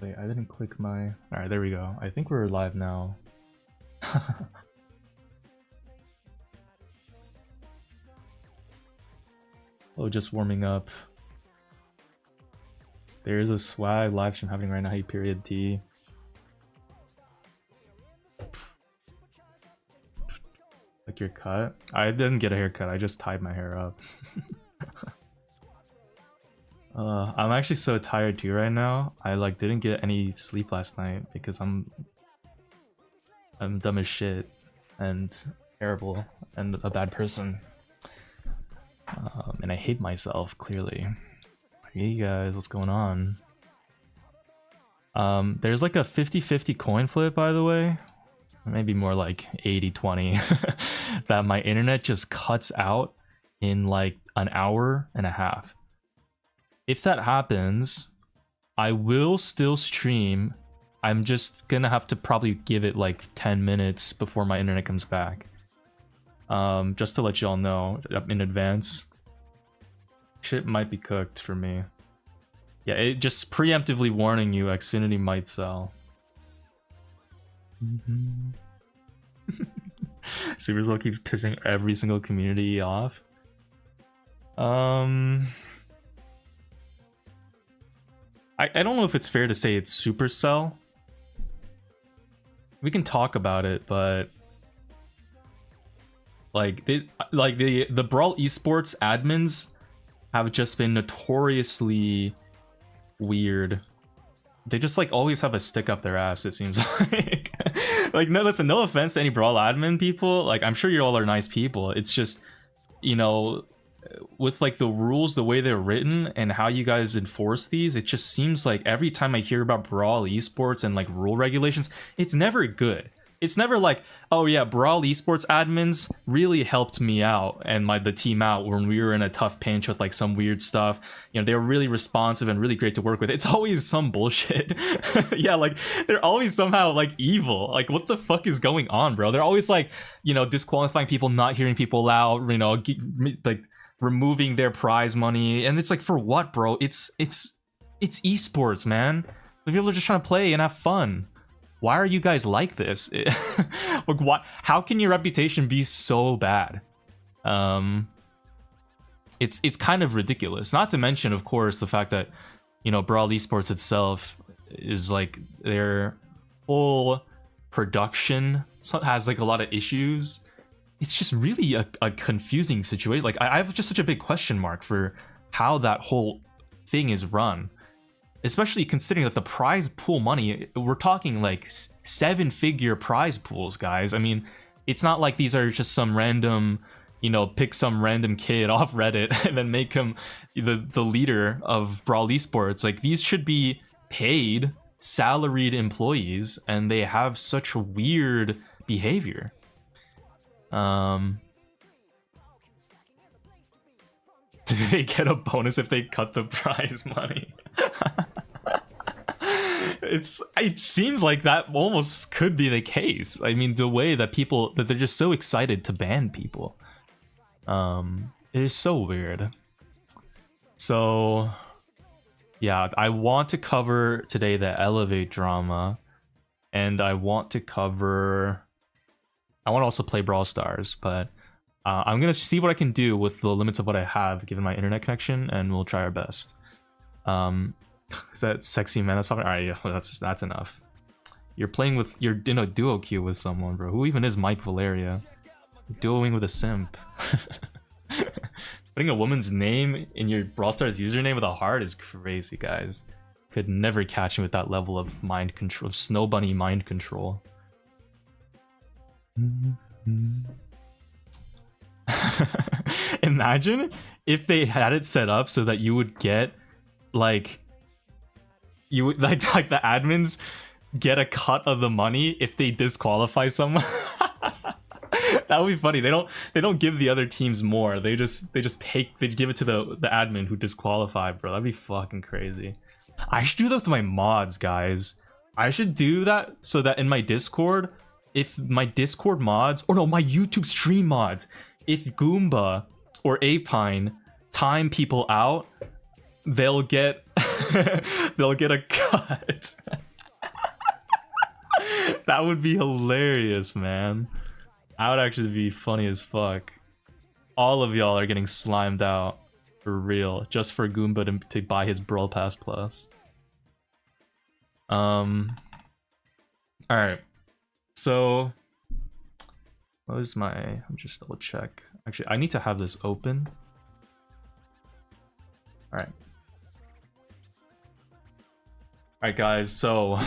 Wait, I didn't click my... Alright, there we go. I think we're live now. Oh, just warming up. There is a swag live stream happening right now. Hey, period T. Like your cut? I didn't get a haircut. I just tied my hair up. I'm actually so tired too right now. I like didn't get any sleep last night because I'm dumb as shit and terrible and a bad person. And I hate myself clearly. Hey guys, what's going on? There's like a 50-50 coin flip, by the way. Maybe more like 80-20 that my internet just cuts out in like an hour and a half. If that happens, I will still stream. I'm just gonna have to probably give it like 10 minutes before my internet comes back. Just to let y'all know in advance. Shit might be cooked for me. Yeah, it just preemptively warning you, Xfinity might sell. Supercell keeps pissing every single community off. I don't know if it's fair to say it's Supercell. We can talk about it, but like the Brawl esports admins have just been notoriously weird. They just like always have a stick up their ass, it seems like. Like, no, listen, no offense to any Brawl admin people. Like, I'm sure you all are nice people. It's just, you know, with like the rules, the way they're written and how you guys enforce these, it just seems like every time I hear about Brawl esports and like rule regulations, it's never good. It's never like, oh yeah, Brawl esports admins really helped me out and the team out when we were in a tough pinch with like some weird stuff. You know, they were really responsive and really great to work with. It's always some bullshit. Yeah, like they're always somehow like evil. Like, what the fuck is going on, bro? They're always like, you know, disqualifying people, not hearing people out, you know, like removing their prize money. And it's like, for what, bro? It's esports, man. The people are just trying to play and have fun. Why are you guys like this? Like, what? How can your reputation be so bad? It's kind of ridiculous. Not to mention, of course, the fact that, you know, Brawl esports itself is like their whole production has like a lot of issues. It's just really a confusing situation. Like, I have just such a big question mark for how that whole thing is run. Especially considering that the prize pool money, we're talking like 7-figure prize pools, guys. I mean, it's not like these are just some random, you know, pick some random kid off Reddit and then make him the leader of Brawl esports. Like, these should be paid, salaried employees, and they have such weird behavior. Do they get a bonus if they cut the prize money? It seems like that almost could be the case. I mean, the way that they're just so excited to ban people. It is so weird. So yeah, I want to cover today the Elevate drama, and I want to also play Brawl Stars, but I'm gonna see what I can do with the limits of what I have given my internet connection, and we'll try our best. Is that sexy man? That's probably all right. Yeah, well, that's enough. You're in a duo queue with someone, bro. Who even is Mike Valeria? Duoing with a simp. Putting a woman's name in your Brawl Stars username with a heart is crazy, guys. Could never catch me with that level of mind control, of Snow Bunny mind control. Imagine if they had it set up so that you would get like like the admins get a cut of the money if they disqualify someone. That would be funny. They don't give the other teams more. They just give it to the admin who disqualified, bro. That'd be fucking crazy. I should do that with my mods, guys. I should do that so that in my Discord, if my Discord mods, or no, my YouTube stream mods, if Goomba or Apine time people out, they'll get a cut. That would be hilarious, man. That would actually be funny as fuck. All of y'all are getting slimed out for real, just for Goomba to buy his Brawl Pass Plus. All right. So, what is my? I'm just double check. Actually, I need to have this open. All right. All right, guys. So,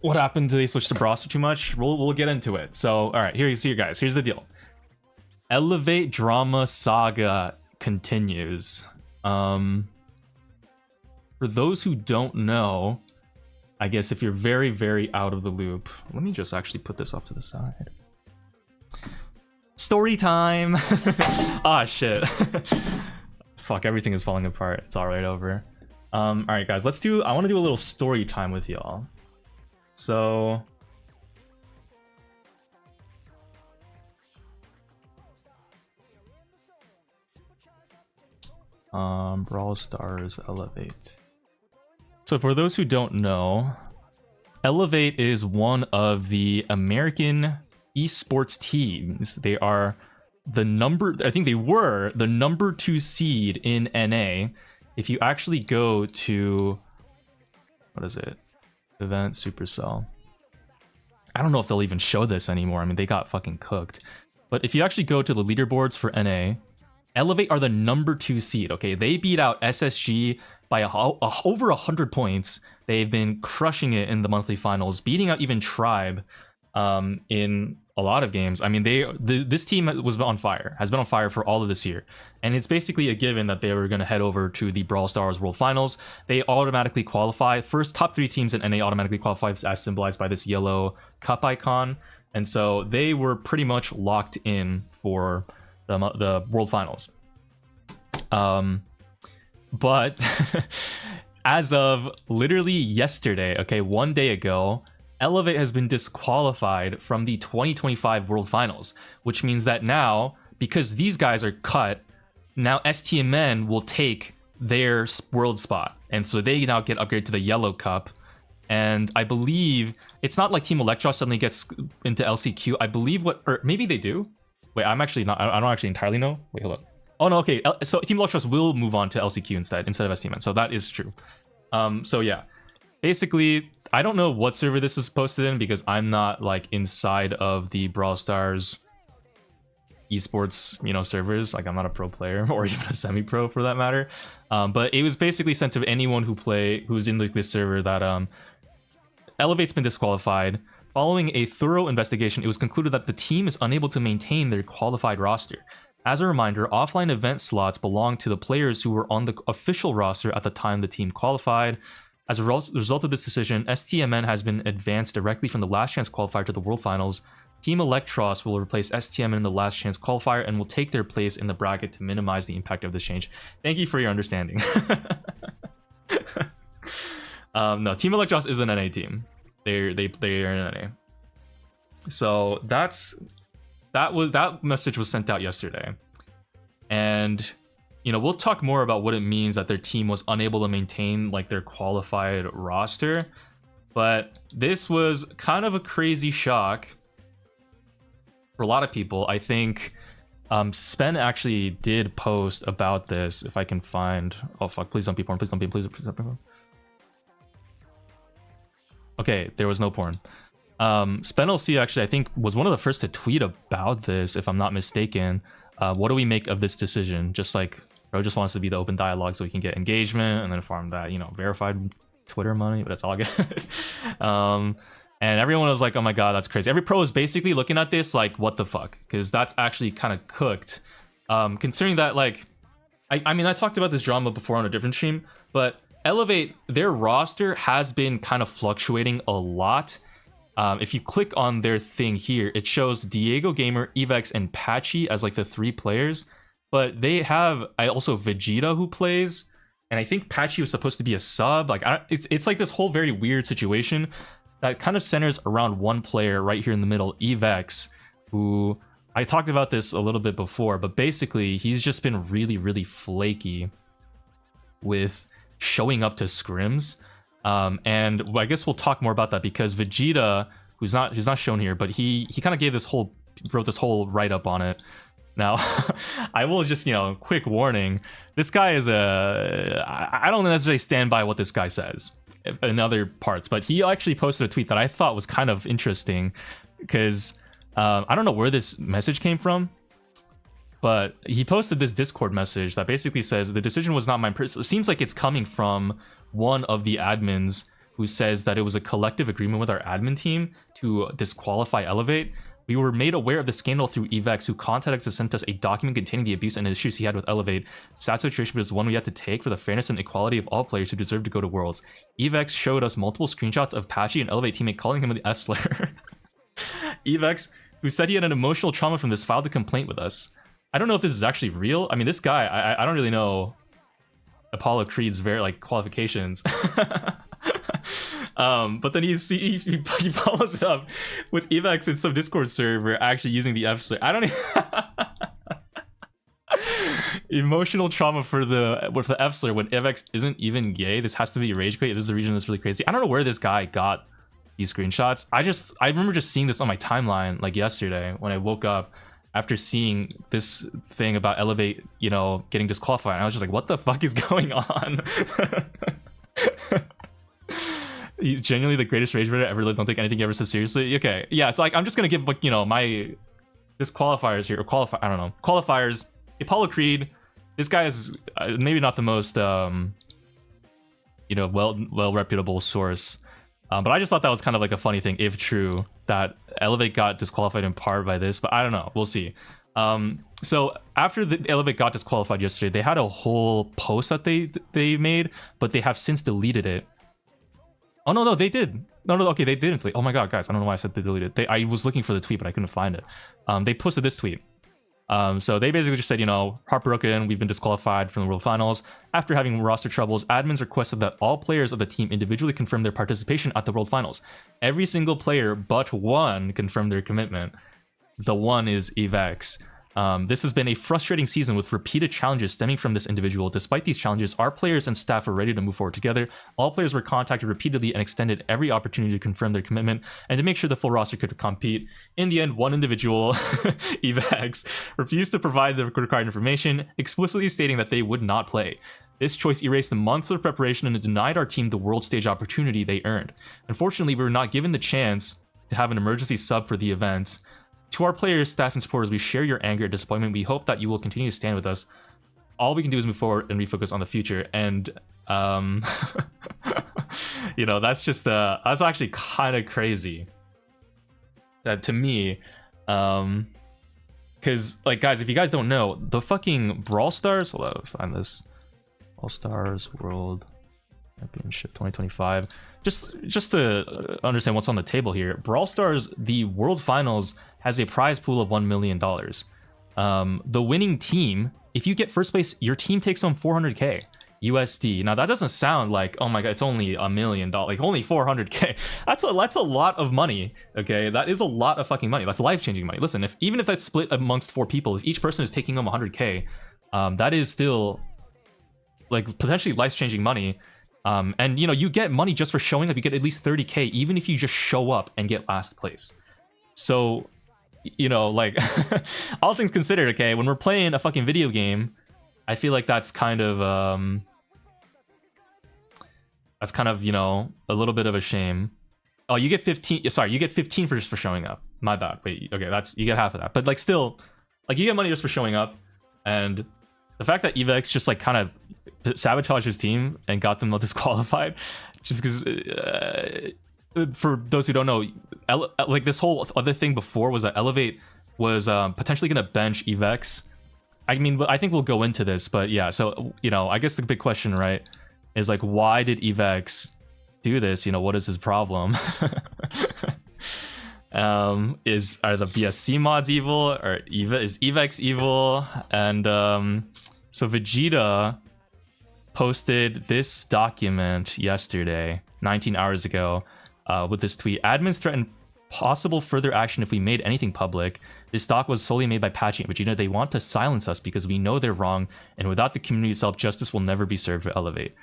what happened? Did they switch to Broster too much? We'll get into it. So, all right. Here, guys. Here's the deal. Elevate drama saga continues. For those who don't know, I guess if you're very, very out of the loop, let me just actually put this off to the side. Story time. Ah, shit. Fuck, everything is falling apart. It's all right over. All right, guys, I want to do a little story time with y'all. So, Brawl Stars Elevate. So for those who don't know, Elevate is one of the American esports teams. They are I think they were the number 2 seed in NA. If you actually go to, what is it? Event Supercell. I don't know if they'll even show this anymore. I mean, they got fucking cooked. But if you actually go to the leaderboards for NA, Elevate are the number 2 seed, okay? They beat out SSG by over 100 points. They've been crushing it in the monthly finals, beating out even Tribe in a lot of games. I mean, this team has been on fire for all of this year. And it's basically a given that they were going to head over to the Brawl Stars World Finals. They automatically qualify. First top 3 teams in NA automatically qualify, as symbolized by this yellow cup icon. And so they were pretty much locked in for the World Finals. But as of literally yesterday, okay, 1 day ago, Elevate has been disqualified from the 2025 World Finals, which means that now, because these guys are cut, now STMN will take their world spot. And so they now get upgraded to the yellow cup. And I believe it's not like Team Electros suddenly gets into LCQ. I believe or maybe they do. Wait, I don't actually entirely know. Wait, hold up. Oh no, okay. So Team Electros will move on to LCQ instead of STMN. So that is true. So yeah, basically, I don't know what server this is posted in because I'm not like inside of the Brawl Stars esports, servers. Like I'm not a pro player or even a semi-pro for that matter. But it was basically sent to anyone who's in this server that Elevate's been disqualified. Following a thorough investigation, it was concluded that the team is unable to maintain their qualified roster. As a reminder, offline event slots belong to the players who were on the official roster at the time the team qualified. As a result of this decision, STMN has been advanced directly from the last chance qualifier to the World Finals. Team Electros will replace STMN in the last chance qualifier and will take their place in the bracket to minimize the impact of this change. Thank you for your understanding. No, Team Electros is an NA team. They're an NA. So that message was sent out yesterday, and we'll talk more about what it means that their team was unable to maintain like their qualified roster. But this was kind of a crazy shock for a lot of people. I think Spen actually did post about this. If I can find, oh fuck, please don't be porn, please don't be porn. Okay, there was no porn. Spen LC actually, I think, was one of the first to tweet about this, if I'm not mistaken. What do we make of this decision? Just like, bro just wants to be the open dialogue so we can get engagement and then farm that, verified Twitter money, but that's all good. And everyone was like, oh my god, that's crazy. Every pro is basically looking at this like, what the fuck? Because that's actually kind of cooked. Considering that, like, I mean, I talked about this drama before on a different stream, but Elevate, their roster has been kind of fluctuating a lot. If you click on their thing here, it shows Diego Gamer, Evex, and Patchy as like the 3 players. But they have also Vegeta who plays, and I think Patchy was supposed to be a sub. Like it's like this whole very weird situation that kind of centers around one player right here in the middle, Evex, who I talked about this a little bit before, but basically he's just been really, really flaky with showing up to scrims. And I guess we'll talk more about that because Vegeta, who's not shown here, but he kind of wrote this whole write-up on it. Now, I will just, quick warning, this guy is I don't necessarily stand by what this guy says in other parts, but he actually posted a tweet that I thought was kind of interesting, because I don't know where this message came from, but he posted this Discord message that basically says, the decision was not mine. It seems like it's coming from one of the admins who says that it was a collective agreement with our admin team to disqualify Elevate. We were made aware of the scandal through Evex, who contacted us and sent us a document containing the abuse and issues he had with Elevate. Sad situation, but it's one we have to take for the fairness and equality of all players who deserve to go to Worlds. Evex showed us multiple screenshots of Patchy and Elevate teammate calling him the F-slur. Evex, who said he had an emotional trauma from this, filed a complaint with us. I don't know if this is actually real. I mean, this guy, I don't really know Apollo Creed's qualifications. But then he follows it up with Evex in some Discord server actually using the F-slur. I don't even... Emotional trauma with the F-slur when Evex isn't even gay. This has to be rage quit. This is the region that's really crazy. I don't know where this guy got these screenshots. I remember just seeing this on my timeline like yesterday when I woke up after seeing this thing about Elevate, getting disqualified. And I was just like, what the fuck is going on? He's genuinely the greatest rage baiter ever lived. Don't take anything he ever said seriously. Okay, yeah, it's like I'm just gonna give my disqualifiers here, or I don't know, qualifiers. Apollo Creed, this guy is maybe not the most well reputable source, but I just thought that was kind of like a funny thing, if true, that Elevate got disqualified in part by this. But I don't know, we'll see. So after the Elevate got disqualified yesterday, they had a whole post that they made, but they have since deleted it. Oh, no, they did. No, okay, they didn't. Oh my god, guys, I don't know why I said they deleted it. I was looking for the tweet, but I couldn't find it. They posted this tweet. So they basically just said, heartbroken, we've been disqualified from the World Finals. After having roster troubles, admins requested that all players of the team individually confirm their participation at the World Finals. Every single player but one confirmed their commitment. The one is Evex. This has been a frustrating season with repeated challenges stemming from this individual. Despite these challenges, our players and staff are ready to move forward together. All players were contacted repeatedly and extended every opportunity to confirm their commitment and to make sure the full roster could compete. In the end, one individual, Evex, refused to provide the required information, explicitly stating that they would not play. This choice erased the months of preparation and denied our team the world stage opportunity they earned. Unfortunately, we were not given the chance to have an emergency sub for the event. To our players, staff, and supporters, we share your anger and disappointment. We hope that you will continue to stand with us. All we can do is move forward and refocus on the future. And, that's just, that's actually kind of crazy. That to me, because, guys, if you guys don't know, the fucking Brawl Stars, hold on, find this. Brawl Stars World Championship 2025. Just to understand what's on the table here, Brawl Stars, the World Finals, has a prize pool of $1 million. The winning team, if you get first place, your team takes home 400k USD. Now that doesn't sound like, oh my god, it's only $1 million, only 400k. That's a lot of money. Okay, that is a lot of fucking money. That's life-changing money. Listen, even if that's split amongst 4 people, if each person is taking home 100k, that is still potentially life-changing money. And you get money just for showing up. You get at least 30k even if you just show up and get last place. So all things considered, okay, when we're playing a fucking video game, I feel like that's kind of a little bit of a shame. Oh, you get 15. Sorry, you get 15 for just for showing up. My bad. Wait, okay, you get half of that. But still, you get money just for showing up. And the fact that Evex just kind of sabotaged his team and got them disqualified, just because for those who don't know, this whole other thing before was that Elevate was potentially going to bench Evex. I mean, I think we'll go into this, but yeah, so I guess the big question, right, is why did Evex do this? What is his problem? Are the BSC mods evil, or is Evex evil? And so Vegeta posted this document yesterday, 19 hours ago, with this tweet. Admins threatened possible further action if we made anything public. This doc was solely made by Patchy and Vegeta. They want to silence us because we know they're wrong, and without the community's help, justice will never be served for Elevate.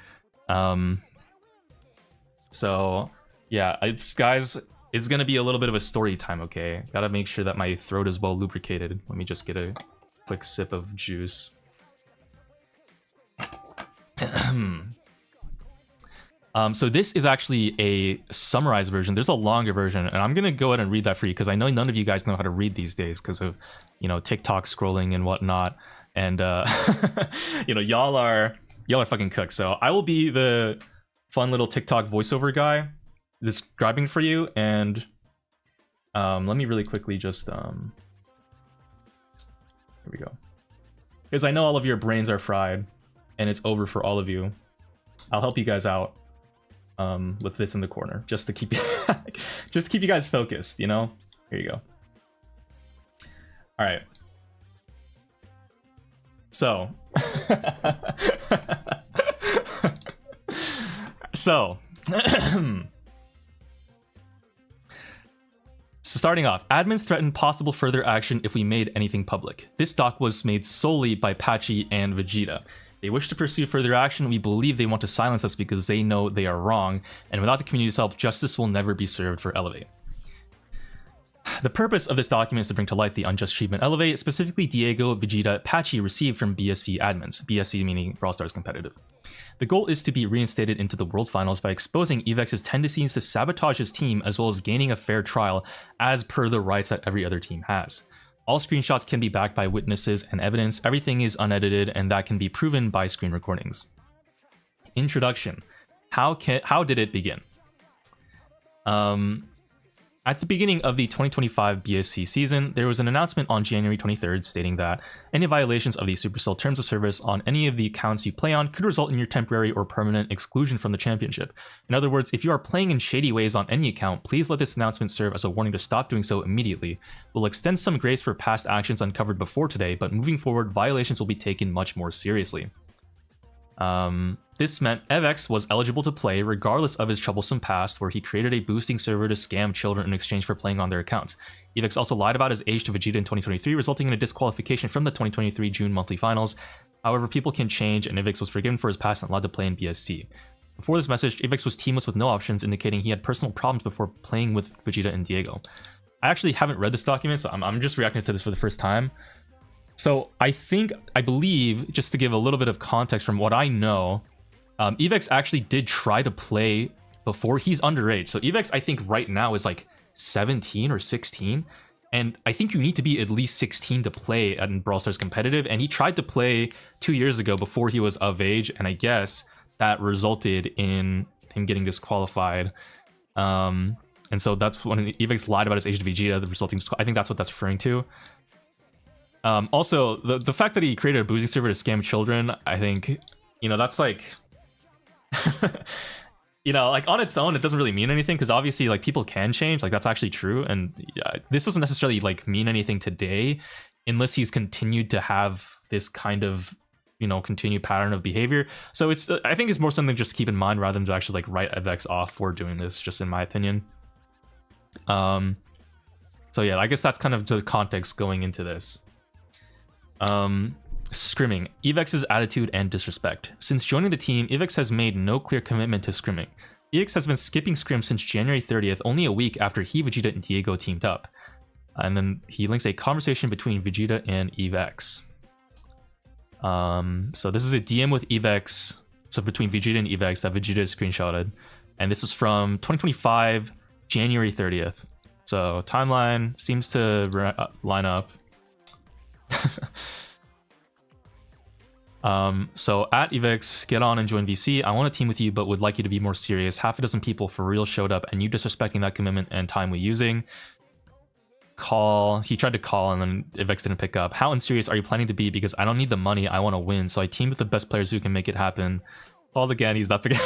So yeah, guys, it's gonna be a little bit of a story time, okay? Gotta make sure that my throat is well lubricated. Let me just get a quick sip of juice. So this is actually a summarized version. There's a longer version, and I'm gonna go ahead and read that for you because I know none of you guys know how to read these days because of, you know, TikTok scrolling and whatnot. And you know, y'all are fucking cooks. So I will be the fun little TikTok voiceover guy describing for you. And let me really quickly just here we go, because I know all of your brains are fried and it's over for all of you. I'll help you guys out with this in the corner just to keep you just to keep you guys focused, you know. Here you go. All right, so so starting off, admins threatened possible further action if we made anything public. This doc was made solely by Patchy and Vegeta. They wish to pursue further action. We believe they want to silence us because they know they are wrong, and without the community's help, justice will never be served for Elevate. The purpose of this document is to bring to light the unjust treatment Elevate, specifically Diego, Vegeta, Patchy received from BSC admins, BSC meaning Brawl Stars Competitive. The goal is to be reinstated into the World Finals by exposing Evex's tendencies to sabotage his team as well as gaining a fair trial as per the rights that every other team has. All screenshots can be backed by witnesses and evidence. Everything is unedited, and that can be proven by screen recordings. Introduction. How did it begin? At the beginning of the 2025 BSC season, there was an announcement on January 23rd stating that any violations of the Supercell terms of service on any of the accounts you play on could result in your temporary or permanent exclusion from the championship. In other words, if you are playing in shady ways on any account, please let this announcement serve as a warning to stop doing so immediately. We'll extend some grace for past actions uncovered before today, but moving forward, violations will be taken much more seriously. This meant Evex was eligible to play regardless of his troublesome past, where he created a boosting server to scam children in exchange for playing on their accounts. Evex also lied about his age to Vegeta in 2023, resulting in a disqualification from the 2023 June monthly finals. However, people can change, and Evex was forgiven for his past and allowed to play in BSC. Before this message, Evex was teamless with no options, indicating he had personal problems before playing with Vegeta and Diego. I actually haven't read this document, so I'm just reacting to this for the first time. So I believe, just to give a little bit of context from what I know, Evex actually did try to play before. He's underage. So Evex, I think right now is like 17 or 16. And I think you need to be at least 16 to play at Brawl Stars Competitive. And he tried to play 2 years ago before he was of age. And I guess that resulted in him getting disqualified. And so that's when Evex lied about his age to Vegeta, the resulting, I think that's what that's referring to. Also, the fact that he created a boosting server to scam children, I think, you know, that's like, you know, like on its own, it doesn't really mean anything because obviously, like, people can change. Like, that's actually true. And yeah, this doesn't necessarily like mean anything today unless he's continued to have this kind of, you know, continued pattern of behavior. So it's, I think it's more something just to keep in mind rather than to actually like write Evex off for doing this, just in my opinion. So yeah, I guess that's kind of the context going into this. Scrimming. Evex's attitude and disrespect. Since joining the team, Evex has made no clear commitment to scrimming. Evex has been skipping scrim since January 30th, only a week after he, Vegeta, and Diego teamed up. And then he links a conversation between Vegeta and Evex. So this is a DM with Evex, so between Vegeta and Evex that Vegeta screenshotted. And this is from 2025, January 30th. So timeline seems to line up. So at Evex, get on and join VC. I want to team with you, but would like you to be more serious. Half a dozen people for real showed up, and you disrespecting that commitment and time we using. Call. He tried to call, and then Evex didn't pick up. How unserious are you planning to be? Because I don't need the money. I want to win. So I teamed with the best players who can make it happen. Called again. He's not picking.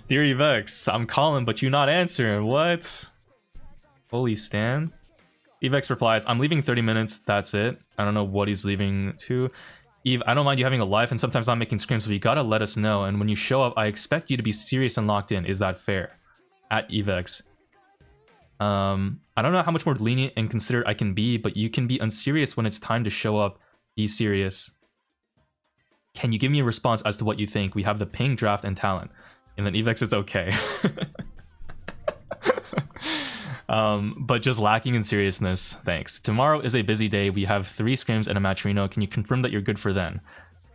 Dear Evex, I'm calling, but you not answering. What? Holy Stan. Evex replies, I'm leaving 30 minutes. That's it. I don't know what he's leaving to. Eve, I don't mind you having a life and sometimes I'm making screams, but you gotta let us know. And when you show up, I expect you to be serious and locked in. Is that fair? At Evex. I don't know how much more lenient and considerate I can be, but you can be unserious when it's time to show up. Be serious. Can you give me a response as to what you think? We have the ping, draft, and talent. And then Evex is okay. But just lacking in seriousness. Thanks. Tomorrow is a busy day. We have 3 scrims and a match Reno. Can you confirm that you're good for then?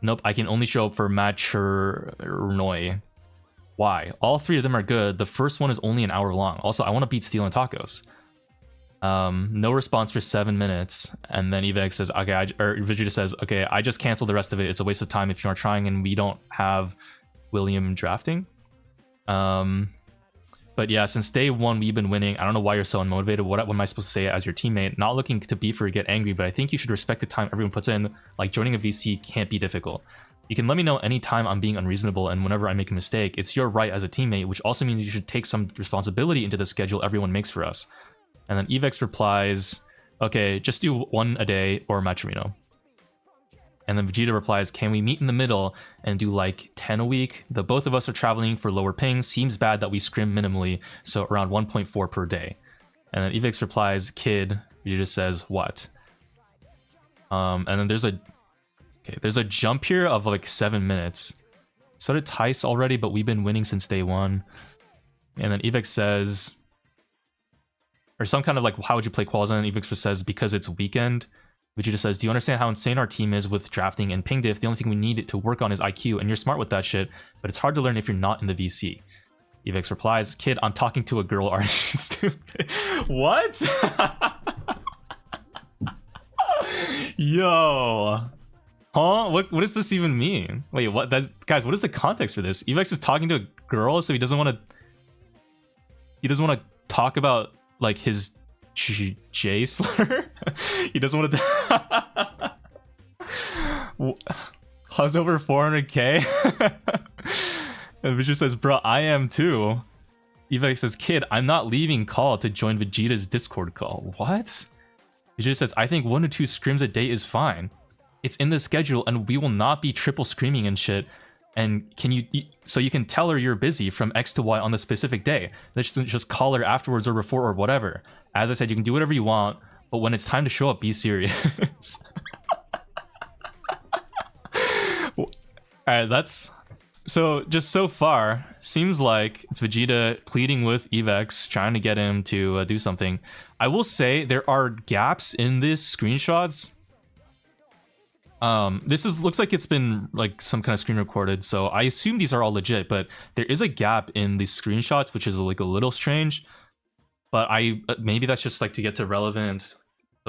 Nope, I can only show up for match Noi. Why? All 3 of them are good. The first one is only an hour long. Also, I want to beat Steel and Tacos. No response for 7 minutes. And then Evex says, okay, or Vegeta says, okay, I just canceled the rest of it. It's a waste of time if you aren't trying and we don't have William drafting. But yeah, since day 1 we've been winning. I don't know why you're so unmotivated. What am I supposed to say as your teammate? Not looking to beef or get angry, but I think you should respect the time everyone puts in. Like joining a VC can't be difficult. You can let me know anytime I'm being unreasonable and whenever I make a mistake. It's your right as a teammate, which also means you should take some responsibility into the schedule everyone makes for us. And then Evex replies, okay, just do 1 a day or match Reno. And then Vegeta replies, can we meet in the middle and do like 10 a week? The both of us are traveling for lower ping. Seems bad that we scrim minimally, so around 1.4 per day. And then Evex replies, kid. Vegeta says, what? And then there's a jump here of like 7 minutes. So did Tice already, but we've been winning since day 1. And then Evex says, or some kind of like, how would you play quals? And Evex says, because it's weekend. Vegeta says, do you understand how insane our team is with drafting and ping diff? The only thing we need to work on is IQ, and you're smart with that shit, but it's hard to learn if you're not in the VC. Evex replies, kid, I'm talking to a girl, aren't you stupid? What? Yo. Huh? What does this even mean? Wait, what? Guys, what is the context for this? Evex is talking to a girl, so he doesn't want to talk about like his J slur. He doesn't want to. How's over 400k? And Vegeta says, bro, I am too. Evex says, kid, I'm not leaving call to join Vegeta's Discord call. What? Vegeta says, I think 1 to 2 scrims a day is fine. It's in the schedule and we will not be triple screaming and shit. And can you, so you can tell her you're busy from X to Y on the specific day. Let's just call her afterwards or before or whatever. As I said, you can do whatever you want, but when it's time to show up, be serious. Alright, that's... So, just so far, seems like it's Vegeta pleading with Evex, trying to get him to do something. I will say, there are gaps in these screenshots. Looks like it's been like some kind of screen recorded, so I assume these are all legit, but there is a gap in these screenshots, which is like a little strange. But maybe that's just like to get to the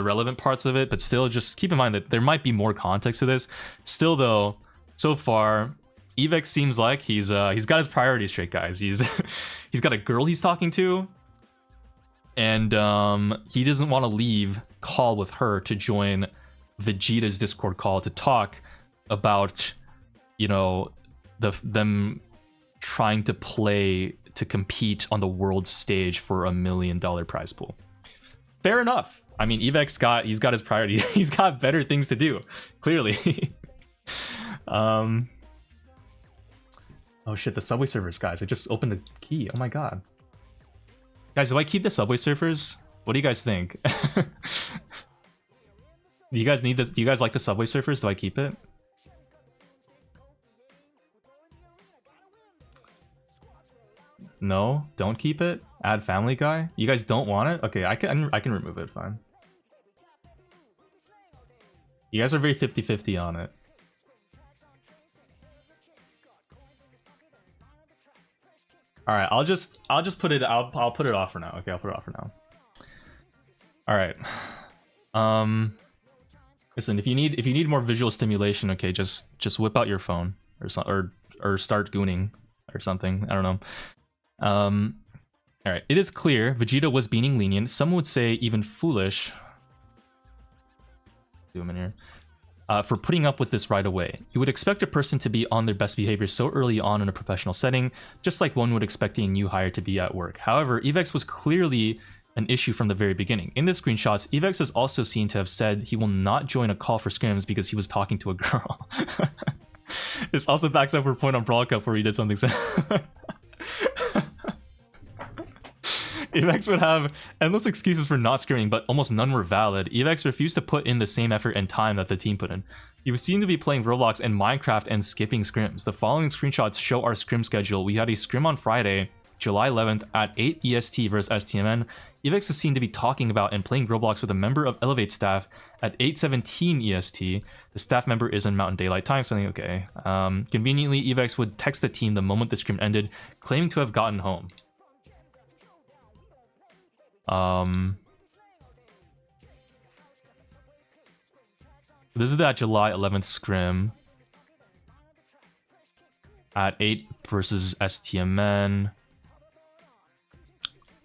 relevant parts of it, but still just keep in mind that there might be more context to this. Still though, so far, Evex seems like he's got his priorities straight, guys. He's got a girl he's talking to, and he doesn't want to leave call with her to join Vegeta's Discord call to talk about, you know, them trying to play to compete on the world stage for $1 million prize pool. Fair enough. I mean, Evex he's got his priority. He's got better things to do, clearly. Oh shit, the Subway Surfers, guys. I just opened the key. Oh my god. Guys, do I keep the Subway Surfers? What do you guys think? Do you guys need this? Do you guys like the Subway Surfers? Do I keep it? No, don't keep it. Add Family Guy. You guys don't want it? Okay, I can remove it. Fine. You guys are very 50-50 on it. All right, I'll just put it. I'll put it off for now. Okay, I'll put it off for now. All right. Listen, if you need more visual stimulation, okay, just whip out your phone or start gooning or something. I don't know. All right. It is clear Vegeta was being lenient. Some would say even foolish. Zoom in here. For putting up with this right away. You would expect a person to be on their best behavior so early on in a professional setting, just like one would expect a new hire to be at work. However, Evex was clearly an issue from the very beginning. In the screenshots, Evex is also seen to have said he will not join a call for scrims because he was talking to a girl. This also backs up her point on Brawl Cup where he did something Evex would have endless excuses for not scrimming, but almost none were valid. Evex refused to put in the same effort and time that the team put in. He was seen to be playing Roblox and Minecraft and skipping scrims. The following screenshots show our scrim schedule. We had a scrim on Friday, July 11th at 8 EST versus STMN. Evex is seen to be talking about and playing Roblox with a member of Elevate staff at 8:17 EST. The staff member is in Mountain Daylight Time, so I think okay. Conveniently, Evex would text the team the moment the scrim ended, claiming to have gotten home. This is that July 11th scrim at 8 versus STMN.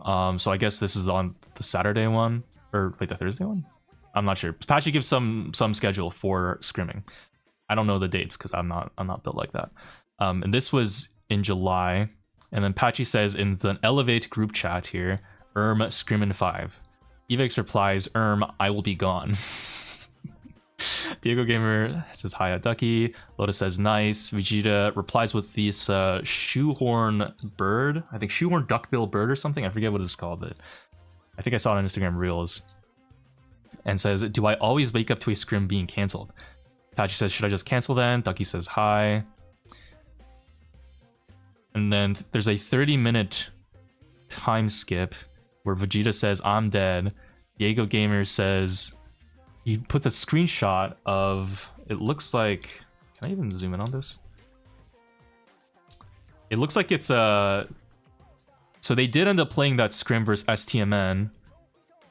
So I guess this is on the Saturday one, or wait, the Thursday one? I'm not sure. Patchy gives some schedule for scrimming. I don't know the dates because I'm not built like that. And this was in July, and then Patchy says in the Elevate group chat here, scrimmin' 5. Evex replies, I will be gone. Diego Gamer says hi at Ducky. Lotus says nice. Vegeta replies with this shoehorn bird. I think shoehorn duckbill bird or something. I forget what it's called, but I think I saw it on Instagram Reels. And says, do I always wake up to a scrim being cancelled? Patchy says, should I just cancel then? Ducky says hi. And then there's a 30-minute time skip where Vegeta says, I'm dead. Diego Gamer says... He puts a screenshot of, it looks like, can I even zoom in on this? It looks like it's so they did end up playing that scrim versus STMN,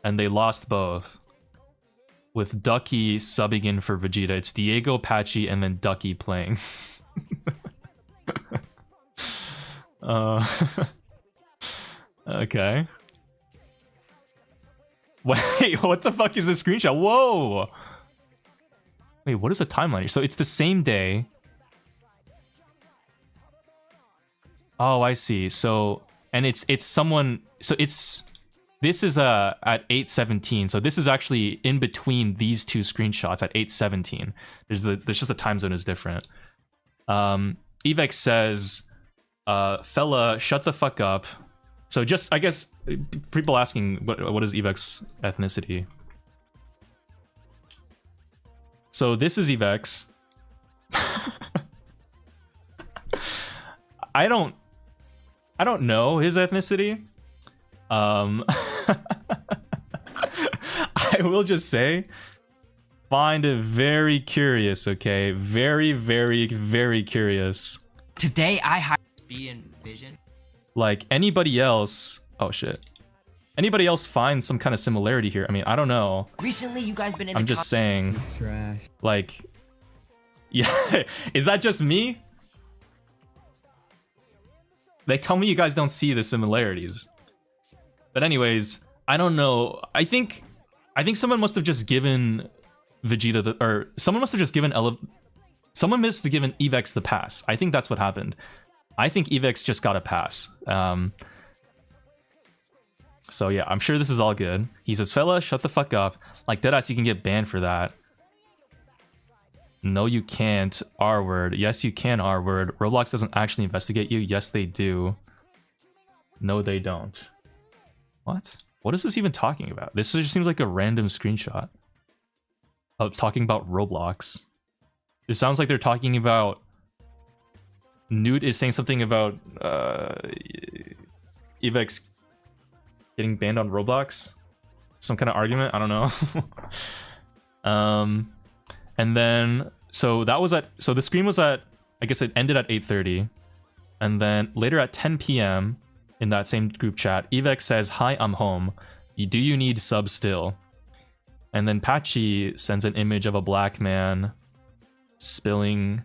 and they lost both. With Ducky subbing in for Vegeta. It's Diego, Patchy, and then Ducky playing. Okay. Wait, what the fuck is this screenshot? Whoa! Wait, what is the timeline here? So it's the same day. Oh, I see. So, and it's someone... So it's... This is at 8:17. So this is actually in between these two screenshots at 8:17. There's just the time zone is different. Evex says, fella, shut the fuck up. So just, I guess, people asking, what is Evex ethnicity? So this is Evex. I don't know his ethnicity. I will just say, find it very curious, okay? Very, very, very curious. Today I hired Speed and Vision. Like anybody else, oh shit. Anybody else find some kind of similarity here? I mean, I don't know. Recently, you guys been in. I'm just saying. Like, yeah, is that just me? Like, tell me you guys don't see the similarities. But anyways, I don't know. I think someone must have just given Vegeta or someone must have just given someone must have given Evex the pass. I think that's what happened. I think Evex just got a pass. So yeah, I'm sure this is all good. He says, fella, shut the fuck up. Like, deadass, you can get banned for that. No, you can't. R-word. Yes, you can, R-word. Roblox doesn't actually investigate you. Yes, they do. No, they don't. What? What is this even talking about? This just seems like a random screenshot of talking about Roblox. It sounds like they're talking about... Newt is saying something about Evex getting banned on Roblox. Some kind of argument. I don't know. And then so that was at the screen was at, I guess it ended at 8:30, and then later at 10 p.m. in that same group chat, Evex says, "Hi, I'm home. Do you need sub still?" And then Patchy sends an image of a black man spilling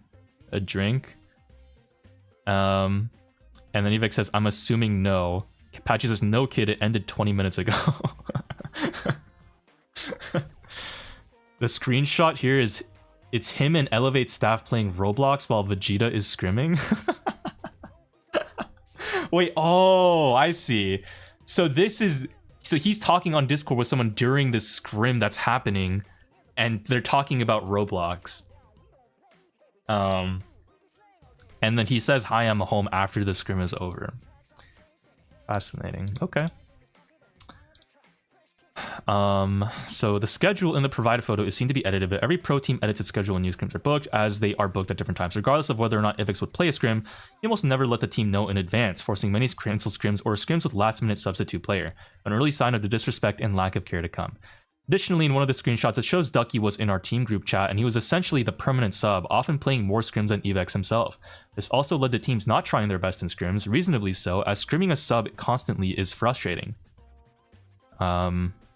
a drink. And then Evex says, "I'm assuming no." Patchy says, "No, kid, it ended 20 minutes ago." The screenshot here is it's him and Elevate staff playing Roblox while Vegeta is scrimming. Wait, oh, I see. So he's talking on Discord with someone during this scrim that's happening, and they're talking about Roblox. And then he says, "Hi, I'm home," after the scrim is over. Fascinating. Okay. So the schedule in the provided photo is seen to be edited, but every pro team edits its schedule when new scrims are booked, as they are booked at different times. Regardless of whether or not Evex would play a scrim, he almost never let the team know in advance, forcing many cancel scrims or scrims with last-minute substitute player, an early sign of the disrespect and lack of care to come. Additionally, in one of the screenshots, it shows Ducky was in our team group chat, and he was essentially the permanent sub, often playing more scrims than Evex himself. This also led to teams not trying their best in scrims, reasonably so, as scrimming a sub constantly is frustrating.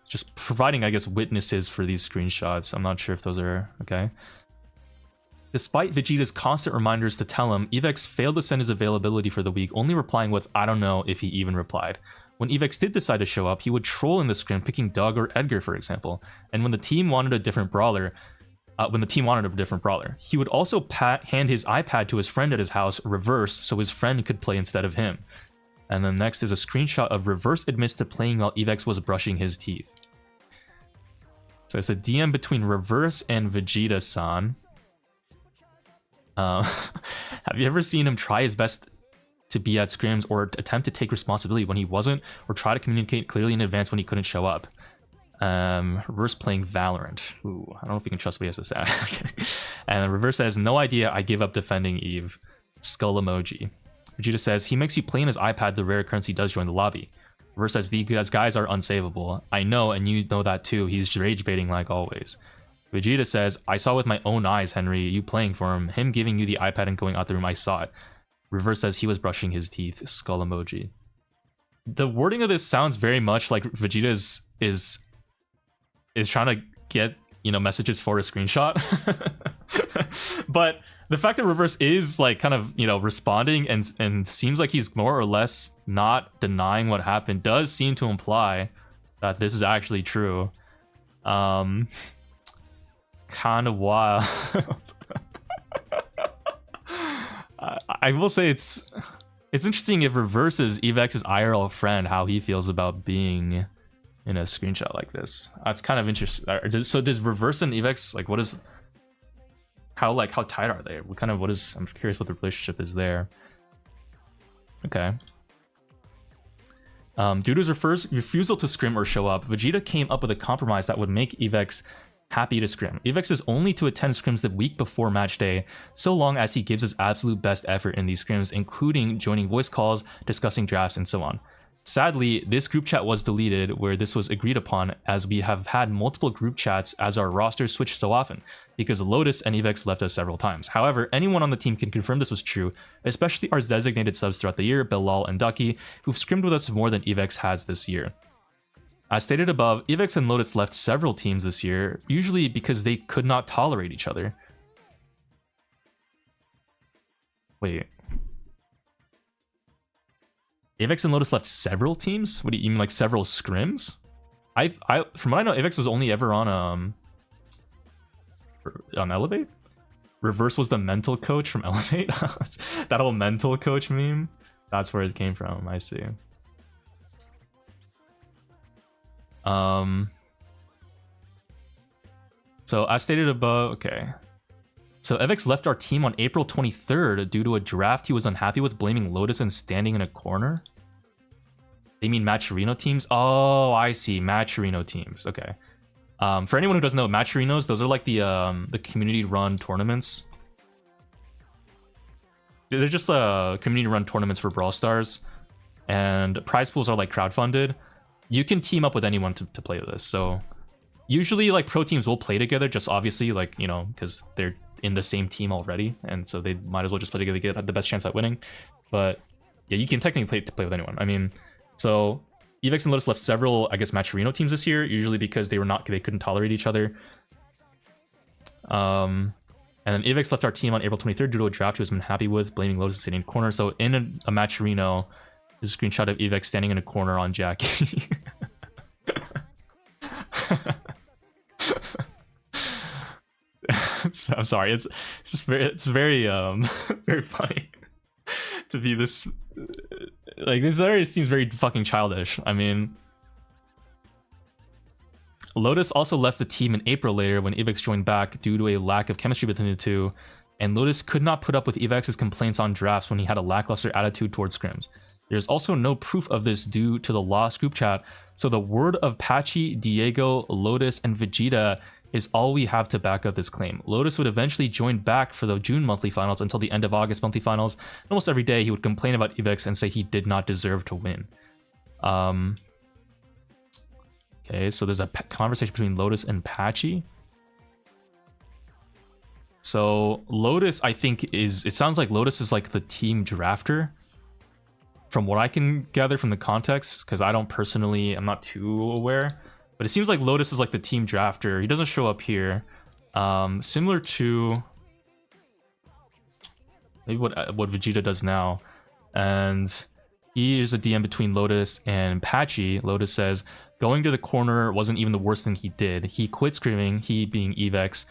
Just providing, I guess, witnesses for these screenshots. I'm not sure if those are okay. Despite Vegeta's constant reminders to tell him, Evex failed to send his availability for the week, only replying with, "I don't know," if he even replied. When Evex did decide to show up, he would troll in the scrim, picking Doug or Edgar, for example. And when the team wanted a different brawler, he would also hand his iPad to his friend at his house, Reverse, so his friend could play instead of him. And then next is a screenshot of Reverse admits to playing while Evex was brushing his teeth. So it's a DM between Reverse and Vegeta-san. Have you ever seen him try his best to be at scrims or attempt to take responsibility when he wasn't, or try to communicate clearly in advance when he couldn't show up? Reverse playing Valorant. Ooh, I don't know if we can trust what he has to say. Okay. And Reverse says, "No idea, I give up defending Eve." Skull emoji. Vegeta says, "He makes you play in his iPad, the rare occurrence he does join the lobby." Reverse says, "These guys are unsavable. I know, and you know that too. He's rage baiting like always." Vegeta says, "I saw with my own eyes, Henry, you playing for him. Him giving you the iPad and going out the room, I saw it." Reverse says he was brushing his teeth. Skull emoji. The wording of this sounds very much like Vegeta is trying to get, you know, messages for a screenshot. But the fact that Reverse is like kind of, you know, responding and seems like he's more or less not denying what happened does seem to imply that this is actually true. Kind of wild. I will say it's interesting if Reverse is Evex's IRL friend, how he feels about being in a screenshot like this. That's kind of interesting. So does Reverse and Evex, like, what is, how tight are they? I'm curious what the relationship is there. Okay. Due to his refusal to scrim or show up, Vegeta came up with a compromise that would make Evex happy to scrim. Evex is only to attend scrims the week before match day, so long as he gives his absolute best effort in these scrims, including joining voice calls, discussing drafts, and so on. Sadly, this group chat was deleted where this was agreed upon, as we have had multiple group chats as our rosters switch so often, because Lotus and Evex left us several times. However, anyone on the team can confirm this was true, especially our designated subs throughout the year, Bilal and Ducky, who've scrimmed with us more than Evex has this year. As stated above, Evex and Lotus left several teams this year, usually because they could not tolerate each other. Wait. Evex and Lotus left several teams? What do you mean, like several scrims? From what I know, Evex was only ever on Elevate? Reverse was the mental coach from Elevate? That whole mental coach meme? That's where it came from, I see. So as stated above, okay. So Evex left our team on April 23rd due to a draft he was unhappy with, blaming Lotus and standing in a corner. They mean Matcherino teams? Oh, I see. Matcherino teams. Okay. For anyone who doesn't know, Matcherinos, those are like the community-run tournaments. They're just community-run tournaments for Brawl Stars, and prize pools are like crowdfunded. You can team up with anyone to play this. So usually like pro teams will play together, just obviously like, you know, because they're in the same team already, and so they might as well just play together to get the best chance at winning. But yeah, you can technically play with anyone. I mean, so Evex and Lotus left several, I guess, Matcherino teams this year, usually because they couldn't tolerate each other. And then Evex left our team on April 23rd due to a draft he was unhappy with, blaming Lotus and sitting in the corner. So in a Matcherino, there's a screenshot of Evex standing in a corner on Jackie. I'm sorry, it's very very funny to be this, like, this already seems very fucking childish. I mean, Lotus also left the team in April later when Evex joined back due to a lack of chemistry between the two, and Lotus could not put up with Evex's complaints on drafts when he had a lackluster attitude towards scrims. There's also no proof of this due to the lost group chat, so the word of Patchy, Diego, Lotus, and Vegeta is all we have to back up this claim. Lotus would eventually join back for the June monthly finals until the end of August monthly finals. Almost every day he would complain about Evex and say he did not deserve to win. Okay, so there's a conversation between Lotus and Patchy. So Lotus, I think, it sounds like Lotus is like the team drafter, from what I can gather from the context, because I'm not too aware, but it seems like Lotus is like the team drafter. He doesn't show up here. Similar to maybe what Vegeta does now. And he is a DM between Lotus and Patchy. Lotus says, going to the corner wasn't even the worst thing he did. He quit screaming, he being Evex,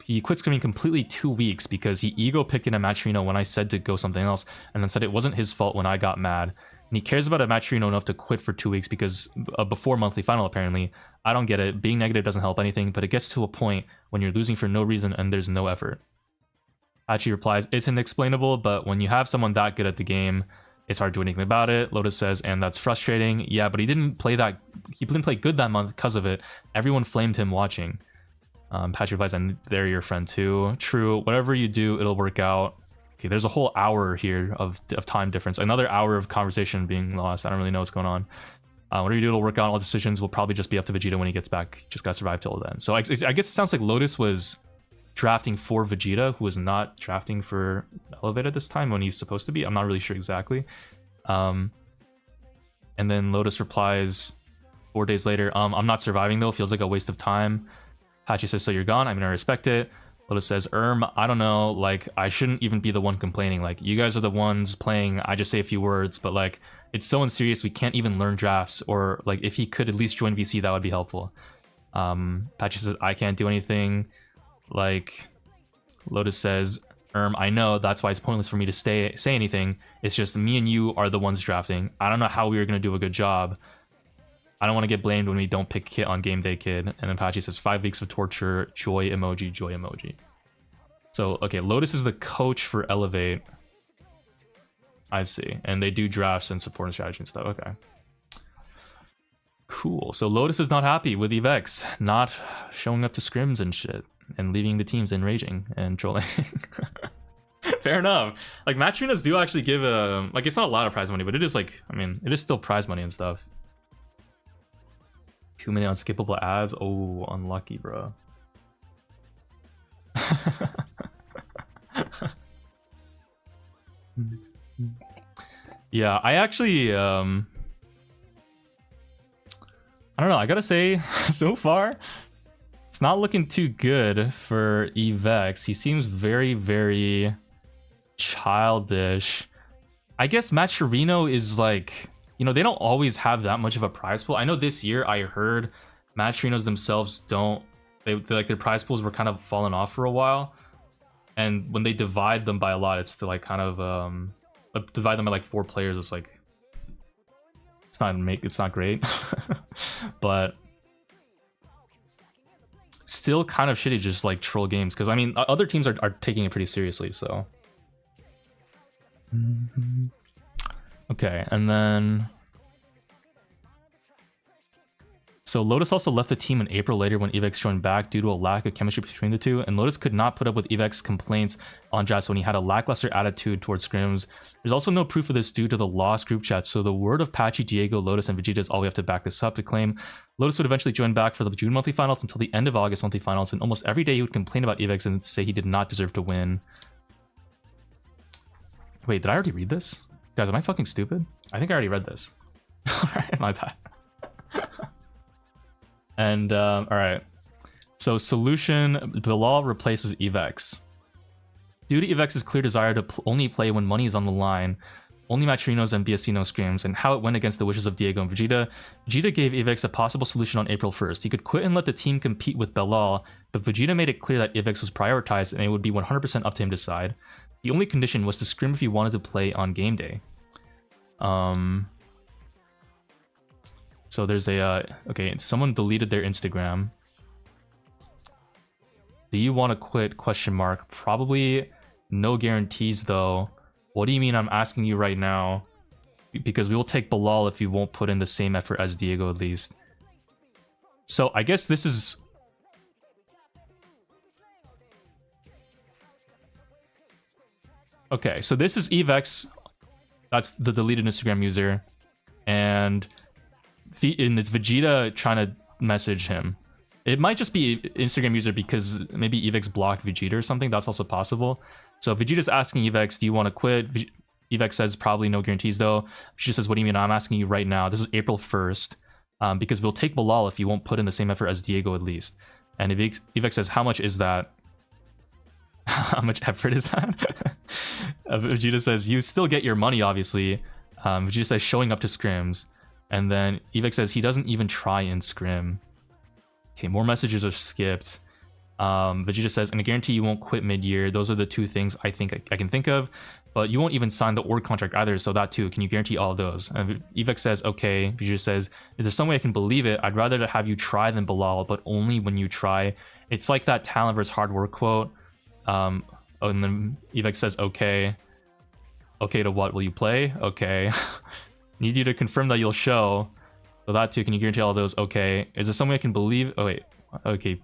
he quit screaming completely 2 weeks because he ego picked in a Matrino when I said to go something else, and then said it wasn't his fault when I got mad. And he cares about a Matrino enough to quit for 2 weeks because before monthly final, apparently. I don't get it. Being negative doesn't help anything, but it gets to a point when you're losing for no reason and there's no effort. Patchy replies, it's inexplainable, but when you have someone that good at the game, it's hard to do anything about it. Lotus says, and that's frustrating. Yeah, but he didn't play good that month because of it. Everyone flamed him watching. Patchy replies, and they're your friend too. True, whatever you do, it'll work out. Okay, there's a whole hour here of time difference. Another hour of conversation being lost. I don't really know what's going on. Whatever you do, it'll work out. All decisions will probably just be up to Vegeta when he gets back. Just gotta survive till then. So I guess it sounds like Lotus was drafting for Vegeta, who was not drafting for Elevate at this time when he's supposed to be. I'm not really sure exactly. And then Lotus replies 4 days later, I'm not surviving though. Feels like a waste of time. Patchy says, so you're gone? I'm gonna respect it. Lotus says, I don't know, like, I shouldn't even be the one complaining. Like, you guys are the ones playing, I just say a few words, but like, it's so unserious, we can't even learn drafts, or like, if he could at least join VC, that would be helpful. Patchy says, I can't do anything. Like, Lotus says, I know, that's why it's pointless for me to say anything. It's just me and you are the ones drafting. I don't know how we are gonna do a good job. I don't want to get blamed when we don't pick Kit on game day, kid. And then Patchy says 5 weeks of torture, joy emoji, joy emoji. So, okay, Lotus is the coach for Elevate. I see. And they do drafts and support and strategy and stuff. Okay. Cool. So Lotus is not happy with Evex not showing up to scrims and shit and leaving the teams and raging and trolling. Fair enough. Like, Matrinos do actually give like, it's not a lot of prize money, but it is like, I mean, it is still prize money and stuff. Too many unskippable ads. Oh, unlucky, bro. Yeah, I actually I don't know, I gotta say, so far it's not looking too good for Evex. He seems very, very childish. I guess Maturino is like, you know, they don't always have that much of a prize pool. I know this year I heard Maturinos themselves don't, they like, their prize pools were kind of falling off for a while, and when they divide them by a lot, it's to like kind of divide them by like 4 players. It's like, it's not great. But still kind of shitty, just like troll games, because I mean other teams are taking it pretty seriously. So okay, and then so Lotus also left the team in April later when Evex joined back due to a lack of chemistry between the two, and Lotus could not put up with Evex complaints on drafts when he had a lackluster attitude towards scrims. There's also no proof of this due to the lost group chat, so the word of Patchy, Diego, Lotus, and Vegeta is all we have to back this up to claim. Lotus would eventually join back for the June monthly finals until the end of August monthly finals, and almost every day he would complain about Evex and say he did not deserve to win. Wait, did I already read this? Guys, am I fucking stupid? I think I already read this. Alright, my bad. And, alright. So, solution, Bilal replaces Evex. Due to Evex's clear desire to only play when money is on the line, only Matrinos and BSC scrims, and how it went against the wishes of Diego and Vegeta, Vegeta gave Evex a possible solution on April 1st. He could quit and let the team compete with Bilal, but Vegeta made it clear that Evex was prioritized and it would be 100% up to him to decide. The only condition was to scrim if he wanted to play on game day. So there's a, okay, someone deleted their Instagram. Do you want to quit? Question mark. Probably no guarantees though. What do you mean I'm asking you right now? because we will take Bilal if you won't put in the same effort as Diego at least. So I guess this is... Okay, so this is Evex. That's the deleted Instagram user. And it's Vegeta trying to message him. It might just be Instagram user because maybe Evex blocked Vegeta or something. That's also possible. So Vegeta's asking Evex, do you want to quit? Evex says probably no guarantees though. She says, what do you mean? I'm asking you right now. This is April 1st. Because we'll take Bilal if you won't put in the same effort as Diego at least. And Evex says, how much is that? How much effort is that? Vegeta says, you still get your money, obviously. Vegeta says, showing up to scrims. And then Evex says, he doesn't even try in scrim. Okay, more messages are skipped. Vegeta says, and I guarantee you won't quit mid-year. Those are the two things I think I can think of. But you won't even sign the org contract either, so that too. Can you guarantee all of those? And Evex says, okay. Vegeta says, is there some way I can believe it? I'd rather have you try than Bilal, but only when you try. It's like that talent versus hard work quote. And then Evex says, okay. Okay to what? Will you play? Okay. Need you to confirm that you'll show. So that too. Can you guarantee all of those? Okay. Is there some way I can believe? Oh, wait. Okay.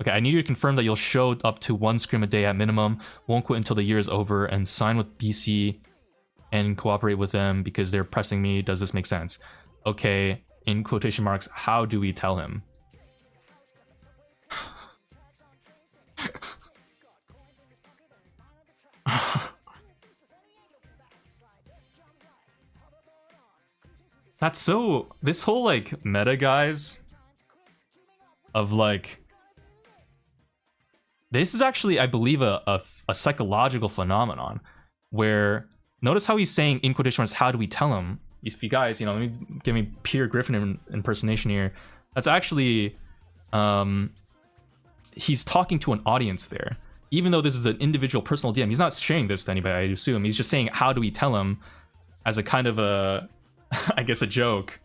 Okay, I need you to confirm that you'll show up to 1 scrim a day at minimum, won't quit until the year is over, and sign with BC and cooperate with them because they're pressing me. Does this make sense? Okay, in quotation marks, how do we tell him? That's so... This whole, like, meta, guys, of, like... This is actually, I believe, a psychological phenomenon where, notice how he's saying in quotation marks, how do we tell him? If you guys, you know, let me give me Peter Griffin impersonation here. That's actually, he's talking to an audience there. Even though this is an individual personal DM, he's not sharing this to anybody, I assume. He's just saying, how do we tell him, as a kind of a, I guess, a joke.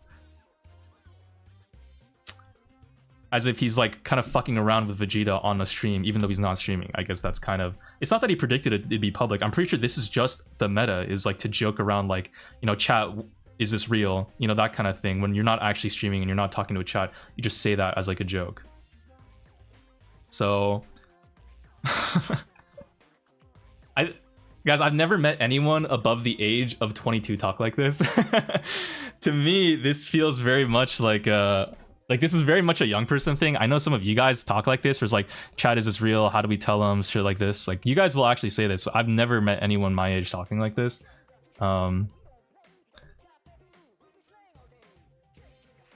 As if he's like kind of fucking around with Vegeta on a stream, even though he's not streaming. I guess that's kind of... It's not that he predicted it'd be public. I'm pretty sure this is just the meta, is like to joke around, like, you know, chat, is this real? You know, that kind of thing. When you're not actually streaming and you're not talking to a chat, you just say that as like a joke. So... Guys, I've never met anyone above the age of 22 talk like this. To me, this feels very much like a... Like, this is very much a young person thing. I know some of you guys talk like this, where it's like, chat, is this real? How do we tell them? Shit like this. Like, you guys will actually say this. So I've never met anyone my age talking like this.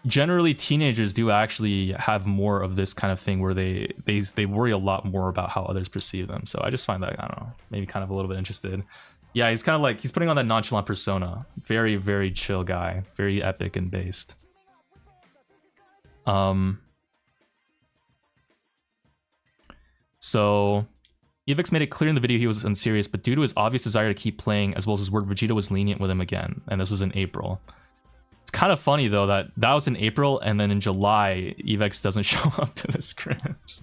Generally, teenagers do actually have more of this kind of thing where they worry a lot more about how others perceive them. So I just find that, I don't know, maybe kind of a little bit interested. Yeah, he's kind of like, he's putting on that nonchalant persona. Very, very chill guy. Very epic and based. So Evex made it clear in the video he was unserious, but due to his obvious desire to keep playing, as well as his word, Vegeta was lenient with him again, and this was in April. It's kind of funny though that was in April, and then in July Evex doesn't show up to the scrims.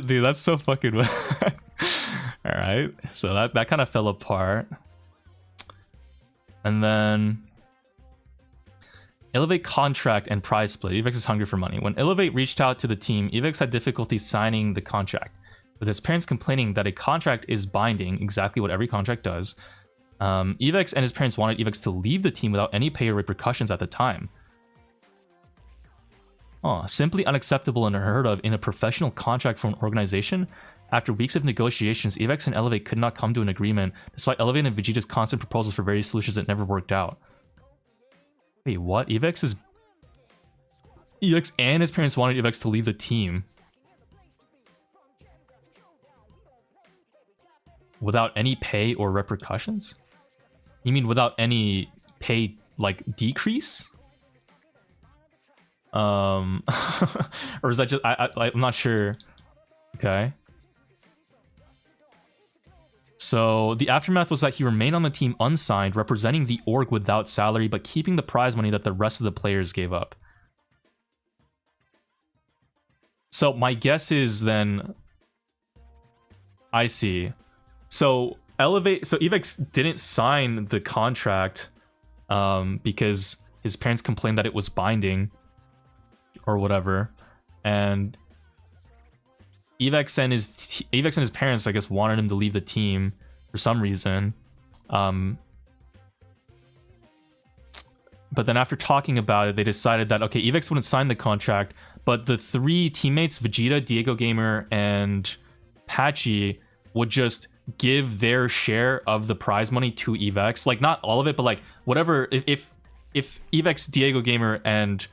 Dude, that's so fucking whack. All right, so that kind of fell apart, and then Elevate contract and prize split. Evex is hungry for money. When Elevate reached out to the team, Evex had difficulty signing the contract, with his parents complaining that a contract is binding, exactly what every contract does. Evex and his parents wanted Evex to leave the team without any pay or repercussions at the time. Oh, simply unacceptable and unheard of in a professional contract from an organization. After weeks of negotiations, Evex and Elevate could not come to an agreement, despite Elevate and Vegeta's constant proposals for various solutions that never worked out. Wait, what? Evex and his parents wanted Evex to leave the team without any pay or repercussions? You mean without any pay, like, decrease? Or is that just... I'm not sure. Okay. So the aftermath was that he remained on the team unsigned, representing the org without salary, but keeping the prize money that the rest of the players gave up. So my guess is then... I see. So Evex didn't sign the contract because his parents complained that it was binding or whatever, and Evex and his parents, I guess, wanted him to leave the team for some reason. But then after talking about it, they decided that, okay, Evex wouldn't sign the contract, but the 3 teammates, Vegeta, Diego Gamer, and Patchy, would just give their share of the prize money to Evex. Like, not all of it, but like whatever. If Evex, Diego Gamer, and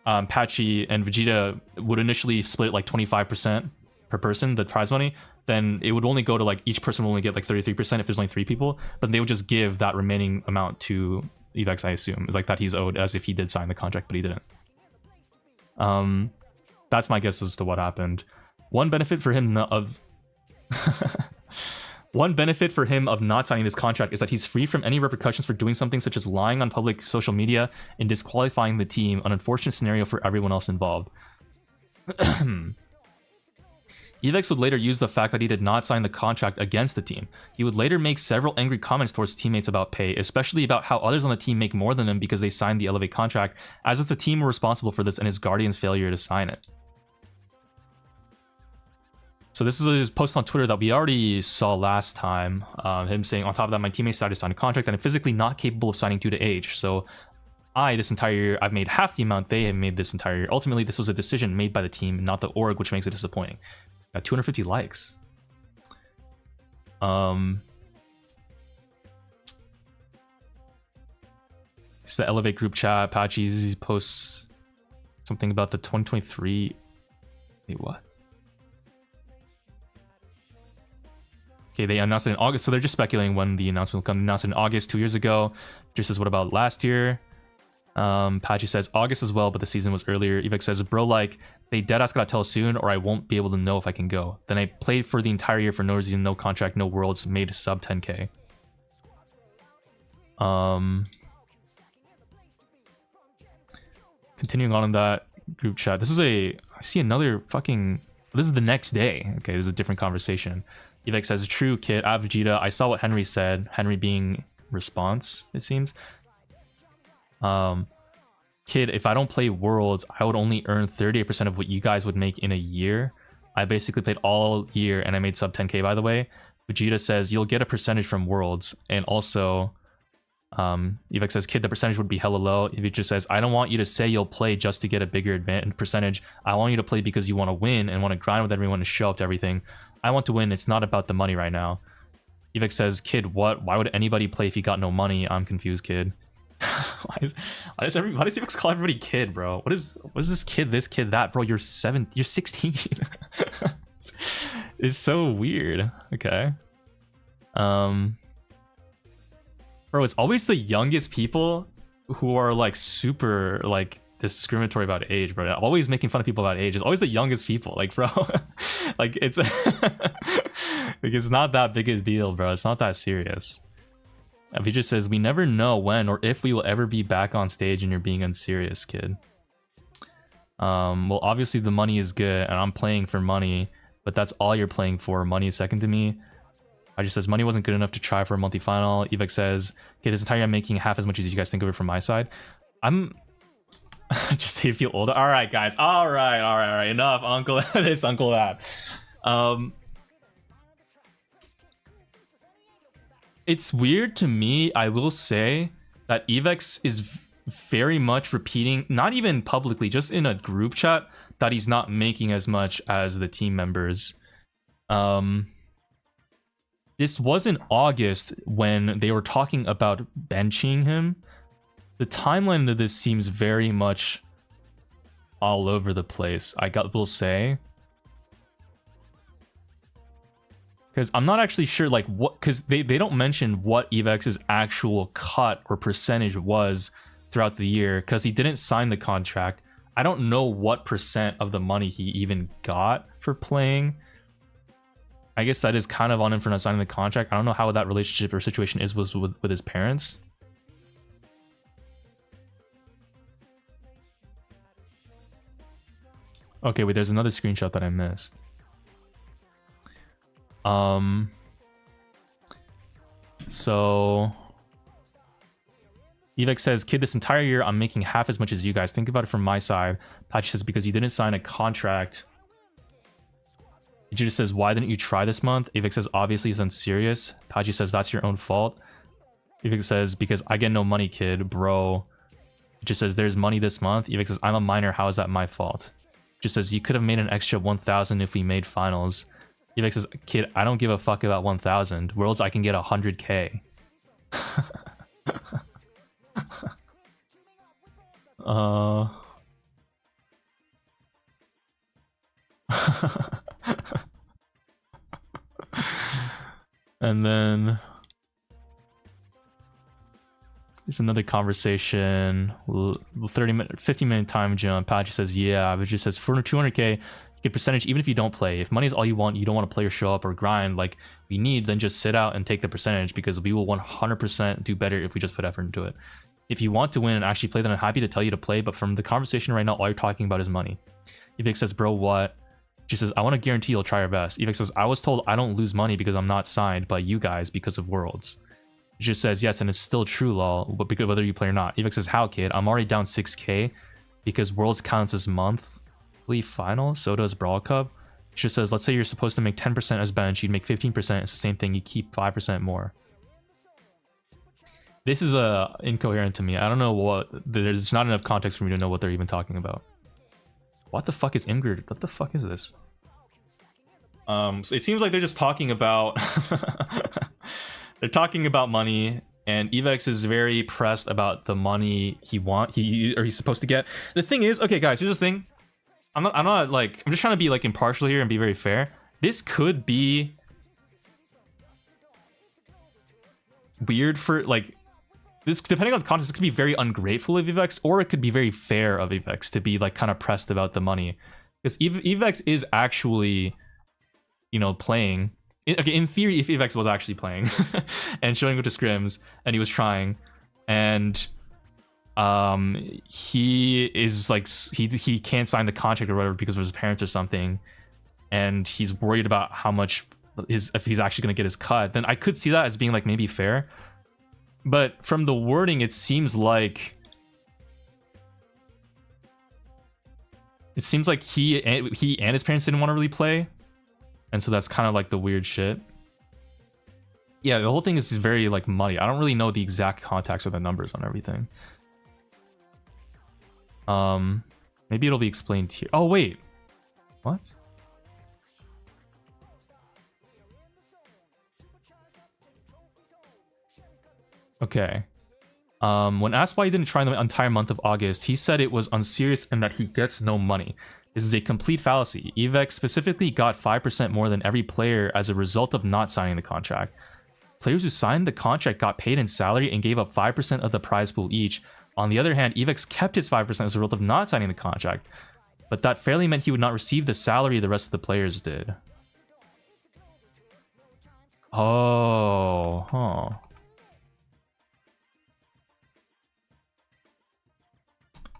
Patchy and Vegeta would initially split like 25% per person, the prize money, then it would only go to like each person would only get like 33% if there's only 3 people, but they would just give that remaining amount to Evex, I assume. It's like that he's owed, as if he did sign the contract, but he didn't. That's my guess as to what happened. One benefit for him of not signing this contract is that he's free from any repercussions for doing something such as lying on public social media and disqualifying the team, an unfortunate scenario for everyone else involved. Evex would later use the fact that he did not sign the contract against the team. He would later make several angry comments towards teammates about pay, especially about how others on the team make more than him because they signed the Elevate contract, as if the team were responsible for this and his guardian's failure to sign it. So this is his post on Twitter that we already saw last time. Him saying, on top of that, my teammates decided to sign a contract and I'm physically not capable of signing due to age. So this entire year, I've made half the amount they have made this entire year. Ultimately, this was a decision made by the team, not the org, which makes it disappointing. Got 250 likes. It's the Elevate group chat. Patchy posts something about the 2023. Wait, what? Okay, they announced it in August, so they're just speculating when the announcement will come. They announced it in August 2 years ago. Just says, what about last year? Patchy says August as well, but the season was earlier. Evex says, bro, like, they deadass gotta tell us soon or I won't be able to know if I can go. Then I played for the entire year for no reason, no contract, no worlds, made sub 10k. Continuing on in that group chat. I see another fucking, this is the next day. Okay, this is a different conversation. Evex says, true, kid, at Vegeta, I saw what Henry said. Henry being response, it seems. Kid, if I don't play Worlds, I would only earn 38% of what you guys would make in a year. I basically played all year and I made sub 10k, by the way. Vegeta says, you'll get a percentage from Worlds. And also, Evex says, kid, the percentage would be hella low. Vegeta says, I don't want you to say you'll play just to get a bigger percentage. I want you to play because you want to win and want to grind with everyone and show up to everything. I want to win. It's not about the money right now. Evex says, kid, what? Why would anybody play if you got no money? I'm confused, kid. why does Evex call everybody kid, bro? What is this kid, that, bro? You're 16. It's so weird. Okay. Bro, it's always the youngest people who are like super like discriminatory about age, bro. Always making fun of people about age. It's always the youngest people, like, bro. Like, it's like, it's not that big a deal, bro. It's not that serious. He just says, we never know when or if we will ever be back on stage and you're being unserious, kid. Well, obviously the money is good and I'm playing for money, but that's all you're playing for. Money is second to me. I just says, money wasn't good enough to try for a multi-final. Evex says, okay, this entire year I'm making half as much as you guys think of it from my side. Just say you feel older. All right, guys. All right. Enough, uncle this, uncle that. It's weird to me, I will say, that Evex is very much repeating, not even publicly, just in a group chat, that he's not making as much as the team members. This was in August when they were talking about benching him. The timeline of this seems very much all over the place, will say. Because I'm not actually sure, like, what, because they don't mention what Evex's actual cut or percentage was throughout the year, because he didn't sign the contract. I don't know what percent of the money he even got for playing. I guess that is kind of on him for not signing the contract. I don't know how that relationship or situation is with his parents. Okay, wait, there's another screenshot that I missed. So Evex says, kid, this entire year I'm making half as much as you guys. Think about it from my side. Patchy says, because you didn't sign a contract. Vegeta says, why didn't you try this month? Evex says, obviously he's unserious. Patchy says, that's your own fault. Evex says, because I get no money, kid, bro. Just says, there's money this month. Evex says, I'm a minor, how is that my fault? Just says, you could have made an extra 1,000 if we made finals. Evex says, kid, I don't give a fuck about 1,000. Worlds, I can get 100k. And then there's another conversation, 15-minute time jump. Patchy says, yeah, but just says, for 200k, you get percentage even if you don't play. If money is all you want, you don't want to play or show up or grind like we need, then just sit out and take the percentage, because we will 100% do better if we just put effort into it. If you want to win and actually play, then I'm happy to tell you to play, but from the conversation right now, all you're talking about is money. Evex says, bro, what? She says, I want to guarantee you'll try your best. Evex says, I was told I don't lose money because I'm not signed by you guys because of Worlds. She just says, yes, and it's still true, lol, but because whether you play or not. Evex says, how, kid? I'm already down 6k because Worlds counts as monthly final, so does Brawl Cup. She just says, let's say you're supposed to make 10% as bench, you'd make 15%, it's the same thing, you keep 5% more. This is incoherent to me. I don't know what, there's not enough context for me to know what they're even talking about. What the fuck is Ingrid? What the fuck is this? So it seems like they're just talking about they're talking about money, and Evex is very pressed about the money he's supposed to get. The thing is, okay guys, here's the thing. I'm not like, I'm just trying to be like impartial here and be very fair. This could be weird for like this, depending on the context, it could be very ungrateful of Evex, or it could be very fair of Evex to be like kind of pressed about the money, because Evex is actually, you know, playing. Okay, in theory, if Evex was actually playing and showing up to scrims and he was trying, and he is like he can't sign the contract or whatever because of his parents or something, and he's worried about how much if he's actually going to get his cut, then I could see that as being like maybe fair. But from the wording, it seems like he and his parents didn't want to really play, and so that's kind of like the weird shit. Yeah, the whole thing is very like muddy. I don't really know the exact context or the numbers on everything. Maybe it'll be explained here. Oh wait, what? Okay. When asked why he didn't try the entire month of August, he said it was unserious and that he gets no money. This is a complete fallacy. Evex specifically got 5% more than every player as a result of not signing the contract. Players who signed the contract got paid in salary and gave up 5% of the prize pool each. On the other hand, Evex kept his 5% as a result of not signing the contract, but that fairly meant he would not receive the salary the rest of the players did. Oh, huh.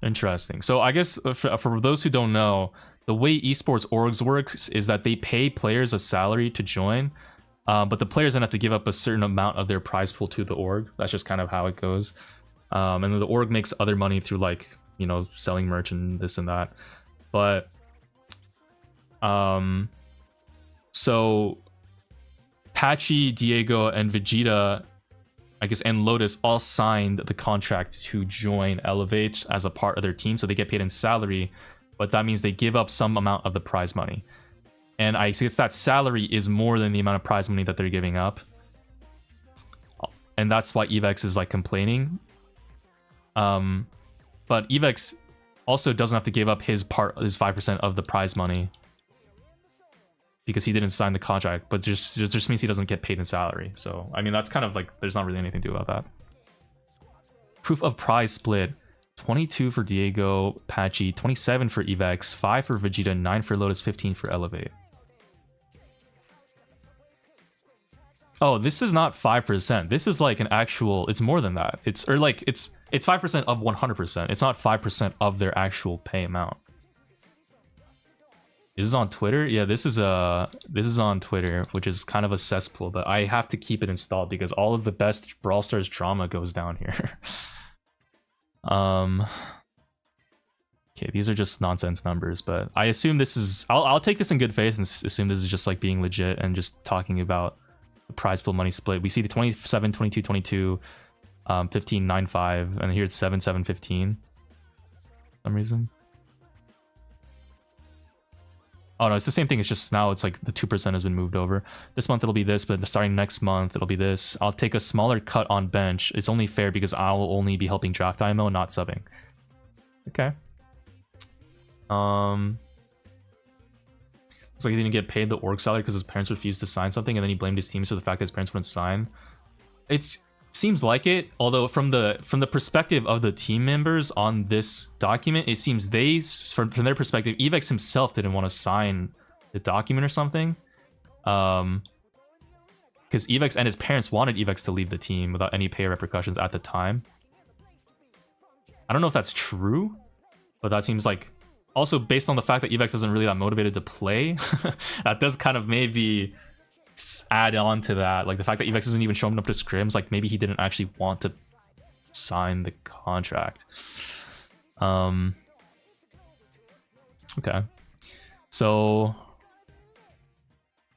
Interesting. So I guess for those who don't know, the way esports orgs works is that they pay players a salary to join, but the players then have to give up a certain amount of their prize pool to the org. That's just kind of how it goes. And then the org makes other money through, like, you know, selling merch and this and that. But so Patchy, Diego, and Vegeta, I guess, and Lotus all signed the contract to join Elevate as a part of their team, so they get paid in salary, but that means they give up some amount of the prize money. And I guess that salary is more than the amount of prize money that they're giving up. And that's why Evex is like complaining. But Evex also doesn't have to give up his 5% of the prize money, because he didn't sign the contract, but just means he doesn't get paid in salary. So, I mean, that's kind of like, there's not really anything to do about that. Proof of prize split. 22 for Diego, Patchy, 27 for Evex, 5 for Vegeta, 9 for Lotus, 15 for Elevate. Oh, this is not 5%. This is like an actual, it's more than that. It's 5% of 100%. It's not 5% of their actual pay amount. Is this on Twitter? Yeah, this is on Twitter, which is kind of a cesspool, but I have to keep it installed because all of the best Brawl Stars drama goes down here. Okay, these are just nonsense numbers, but I assume this is... I'll take this in good faith and assume this is just like being legit and just talking about the prize pool money split. We see the 27, 22, 22, 15, 9, 5, and here it's 7, 7, 15. For some reason. Oh no, it's the same thing. It's just now it's like the 2% has been moved over. This month it'll be this, but starting next month it'll be this. I'll take a smaller cut on bench. It's only fair because I'll only be helping draft IMO, not subbing. Okay. Looks like he didn't get paid the org salary because his parents refused to sign something, and then he blamed his teams for the fact that his parents wouldn't sign. It seems like it, although from the perspective of the team members on this document, it seems from their perspective, Evex himself didn't want to sign the document or something. Because Evex and his parents wanted Evex to leave the team without any pay repercussions at the time. I don't know if that's true, but that seems like... Also, based on the fact that Evex isn't really that motivated to play, that does kind of maybe add on to that. Like the fact that Evex isn't even showing up to scrims, like maybe he didn't actually want to sign the contract. Okay. So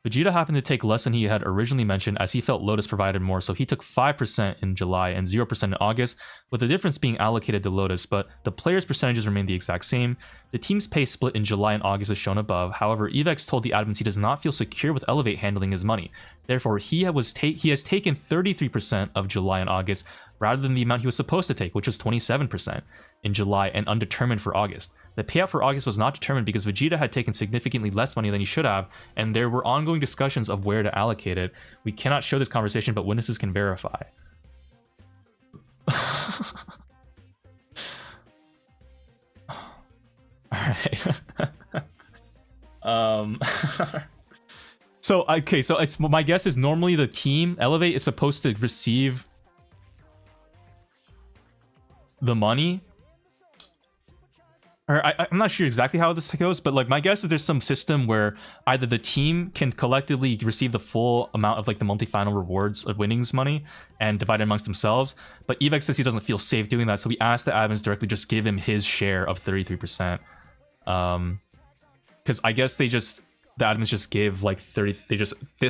Vegeta happened to take less than he had originally mentioned, as he felt Lotus provided more, so he took 5% in July and 0% in August, with the difference being allocated to Lotus, but the players' percentages remained the exact same. The team's pay split in July and August is shown above. However, Evex told the admins he does not feel secure with Elevate handling his money. Therefore, he has taken 33% of July and August, rather than the amount he was supposed to take, which was 27% in July and undetermined for August. The payout for August was not determined because Vegeta had taken significantly less money than he should have, and there were ongoing discussions of where to allocate it. We cannot show this conversation, but witnesses can verify. Alright. So, okay, so it's my guess is normally the team, Elevate, is supposed to receive the money. Or I'm not sure exactly how this goes, but like my guess is there's some system where either the team can collectively receive the full amount of like the multi-final rewards of winnings money and divide it amongst themselves, but Evex says he doesn't feel safe doing that, so we asked the admins directly just give him his share of 33%. Because I guess the admins just give like 30,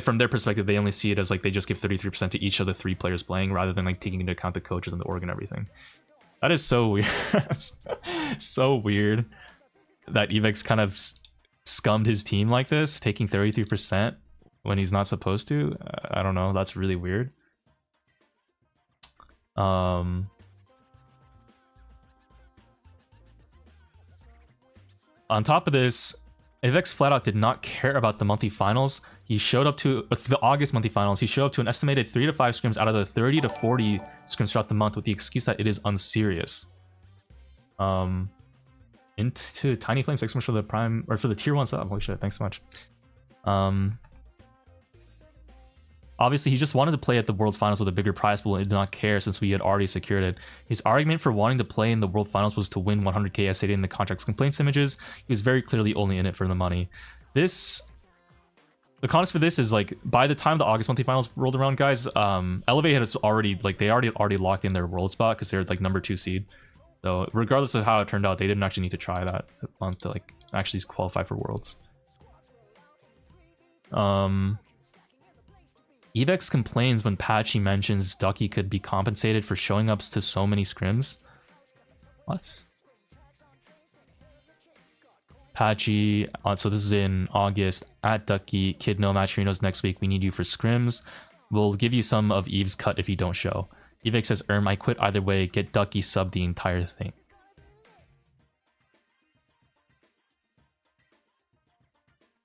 from their perspective, they only see it as like they just give 33% to each of the 3 players playing, rather than like taking into account the coaches and the org and everything. That is so weird. So weird that Evex kind of scummed his team like this, taking 33% when he's not supposed to. I don't know. That's really weird. On top of this, Evex flat out did not care about the monthly finals. He showed up to the August monthly finals. He showed up to an estimated 3 to 5 scrims out of the 30 to 40 scrims throughout the month with the excuse that it is unserious. Into Tiny Flame 6 much for the prime or for the tier 1 sub. Holy shit, thanks so much. Obviously, he just wanted to play at the World Finals with a bigger prize pool and did not care since we had already secured it. His argument for wanting to play in the World Finals was to win 100k as stated in the contract's complaints images. He was very clearly only in it for the money. The context for this is like by the time the August monthly finals rolled around, guys, Elevate had already like they already locked in their world spot because they're like number 2 seed. So regardless of how it turned out, they didn't actually need to try that month to like actually qualify for worlds. Evex complains when Patchy mentions Ducky could be compensated for showing up to so many scrims. What? Patchy, so this is in August, at Ducky, Kid No Matcherinos next week, we need you for scrims. We'll give you some of Eve's cut if you don't show. Evex says, I quit either way, get Ducky sub the entire thing.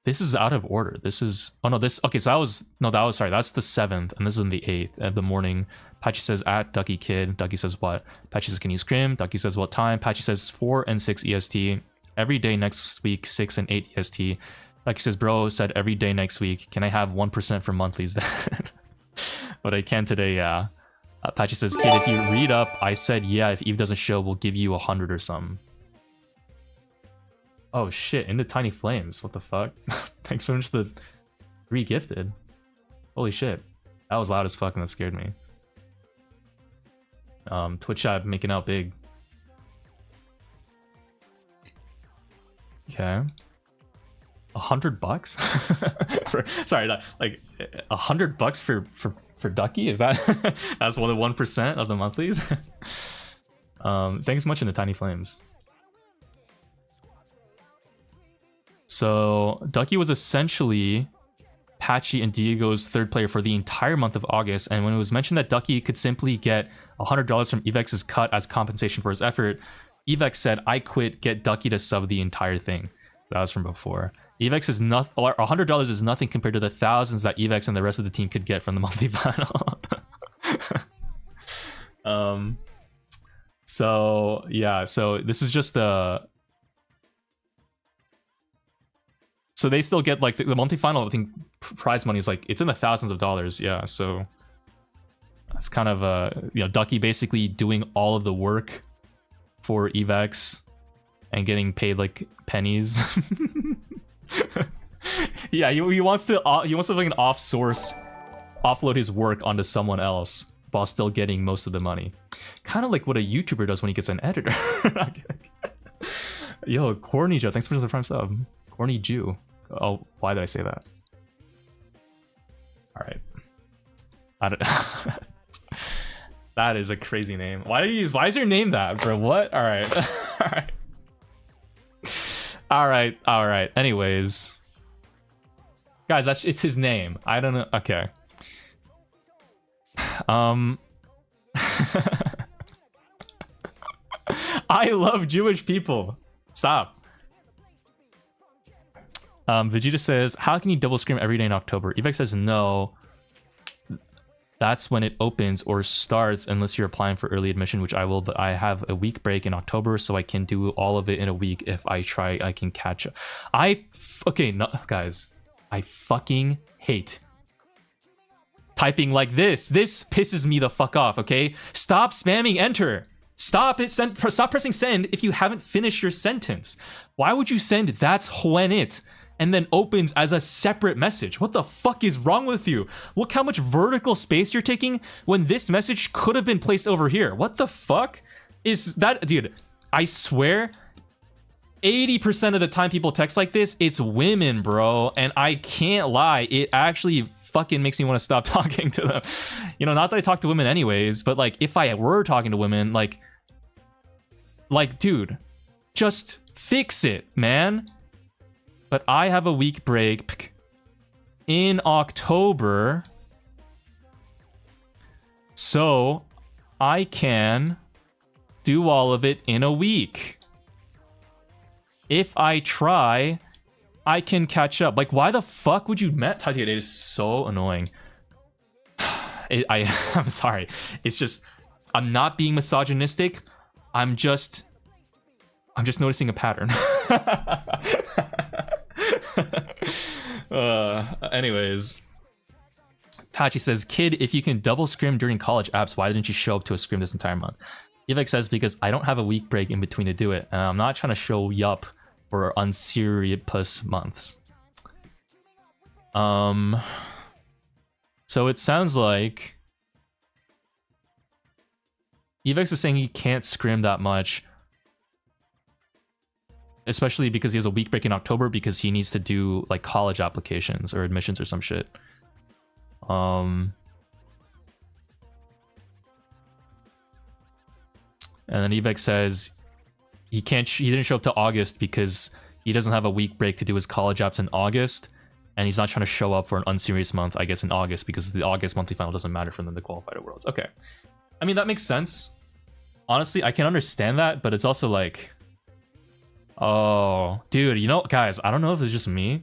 This is out of order. This is, oh no, this, okay, so that was, no, that was, sorry, that's the 7th, and this is in the 8th of the morning. Patchy says, at Ducky Kid. Ducky says, what? Patchy says, can you scrim? Ducky says, what time? Patchy says, 4 and 6 EST. Every day next week, 6 and 8 EST. Ducky says, bro said every day next week. Can I have 1% for monthlies then? But I can today, yeah. Patchy says, kid, if you read up, I said, yeah, if Eve doesn't show, we'll give you 100 or something. Oh shit, into Tiny Flames. What the fuck? Thanks so much for the 3 gifted. Holy shit. That was loud as fuck and that scared me. Twitch chat making out big. Okay. $100? Sorry, like $100 for Ducky? Is that that's one of 1% of the monthlies? Thanks so much in the Tiny Flames. So Ducky was essentially Patchy and Diego's 3rd player for the entire month of August, and when it was mentioned that Ducky could simply get $100 from Evex's cut as compensation for his effort, Evex said, "I quit, get Ducky to sub the entire thing." That was from before. Evex is not, or $100 is nothing compared to the thousands that Evex and the rest of the team could get from the monthly final. So yeah, so this is just a. So they still get like the monthly final. I think prize money is like it's in the thousands of dollars. Yeah, so that's kind of Ducky basically doing all of the work for Evex and getting paid like pennies. Yeah, he wants to like an offload his work onto someone else while still getting most of the money. Kind of like what a YouTuber does when he gets an editor. Yo, Corny Joe, thanks for the prime sub. Corny Jew. Oh, why did I say that? All right. I don't. That is a crazy name. Why is your name that, bro? What? All right. All right. Anyways, guys, it's his name. I don't know. Okay. I love Jewish people. Stop. Vegeta says, "How can you double scrim every day in October?" Evex says, "No. That's when it opens or starts unless you're applying for early admission, which I will, but I have a week break in October, so I can do all of it in a week. If I try, I can catch up." Okay, no, guys. I fucking hate typing like this. This pisses me the fuck off, okay? Stop spamming enter. Stop pressing send if you haven't finished your sentence. Why would you send "that's when it" and then opens as a separate message? What the fuck is wrong with you? Look how much vertical space you're taking when this message could have been placed over here. What the fuck is that? Dude, I swear 80% of the time people text like this, it's women, bro. And I can't lie, it actually fucking makes me want to stop talking to them. You know, not that I talk to women anyways, but like if I were talking to women, like dude, just fix it, man. But I have a week break in October, so I can do all of it in a week. If I try, I can catch up. Like, why the fuck would you Tati? It is so annoying. I'm sorry. It's just, I'm not being misogynistic. I'm just noticing a pattern. Anyways, Patchy says, "Kid, if you can double scrim during college apps, why didn't you show up to a scrim this entire month?" Evex says, "Because I don't have a week break in between to do it, and I'm not trying to show yup for unserious months." So it sounds like Evex is saying he can't scrim that much, especially because he has a week break in October because he needs to do like college applications or admissions or some shit. And then Evex says he didn't show up to August because he doesn't have a week break to do his college apps in August, and he's not trying to show up for an unserious month, I guess, in August, because the August monthly final doesn't matter for them to qualify to Worlds. Okay. I mean, that makes sense. Honestly, I can understand that, but it's also like, oh, dude, you know, guys, I don't know if it's just me.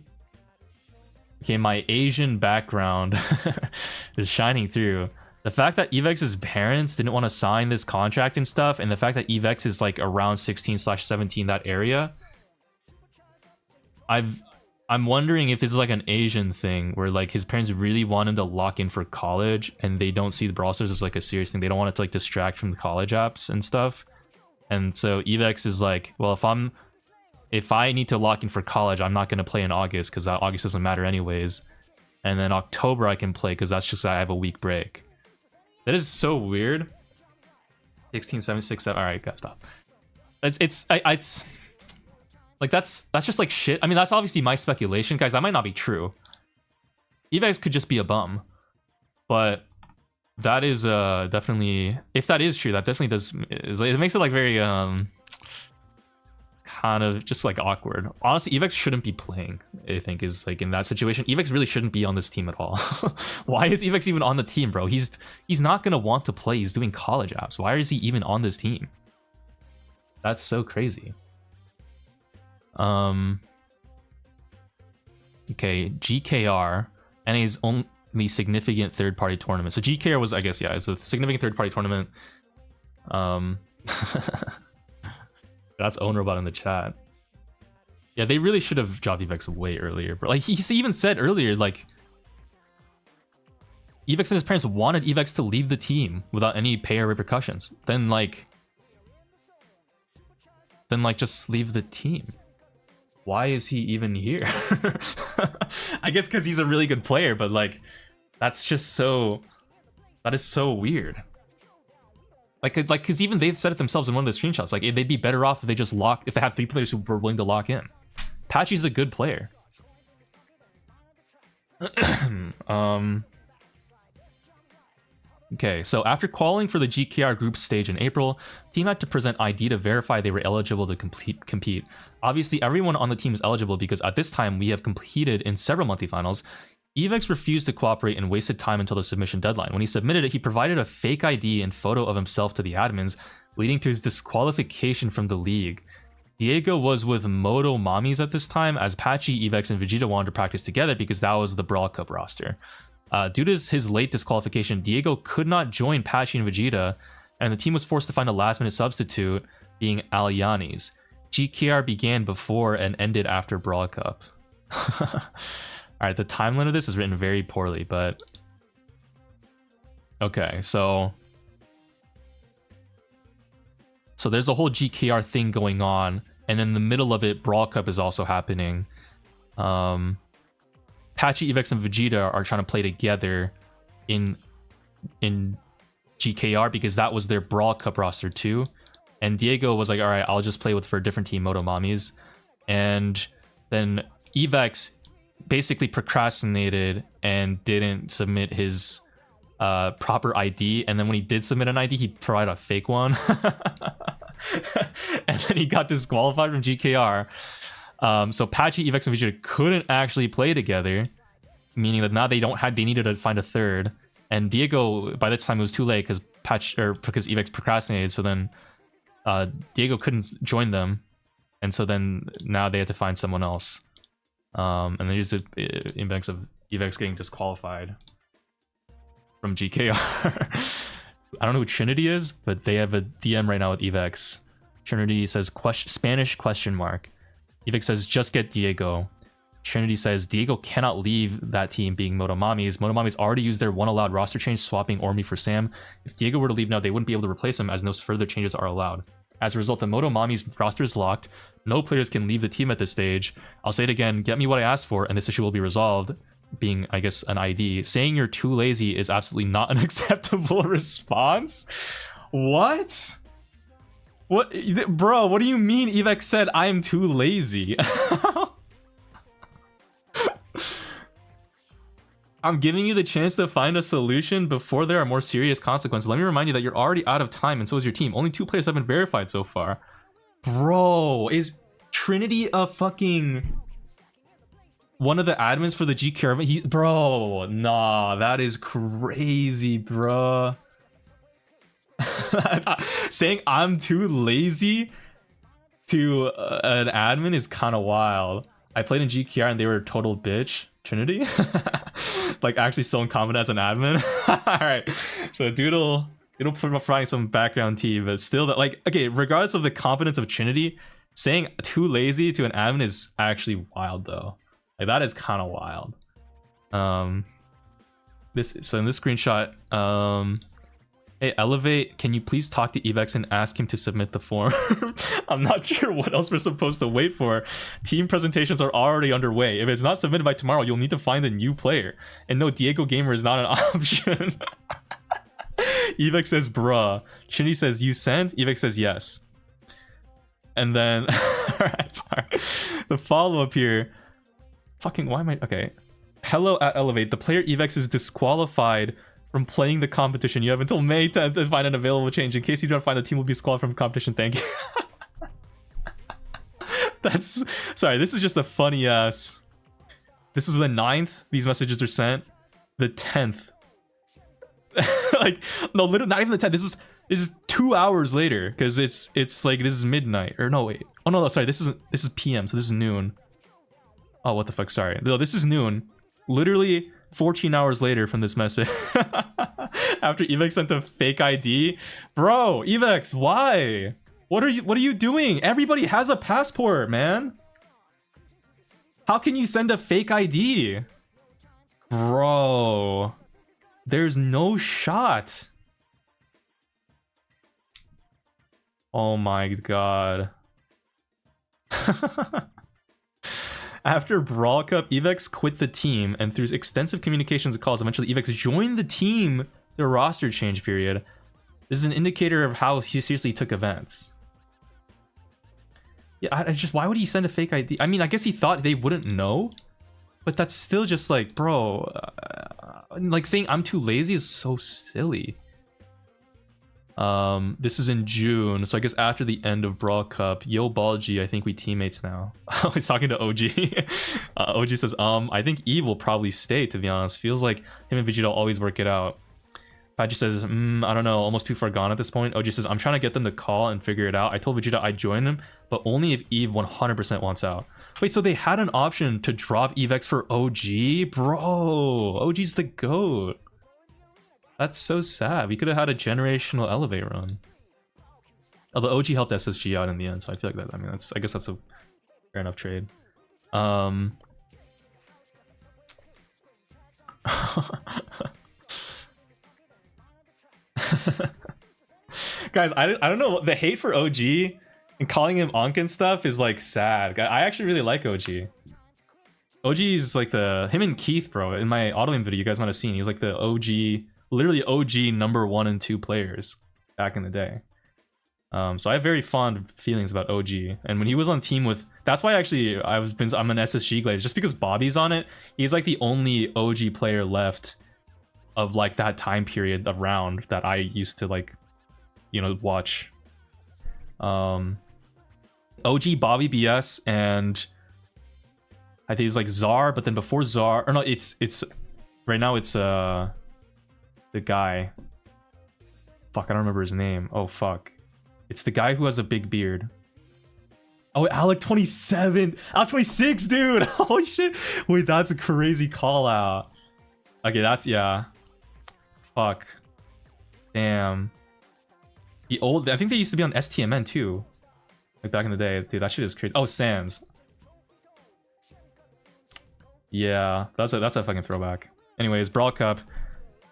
Okay, my Asian background is shining through. The fact that Evex's parents didn't want to sign this contract and stuff, and the fact that Evex is like around 16/17, that area, I'm wondering if this is like an Asian thing where like his parents really want him to lock in for college, and they don't see the Brawl Stars as like a serious thing. They don't want it to like distract from the college apps and stuff. And so Evex is like, well, if I'm if I need to lock in for college, I'm not going to play in August because August doesn't matter anyways. And then October I can play because that's just I have a week break. That is so weird. 16, 7, 6, 7. All right, gotta stop. It's like that's just like shit. I mean, that's obviously my speculation, guys. That might not be true. Evex could just be a bum, but that is definitely, if that is true, that definitely does. It makes it like very kind of just like awkward. Honestly, Evex shouldn't be playing. I think is like in that situation, Evex really shouldn't be on this team at all. Why is Evex even on the team, bro? He's not gonna want to play. He's doing college apps. Why is he even on this team? That's so crazy. Okay, GKR, NA's only significant third-party tournament. So GKR was, I guess, yeah, it's a significant third-party tournament. That's Ownerbot in the chat. Yeah, they really should have dropped Evex way earlier. But like he even said earlier, like Evex and his parents wanted Evex to leave the team without any pay or repercussions. Then like just leave the team. Why is he even here? I guess because he's a really good player, but like that's just so, that is so weird. Like, because even they said it themselves in one of the screenshots. Like, they'd be better off if they just if they had 3 players who were willing to lock in. Patchy's a good player. Okay, so after qualifying for the GKR group stage in April, team had to present ID to verify they were eligible to compete. Obviously, everyone on the team is eligible because at this time we have competed in several monthly finals. Evex refused to cooperate and wasted time until the submission deadline. When he submitted it, he provided a fake ID and photo of himself to the admins, leading to his disqualification from the league. Diego was with Moto Mommies at this time, as Patchy, Evex, and Vegeta wanted to practice together because that was the Brawl Cup roster. Due to his late disqualification, Diego could not join Patchy and Vegeta, and the team was forced to find a last-minute substitute, being Aliani's. GKR began before and ended after Brawl Cup. Alright, the timeline of this is written very poorly, but... Okay, so there's a whole GKR thing going on, and in the middle of it, Brawl Cup is also happening. Patchy, Evex, and Vegeta are trying to play together in GKR because that was their Brawl Cup roster too. And Diego was like, alright, I'll just play for a different team, Moto Mommies. And then Evex basically procrastinated and didn't submit his proper ID, and then when he did submit an ID, he provided a fake one. And then he got disqualified from GKR. So Patchy, Evex, and Vegeta couldn't actually play together, meaning that now they needed to find a third. And Diego, by this time it was too late because Evex procrastinated, so then Diego couldn't join them, and so then now they had to find someone else. And then here's the index of Evex getting disqualified from GKR. I don't know who Trinity is, but they have a DM right now with Evex. Trinity says Spanish question mark. Evex says just get Diego. Trinity says Diego cannot leave that team, being Moto Mommies. Moto Mommies already used their one allowed roster change, swapping Ormi for Sam. If Diego were to leave now, they wouldn't be able to replace him, as no further changes are allowed. As a result, the Moto Mommies roster is locked. No players can leave the team at this stage. I'll say it again, get me what I asked for, and this issue will be resolved, being, I guess, an ID. Saying you're too lazy is absolutely not an acceptable response. What? What? Bro, what do you mean Evex said I am too lazy? I'm giving you the chance to find a solution before there are more serious consequences. Let me remind you that you're already out of time, and so is your team. Only 2 players have been verified so far. Bro, is Trinity a fucking... one of the admins for the GKR? Bro, nah, that is crazy, bro. Saying I'm too lazy to an admin is kind of wild. I played in GKR and they were a total bitch. Trinity? Like actually so incompetent as an admin. Alright, so Doodle providing some background tea, but still, that, like, okay, regardless of the competence of Trinity, saying too lazy to an admin is actually wild though. Like that is kind of wild. So in this screenshot, Hey, Elevate, can you please talk to Evex and ask him to submit the form? I'm not sure what else we're supposed to wait for. Team presentations are already underway. If it's not submitted by tomorrow, you'll need to find a new player. And no, Diego Gamer is not an option. Evex says, bruh. Shinny says, you sent? Evex says, yes. And then, alright, sorry. The follow-up here. Fucking, why am I, okay. Hello at Elevate. The player Evex is disqualified from playing the competition. You have until May 10th to find an available change. In case you don't find, the team will be disqualified from competition. Thank you. That's, sorry, this is just a funny ass. This is the 9th. These messages are sent. The 10th. Like, no, literally not even the 10th. This is 2 hours later, because it's like, this is midnight, or no, wait, oh no, sorry, this is PM, so this is noon. Oh, what the fuck, sorry, no, this is noon, literally 14 hours later from this message. After Evex sent the fake ID. Bro, Evex, why? What are you doing? Everybody has a passport, man. How can you send a fake ID? Bro, there's no shot. Oh my god. After Brawl Cup, Evex quit the team, and through extensive communications and calls, eventually Evex joined the team through a roster change period. This is an indicator of how he seriously took events. Yeah, I just, why would he send a fake ID? I mean, I guess he thought they wouldn't know, but that's still just like, bro, like saying I'm too lazy is so silly. This is in June, so I guess after the end of Brawl Cup. Yo, Balji, I think we teammates now. He's talking to OG. OG says, I think Eve will probably stay, to be honest. Feels like him and Vegeta always work it out. Pachi says, I don't know, almost too far gone at this point. OG says, I'm trying to get them to call and figure it out. I told Vegeta I'd join him, but only if Eve 100% wants out. Wait, so they had an option to drop Evex for OG? Bro, OG's the GOAT. That's so sad. We could have had a generational Elevate run. Although OG helped SSG out in the end, so I feel like that, I mean, I guess that's a fair enough trade. Guys, I don't know, the hate for OG and calling him Ankh and stuff is like sad. I actually really like OG. OG is like him and Keith, bro. In my Autoing video, you guys might have seen, he was like the OG, literally OG number 1 and 2 players back in the day. So I have very fond feelings about OG. And when he was on team with, that's why actually I'm an SSG glaze, just because Bobby's on it. He's like the only OG player left of like that time period around that I used to like, you know, watch. OG, Bobby, BS, and I think it's like Czar, but then before Czar, or no, it's right now it's the guy. Fuck, I don't remember his name. Oh fuck. It's the guy who has a big beard. Oh, Alec 27. Alec 26, dude. Oh shit. Wait, that's a crazy call out. Okay, that's, yeah. Fuck. Damn. The old, I think they used to be on STMN too. Like back in the day. Dude, that shit is crazy. Oh, Sans. Yeah, that's a fucking throwback. Anyways, Brawl Cup.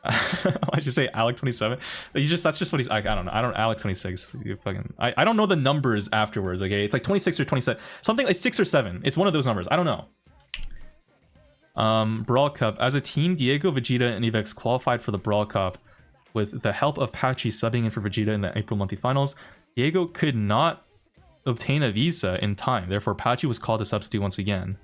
Why'd you say Alec 27? That's just what he's, I don't know. I don't, Alec 26. You fucking, I don't know the numbers afterwards, okay? It's like 26 or 27. Something like 6 or 7. It's one of those numbers. I don't know. Brawl Cup. As a team, Diego, Vegeta, and Evex qualified for the Brawl Cup with the help of Patchy subbing in for Vegeta in the April monthly finals. Diego could not obtain a visa in time. Therefore, Patchy was called to substitute once again.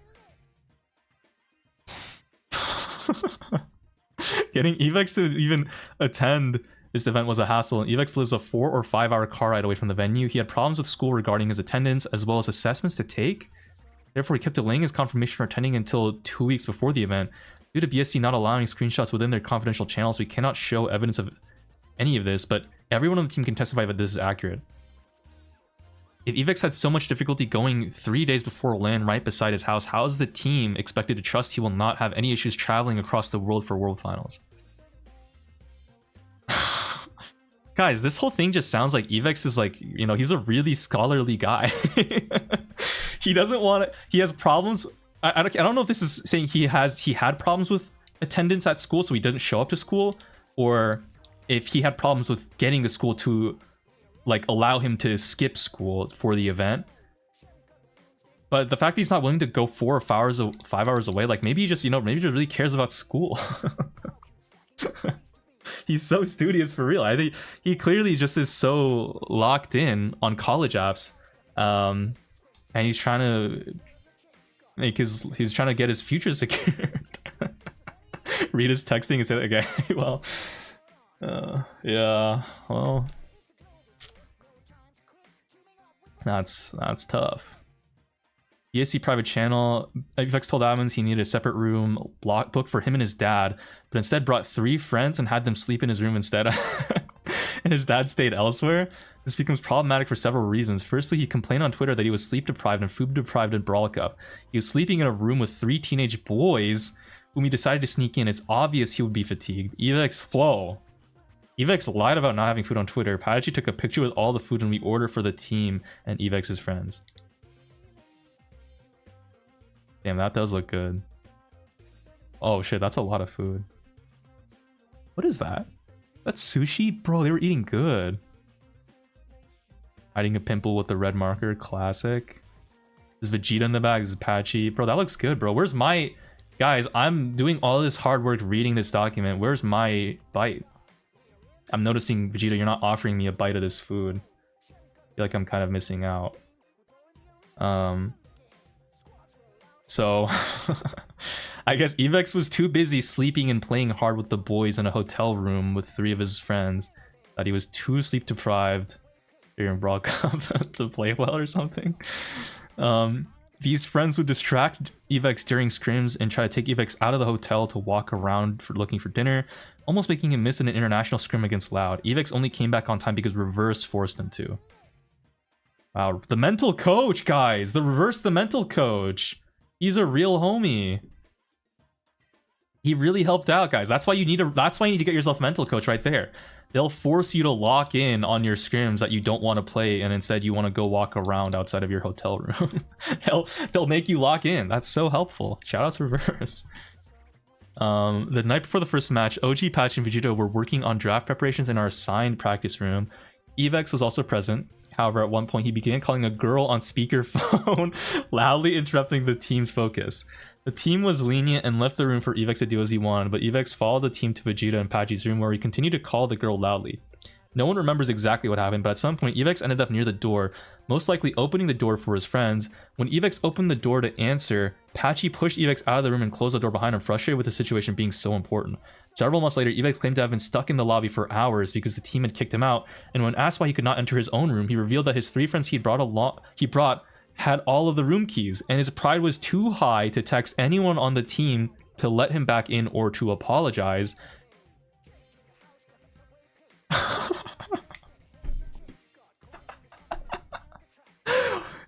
Getting Evex to even attend this event was a hassle, and Evex lives a 4 or 5 hour car ride away from the venue. He had problems with school regarding his attendance, as well as assessments to take. Therefore, he kept delaying his confirmation for attending until 2 weeks before the event. Due to BSC not allowing screenshots within their confidential channels, we cannot show evidence of any of this, but everyone on the team can testify that this is accurate. If Evex had so much difficulty going 3 days before LAN right beside his house, how is the team expected to trust he will not have any issues traveling across the world for World Finals? Guys, this whole thing just sounds like Evex is like, you know, he's a really scholarly guy. He doesn't want to, he has problems. I don't know if this is saying he had problems with attendance at school, so he doesn't show up to school, or if he had problems with getting the school to like allow him to skip school for the event. But the fact that he's not willing to go 4 or 5 hours away, like maybe he just, maybe he just really cares about school. He's so studious for real. I think he clearly just is so locked in on college apps, and he's trying to he's trying to get his future secured. Read his texting and say, okay, well, yeah, well, that's tough. ESC private channel. Evex told admins he needed a separate room booked for him and his dad, but instead brought 3 friends and had them sleep in his room instead. And his dad stayed elsewhere. This becomes problematic for several reasons. Firstly, he complained on Twitter that he was sleep deprived and food deprived in Brawl Cup. He was sleeping in a room with 3 teenage boys whom he decided to sneak in. It's obvious he would be fatigued. Evex, whoa. Evex lied about not having food on Twitter. Padachi took a picture with all the food and we ordered for the team and Evex's friends. Damn, that does look good. Oh shit, that's a lot of food. What is that? That's sushi? Bro, they were eating good. Hiding a pimple with the red marker, classic. There's Vegeta in the bag, this is Apache. Bro, that looks good, bro. Where's my... Guys, I'm doing all this hard work reading this document. Where's my bite? I'm noticing, Vegeta, you're not offering me a bite of this food. I feel like I'm kind of missing out. So, I guess Evex was too busy sleeping and playing hard with the boys in a hotel room with 3 of his friends that he was too sleep deprived during Brawl Cup to play well or something. These friends would distract Evex during scrims and try to take Evex out of the hotel to walk around looking for dinner, almost making him miss an international scrim against Loud. Evex only came back on time because Reverse forced him to. Wow, the mental coach, guys! The mental coach! He's a real homie. He really helped out, guys. That's why you need to get yourself a mental coach right there. They'll force you to lock in on your scrims that you don't want to play, and instead you want to go walk around outside of your hotel room. they'll make you lock in. That's so helpful. Shout out to Reverse. The night before the first match, OG, Patch, and Vegeta were working on draft preparations in our assigned practice room. Evex was also present. However, at one point, he began calling a girl on speakerphone, loudly interrupting the team's focus. The team was lenient and left the room for Evex to do as he wanted, but Evex followed the team to Vegeta and Pachi's room where he continued to call the girl loudly. No one remembers exactly what happened, but at some point, Evex ended up near the door, most likely opening the door for his friends. When Evex opened the door to answer, Pachi pushed Evex out of the room and closed the door behind him, frustrated with the situation being so important. Several months later, Evex claimed to have been stuck in the lobby for hours because the team had kicked him out, and when asked why he could not enter his own room, he revealed that his 3 friends he brought had all of the room keys, and his pride was too high to text anyone on the team to let him back in or to apologize.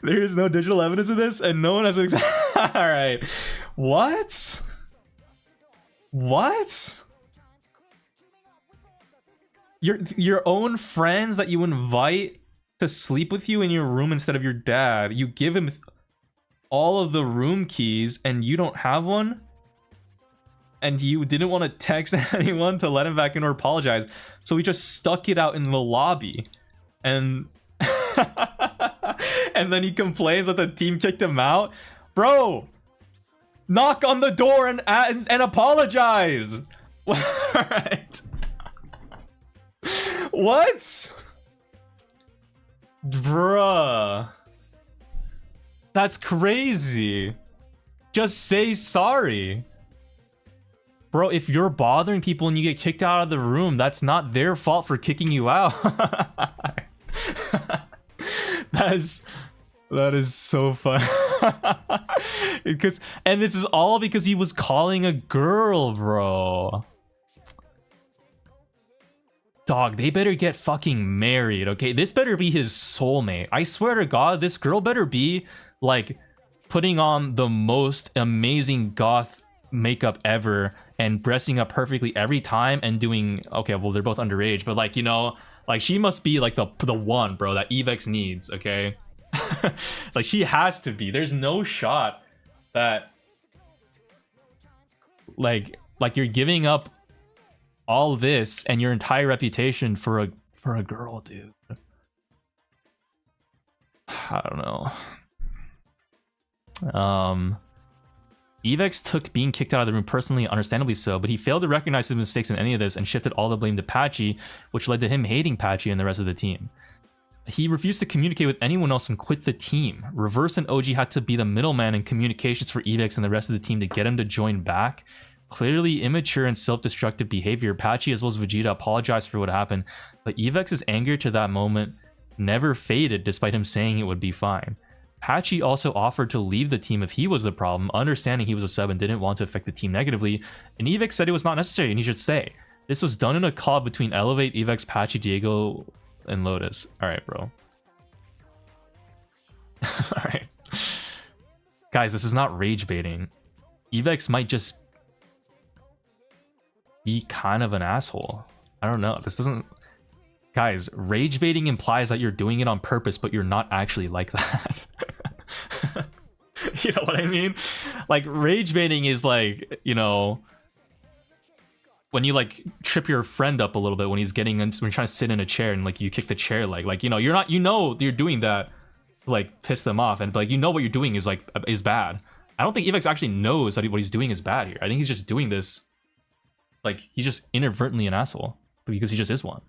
There is no digital evidence of this, and no one has all right. What? Your own friends that you invite to sleep with you in your room instead of your dad, you give him all of the room keys and you don't have one, and you didn't want to text anyone to let him back in or apologize, so he just stuck it out in the lobby, and and then he complains that the team kicked him out. Bro, knock on the door and apologize. All right. What? Bruh. That's crazy. Just say sorry. Bro, if you're bothering people and you get kicked out of the room, that's not their fault for kicking you out. That is so fun. And this is all because he was calling a girl, bro. Dog, they better get fucking married, okay? This better be his soulmate. I swear to God, this girl better be, like, putting on the most amazing goth makeup ever and dressing up perfectly every time and doing... Okay, well, they're both underage, but, like, you know, like, she must be, like, the one, bro, that Evex needs, okay? Like, she has to be. There's no shot that... Like, you're giving up all this and your entire reputation for a girl, dude. I don't know. Evex took being kicked out of the room personally, understandably so, but he failed to recognize his mistakes in any of this and shifted all the blame to Patchy, which led to him hating Patchy and the rest of the team. He refused to communicate with anyone else and quit the team. Reverse and OG had to be the middleman in communications for Evex and the rest of the team to get him to join back. Clearly immature and self-destructive behavior. Patchy as well as Vegeta apologized for what happened, but Evex's anger to that moment never faded despite him saying it would be fine. Patchy also offered to leave the team if he was the problem, understanding he was a sub and didn't want to affect the team negatively, and Evex said it was not necessary and he should stay. This was done in a call between Elevate, Evex, Patchy, Diego, and Lotus. Alright, bro. Alright. Guys, this is not rage baiting. Evex might just be kind of an asshole. I don't know. This doesn't... Guys, rage baiting implies that you're doing it on purpose, but you're not actually like that. You know what I mean? Like, rage baiting is like, you know, when you like trip your friend up a little bit when he's getting when you're trying to sit in a chair and like you kick the chair leg. Like, you know, you're not, you know, you're doing that to like piss them off, and like, you know what you're doing is like is bad. I don't think Evex actually knows that what he's doing is bad here. I think he's just doing this like he's just inadvertently an asshole because he just is one.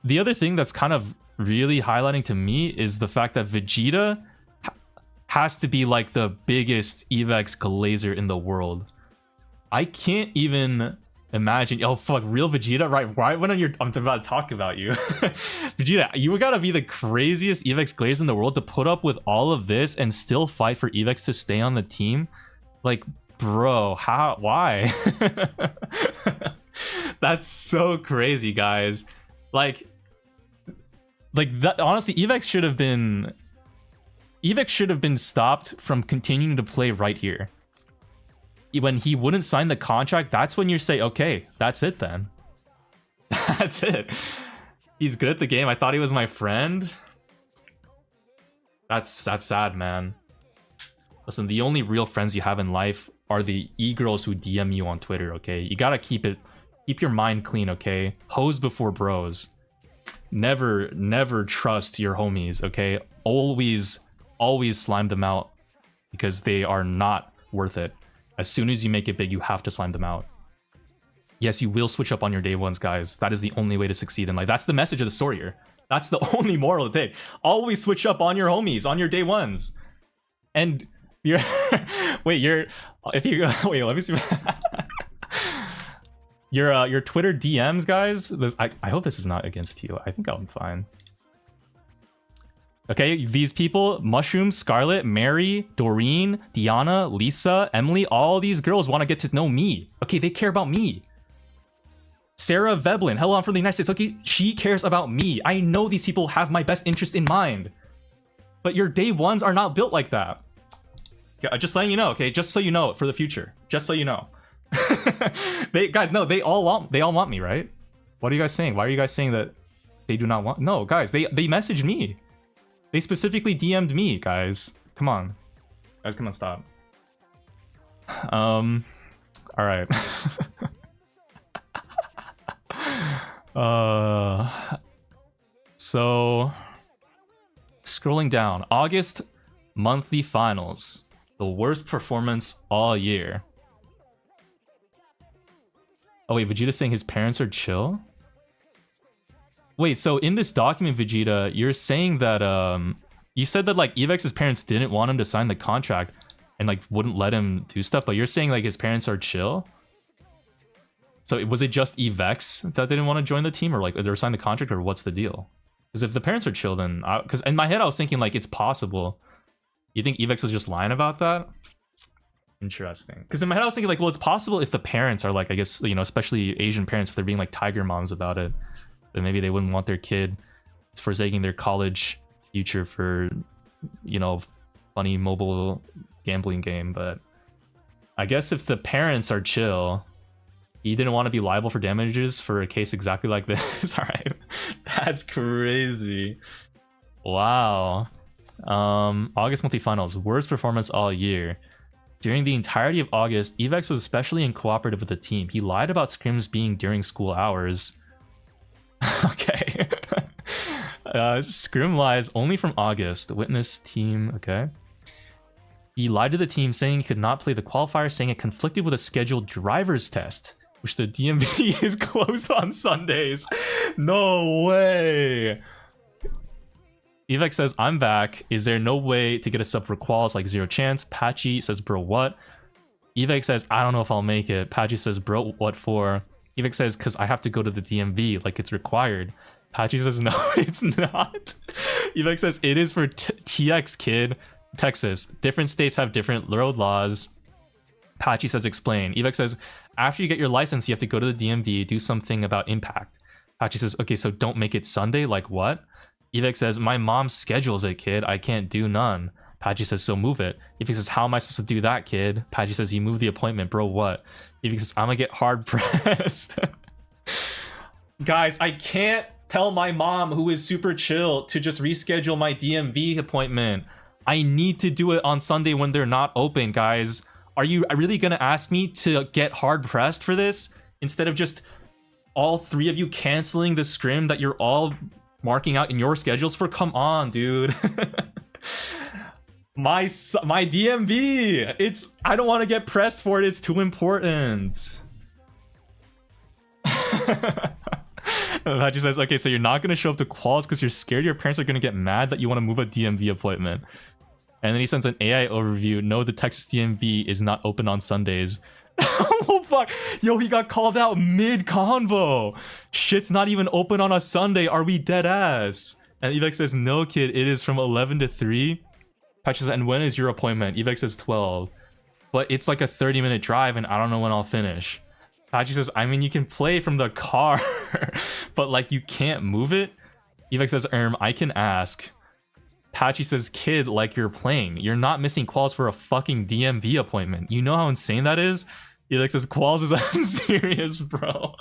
The other thing that's kind of really highlighting to me is the fact that Vegeta has to be like the biggest Evex glazer in the world. I can't even imagine. Oh fuck, real Vegeta, right when I'm about to talk about you. Vegeta, you gotta be the craziest Evex glazer in the world to put up with all of this and still fight for Evex to stay on the team. Like, bro, how, why? That's so crazy, guys. Like that, honestly, Evex should have been stopped from continuing to play right here. When he wouldn't sign the contract, that's when you say, okay, that's it then. That's it. He's good at the game. I thought he was my friend. That's sad, man. Listen, the only real friends you have in life are the e-girls who DM you on Twitter, okay? You gotta keep your mind clean, okay? Hoes before bros. Never trust your homies, okay? Always slime them out because they are not worth it. As soon as you make it big, you have to slime them out. Yes, you will switch up on your day ones, guys. That is the only way to succeed in life. That's the message of the story here. That's the only moral to take. Always switch up on your homies, on your day ones. And you're... wait, let me see... Your Twitter DMs, guys. I hope this is not against you. I think I'm fine. Okay, these people: Mushroom, Scarlet, Mary, Doreen, Diana, Lisa, Emily. All these girls want to get to know me. Okay, they care about me. Sarah Veblen, hello, I'm from the United States. Okay, she cares about me. I know these people have my best interest in mind. But your day ones are not built like that. Okay, just letting you know. Okay, just so you know for the future. Just so you know. Guys, no, they all want me, right? What are you guys saying? Why are you guys saying that they do not want? No, guys, they messaged me. They specifically DM'd me, guys. Come on. Guys, come on, stop. All right. So scrolling down, August monthly finals. The worst performance all year. Oh wait, Vegeta's saying his parents are chill? Wait, so in this document, Vegeta, you're saying that you said that like Evex's parents didn't want him to sign the contract and like wouldn't let him do stuff, but you're saying like his parents are chill? So was it just Evex that didn't want to join the team, or like they signed the contract, or what's the deal? Because if the parents are chill, then because in my head I was thinking like it's possible. You think Evex was just lying about that? Interesting. Because in my head I was thinking like, well, it's possible if the parents are like, I guess, you know, especially Asian parents, if they're being like tiger moms about it, then maybe they wouldn't want their kid forsaking their college future for, you know, funny mobile gambling game. But I guess if the parents are chill, he didn't want to be liable for damages for a case exactly like this. All right. That's crazy. Wow. August monthly finals, worst performance all year. During the entirety of August, Evex was especially uncooperative with the team. He lied about scrims being during school hours. Okay. Scrim lies only from August. The witness team, okay. He lied to the team saying he could not play the qualifier, saying it conflicted with a scheduled driver's test, which the DMV is closed on Sundays. No way. Evex says, I'm back. Is there no way to get a sub for quals? Like, zero chance. Patchy says, bro, what? Evex says, I don't know if I'll make it. Patchy says, bro, what for? Evex says, because I have to go to the DMV, like it's required. Patchy says, no, it's not. Evex says, it is for TX, kid. Texas. Different states have different road laws. Patchy says, explain. Evex says, after you get your license, you have to go to the DMV, do something about impact. Patchy says, okay, so don't make it Sunday? Like what? Evex says, my mom schedules it, kid. I can't do none. Patchy says, so move it. Evex says, how am I supposed to do that, kid? Patchy says, you move the appointment, bro, what? Evex says, I'm gonna get hard pressed. Guys, I can't tell my mom, who is super chill, to just reschedule my DMV appointment. I need to do it on Sunday when they're not open, guys. Are you really gonna ask me to get hard pressed for this? Instead of just all three of you canceling the scrim that you're all marking out in your schedules for? Come on, dude. my DMV, I don't want to get pressed for it. It's too important. Haji says, okay, so you're not going to show up to quals because you're scared your parents are going to get mad that you want to move a DMV appointment. And then he sends an AI overview. No, the Texas DMV is not open on Sundays. Oh fuck, yo, he got called out mid-convo. Shit's not even open on a Sunday. Are we dead ass? And Evex says, no, kid, it is from 11 to 3. Patch says, and when is your appointment? Evex says 12. But it's like a 30-minute drive and I don't know when I'll finish. Patchy says, I mean, you can play from the car, but like you can't move it. Evex says, I can ask. Patchy says, kid, like you're playing. You're not missing quals for a fucking DMV appointment. You know how insane that is? Evex says, quals is unserious, bro.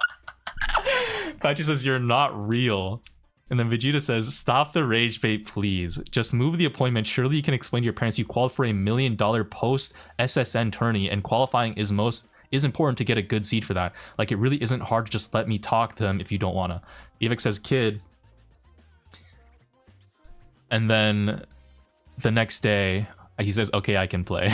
Patchy says, you're not real. And then Vegeta says, stop the rage bait, please. Just move the appointment. Surely you can explain to your parents you qualified for $1 million post SSN tourney, and qualifying is important to get a good seed for that. Like, it really isn't hard to just let me talk to them if you don't wanna. Evex says, kid. And then the next day, he says, okay, I can play.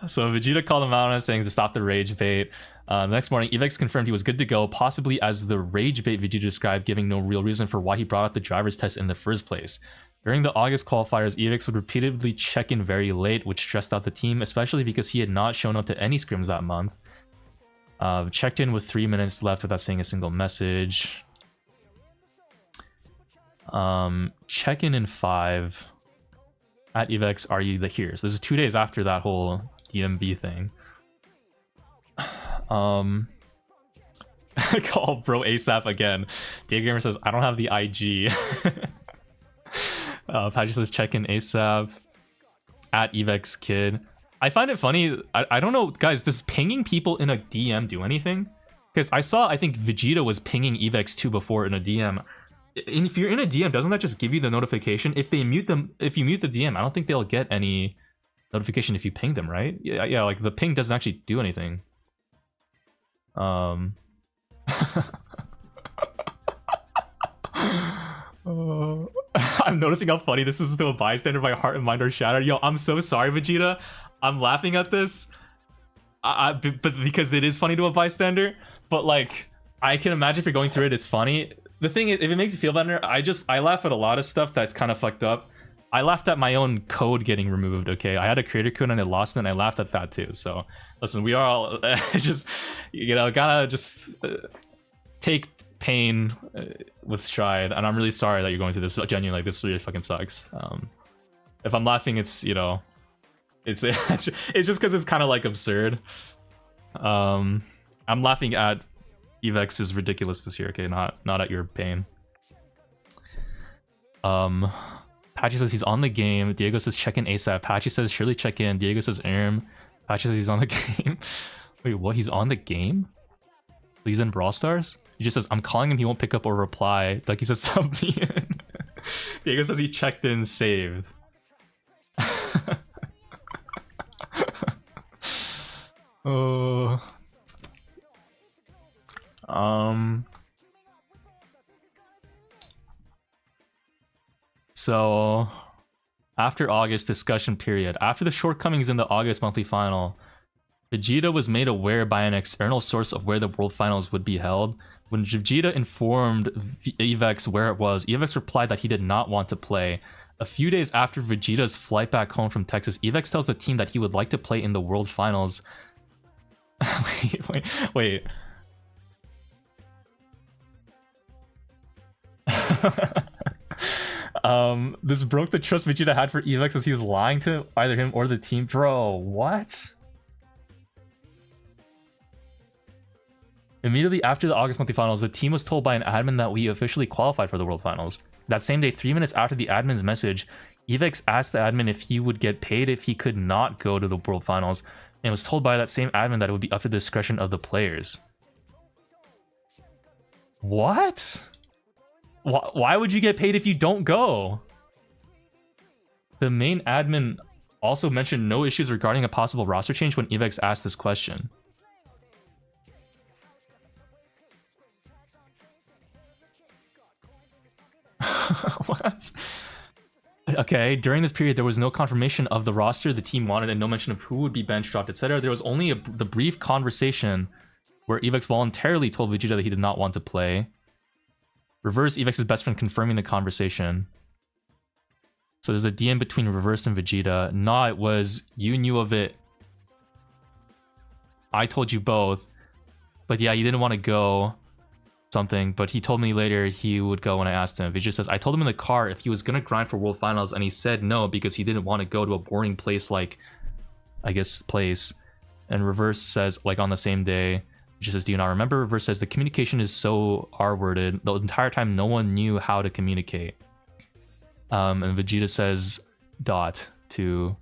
So Vegeta called him out on it, saying to stop the rage bait. The next morning, Evex confirmed he was good to go, possibly as the rage bait Vegeta described, giving no real reason for why he brought up the driver's test in the first place. During the August qualifiers, Evex would repeatedly check in very late, which stressed out the team, especially because he had not shown up to any scrims that month. Checked in with 3 minutes left without saying a single message. Check in 5. At Evex, are you here? So this is 2 days after that whole DMV thing. Call bro ASAP again. Dave Gamer says, I don't have the IG. Patchy says, check in ASAP. At Evex kid. I find it funny. I don't know, guys, does pinging people in a DM do anything? Because I think Vegeta was pinging Evex too before in a DM. If you're in a DM, doesn't that just give you the notification? If you mute the DM, I don't think they'll get any notification if you ping them, right? Yeah, like the ping doesn't actually do anything. I'm noticing how funny this is to a bystander. My heart and mind are shattered. Yo, I'm so sorry, Vegeta. I'm laughing at this, but because it is funny to a bystander. But like, I can imagine if you're going through it, it's funny. The thing is, if it makes you feel better, I laugh at a lot of stuff that's kind of fucked up. I laughed at my own code getting removed, okay? I had a creator code and I lost it, and I laughed at that too. So, listen, we are all just, gotta just take pain with stride. And I'm really sorry that you're going through this. Genuinely, like, this really fucking sucks. If I'm laughing, it's, it's just because it's kind of like absurd. I'm laughing at Evex's ridiculousness here, okay? Not at your pain. Patchy says he's on the game. Diego says check in ASAP. Patchy says surely check in. Diego says Patchy says he's on the game. Wait, what? He's on the game? He's in Brawl Stars? He just says I'm calling him. He won't pick up or reply. Like he says sub me in. Diego says he checked in, saved. Uh, so after August discussion period, after the shortcomings in the August monthly final, Vegeta was made aware by an external source of where the World Finals would be held. When Vegeta informed Evex where it was, Evex replied that he did not want to play. A few days after Vegeta's flight back home from Texas, Evex tells the team that he would like to play in the World Finals. wait. This broke the trust Vegeta had for Evex as he was lying to either him or the team. Bro, what? Immediately after the August monthly finals, the team was told by an admin that we officially qualified for the World Finals. That same day, 3 minutes after the admin's message, Evex asked the admin if he would get paid if he could not go to the World Finals, and was told by that same admin that it would be up to the discretion of the players. What? Why would you get paid if you don't go? The main admin also mentioned no issues regarding a possible roster change when Evex asked this question. What? Okay, during this period, there was no confirmation of the roster the team wanted and no mention of who would be bench dropped, etc. There was only the brief conversation where Evex voluntarily told Vegeta that he did not want to play. Reverse, Evex's best friend, confirming the conversation. So there's a DM between Reverse and Vegeta. Nah, it was, you knew of it. I told you both. But yeah, you didn't want to go. Something, but he told me later he would go when I asked him. Vegeta says, I told him in the car if he was gonna grind for World Finals, and he said no because he didn't want to go to a boring place like, I guess, place. And Reverse says, like, on the same day, Vegeta says, do you not remember? Reverse says, the communication is so R-worded. The entire time, no one knew how to communicate. And Vegeta says, dot to,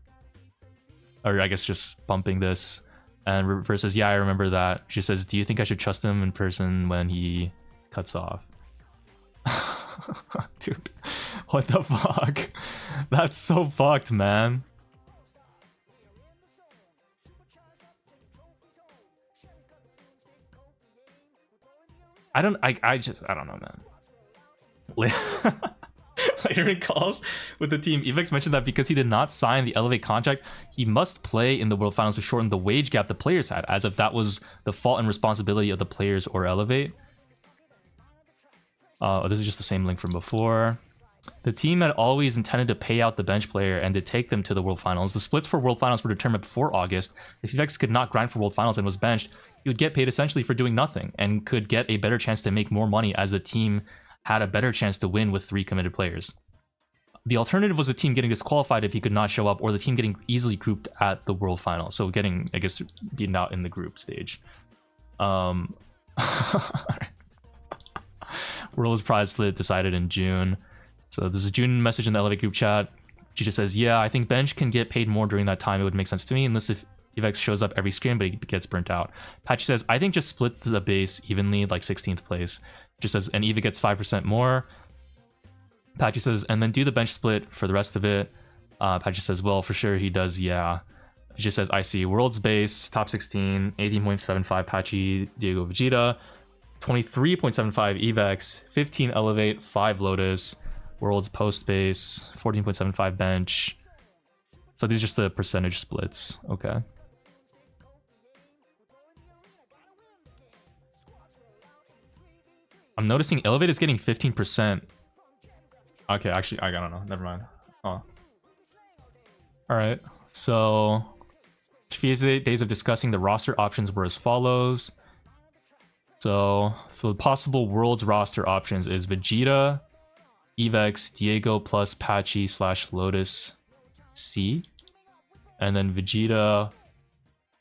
or I guess just bumping this. And Reverse says, yeah, I remember that. She says, do you think I should trust him in person when he cuts off? Dude, what the fuck? That's so fucked, man. I don't know, man. Later in calls with the team, Evex mentioned that because he did not sign the Elevate contract, he must play in the World Finals to shorten the wage gap the players had, as if that was the fault and responsibility of the players or Elevate. This is just the same link from before. The team had always intended to pay out the bench player and to take them to the World Finals. The splits for World Finals were determined before August. If Evex could not grind for World Finals and was benched, he would get paid essentially for doing nothing and could get a better chance to make more money, as the team had a better chance to win with 3 committed players. The alternative was the team getting disqualified if he could not show up, or the team getting easily grouped at the World Final. So getting, I guess, beaten out in the group stage. World Prize split decided in June. So there's a June message in the Elevate group chat. She just says, yeah, I think bench can get paid more during that time. It would make sense to me, unless if Evex shows up every scrim, but he gets burnt out. Patchy says, I think just split the base evenly, like 16th place. Just says, and Eva gets 5% more. Patchy says, and then do the bench split for the rest of it. Patchy says, well, for sure he does, yeah. He just says, I see. World's base, top 16, 18.75 Patchy, Diego Vegeta, 23.75 Evex, 15 Elevate, 5 Lotus. World's post base, 14.75 bench. So these are just the percentage splits. Okay. I'm noticing Elevate is getting 15%. Okay, actually, I don't know. Never mind. Oh. Alright, so Shifi's days of discussing the roster options were as follows. So, for the possible Worlds roster options is Vegeta, Evex, Diego plus Patchy / Lotus C. And then Vegeta,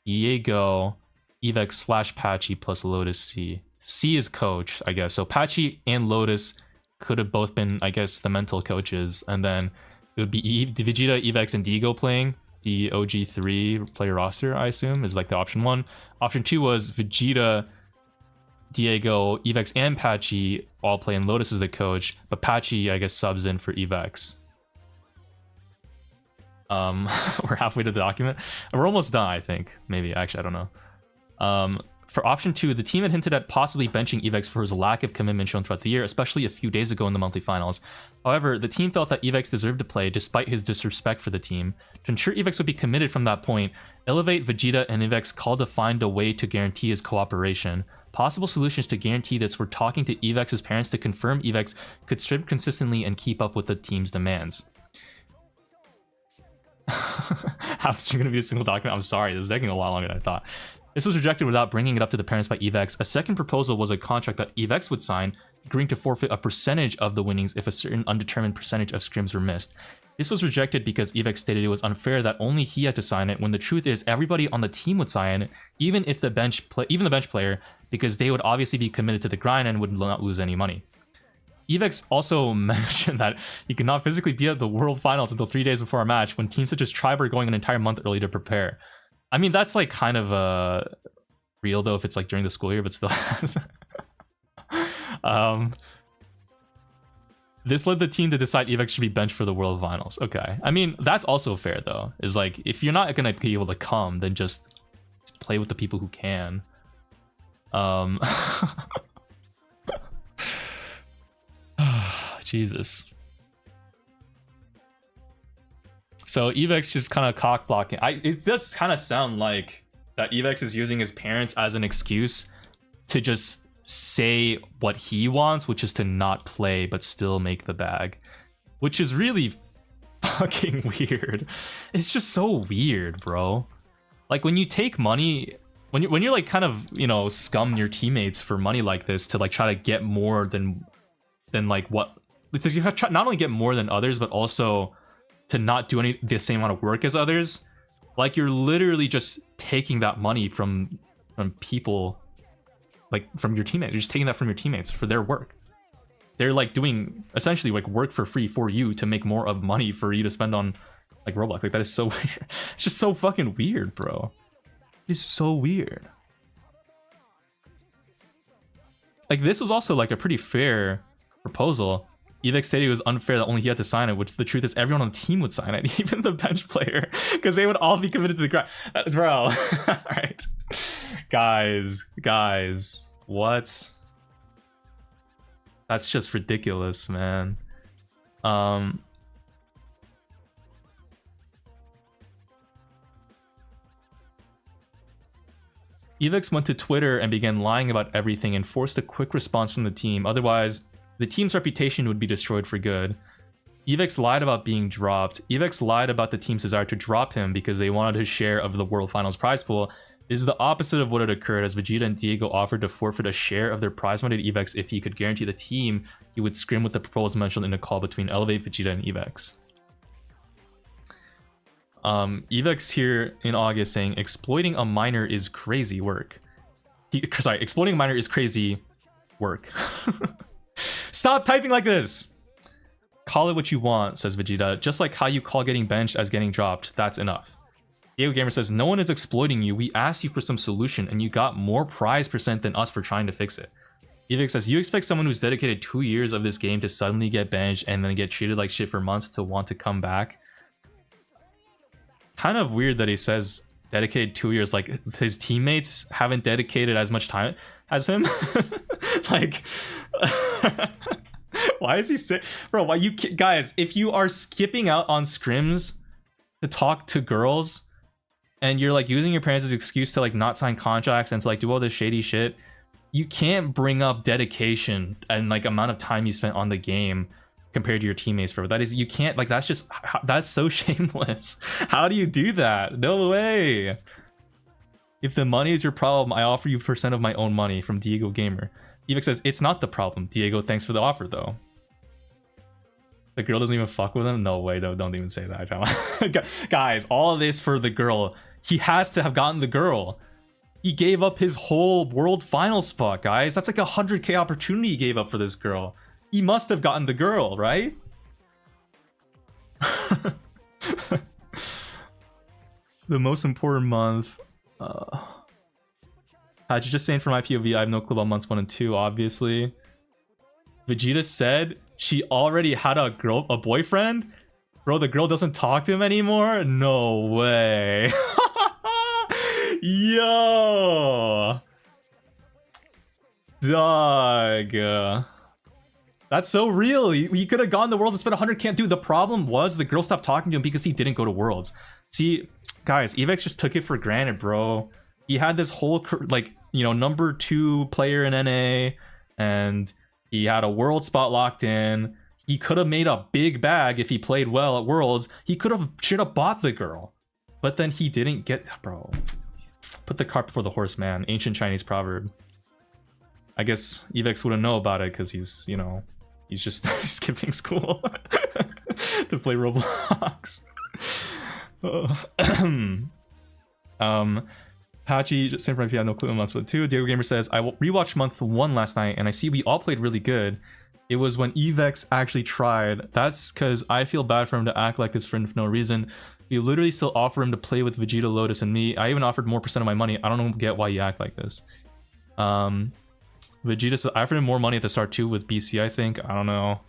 Diego, Evex / Patchy plus Lotus C. C is coach, I guess. So Patchy and Lotus could have both been, I guess, the mental coaches. And then it would be Vegeta, Evex, and Diego playing the OG3 player roster, I assume, is like the option 1. Option 2 was Vegeta, Diego, Evex, and Patchy all playing Lotus as the coach. But Patchy, I guess, subs in for Evex. We're halfway to the document. We're almost done, I think. Maybe. Actually, I don't know. For option 2, the team had hinted at possibly benching Evex for his lack of commitment shown throughout the year, especially a few days ago in the monthly finals. However, the team felt that Evex deserved to play despite his disrespect for the team. To ensure Evex would be committed from that point, Elevate, Vegeta, and Evex called to find a way to guarantee his cooperation. Possible solutions to guarantee this were talking to Evex's parents to confirm Evex could strip consistently and keep up with the team's demands. How is there going to be a single document? I'm sorry, this is taking a lot longer than I thought. This was rejected without bringing it up to the parents by Evex. A second proposal was a contract that Evex would sign, agreeing to forfeit a percentage of the winnings if a certain undetermined percentage of scrims were missed. This was rejected because Evex stated it was unfair that only he had to sign it, when the truth is everybody on the team would sign it, even the bench player, because they would obviously be committed to the grind and would not lose any money. Evex also mentioned that he could not physically be at the World Finals until 3 days before our match, when teams such as Tribe are going an entire month early to prepare. I mean, that's like kind of real though if it's like during the school year, but still. This led the team to decide Evex should be benched for the World Finals. Okay, I mean that's also fair though. Is like if you're not gonna be able to come, then just play with the people who can. Jesus. So Evex just kind of cock blocking. It does kind of sound like that Evex is using his parents as an excuse to just say what he wants, which is to not play but still make the bag, which is really fucking weird. It's just so weird, bro. Like when you take money, when you're like kind of, you know, scum your teammates for money like this to like try to get more than like what you have to not only get more than others but also to not do the same amount of work as others. Like you're literally just taking that money from people, like from your teammates. You're just taking that from your teammates for their work. They're like doing essentially like work for free for you to make more of money for you to spend on like Roblox. Like that is so weird. It's just so fucking weird, bro. It's so weird. Like this was also like a pretty fair proposal. Evex stated it was unfair that only he had to sign it, which the truth is everyone on the team would sign it, even the bench player, because they would all be committed to the grind. Bro, alright. Guys, what? That's just ridiculous, man. Evex went to Twitter and began lying about everything and forced a quick response from the team. Otherwise, the team's reputation would be destroyed for good. Evex lied about being dropped. Evex lied about the team's desire to drop him because they wanted his share of the World Finals prize pool. This is the opposite of what had occurred, as Vegeta and Diego offered to forfeit a share of their prize money to Evex if he could guarantee the team he would scrim with the proposal mentioned in a call between Elevate, Vegeta, and Evex. Evex here in August saying, exploiting a minor is crazy work. Exploiting a minor is crazy work. Stop typing like this! Call it what you want, says Vegeta. Just like how you call getting benched as getting dropped. That's enough. Diego Gamer says, no one is exploiting you. We asked you for some solution and you got more prize percent than us for trying to fix it. Evex says, you expect someone who's dedicated 2 years of this game to suddenly get benched and then get treated like shit for months to want to come back? Kind of weird that he says dedicated 2 years, like his teammates haven't dedicated as much time as him. Like why is he say, bro, why you guys, if you are skipping out on scrims to talk to girls and you're like using your parents as an excuse to like not sign contracts and to like do all this shady shit, you can't bring up dedication and like amount of time you spent on the game compared to your teammates, bro. That is, you can't, like, that's just, that's so shameless. How do you do that? No way. If the money is your problem, I offer you % of my own money, from Diego Gamer. Evex says, it's not the problem. Diego, thanks for the offer though. The girl doesn't even fuck with him? No way, don't even say that. Guys, all of this for the girl. He has to have gotten the girl. He gave up his whole world final spot, guys. That's like a 100k opportunity he gave up for this girl. He must have gotten the girl, right? The most important month. Just saying, from my POV, I have no clue about months 1 and 2, obviously. Vegeta said she already had a boyfriend? Bro, the girl doesn't talk to him anymore? No way. Yo! Dog. That's so real. He could have gone to Worlds and spent 100k. Dude, the problem was the girl stopped talking to him because he didn't go to Worlds. See, guys, Evex just took it for granted, bro. He had this whole, like, you know, number 2 player in NA, and he had a world spot locked in. He could have made a big bag if he played well at Worlds. He should have bought the girl. But then he didn't get, bro. Put the cart before the horse, man. Ancient Chinese proverb. I guess Evex wouldn't know about it because he's, you know, he's just skipping school to play Roblox. Patchy, same from no clue on month 2. Diego Gamer says, I rewatched month 1 last night and I see we all played really good. It was when Evex actually tried. That's because I feel bad for him to act like this for no reason. You literally still offer him to play with Vegeta, Lotus, and me. I even offered more % of my money. I don't get why you act like this. Vegeta says, I offered him more money at the start too with BC, I think. I don't know.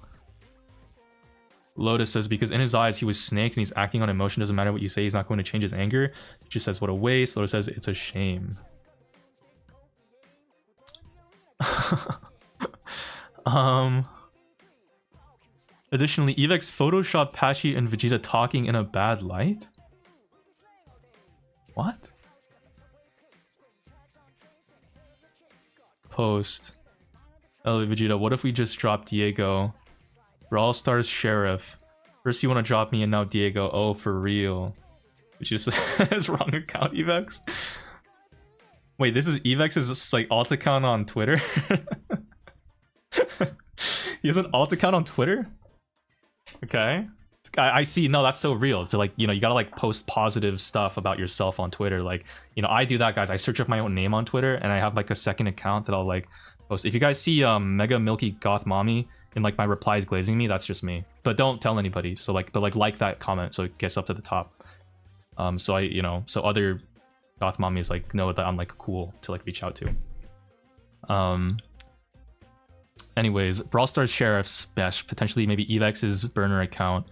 Lotus says, because in his eyes, he was snaked and he's acting on emotion. Doesn't matter what you say, he's not going to change his anger. He just says, what a waste. Lotus says, it's a shame. Additionally, Evex photoshopped Patchy and Vegeta talking in a bad light? What? Post. Oh, Vegeta, what if we just drop Diego? Brawl Stars Sheriff. First you want to drop me and now Diego. Oh, for real. Vegeta says wrong account, Evex. Wait, this is Evex's like alt account on Twitter? He has an alt account on Twitter? Okay. I see. No, that's so real. So like, you know, you gotta like post positive stuff about yourself on Twitter. Like, you know, I do that, guys. I search up my own name on Twitter and I have like a second account that I'll like post. If you guys see Mega Milky Goth Mommy in like my replies glazing me, that's just me. But don't tell anybody. So like, but like that comment so it gets up to the top. So I, you know, so other Goth Mommies like know that I'm like cool to like reach out to. Anyways, Brawl Stars Sheriff's Bash, potentially maybe Evex's burner account.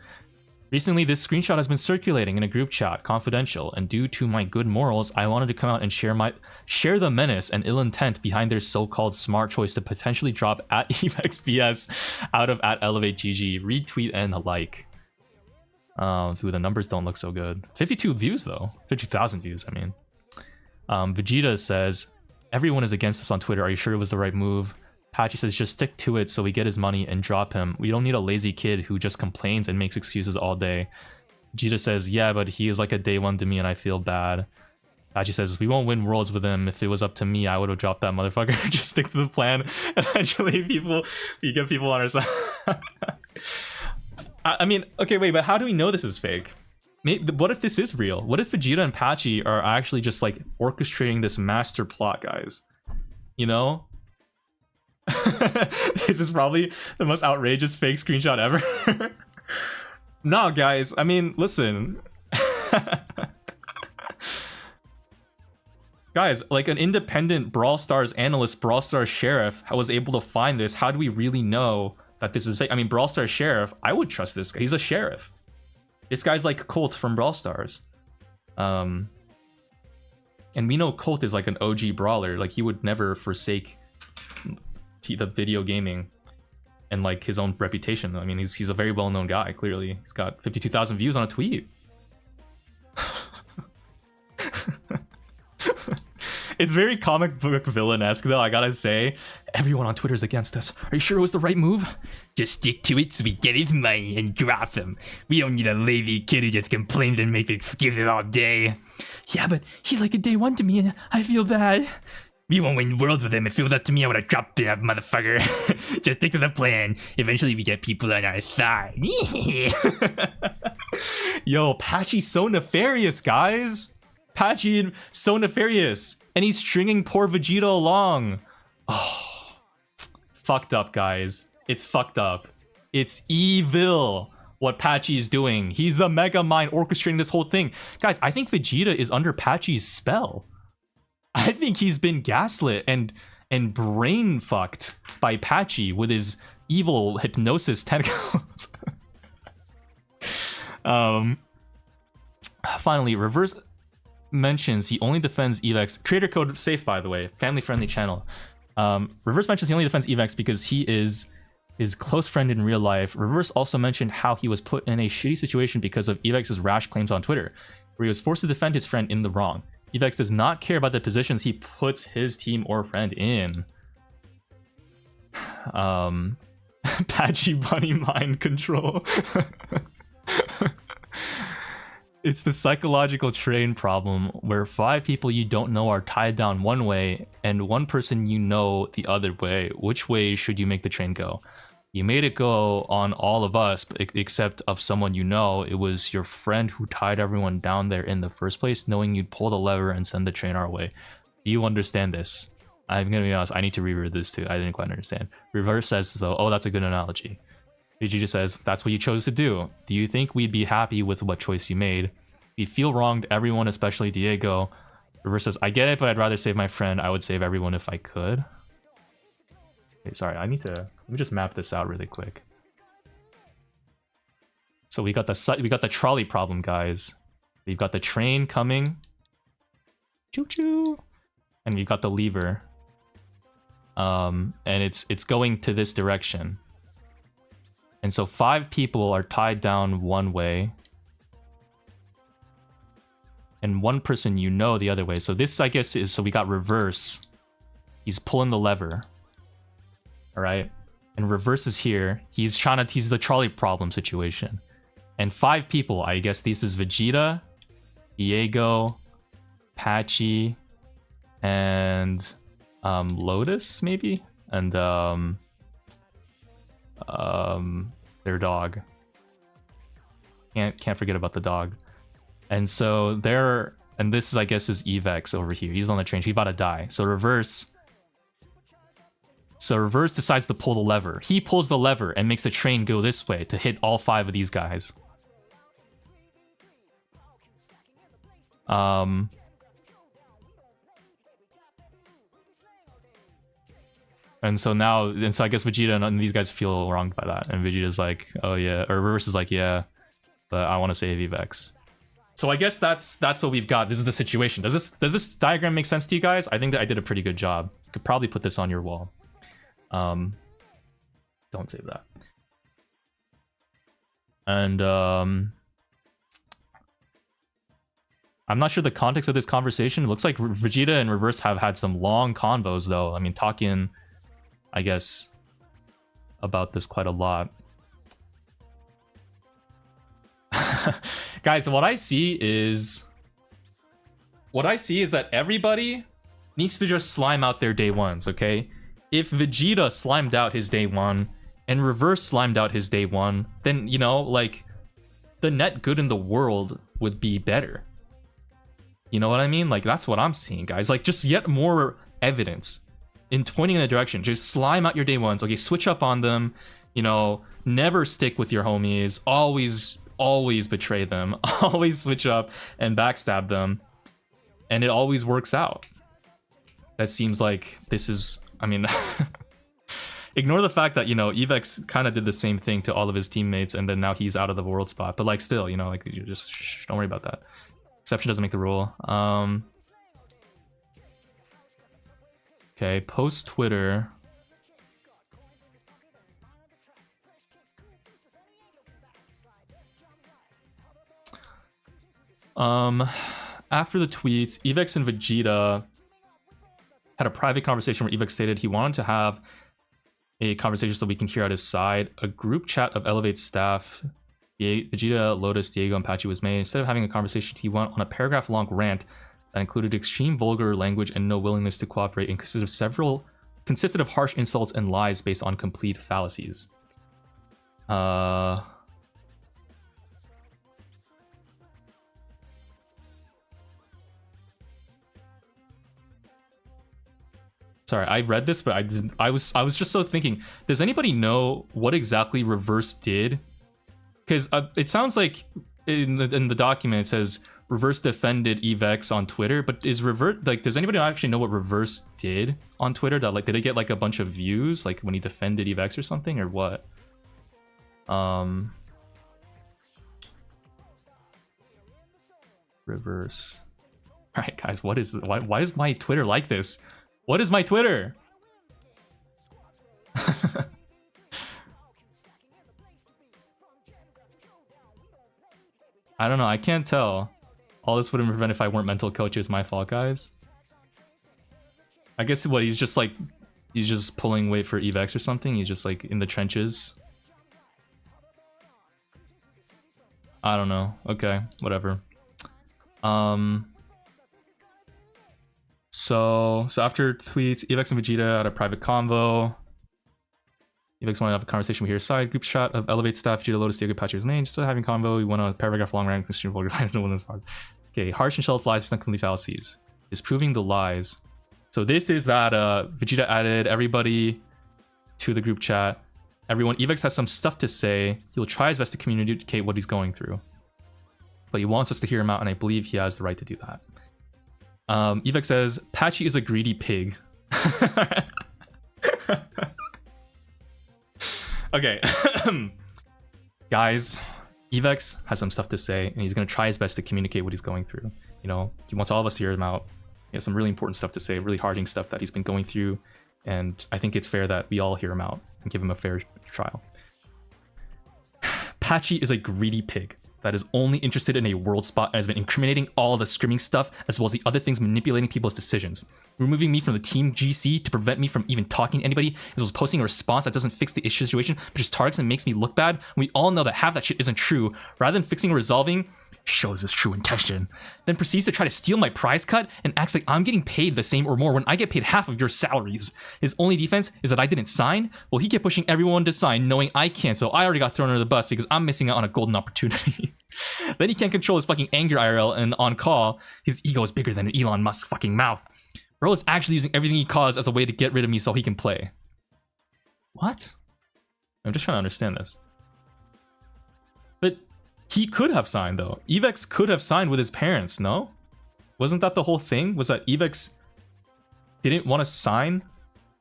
Recently, this screenshot has been circulating in a group chat, confidential, and due to my good morals, I wanted to come out and share the menace and ill intent behind their so-called smart choice to potentially drop at EvexBS out of at ElevateGG, retweet and like. Dude, the numbers don't look so good. 52 views though, 50,000 views. I mean, Vegeta says everyone is against us on Twitter. Are you sure it was the right move? Patchy says, just stick to it so we get his money and drop him. We don't need a lazy kid who just complains and makes excuses all day. Vegeta says, yeah, but he is like a day one to me and I feel bad. Patchy says, we won't win worlds with him. If it was up to me, I would have dropped that motherfucker. Just stick to the plan. Eventually, you get people on our side. I mean, okay, wait, but how do we know this is fake? Maybe, what if this is real? What if Vegeta and Patchy are actually just like orchestrating this master plot, guys? You know? This is probably the most outrageous fake screenshot ever. No, guys, I mean, listen. Guys, like an independent Brawl Stars analyst, Brawl Stars Sheriff, was able to find this. How do we really know that this is fake? I mean, Brawl Stars Sheriff, I would trust this guy. He's a sheriff. This guy's like Colt from Brawl Stars. And we know Colt is like an OG brawler. Like, he would never forsake the video gaming and like his own reputation. I mean, he's a very well-known guy. Clearly, he's got 52,000 views on a tweet. It's very comic book villain-esque though, I gotta say. Everyone on Twitter is against us. Are you sure it was the right move? Just stick to it so we get his money and drop him. We don't need a lazy kid who just complains and makes excuses all day. Yeah, but he's like a day one to me and I feel bad. We won't win worlds with him. If it was up to me, I would have dropped that motherfucker. Just stick to the plan. Eventually, we get people on our side. Yo, Patchy's so nefarious, guys. Patchy, so nefarious. And he's stringing poor Vegeta along. Oh, fucked up, guys. It's fucked up. It's evil what Patchy is doing. He's the mega mind orchestrating this whole thing. Guys, I think Vegeta is under Patchy's spell. I think he's been gaslit and brain fucked by Patchy with his evil hypnosis tentacles. Finally, Reverse mentions he only defends Evex. Creator code safe, by the way. Family friendly channel. Reverse mentions he only defends Evex because he is his close friend in real life. Reverse also mentioned how he was put in a shitty situation because of Evex's rash claims on Twitter, where he was forced to defend his friend in the wrong. Evex does not care about the positions he puts his team or friend in. Patchy bunny mind control. It's the psychological train problem where 5 people you don't know are tied down one way and 1 person you know the other way. Which way should you make the train go? You made it go on all of us, except of someone you know. It was your friend who tied everyone down there in the first place, knowing you'd pull the lever and send the train our way. Do you understand this? I'm gonna be honest, I need to reread this too. I didn't quite understand. Reverse says though, oh, that's a good analogy. Vegeta says, that's what you chose to do. Do you think we'd be happy with what choice you made? You feel wronged everyone, especially Diego. Reverse says, I get it, but I'd rather save my friend. I would save everyone if I could. Okay, sorry, let me just map this out really quick. So we got the trolley problem, guys. We've got the train coming. Choo choo. And we've got the lever. And it's going to this direction. And so 5 people are tied down one way. And 1 person you know the other way. So this, I guess, is... So we got Reverse. He's pulling the lever. Alright? And Reverse is here. He's the trolley problem situation. And 5 people, I guess this is Vegeta, Diego, Patchy, and... Lotus, maybe? And, their dog. Can't forget about the dog. And so they're, and this is, I guess, is Evex over here. He's on the train. He's about to die. So Reverse decides to pull the lever. He pulls the lever and makes the train go this way to hit all 5 of these guys. And so I guess Vegeta and these guys feel wronged by that. And Vegeta's like, oh yeah, or Reverse is like, yeah, but I want to save Evex. So I guess that's what we've got. This is the situation. Does this diagram make sense to you guys? I think that I did a pretty good job. Could probably put this on your wall. Don't save that. And I'm not sure the context of this conversation. It looks like Vegeta and Reverse have had some long convos though. I mean, talking, I guess, about this quite a lot. Guys, what I see is that everybody needs to just slime out their day ones, okay? If Vegeta slimed out his day 1 and Reverse slimed out his day 1, then, you know, like, the net good in the world would be better. You know what I mean? Like, that's what I'm seeing, guys. Like, just yet more evidence in pointing in a direction. Just slime out your day ones, okay? Switch up on them, you know, never stick with your homies, always betray them, always switch up and backstab them, and it always works out. That seems like this is, I mean, ignore the fact that, you know, Evex kind of did the same thing to all of his teammates and then now he's out of the world spot, but like still, you know, like, you just don't worry about that. Exception doesn't make the rule. Okay, post Twitter. After the tweets, Evex and Vegeta had a private conversation where Evex stated he wanted to have a conversation so we can hear out his side. A group chat of Elevate staff, Vegeta, Lotus, Diego, and Patchy was made. Instead of having a conversation, he went on a paragraph-long rant that included extreme vulgar language and no willingness to cooperate, and consisted of harsh insults and lies based on complete fallacies. Sorry, I read this, but I was just so thinking, does anybody know what exactly Reverse did? Because it sounds like in the document it says Reverse defended Evex on Twitter, but is Reverse, like, does anybody actually know what Reverse did on Twitter? That, like, did it get like a bunch of views, like when he defended Evex or something, or what? Reverse. All right, guys, what is why is my Twitter like this? What is my Twitter? I don't know. I can't tell. All this wouldn't prevent if I weren't mental coach. It's my fault, guys. I guess what he's just like, he's just pulling weight for Evex or something. He's just like in the trenches. I don't know. Okay, whatever. So after tweets, Evex and Vegeta had a private convo. Evex wanted to have a conversation with your side. Group shot of Elevate staff, Vegeta, Lotus, Diego, Patcher's main. Still having convo. We went on a paragraph long rant. Okay, harsh and shells lies, complete fallacies. Disproving the lies. So this is that Vegeta added everybody to the group chat. Everyone, Evex has some stuff to say. He will try his best to communicate what he's going through. But he wants us to hear him out, and I believe he has the right to do that. Evex says, Patchy is a greedy pig. Okay. Guys, Evex has some stuff to say, and he's going to try his best to communicate what he's going through. You know, he wants all of us to hear him out. He has some really important stuff to say, really hard-hitting stuff that he's been going through, and I think it's fair that we all hear him out and give him a fair trial. Patchy is a greedy pig that is only interested in a world spot and has been incriminating all the scrimming stuff as well as the other things manipulating people's decisions. Removing me from the team GC to prevent me from even talking to anybody, as well as posting a response that doesn't fix the issue situation, but just targets and makes me look bad. We all know that half that shit isn't true. Rather than fixing or resolving, shows his true intention. Then proceeds to try to steal my prize cut and acts like I'm getting paid the same or more when I get paid half of your salaries. His only defense is that I didn't sign. Well, he kept pushing everyone to sign knowing I can't, so I already got thrown under the bus because I'm missing out on a golden opportunity. Then he can't control his fucking anger IRL, and on call, his ego is bigger than Elon Musk's fucking mouth. Bro is actually using everything he caused as a way to get rid of me so he can play. What? I'm just trying to understand this. But he could have signed, though. Evex could have signed with his parents, no? Wasn't that the whole thing? Was that Evex didn't want to sign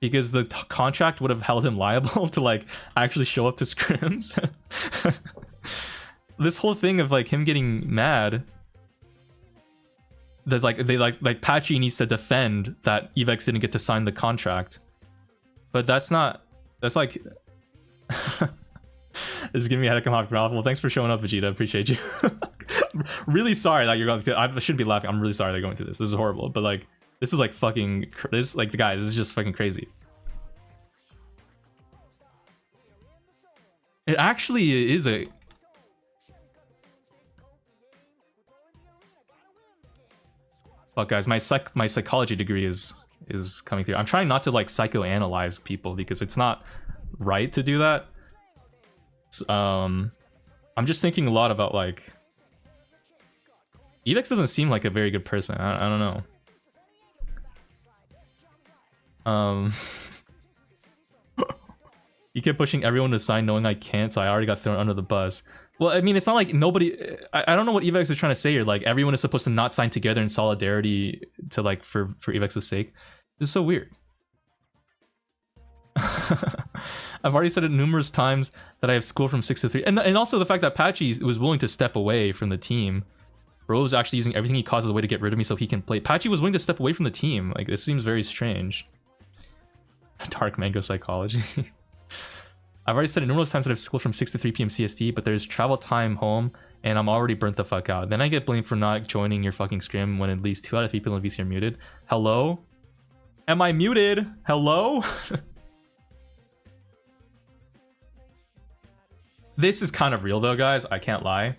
because the contract would have held him liable to, like, actually show up to scrims? This whole thing of, like, him getting mad, there's, like, Patchy needs to defend that Evex didn't get to sign the contract. But that's not... That's, like... This is giving me a headache. Well, thanks for showing up, Vegeta. Appreciate you. Really sorry that you're going through. I shouldn't be laughing. I'm really sorry they're going through this. This is horrible. But like, this is like fucking. This like the guys. This is just fucking crazy. It actually is a. Fuck, guys. My psychology degree is coming through. I'm trying not to like psychoanalyze people because it's not right to do that. I'm just thinking a lot about like Evex doesn't seem like a very good person. I don't know. He kept pushing everyone to sign knowing I can't, so I already got thrown under the bus. Well, I mean, it's not like nobody... I don't know what Evex is trying to say here. Like, everyone is supposed to not sign together in solidarity to like for Evex's sake. This is so weird. I've already said it numerous times that I have school from 6 to 3. And also the fact that Patchy was willing to step away from the team. Bro was actually using everything he caused as a way to get rid of me so he can play. Patchy was willing to step away from the team. Like, this seems very strange. Dark mango psychology. I've already said it numerous times that I have school from 6 to 3 p.m. CST, but there's travel time home, and I'm already burnt the fuck out. Then I get blamed for not joining your fucking scrim when at least 2 out of 3 people in VC are muted. Hello? Am I muted? Hello? This is kind of real though, guys. I can't lie.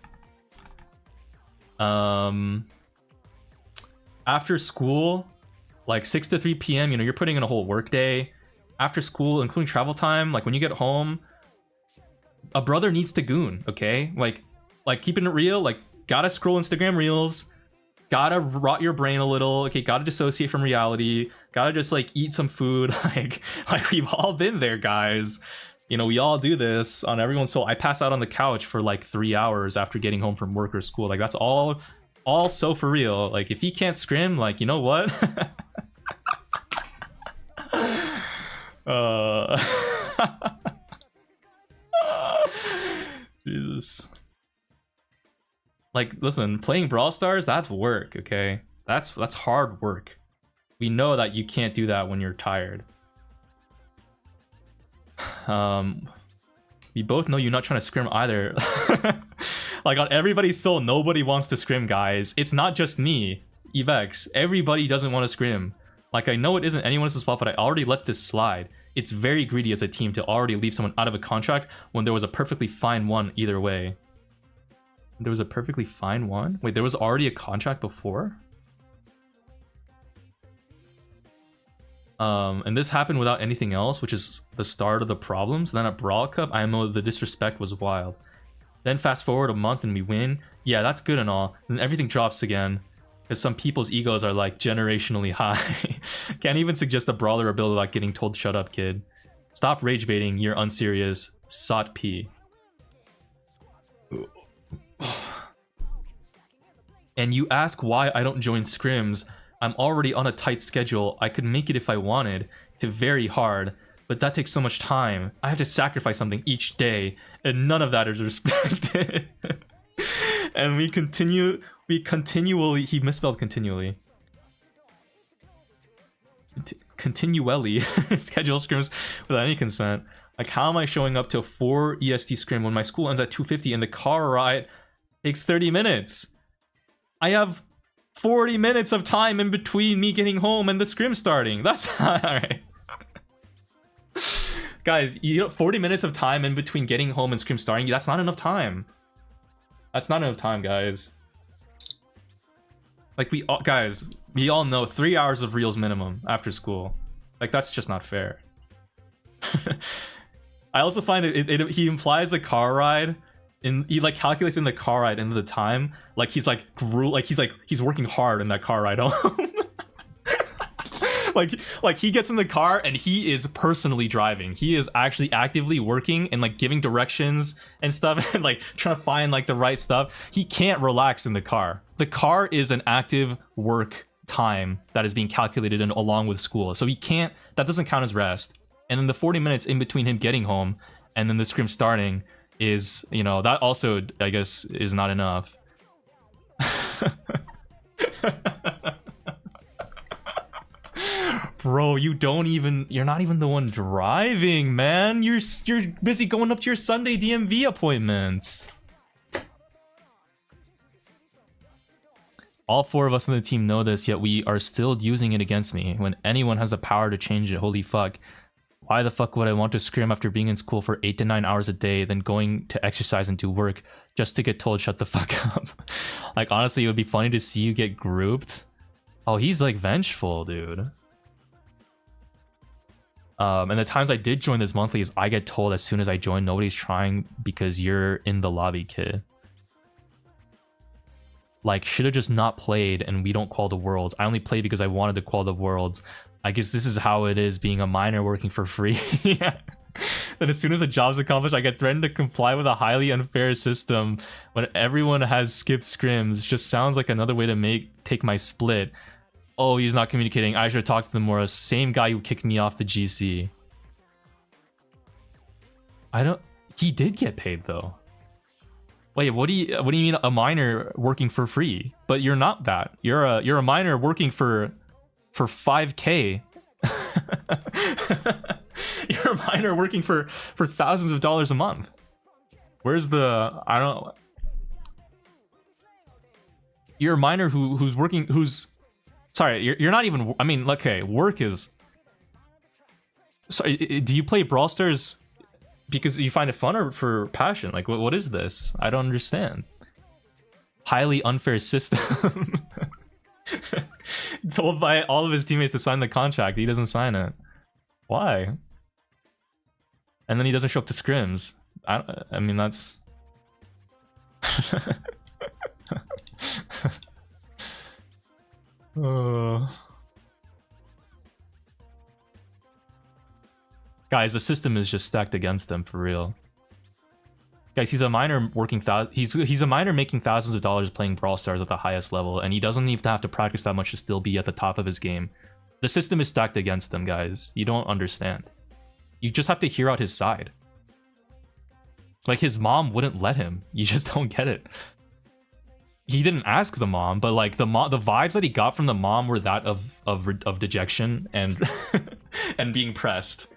After school, like 6 to 3 p.m., you know, you're putting in a whole work day. After school, including travel time, like when you get home, a brother needs to goon, okay? Like keeping it real, like gotta scroll Instagram Reels, gotta rot your brain a little, okay? Gotta dissociate from reality, gotta just like eat some food, like we've all been there, guys. You know, we all do this on everyone's soul. I pass out on the couch for like 3 hours after getting home from work or school. Like, that's all so for real. Like, if he can't scrim, like, you know what? Jesus. Like, listen, playing Brawl Stars, that's work, okay? That's hard work. We know that you can't do that when you're tired. We both know you're not trying to scrim either. Like on everybody's soul, nobody wants to scrim, guys. It's not just me, Evex. Everybody doesn't want to scrim. Like, I know it isn't anyone else's fault, but I already let this slide. It's very greedy as a team to already leave someone out of a contract when there was a perfectly fine one either way. There was a perfectly fine one? Wait, there was already a contract before? And this happened without anything else, which is the start of the problems. Then at Brawl Cup, I know the disrespect was wild. Then fast forward a month and we win. Yeah, that's good and all. Then everything drops again. Because some people's egos are like generationally high. Can't even suggest a brawler ability like getting told shut up, kid. Stop rage baiting, you're unserious. Sot P. And you ask why I don't join scrims. I'm already on a tight schedule. I could make it if I wanted to very hard, but that takes so much time. I have to sacrifice something each day, and none of that is respected. And we continually, he misspelled continually. Continually schedule scrims without any consent. Like, how am I showing up to a 4 EST scrim when my school ends at 2:50 and the car ride takes 30 minutes? I have 40 minutes of time in between me getting home and the scrim starting. That's alright. Guys, 40 minutes of time in between getting home and scrim starting, that's not enough time. That's not enough time, guys. Like, we all know 3 hours of reels minimum after school. Like, that's just not fair. I also find he implies the car ride. He like calculates in the car ride into the time, like he's like he's working hard in that car ride home. like he gets in the car and he is personally driving. He is actually actively working and like giving directions and stuff and like trying to find like the right stuff. He can't relax in the car. The car is an active work time that is being calculated in along with school. So he can't, that doesn't count as rest. And then the 40 minutes in between him getting home and then the scrim starting is, you know, that also, I guess, is not enough. Bro, you're not even the one driving, man. You're busy going up to your Sunday DMV appointments. All 4 of us on the team know this, yet we are still using it against me. When anyone has the power to change it, holy fuck. Why the fuck would I want to scrim after being in school for 8 to 9 hours a day, then going to exercise and do work just to get told shut the fuck up? Like, honestly, it would be funny to see you get grouped. Oh, he's like vengeful, dude. And the times I did join this monthly is I get told as soon as I join, nobody's trying because you're in the lobby, kid. Like, should have just not played and we don't qual the worlds. I only played because I wanted to qual the worlds. I guess this is how it is being a minor working for free. Yeah. Then as soon as a job's accomplished, I get threatened to comply with a highly unfair system when everyone has skipped scrims. Just sounds like another way to take my split. Oh, he's not communicating. I should have talked to them more. Same guy who kicked me off the GC. He did get paid though. Wait, what do you mean a minor working for free? But you're not that. You're a minor working for 5K. You're a minor working for thousands of dollars a month. Where's the, I don't, you're a minor who's working, sorry, you're not even, I mean, okay, work is, sorry, do you play Brawl Stars because you find it fun or for passion? Like, what is this? I don't understand. Highly unfair system. Told by all of his teammates to sign the contract. He doesn't sign it. Why? And then he doesn't show up to scrims. I mean, that's... Guys, the system is just stacked against them for real. Guys, he's a minor working he's a minor making thousands of dollars playing Brawl Stars at the highest level, and he doesn't even have to practice that much to still be at the top of his game. The system is stacked against them, guys. You don't understand. You just have to hear out his side. Like, his mom wouldn't let him. You just don't get it. He didn't ask the mom, but like the vibes that he got from the mom were that of dejection and and being pressed.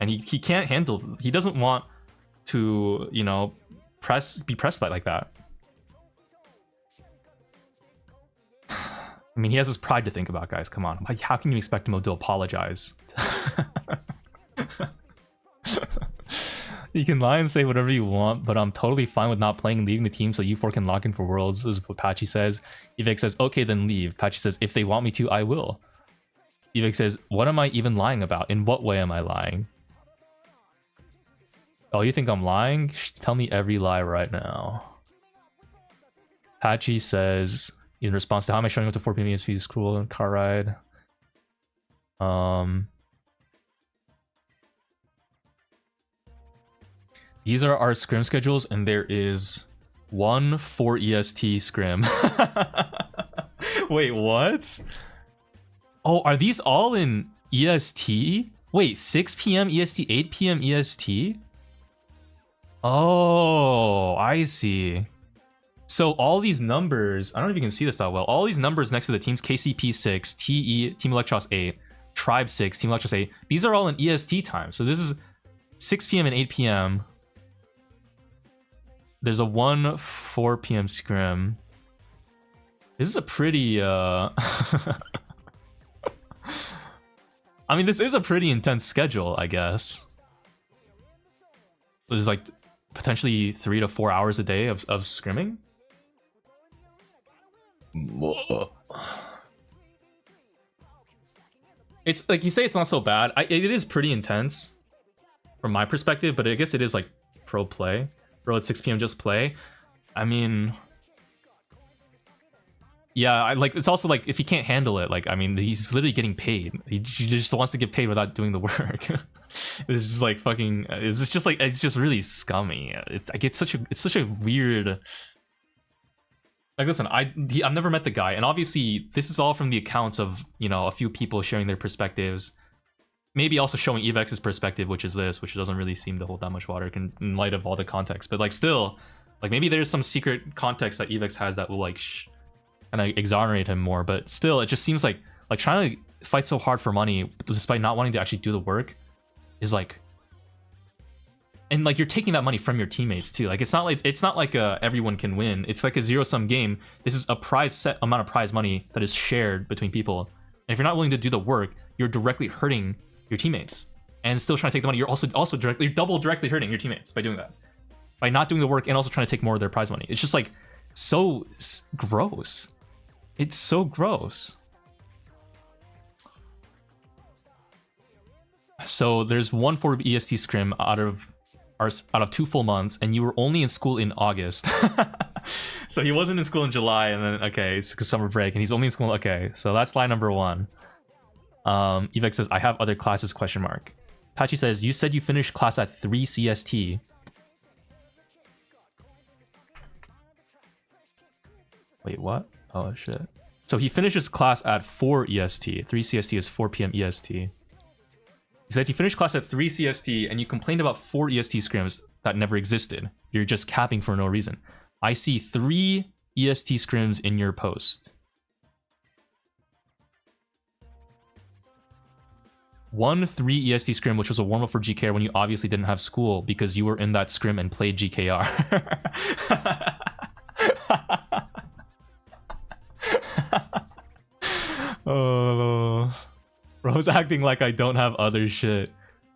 And he can't handle, he doesn't want to, you know, be pressed by like that. I mean, he has his pride to think about, guys. Come on. Like, how can you expect him to apologize? You can lie and say whatever you want, but I'm totally fine with not playing and leaving the team so you four can lock in for Worlds. This is what Patchy says. Evex says, okay, then leave. Patchy says, if they want me to, I will. Evex says, what am I even lying about? In what way am I lying? Oh, you think I'm lying? Tell me every lie right now. Patchy says, in response to how am I showing up to 4 p.m. ESP school and car ride? These are our scrim schedules, and there is 1 4 EST scrim. Wait, what? Oh, are these all in EST? Wait, 6 p.m. EST, 8 p.m. EST? Oh, I see. So all these numbers, I don't know if you can see this that well. All these numbers next to the teams, KCP 6, TE, Team Electros 8, Tribe 6, Team Electros 8. These are all in EST time. So this is 6 p.m. and 8 p.m. There's a 1 4 p.m. scrim. This is a pretty I mean, this is a pretty intense schedule, I guess. There's like potentially 3 to 4 hours a day of scrimming. It's like you say, it's not so bad. It is pretty intense from my perspective, but I guess it is like pro play. Bro, at 6 p.m. just play. I mean, yeah, I like. It's also like if he can't handle it, like I mean, he's literally getting paid. He just wants to get paid without doing the work. It's just like fucking. It's just like it's just really scummy. It's like it's such a weird. Like listen, I've never met the guy, and obviously this is all from the accounts of a few people sharing their perspectives. Maybe also showing Evex's perspective, which is this, which doesn't really seem to hold that much water in light of all the context. But like still, like maybe there's some secret context that Evex has that will like kind of exonerate him more. But still, it just seems like trying to fight so hard for money despite not wanting to actually do the work is like, and like you're taking that money from your teammates too. Like it's not like everyone can win. It's like a zero-sum game. This is a set amount of prize money that is shared between people. And if you're not willing to do the work, you're directly hurting your teammates and still trying to take the money. You're also directly hurting your teammates by doing that, by not doing the work and also trying to take more of their prize money. It's just like so gross. It's so gross. So there's 1 4 EST scrim out of 2 full months, and you were only in school in August. So he wasn't in school in July, and then okay, it's summer break, and he's only in school. Okay, so that's lie number 1. Evex says, I have other classes, question mark. Patchy says, you said you finished class at 3 CST. Wait, what? Oh, shit. So he finishes class at 4 EST. 3 CST is 4 p.m. EST. He said you finished class at 3 CST and you complained about 4 EST scrims that never existed. You're just capping for no reason. I see 3 EST scrims in your post. 1 3 EST scrim, which was a warm-up for GKR when you obviously didn't have school because you were in that scrim and played GKR. Oh, bro's acting like I don't have other shit.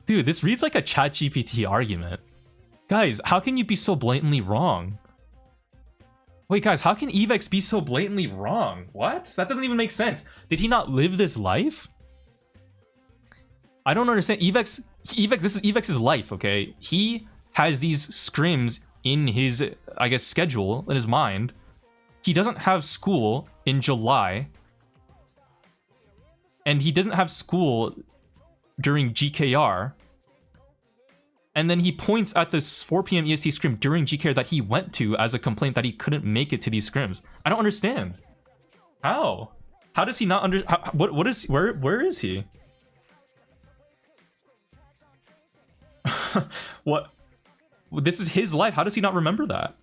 Dude, this reads like a ChatGPT argument. Guys, how can you be so blatantly wrong? Wait, guys, how can Evex be so blatantly wrong? What? That doesn't even make sense. Did he not live this life? I don't understand. Evex, this is Evex's life, okay? He has these scrims in his, I guess, schedule, in his mind. He doesn't have school in July. And he doesn't have school during GKR. And then he points at this 4 p.m. EST scrim during GKR that he went to as a complaint that he couldn't make it to these scrims. I don't understand. How? How does he not where is he? What? This is his life. How does he not remember that?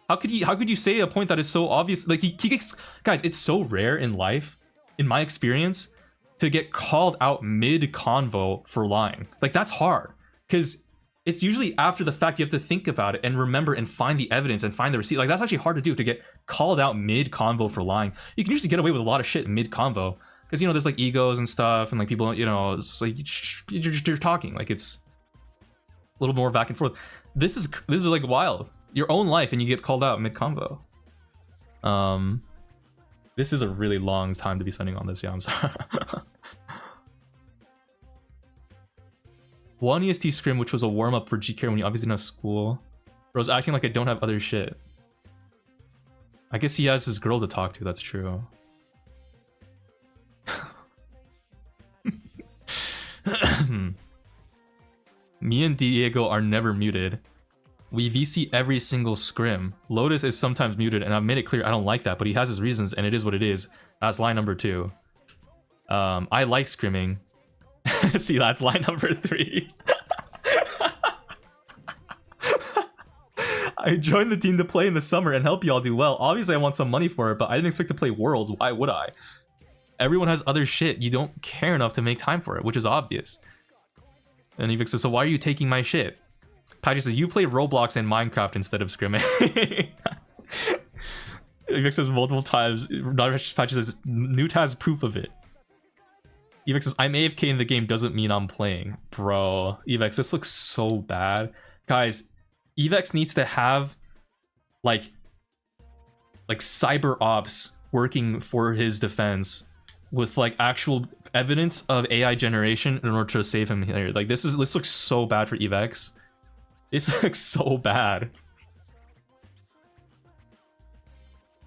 How could you say a point that is so obvious? Like he gets, guys, it's so rare in life, in my experience, to get called out mid-convo for lying. Like that's hard because it's usually after the fact you have to think about it and remember and find the evidence and find the receipt. Like that's actually hard to do, to get called out mid-convo for lying. You can usually get away with a lot of shit mid-convo. Because, you know, there's like egos and stuff, and like people, you know, it's like you're talking. Like it's a little more back and forth. This is like wild. Your own life, and you get called out mid-convo. This is a really long time to be spending on this. Yeah, I'm sorry. One EST scrim, which was a warm-up for GKR when you obviously didn't have school. Bro's acting like I don't have other shit. I guess he has his girl to talk to, that's true. Me and Diego are never muted. We VC every single scrim. Lotus is sometimes muted, and I've made it clear I don't like that, but he has his reasons, and it is what it is. That's line number 2. I like scrimming. See, that's line number 3. I joined the team to play in the summer and help y'all do well. Obviously, I want some money for it, but I didn't expect to play Worlds. Why would I? Everyone has other shit. You don't care enough to make time for it, which is obvious. And Evex says, so why are you taking my shit? Patchy says, you play Roblox and Minecraft instead of scrimming. Evex says multiple times. Patchy says, Newt has proof of it. Evex says, I'm AFK in the game doesn't mean I'm playing. Bro, Evex, this looks so bad. Guys, Evex needs to have like cyber ops working for his defense with like actual evidence of AI generation in order to save him here. Like this looks so bad for Evex. This looks so bad.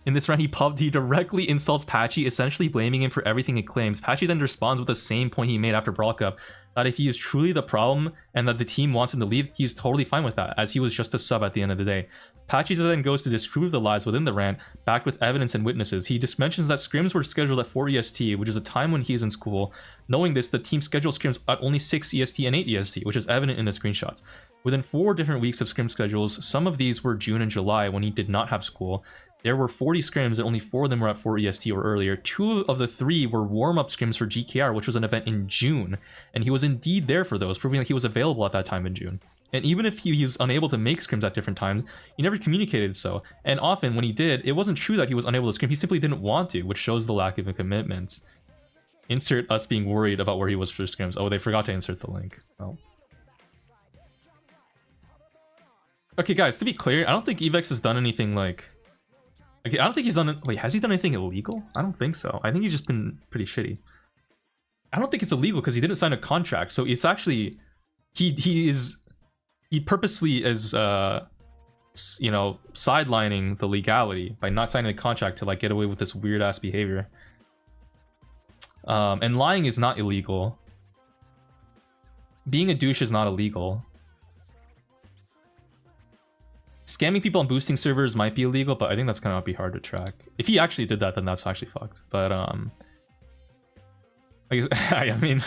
In this round, he directly insults Patchy, essentially blaming him for everything he claims. Patchy then responds with the same point he made after Brawl Cup, that if he is truly the problem and that the team wants him to leave, he's totally fine with that, as he was just a sub at the end of the day. Patchy then goes to disprove the lies within the rant, backed with evidence and witnesses. He just mentions that scrims were scheduled at 4 EST, which is a time when he is in school. Knowing this, the team scheduled scrims at only 6 EST and 8 EST, which is evident in the screenshots. Within 4 different weeks of scrim schedules, some of these were June and July when he did not have school. There were 40 scrims and only 4 of them were at 4 EST or earlier. 2 of the 3 were warm-up scrims for GKR, which was an event in June, and he was indeed there for those, proving that he was available at that time in June. And even if he was unable to make scrims at different times, he never communicated so. And often when he did, it wasn't true that he was unable to scrim, he simply didn't want to, which shows the lack of a commitment. Insert us being worried about where he was for scrims. Oh, they forgot to insert the link. Oh. Okay, guys, to be clear, I don't think Evex has done anything like... Okay, I don't think he's done... Wait, has he done anything illegal? I don't think so. I think he's just been pretty shitty. I don't think it's illegal because he didn't sign a contract. So it's actually... He purposely is, you know, sidelining the legality by not signing a contract to, like, get away with this weird-ass behavior. And lying is not illegal. Being a douche is not illegal. Scamming people on boosting servers might be illegal, but I think that's gonna be hard to track. If he actually did that, then that's actually fucked. But I guess, I mean,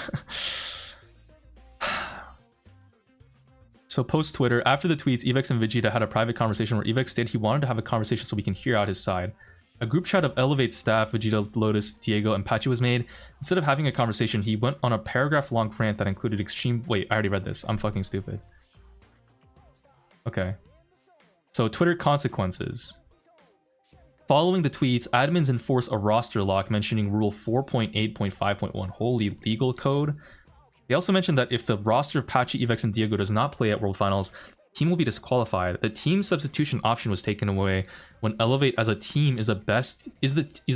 so post Twitter, after the tweets, Evex and Vegeta had a private conversation where Evex stated he wanted to have a conversation so we can hear out his side. A group chat of Elevate staff, Vegeta, Lotus, Diego, and Patchy was made. Instead of having a conversation, he went on a paragraph-long rant that included extreme... Wait, I already read this. I'm fucking stupid. Okay. So, Twitter consequences. Following the tweets, admins enforce a roster lock mentioning Rule 4.8.5.1, holy legal code. They also mentioned that if the roster of Patchy, Evex, and Diego does not play at World Finals, the team will be disqualified. The team substitution option was taken away when Elevate as a team is a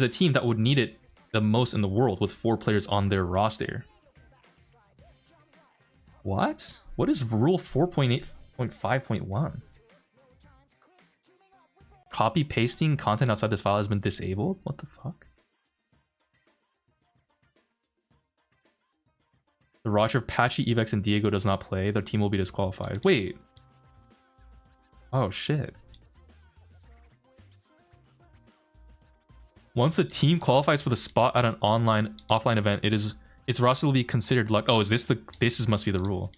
team that would need it the most in the world with 4 players on their roster. What? What is Rule 4.8.5.1? Copy pasting content outside this file has been disabled? What the fuck? The roster of Patchy, Evex, and Diego does not play. Their team will be disqualified. Wait. Oh shit. Once a team qualifies for the spot at an offline event, its roster will be considered like, oh, must be the rule.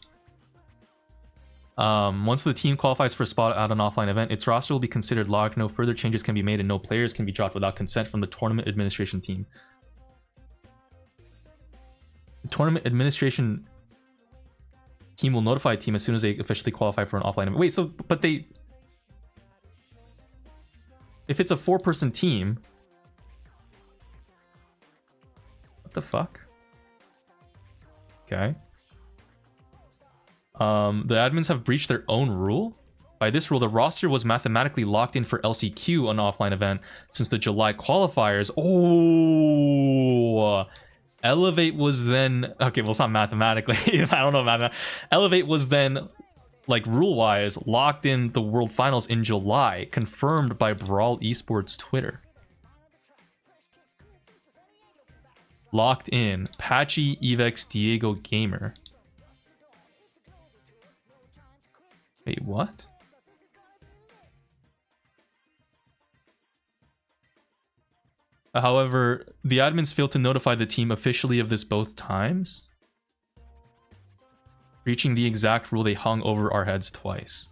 Once the team qualifies for a spot at an offline event, its roster will be considered locked. No further changes can be made and no players can be dropped without consent from the tournament administration team. The tournament administration team will notify a team as soon as they officially qualify for an offline event. Wait, so, but they if it's a 4-person team, what the fuck? Okay. The admins have breached their own rule. By this rule, the roster was mathematically locked in for LCQ, an offline event, since the July qualifiers. Oh, Elevate was then... Okay, well, it's not mathematically. I don't know. Elevate was then, like, rule-wise, locked in the World Finals in July, confirmed by Brawl Esports Twitter. Locked in. Patchy, Evex, Diego, Gamer. Wait, what? However, the admins failed to notify the team officially of this both times, reaching the exact rule they hung over our heads twice.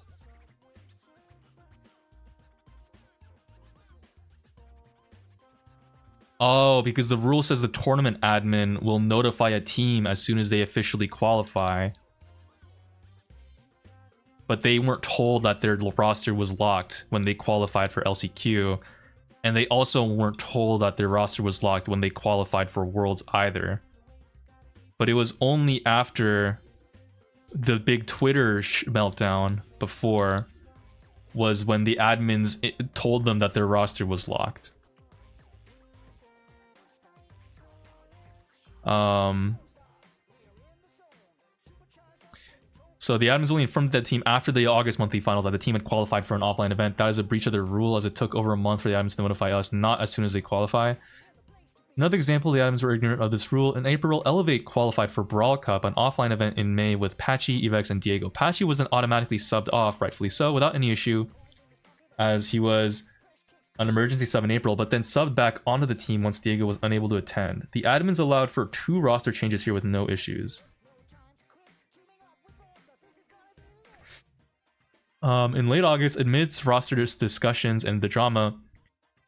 Oh, because the rule says the tournament admin will notify a team as soon as they officially qualify. But they weren't told that their roster was locked when they qualified for LCQ. And they also weren't told that their roster was locked when they qualified for Worlds either. But it was only after the big Twitter meltdown before was when the admins told them that their roster was locked. So the admins only informed that team after the August monthly finals that the team had qualified for an offline event. That is a breach of their rule, as it took over a month for the admins to notify us, not as soon as they qualify. Another example, the admins were ignorant of this rule. In April, Elevate qualified for Brawl Cup, an offline event in May with Patchy, Evex, and Diego. Patchy was then automatically subbed off, rightfully so, without any issue, as he was an emergency sub in April, but then subbed back onto the team once Diego was unable to attend. The admins allowed for 2 roster changes here with no issues. In late August, amidst roster discussions and the drama,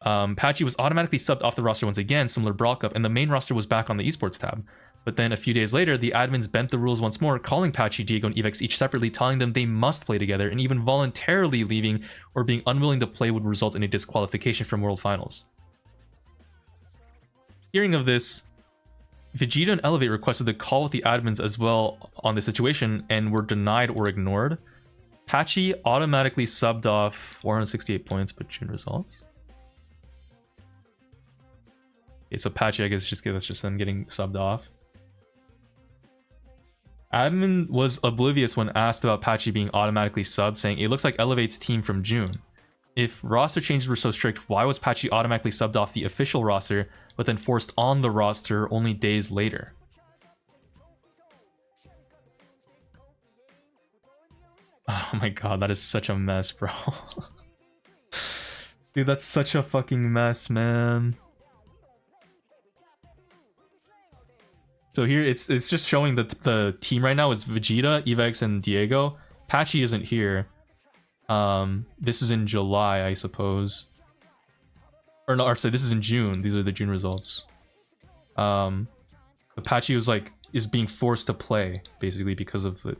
Patchy was automatically subbed off the roster once again, similar to Brawl Cup, and the main roster was back on the esports tab. But then a few days later, the admins bent the rules once more, calling Patchy, Diego, and Evex each separately, telling them they must play together, and even voluntarily leaving or being unwilling to play would result in a disqualification from World Finals. Hearing of this, Vegeta and Elevate requested to call with the admins as well on the situation and were denied or ignored. Patchy automatically subbed off 468 points, but June results. Okay, so Patchy, I guess, that's just them getting subbed off. Admin was oblivious when asked about Patchy being automatically subbed, saying it looks like Elevate's team from June. If roster changes were so strict, why was Patchy automatically subbed off the official roster, but then forced on the roster only days later? Oh my god, that is such a mess, bro. Dude, that's such a fucking mess, man. So here, it's just showing that the team right now is Vegeta, Evex, and Diego. Patchy isn't here. This is in July, I suppose. Or no, or sorry, this is in June. These are the June results. Patchy was is being forced to play, basically, because of the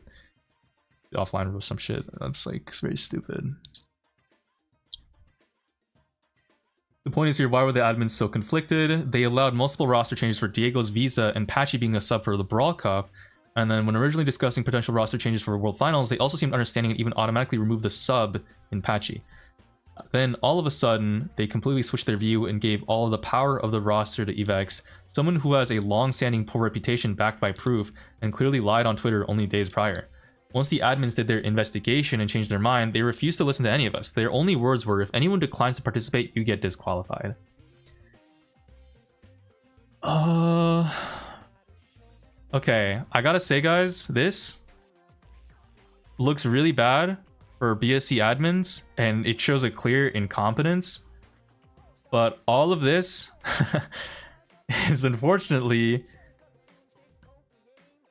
offline rule or some shit. That's it's very stupid. The point is here, why were the admins so conflicted? They allowed multiple roster changes for Diego's visa and Patchy being a sub for the Brawl Cup. And then when originally discussing potential roster changes for World Finals, they also seemed understanding and even automatically removed the sub in Patchy. Then all of a sudden, they completely switched their view and gave all of the power of the roster to Evex, someone who has a long-standing poor reputation backed by proof and clearly lied on Twitter only days prior. Once the admins did their investigation and changed their mind, they refused to listen to any of us. Their only words were, if anyone declines to participate, you get disqualified. Okay, I gotta say, guys, this looks really bad for BSC admins, and it shows a clear incompetence. But all of this is unfortunately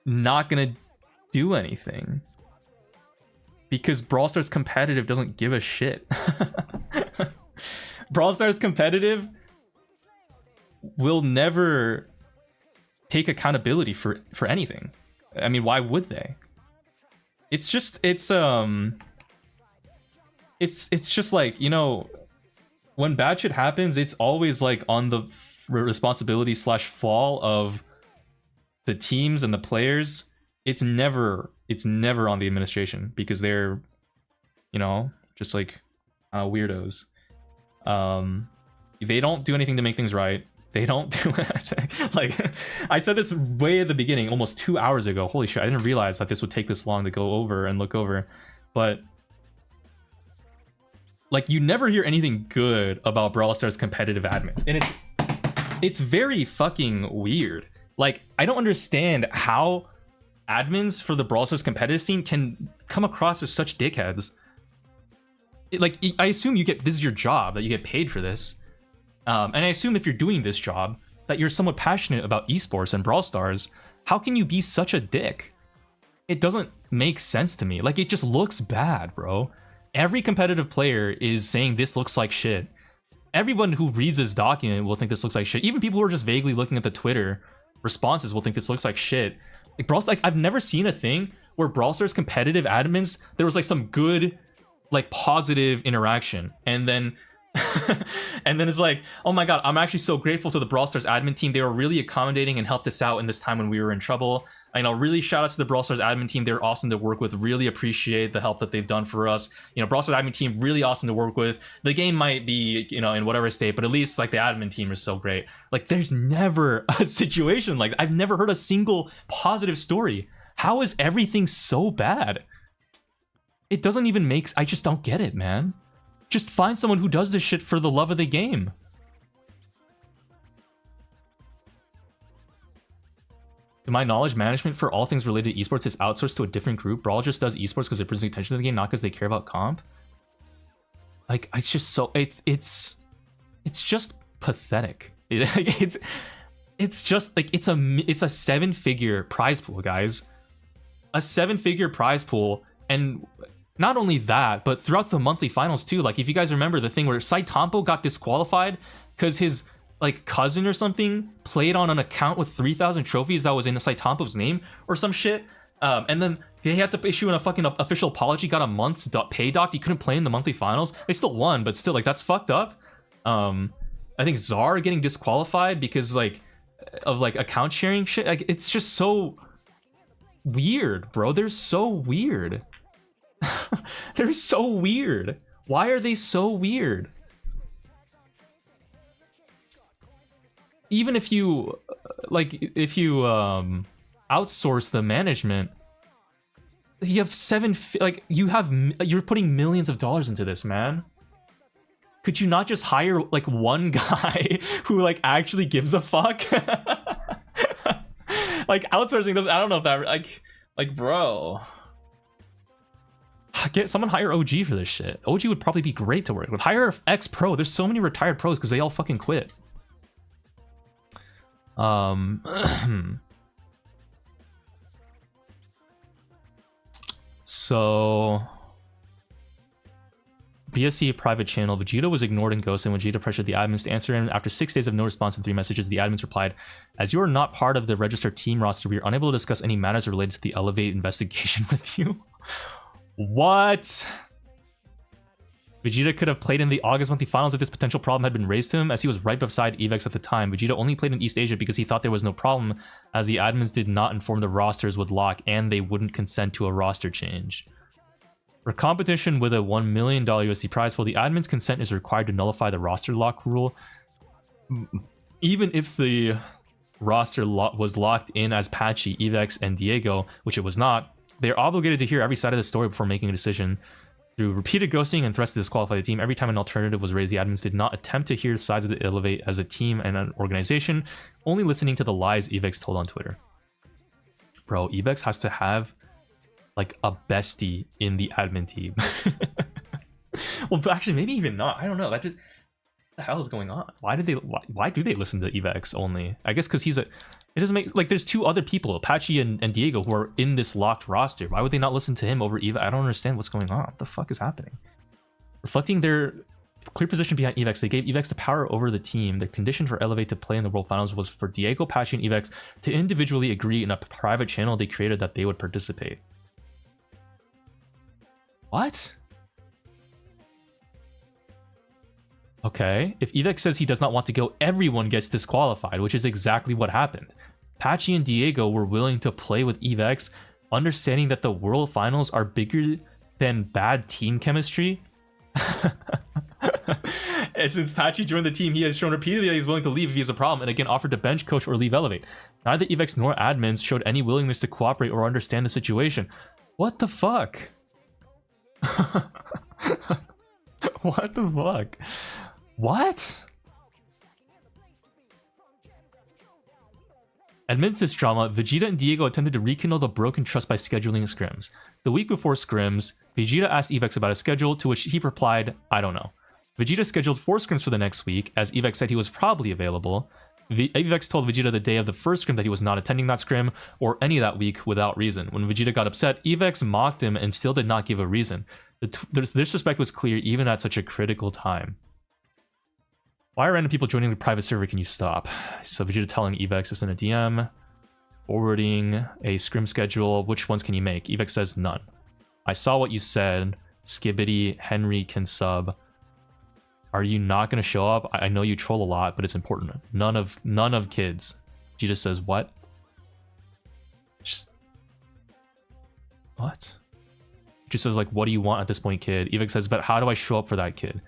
not gonna do anything. Because Brawl Stars Competitive doesn't give a shit. Brawl Stars Competitive will never take accountability for anything. I mean, why would they? It's just like, you know, when bad shit happens, it's always like on the responsibility slash fall of the teams and the players. It's never on the administration, because they're, you know, just like weirdos. They don't do anything to make things right. They don't do it. Like, I said this way at the beginning, almost 2 hours ago. Holy shit, I didn't realize that this would take this long to go over and look over. But like, you never hear anything good about Brawl Stars competitive admins, and it's very fucking weird. Like, I don't understand how admins for the Brawl Stars competitive scene can come across as such dickheads. Like, I assume this is your job, that you get paid for this, and I assume if you're doing this job that you're somewhat passionate about esports and Brawl Stars. How can you be such a dick? It doesn't make sense to me. Like, it just looks bad, bro. Every competitive player is saying this looks like shit. Everyone who reads this document will think this looks like shit. Even people who are just vaguely looking at the Twitter responses will think this looks like shit. Like, Brawl, like, I've never seen a thing where Brawl Stars competitive admins, there was like some good, like, positive interaction, and then and then it's like, oh my god, I'm actually so grateful to the Brawl Stars admin team. They were really accommodating and helped us out in this time when we were in trouble. I know, really shout out to the Brawl Stars admin team. They're awesome to work with. Really appreciate the help that they've done for us. You know, Brawl Stars admin team, really awesome to work with. The game might be, you know, in whatever state, but at least like the admin team is so great. Like, there's never a situation like I've never heard a single positive story. How is everything so bad? It doesn't even make, I just don't get it, man. Just find someone who does this shit for the love of the game. To my knowledge, management for all things related to esports is outsourced to a different group. Brawl just does esports because it brings attention to the game, not because they care about comp. Like, it's just so, it's just pathetic. It's just like, it's a 7-figure prize pool, guys. A 7-figure prize pool. And not only that, but throughout the monthly finals too. Like, if you guys remember the thing where Saitampo got disqualified because his like cousin or something played on an account with 3,000 trophies that was in Saitampo's name or some shit, and then they had to issue a fucking official apology, got a month's pay docked. He couldn't play in the monthly finals. They still won, but still, like, that's fucked up. I think Czar getting disqualified because like of like account sharing shit. Like, it's just so weird, bro. They're so weird. They're so weird. Why are they so weird? Even if you like, if you outsource the management, you have you're putting millions of dollars into this, man. Could you not just hire like one guy who like actually gives a fuck? Like, outsourcing doesn't, I don't know if that like bro. Get someone, hire OG for this shit. OG would probably be great to work with. Hire ex-pro. There's so many retired pros because they all fucking quit. So BSC private channel. Vegeta was ignored and ghosted when Vegeta pressured the admins to answer him. After 6 days of no response and 3 messages, the admins replied, "As you are not part of the registered team roster, we are unable to discuss any matters related to the Elevate investigation with you." What? Vegeta could have played in the August monthly finals if this potential problem had been raised to him, as he was right beside Evex at the time. Vegeta only played in East Asia because he thought there was no problem, as the admins did not inform the rosters would lock and they wouldn't consent to a roster change. For competition with a $1 million USD prize pool, the admin's consent is required to nullify the roster lock rule. Even if the roster was locked in as Patchy, Evex, and Diego, which it was not, they are obligated to hear every side of the story before making a decision. Through repeated ghosting and threats to disqualify the team, every time an alternative was raised, the admins did not attempt to hear the sides of the Elevate as a team and an organization, only listening to the lies Evex told on Twitter. Bro, Evex has to have like a bestie in the admin team. Well, but actually, maybe even not. I don't know. That just, what the hell is going on? Why do they listen to Evex only? I guess because it doesn't make, like, there's 2 other people, Apache and Diego, who are in this locked roster. Why would they not listen to him over Eva? I don't understand what's going on. What the fuck is happening? Reflecting their clear position behind Evex, they gave Evex the power over the team. The condition for Elevate to play in the World Finals was for Diego, Apache, and Evex to individually agree in a private channel they created that they would participate. What? Okay, if Evex says he does not want to go, everyone gets disqualified, which is exactly what happened. Patchy and Diego were willing to play with Evex, understanding that the World Finals are bigger than bad team chemistry. And since Patchy joined the team, he has shown repeatedly that he's willing to leave if he has a problem, and again offered to bench coach or leave Elevate. Neither Evex nor admins showed any willingness to cooperate or understand the situation. What the fuck? What the fuck? What? Amidst this drama, Vegeta and Diego attempted to rekindle the broken trust by scheduling scrims. The week before scrims, Vegeta asked Evex about a schedule, to which he replied, I don't know. Vegeta scheduled 4 scrims for the next week, as Evex said he was probably available. Evex told Vegeta the day of the first scrim that he was not attending that scrim, or any that week, without reason. When Vegeta got upset, Evex mocked him and still did not give a reason. The disrespect was clear even at such a critical time. Why are random people joining the private server? Can you stop? So Vegeta telling Evex this in a DM. Forwarding a scrim schedule. Which ones can you make? Evex says none. I saw what you said. Skibbity, Henry can sub. Are you not going to show up? I know you troll a lot, but it's important. None of kids. Vegeta says what? Just... What? Just says like, what do you want at this point, kid? Evex says, but how do I show up for that kid?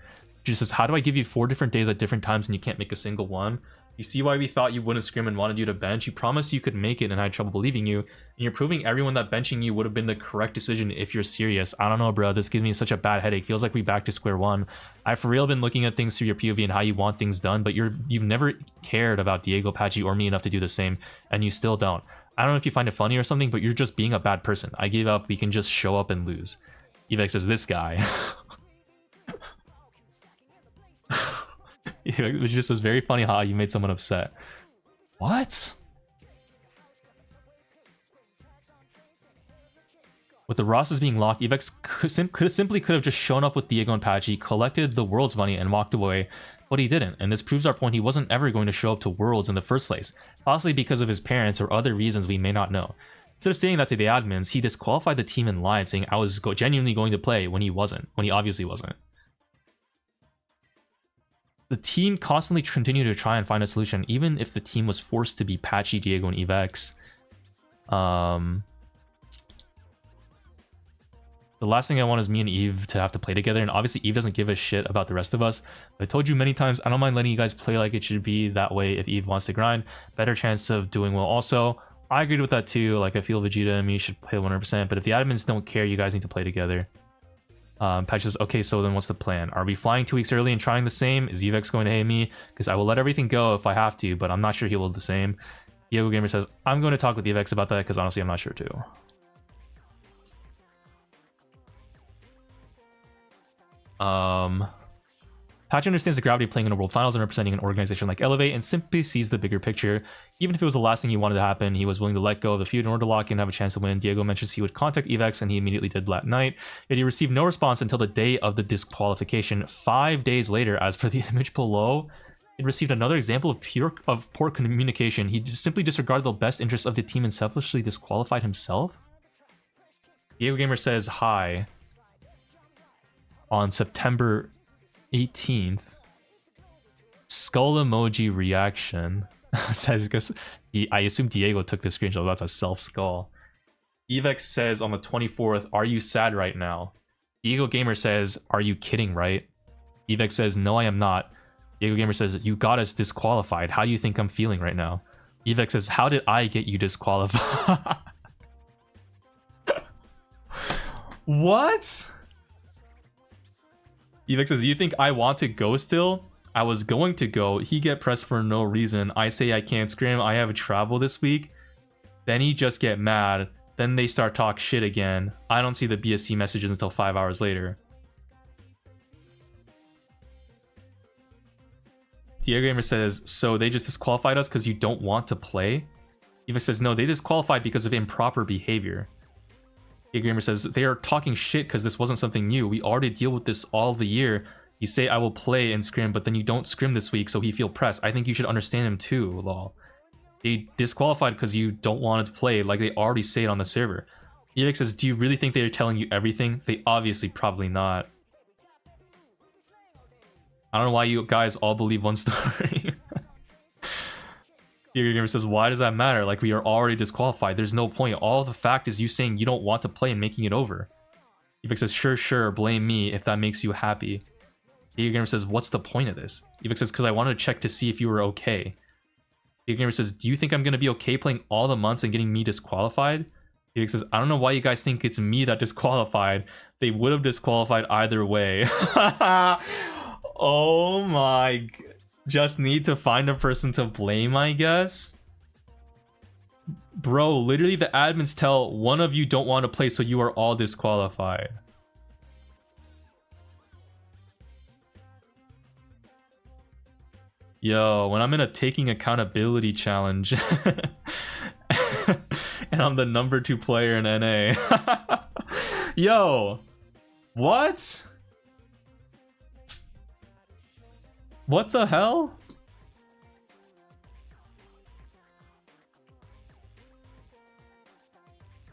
Just says, how do I give you 4 different days at different times and you can't make a single one? You see why we thought you wouldn't scrim and wanted you to bench? You promised you could make it and I had trouble believing you. And you're proving everyone that benching you would have been the correct decision if you're serious. I don't know, bro. This gives me such a bad headache. Feels like we back to square one. I've for real been looking at things through your POV and how you want things done, but you've never cared about Diego, Patchy, or me enough to do the same, and you still don't. I don't know if you find it funny or something, but you're just being a bad person. I gave up. We can just show up and lose. Evex says, this guy. Which just says, very funny how you made someone upset. What? With the rosters being locked, Evex could have just shown up with Diego and Patchy, collected the Worlds money, and walked away, but he didn't, and this proves our point he wasn't ever going to show up to Worlds in the first place, possibly because of his parents or other reasons we may not know. Instead of saying that to the admins, he disqualified the team and lied, saying I was genuinely going to play when he obviously wasn't. The team constantly continued to try and find a solution, even if the team was forced to be Patchy, Diego, and Evex. The last thing I want is me and Eve to have to play together, and obviously Eve doesn't give a shit about the rest of us. But I told you many times, I don't mind letting you guys play like it should be that way if Eve wants to grind. Better chance of doing well also. I agreed with that too, like I feel Vegeta and me should play 100%, but if the admins don't care, you guys need to play together. Patch says, okay, so then what's the plan? Are we flying 2 weeks early and trying the same? Is Evex going to hate me? Because I will let everything go if I have to, but I'm not sure he will do the same. Diego Gamer says, I'm going to talk with Evex about that because honestly, I'm not sure too. Patch understands the gravity of playing in a world finals and representing an organization like Elevate and simply sees the bigger picture. Even if it was the last thing he wanted to happen, he was willing to let go of the feud in order to lock in and have a chance to win. Diego mentions he would contact Evex and he immediately did that night. Yet he received no response until the day of the disqualification. 5 days later, as per the image below, it received another example of poor communication. He just simply disregarded the best interests of the team and selfishly disqualified himself. Diego Gamer says hi on September 18th. Skull emoji reaction. Says, because I assume Diego took the screenshot. That's a self skull. Evex says on the 24th, are you sad right now? Diego Gamer says, are you kidding, right? Evex says, no, I am not. Diego Gamer says, you got us disqualified. How do you think I'm feeling right now? Evex says, how did I get you disqualified? What? Evex says, you think I want to go still? I was going to go. He get pressed for no reason. I say I can't scrim. I have a travel this week. Then he just get mad. Then they start talk shit again. I don't see the BSC messages until 5 hours later. Diego Gamer says, so they just disqualified us because you don't want to play? Evex says, no, they disqualified because of improper behavior. Diego Gamer says, they are talking shit because this wasn't something new. We already deal with this all the year. You say I will play and scrim, but then you don't scrim this week, so he feel pressed. I think you should understand him too, lol. They disqualified because you don't want to play, like they already say it on the server. Evex says, do you really think they are telling you everything? They obviously probably not. I don't know why you guys all believe one story. Your gamer says, why does that matter? Like, we are already disqualified. There's no point. All the fact is you saying you don't want to play and making it over. Evex says, sure, blame me if that makes you happy. Your gamer says, what's the point of this? Evex says, because I wanted to check to see if you were okay. Your gamer says, do you think I'm going to be okay playing all the months and getting me disqualified? Evex says, I don't know why you guys think it's me that disqualified. They would have disqualified either way. Oh my... Just need to find a person to blame, I guess. Bro, literally the admins tell one of you don't want to play, so you are all disqualified. Yo, when I'm in a taking accountability challenge and I'm the number 2 player in NA. Yo, what? What the hell?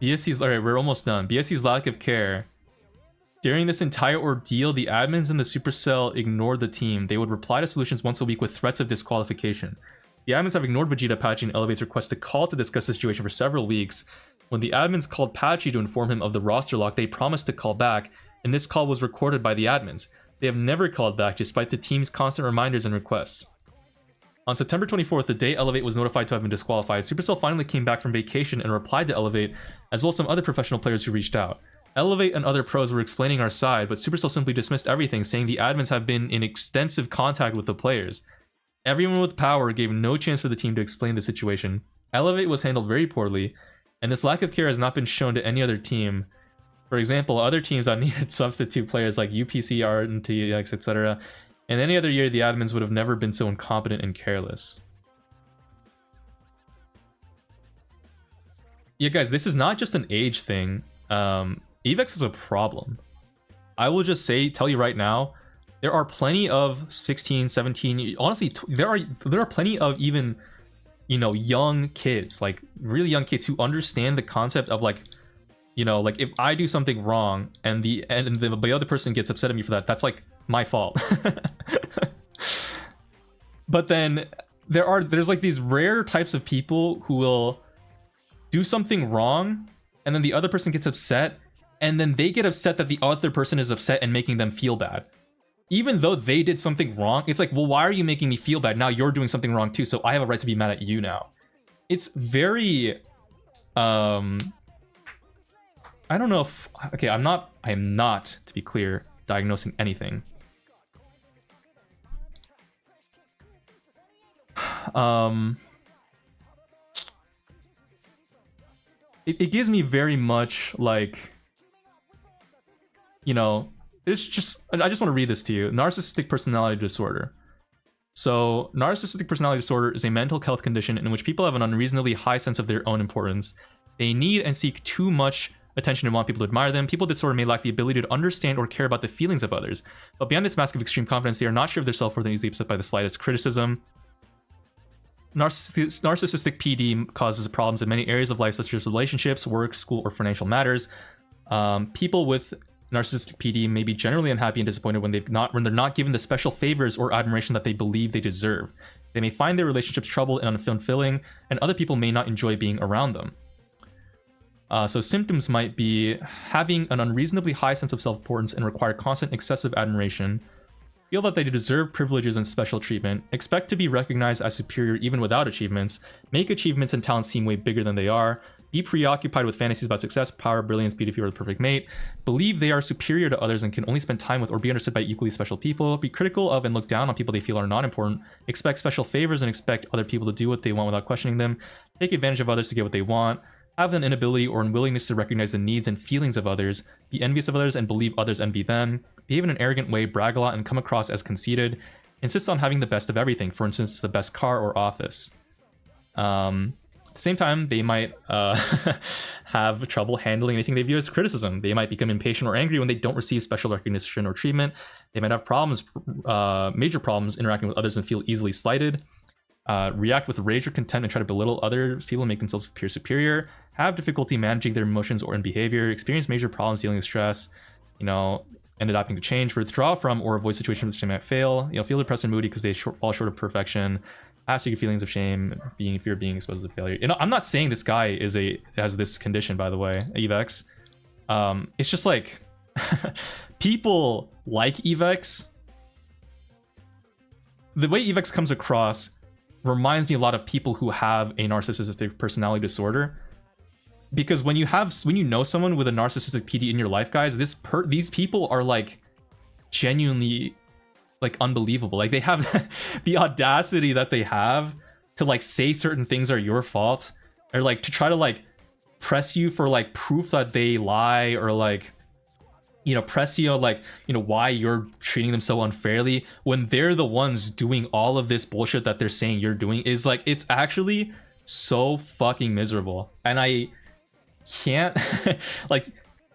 BSC's... Alright, we're almost done. BSC's lack of care. During this entire ordeal, the admins in the Supercell ignored the team. They would reply to solutions once a week with threats of disqualification. The admins have ignored Vegeta, Patchy, and Elevate's request to call to discuss the situation for several weeks. When the admins called Patchy to inform him of the roster lock, they promised to call back, and this call was recorded by the admins. They have never called back despite the team's constant reminders and requests. On September 24th, the day Elevate was notified to have been disqualified, Supercell finally came back from vacation and replied to Elevate, as well as some other professional players who reached out. Elevate and other pros were explaining our side, but Supercell simply dismissed everything, saying the admins have been in extensive contact with the players. Everyone with power gave no chance for the team to explain the situation. Elevate was handled very poorly, and this lack of care has not been shown to any other team. For example, other teams that needed substitute players like UPC, RNTX, etc. And any other year, the admins would have never been so incompetent and careless. Yeah, guys, this is not just an age thing. Evex is a problem. I will just tell you right now, there are plenty of 16, 17, honestly, there are plenty of even, you know, young kids, like really young kids who understand the concept of like, you know, like if I do something wrong and the other person gets upset at me for that, that's like my fault. But then there's like these rare types of people who will do something wrong and then the other person gets upset and then they get upset that the other person is upset and making them feel bad. Even though they did something wrong, it's like, well, why are you making me feel bad? Now you're doing something wrong too, so I have a right to be mad at you now. It's very I don't know if... Okay, I am not, to be clear, diagnosing anything. It gives me very much, like... You know, it's just... I just want to read this to you. Narcissistic personality disorder. So, narcissistic personality disorder is a mental health condition in which people have an unreasonably high sense of their own importance. They need and seek too much attention and want people to admire them. People with disorder may lack the ability to understand or care about the feelings of others. But beyond this mask of extreme confidence, they are not sure of their self-worth and easily upset by the slightest criticism. Narcissistic PD causes problems in many areas of life, such as relationships, work, school, or financial matters. People with narcissistic PD may be generally unhappy and disappointed when they're not given the special favors or admiration that they believe they deserve. They may find their relationships troubled and unfulfilling, and other people may not enjoy being around them. So symptoms might be having an unreasonably high sense of self-importance and require constant excessive admiration, feel that they deserve privileges and special treatment, expect to be recognized as superior even without achievements, make achievements and talents seem way bigger than they are, be preoccupied with fantasies about success, power, brilliance, beauty, or the perfect mate, believe they are superior to others and can only spend time with or be understood by equally special people, be critical of and look down on people they feel are not important, expect special favors and expect other people to do what they want without questioning them, take advantage of others to get what they want, have an inability or unwillingness to recognize the needs and feelings of others, be envious of others and believe others envy them, behave in an arrogant way, brag a lot and come across as conceited, insist on having the best of everything, for instance, the best car or office. At the same time, they might have trouble handling anything they view as criticism. They might become impatient or angry when they don't receive special recognition or treatment. They might have problems, major problems interacting with others and feel easily slighted. React with rage or contempt and try to belittle other people and make themselves appear superior, have difficulty managing their emotions or in behavior, experience major problems dealing with stress, you know, and adapting to change, withdraw from or avoid situations which they might fail. Feel depressed and moody because they fall short of perfection. Asking feelings of shame, fear of being exposed to failure. I'm not saying this guy has this condition, by the way, Evex. It's just like people like Evex. The way Evex comes across reminds me a lot of people who have a narcissistic personality disorder. Because when you know someone with a narcissistic PD in your life, guys, these people are like genuinely like unbelievable. Like they have the audacity that they have to like say certain things are your fault, or like to try to like press you for like proof that they lie, or like press you on like why you're treating them so unfairly when they're the ones doing all of this bullshit that they're saying you're doing. Is like, it's actually so fucking miserable. And I can't like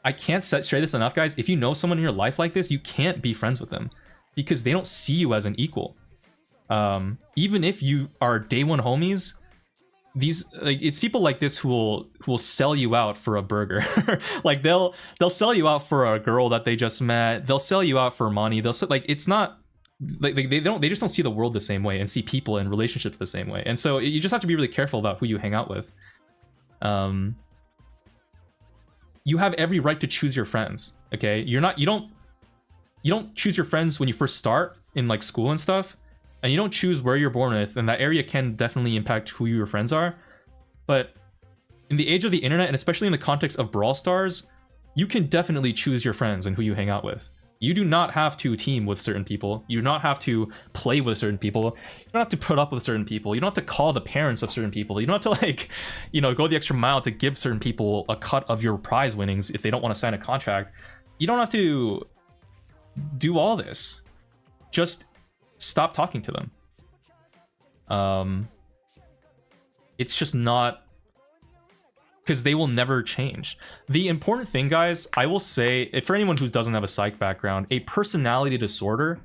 I can't say this enough, guys. If you know someone in your life like this, you can't be friends with them because they don't see you as an equal. Even if you are day one homies, it's people like this who will sell you out for a burger. Like they'll sell you out for a girl that they just met. They'll sell you out for money. It's not like they just don't see the world the same way and see people and relationships the same way. And so you just have to be really careful about who you hang out with. You have every right to choose your friends. Okay, you don't choose your friends when you first start in like school and stuff, and you don't choose where you're born with, and that area can definitely impact who your friends are. But in the age of the internet, and especially in the context of Brawl Stars, you can definitely choose your friends and who you hang out with. You do not have to team with certain people. You do not have to play with certain people. You don't have to put up with certain people. You don't have to call the parents of certain people. You don't have to like, go the extra mile to give certain people a cut of your prize winnings if they don't want to sign a contract. You don't have to do all this. Just stop talking to them. It's just not, because they will never change. The important thing, guys, I will say, if for anyone who doesn't have a psych background, a personality disorder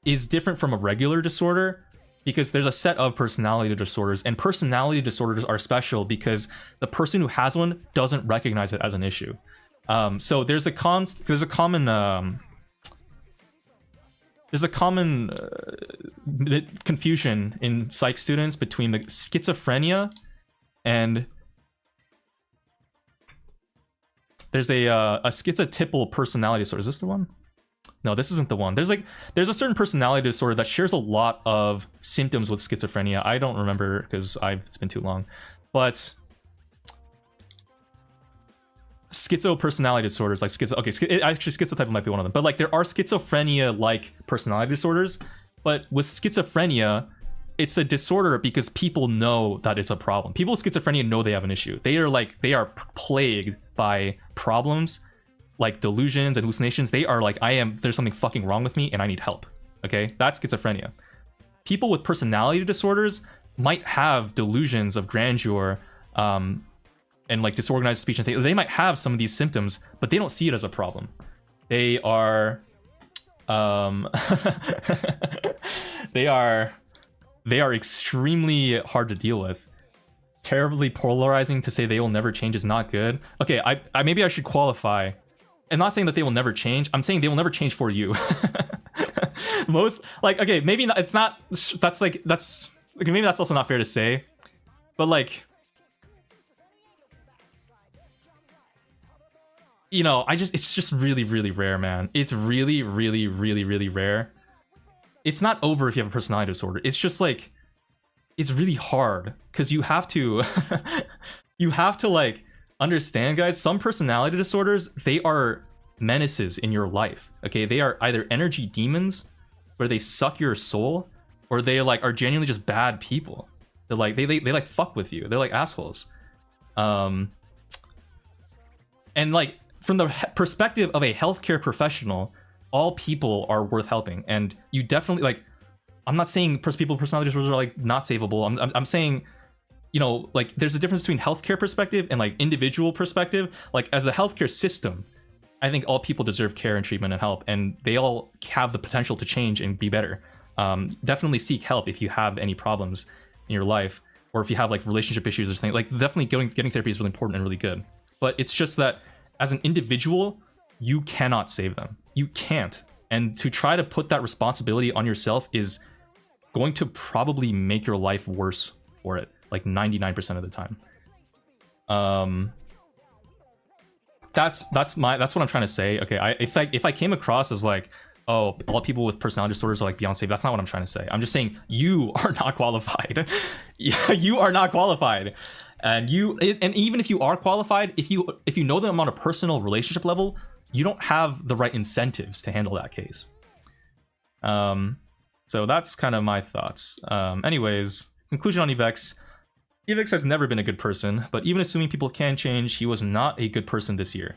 is different from a regular disorder because there's a set of personality disorders, and personality disorders are special because the person who has one doesn't recognize it as an issue. So there's a common confusion in psych students between the schizophrenia and there's a schizotypal personality disorder. Is this the one? No, this isn't the one. There's a certain personality disorder that shares a lot of symptoms with schizophrenia. I don't remember because it's been too long, but schizo personality disorders like actually schizotypal might be one of them, but like there are schizophrenia like personality disorders. But with schizophrenia, it's a disorder because people know that it's a problem. People with schizophrenia know they have an issue. They are plagued by problems like delusions and hallucinations. They are like, there's something fucking wrong with me and I need help. Okay, that's schizophrenia. People with personality disorders might have delusions of grandeur, and like disorganized speech and things. They might have some of these symptoms, but they don't see it as a problem. They are they are extremely hard to deal with. Terribly polarizing. To say they will never change is not good. Okay, I maybe I should qualify. I'm not saying that they will never change. I'm saying they will never change for you. Most like, okay, maybe not, it's not, that's okay, maybe that's also not fair to say, but like, it's just really, really rare, man. It's really, really, really, really rare. It's not over if you have a personality disorder. It's just like, it's really hard because you have to, like understand, guys, some personality disorders, they are menaces in your life. Okay, they are either energy demons where they suck your soul, or they like are genuinely just bad people. They're like they like fuck with you. They're like assholes. And like from the perspective of a healthcare professional, all people are worth helping, and you definitely like. I'm not saying people with personality disorders are like not savable. I'm saying, like there's a difference between healthcare perspective and like individual perspective. Like as the healthcare system, I think all people deserve care and treatment and help, and they all have the potential to change and be better. Definitely seek help if you have any problems in your life, or if you have like relationship issues or something. Like definitely getting therapy is really important and really good. But it's just that as an individual, you cannot save them. You can't. And to try to put that responsibility on yourself is going to probably make your life worse for it, like 99% of the time. That's what I'm trying to say. Okay, if I came across as like, oh, all people with personality disorders are like Beyonce, that's not what I'm trying to say. I'm just saying you are not qualified. You are not qualified. And even if you are qualified, if you know them on a personal relationship level, you don't have the right incentives to handle that case. So that's kind of my thoughts. Anyways, conclusion on Evex. Evex has never been a good person, but even assuming people can change, he was not a good person this year.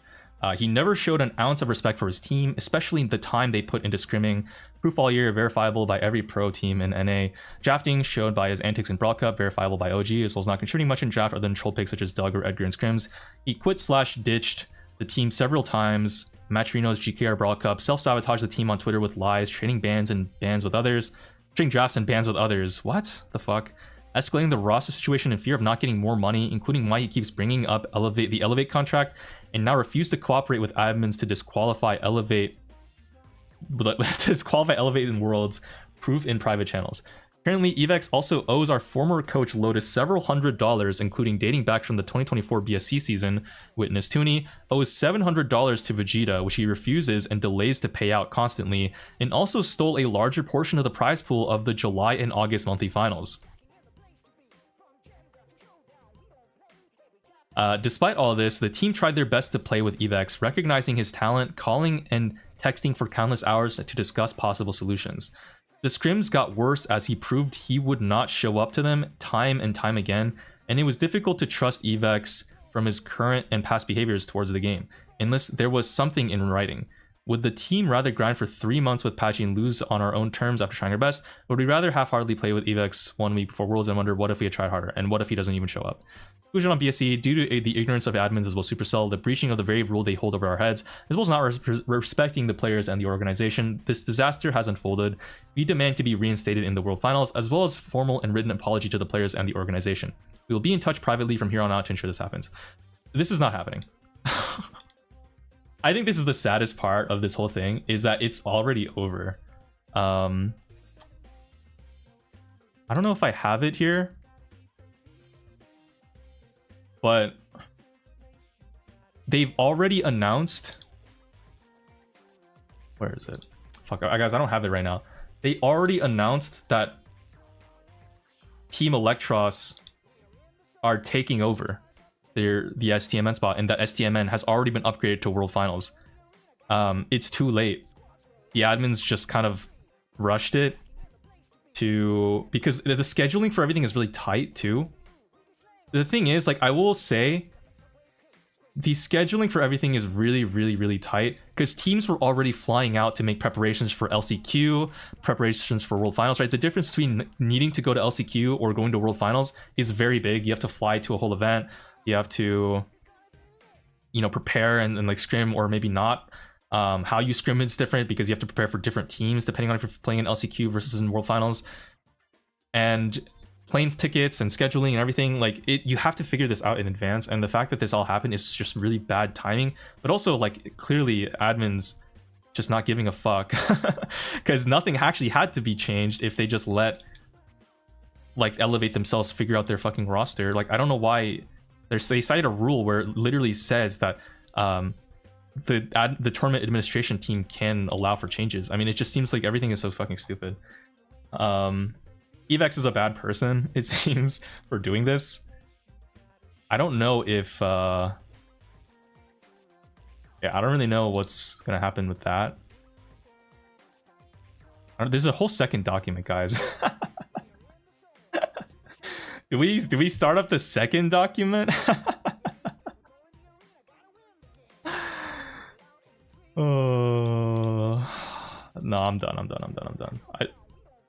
He never showed an ounce of respect for his team, especially the time they put into scrimming. Proof all year, verifiable by every pro team in NA. Drafting showed by his antics in Brawl Cup, verifiable by OG, as well as not contributing much in draft other than troll picks such as Doug or Edgar in scrims. He quit/ditched the team several times. Matrino's GKR Brawl Cup, self-sabotaged the team on Twitter with lies, trading bans and bans with others, trading drafts and bans with others. What the fuck? Escalating the roster situation in fear of not getting more money, including why he keeps bringing up the Elevate contract, and now refused to cooperate with admins to disqualify Elevate in Worlds, proof in private channels. Currently, Evex also owes our former coach Lotus several $100s, including dating back from the 2024 BSC season. Witness Tooney owes $700 to Vegeta, which he refuses and delays to pay out constantly, and also stole a larger portion of the prize pool of the July and August monthly finals. Despite all this, the team tried their best to play with Evex, recognizing his talent, calling and texting for countless hours to discuss possible solutions. The scrims got worse as he proved he would not show up to them time and time again, and it was difficult to trust Evex from his current and past behaviors towards the game, unless there was something in writing. Would the team rather grind for 3 months with Patchy and lose on our own terms after trying our best? Or would we rather half-heartedly play with Evex 1 week before Worlds and wonder what if we had tried harder? And what if he doesn't even show up? Conclusion on BSC, due to the ignorance of admins as well as Supercell, the breaching of the very rule they hold over our heads, as well as not respecting the players and the organization, this disaster has unfolded. We demand to be reinstated in the World Finals, as well as formal and written apology to the players and the organization. We will be in touch privately from here on out to ensure this happens. This is not happening. I think this is the saddest part of this whole thing, is that it's already over. I don't know if I have it here, but they've already announced. Where is it? Fuck, guys, I don't have it right now. They already announced that Team Electros are taking over the STMN spot, and that STMN has already been upgraded to World Finals. It's too late. The admins just kind of rushed it because the scheduling for everything is really tight too. The thing is, like, I will say the scheduling for everything is really, really, really tight because teams were already flying out to make preparations for LCQ, preparations for World Finals, right? The difference between needing to go to LCQ or going to World Finals is very big. You have to fly to a whole event. You have to, you know, prepare and like scrim, or maybe not. How you scrim is different because you have to prepare for different teams depending on if you're playing in LCQ versus in World Finals. And plane tickets and scheduling and everything, like, you have to figure this out in advance. And the fact that this all happened is just really bad timing, but also like clearly admins just not giving a fuck because nothing actually had to be changed if they just let like Elevate themselves figure out their fucking roster. Like, I don't know why they cite a rule where it literally says that the tournament administration team can allow for changes. I mean, it just seems like everything is so fucking stupid. Evex is a bad person, it seems, for doing this. I don't know if yeah, I don't really know what's gonna happen with that. There's a whole second document, guys. Do we start up the second document? Oh no, I'm done.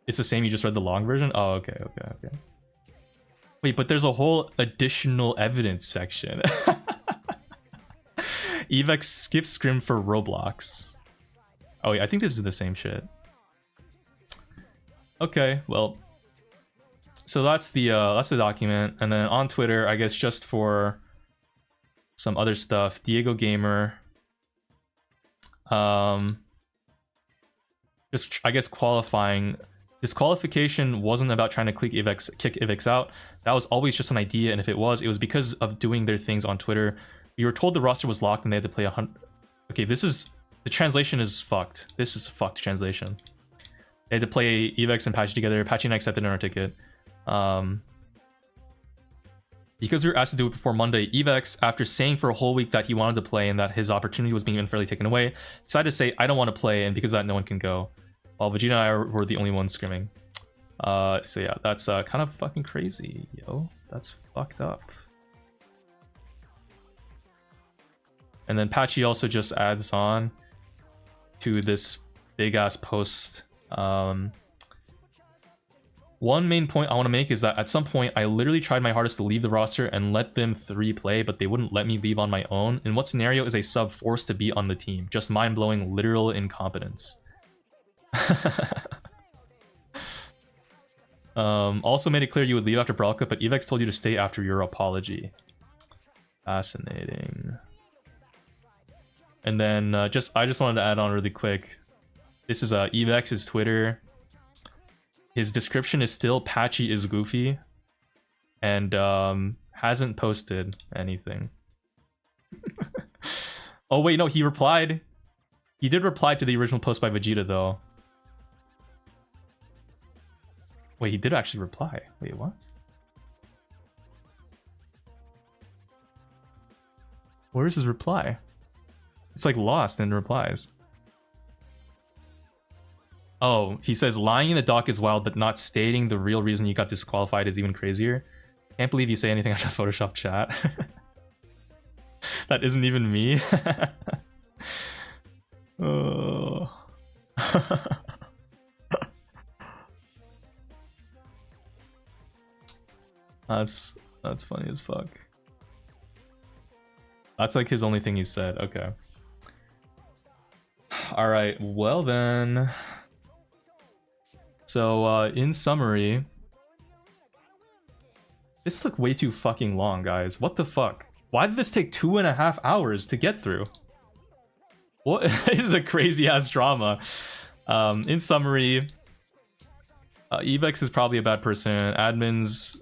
It's the same, you just read the long version? Oh, okay. Wait, but there's a whole additional evidence section. Evex skips scrim for Roblox. Oh yeah, I think this is the same shit. Okay, well, so that's the document. And then on Twitter, I guess just for some other stuff, Diego Gamer just, I guess, qualifying. Disqualification wasn't about trying to kick Evex out. That was always just an idea, and if it was because of doing their things on Twitter. We were told the roster was locked and they had to play 100. Okay, this is, the translation is fucked. This is a fucked translation. They had to play Evex and Patchy together. Patchy and I accepted our ticket. Because we were asked to do it before Monday, Evex, after saying for a whole week that he wanted to play and that his opportunity was being unfairly taken away, decided to say, I don't want to play, and because of that, no one can go. While Vegeta and I were the only ones scrimming. So yeah, that's kind of fucking crazy, yo. That's fucked up. And then Patchy also just adds on to this big-ass post. One main point I want to make is that at some point, I literally tried my hardest to leave the roster and let them 3 play, but they wouldn't let me leave on my own. In what scenario is a sub forced to be on the team? Just mind-blowing literal incompetence. Also made it clear you would leave after Brawl Cup, but Evex told you to stay after your apology. Fascinating. And then I just wanted to add on really quick. This is Evex's Twitter. His description is still Patchy is goofy, and hasn't posted anything. Oh wait, no, he replied. He did reply to the original post by Vegeta though. Wait, he did actually reply. Wait, what? Where's his reply? It's like lost in replies. Oh, he says lying in the doc is wild, but not stating the real reason you got disqualified is even crazier. Can't believe you say anything out of Photoshop chat. That isn't even me. Oh. That's funny as fuck. That's like his only thing he said. Okay. All right. Well then. So in summary, this took way too fucking long, guys. What the fuck? Why did this take 2.5 hours to get through? What is a crazy ass drama? In summary, Evex is probably a bad person. Admins.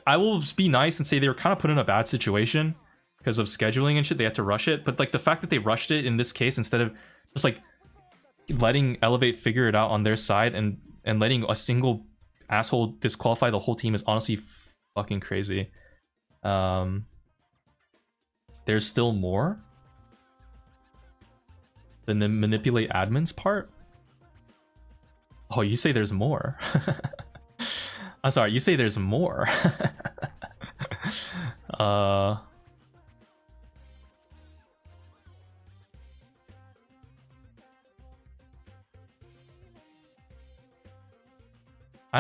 I will be nice and say they were kind of put in a bad situation because of scheduling and shit. They had to rush it, but like the fact that they rushed it in this case instead of just like letting Elevate figure it out on their side and letting a single asshole disqualify the whole team is honestly fucking crazy. There's still more than the manipulate admins part. Oh, you say there's more. I'm sorry, you say there's more. I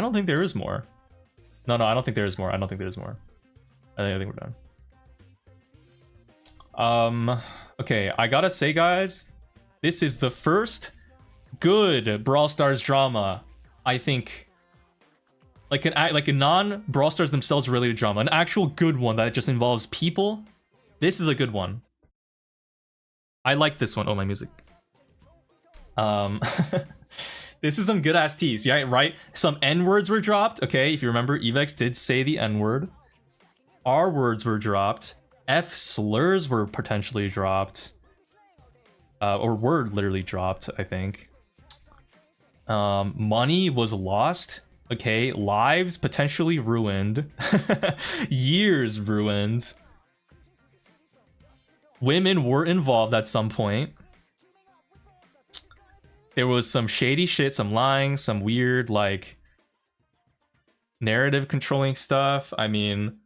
don't think there is more. No, I don't think there is more. I think we're done. Okay, I gotta say, guys, this is the first good Brawl Stars drama, I think. Like a non-Brawl Stars themselves related drama, an actual good one that just involves people. This is a good one. I like this one. Oh, my music. This is some good ass teas. Yeah, right. Some N-words were dropped. Okay, if you remember, Evex did say the N-word. R words were dropped. F slurs were potentially dropped. Or word literally dropped, I think. Money was lost. Okay, lives potentially ruined. Years ruined. Women were involved at some point. There was some shady shit, some lying, some weird, like, narrative controlling stuff. I mean,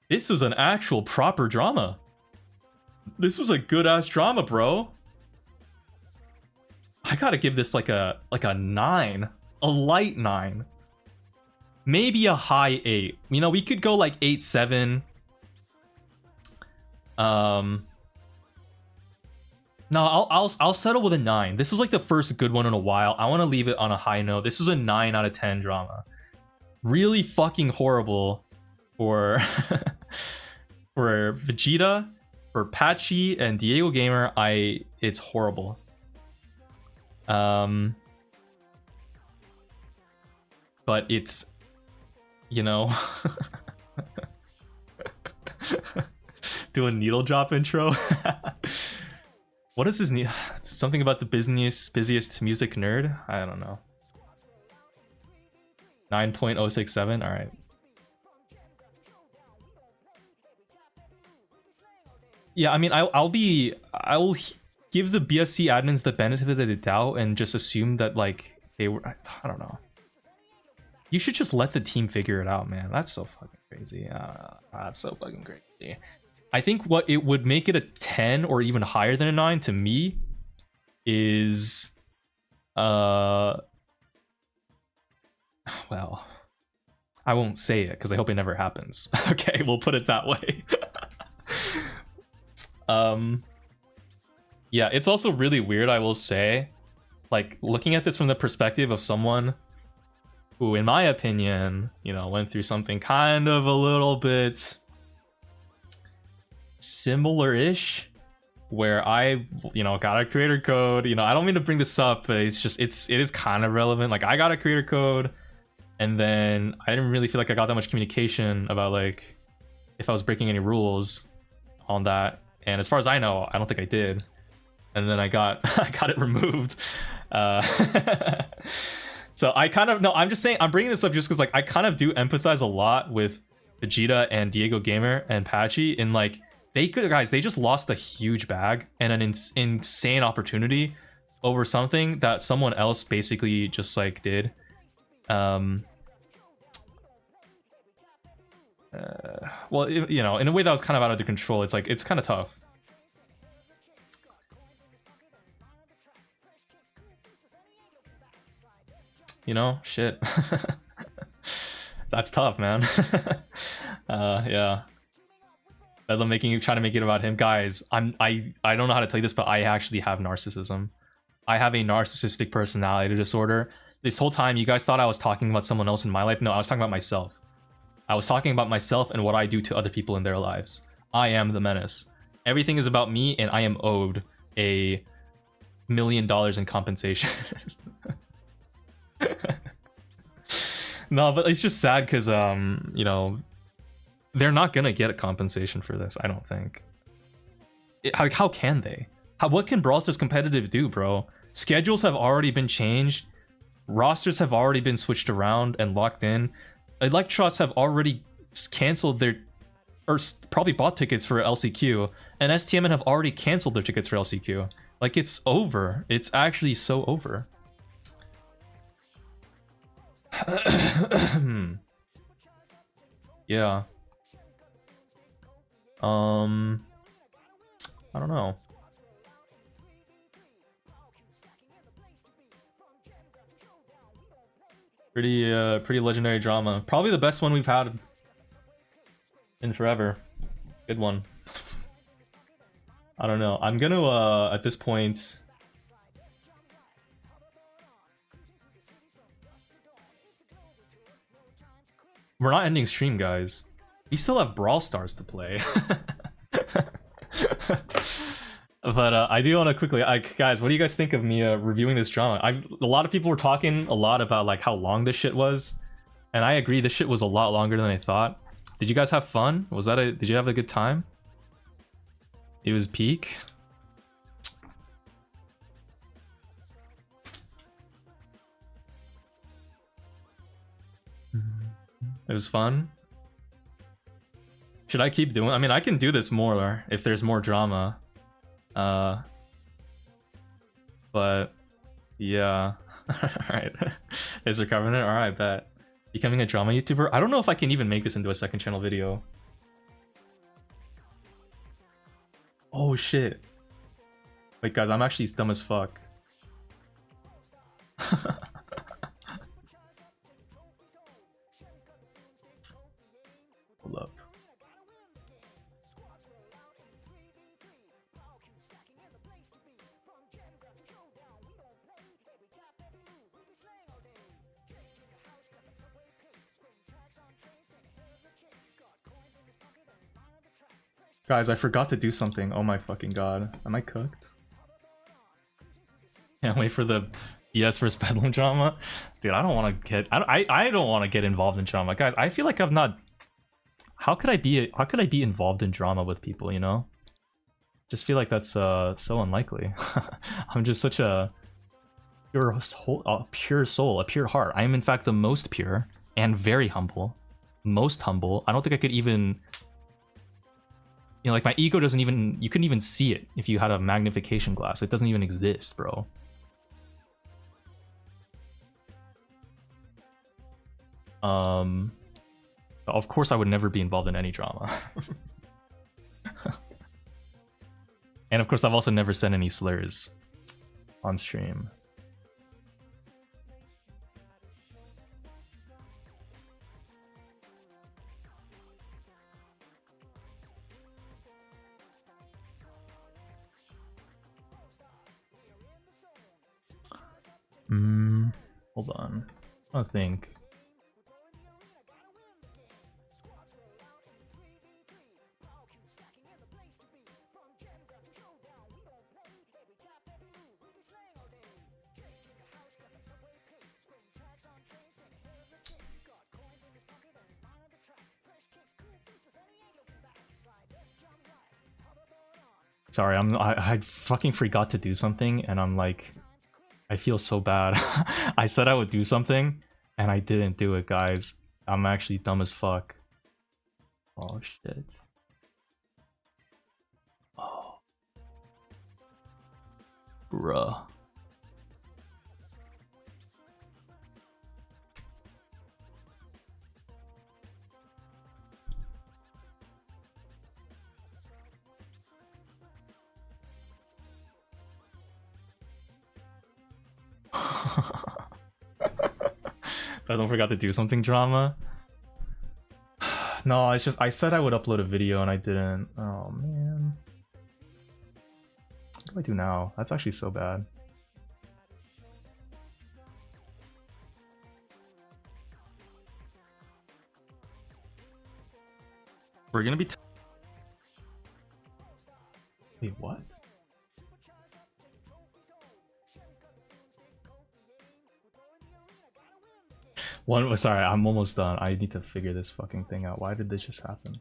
this was an actual proper drama. This was a good-ass drama, bro. I gotta give this like a 9. A light 9. Maybe a high 8. You know, we could go like 8, 7. No, I'll settle with a 9. This is like the first good one in a while. I want to leave it on a high note. This is a 9 out of 10 drama. Really fucking horrible for for Vegeta, for Patchy and Diego Gamer. It's horrible. But it's, you know, do a needle drop intro. What is his name? Something about the busiest music nerd? I don't know. 9.067. All right. Yeah, I mean, I'll give the BSC admins the benefit of the doubt and just assume that like they were. I don't know. You should just let the team figure it out, man. That's so fucking crazy. That's so fucking crazy. I think what it would make it a 10 or even higher than a 9 to me is well, I won't say it because I hope it never happens. Okay, we'll put it that way. Yeah, it's also really weird, I will say, like looking at this from the perspective of someone who, in my opinion, you know, went through something kind of a little bit similar-ish, where I, you know, got a creator code. You know, I don't mean to bring this up, but it's just, it is kind of relevant. Like, I got a creator code, and then I didn't really feel like I got that much communication about like if I was breaking any rules on that. And as far as I know, I don't think I did. And then I got I got it removed. So I kind of, no, I'm just saying, I'm bringing this up just because like I kind of do empathize a lot with Vegeta and Diego Gamer and Patchy, in like they just lost a huge bag and an insane opportunity over something that someone else basically just like did. Well, you know, in a way that was kind of out of their control. It's like, it's kind of tough. You know, shit. That's tough, man. Yeah. Bedlam trying to make it about him. Guys, I don't know how to tell you this, but I actually have narcissism. I have a narcissistic personality disorder. This whole time, you guys thought I was talking about someone else in my life. No, I was talking about myself. I was talking about myself and what I do to other people in their lives. I am the menace. Everything is about me, and I am owed $1 million in compensation. No, but it's just sad because you know, they're not gonna get a compensation for this, I don't think. How can they? What can Brawl Stars competitive do, bro? Schedules have already been changed, rosters have already been switched around and locked in. Electros have already canceled their, or probably bought tickets for LCQ, and STMN have already canceled their tickets for LCQ. Like, it's over. It's actually so over. Yeah. I don't know. Pretty legendary drama. Probably the best one we've had in forever. Good one. I don't know. I'm gonna at this point, we're not ending stream, guys. We still have Brawl Stars to play. But I do want to quickly, guys, what do you guys think of me reviewing this drama? A lot of people were talking a lot about like how long this shit was, and I agree, this shit was a lot longer than I thought. Did you guys have fun? Did you have a good time? It was peak. It was fun. Should I keep doing? I mean, I can do this more if there's more drama. But yeah. Alright. Thanks for covering it. Alright, bet. Becoming a drama YouTuber? I don't know if I can even make this into a second channel video. Oh shit. Wait, guys, I'm actually dumb as fuck. Hold up. Guys, I forgot to do something. Oh my fucking god. Am I cooked? Can't wait for the BS versus Bedlam drama. Dude, I don't want to get I don't want to get involved in drama. Guys, I feel like I'm not. How could I be involved in drama with people, you know? Just feel like that's so unlikely. I'm just such a pure soul, a pure heart. I am in fact the most pure and very humble. Most humble. I don't think I could even, you know, like my ego doesn't even, you couldn't even see it if you had a magnification glass. It doesn't even exist, bro. Of course I would never be involved in any drama. And of course I've also never said any slurs on stream. Hold on. I think. Sorry, I fucking forgot to do something, and I'm like, I feel so bad. I said I would do something, and I didn't do it, guys. I'm actually dumb as fuck. Oh shit. Oh. Bruh. I don't forgot to do something drama. No, it's just I said I would upload a video and I didn't. Oh man. What do I do now? That's actually so bad. We're gonna be wait, what? Sorry, I'm almost done. I need to figure this fucking thing out. Why did this just happen?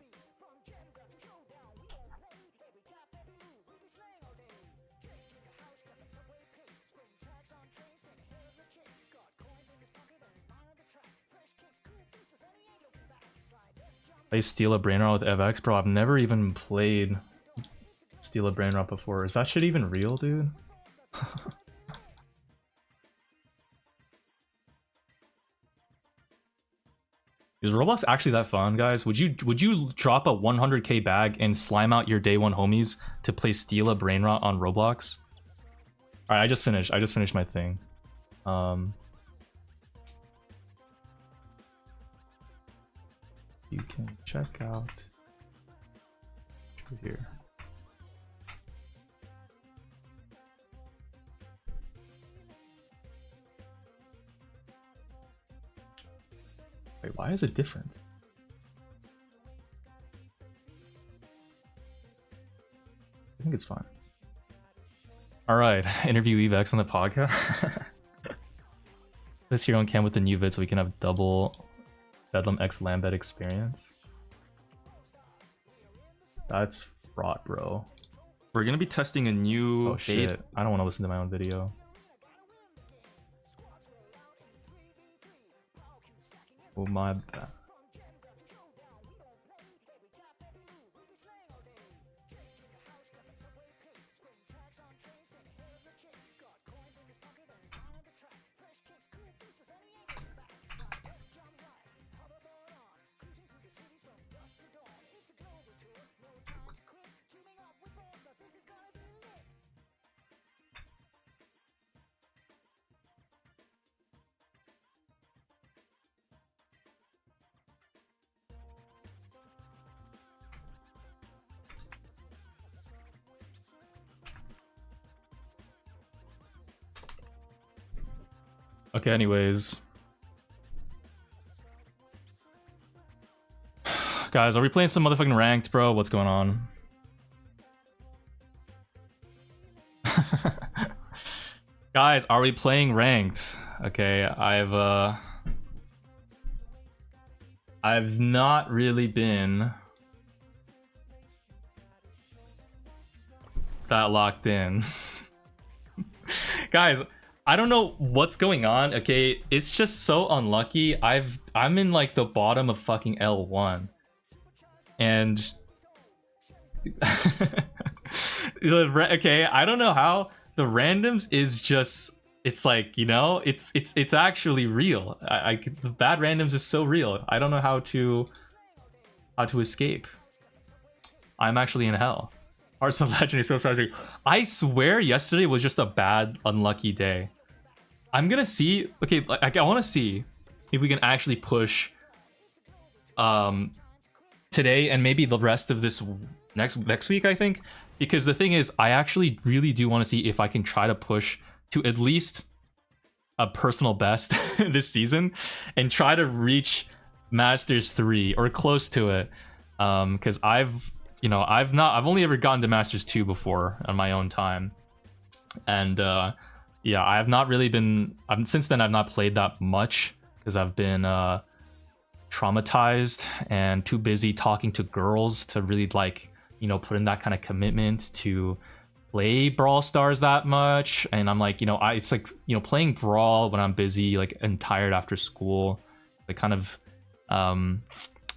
Play Steal a Brain Rot with Evex? Bro, I've never even played Steal a Brain Rot before. Is that shit even real, dude? Is Roblox actually that fun, guys? Would you drop a 100k bag and slime out your day one homies to play Steal a Brain Rot on Roblox? All right, I just finished my thing. You can check out here. Wait, why is it different? I think it's fine. All right, interview Evex on the podcast. This here on cam with the new vid so we can have double Bedlam X Lambet experience. That's fraud, bro. We're gonna be testing a new. Oh shit! I don't want to listen to my own video. Oh my bad. Okay, anyways. Guys, are we playing some motherfucking ranked, bro? What's going on? Guys, are we playing ranked? Okay, I've not really been that locked in. Guys, I don't know what's going on, okay? It's just so unlucky. I'm in like the bottom of fucking L1. And okay, I don't know how the randoms is just, it's like, you know, it's actually real. The bad randoms is so real. I don't know how to escape. I'm actually in hell. Hearts of Legend is so tragic. I swear yesterday was just a bad, unlucky day. I'm gonna see. Okay, like I want to see if we can actually push today and maybe the rest of this next week, I think. Because the thing is, I actually really do want to see if I can try to push to at least a personal best this season and try to reach Masters 3 or close to it. Because I've only ever gotten to Masters 2 before on my own time. And yeah, I have not really been, since then I've not played that much because I've been traumatized and too busy talking to girls to really like, you know, put in that kind of commitment to play Brawl Stars that much. And I'm like, you know, it's like, you know, playing Brawl when I'm busy, like, and tired after school, like kind of, and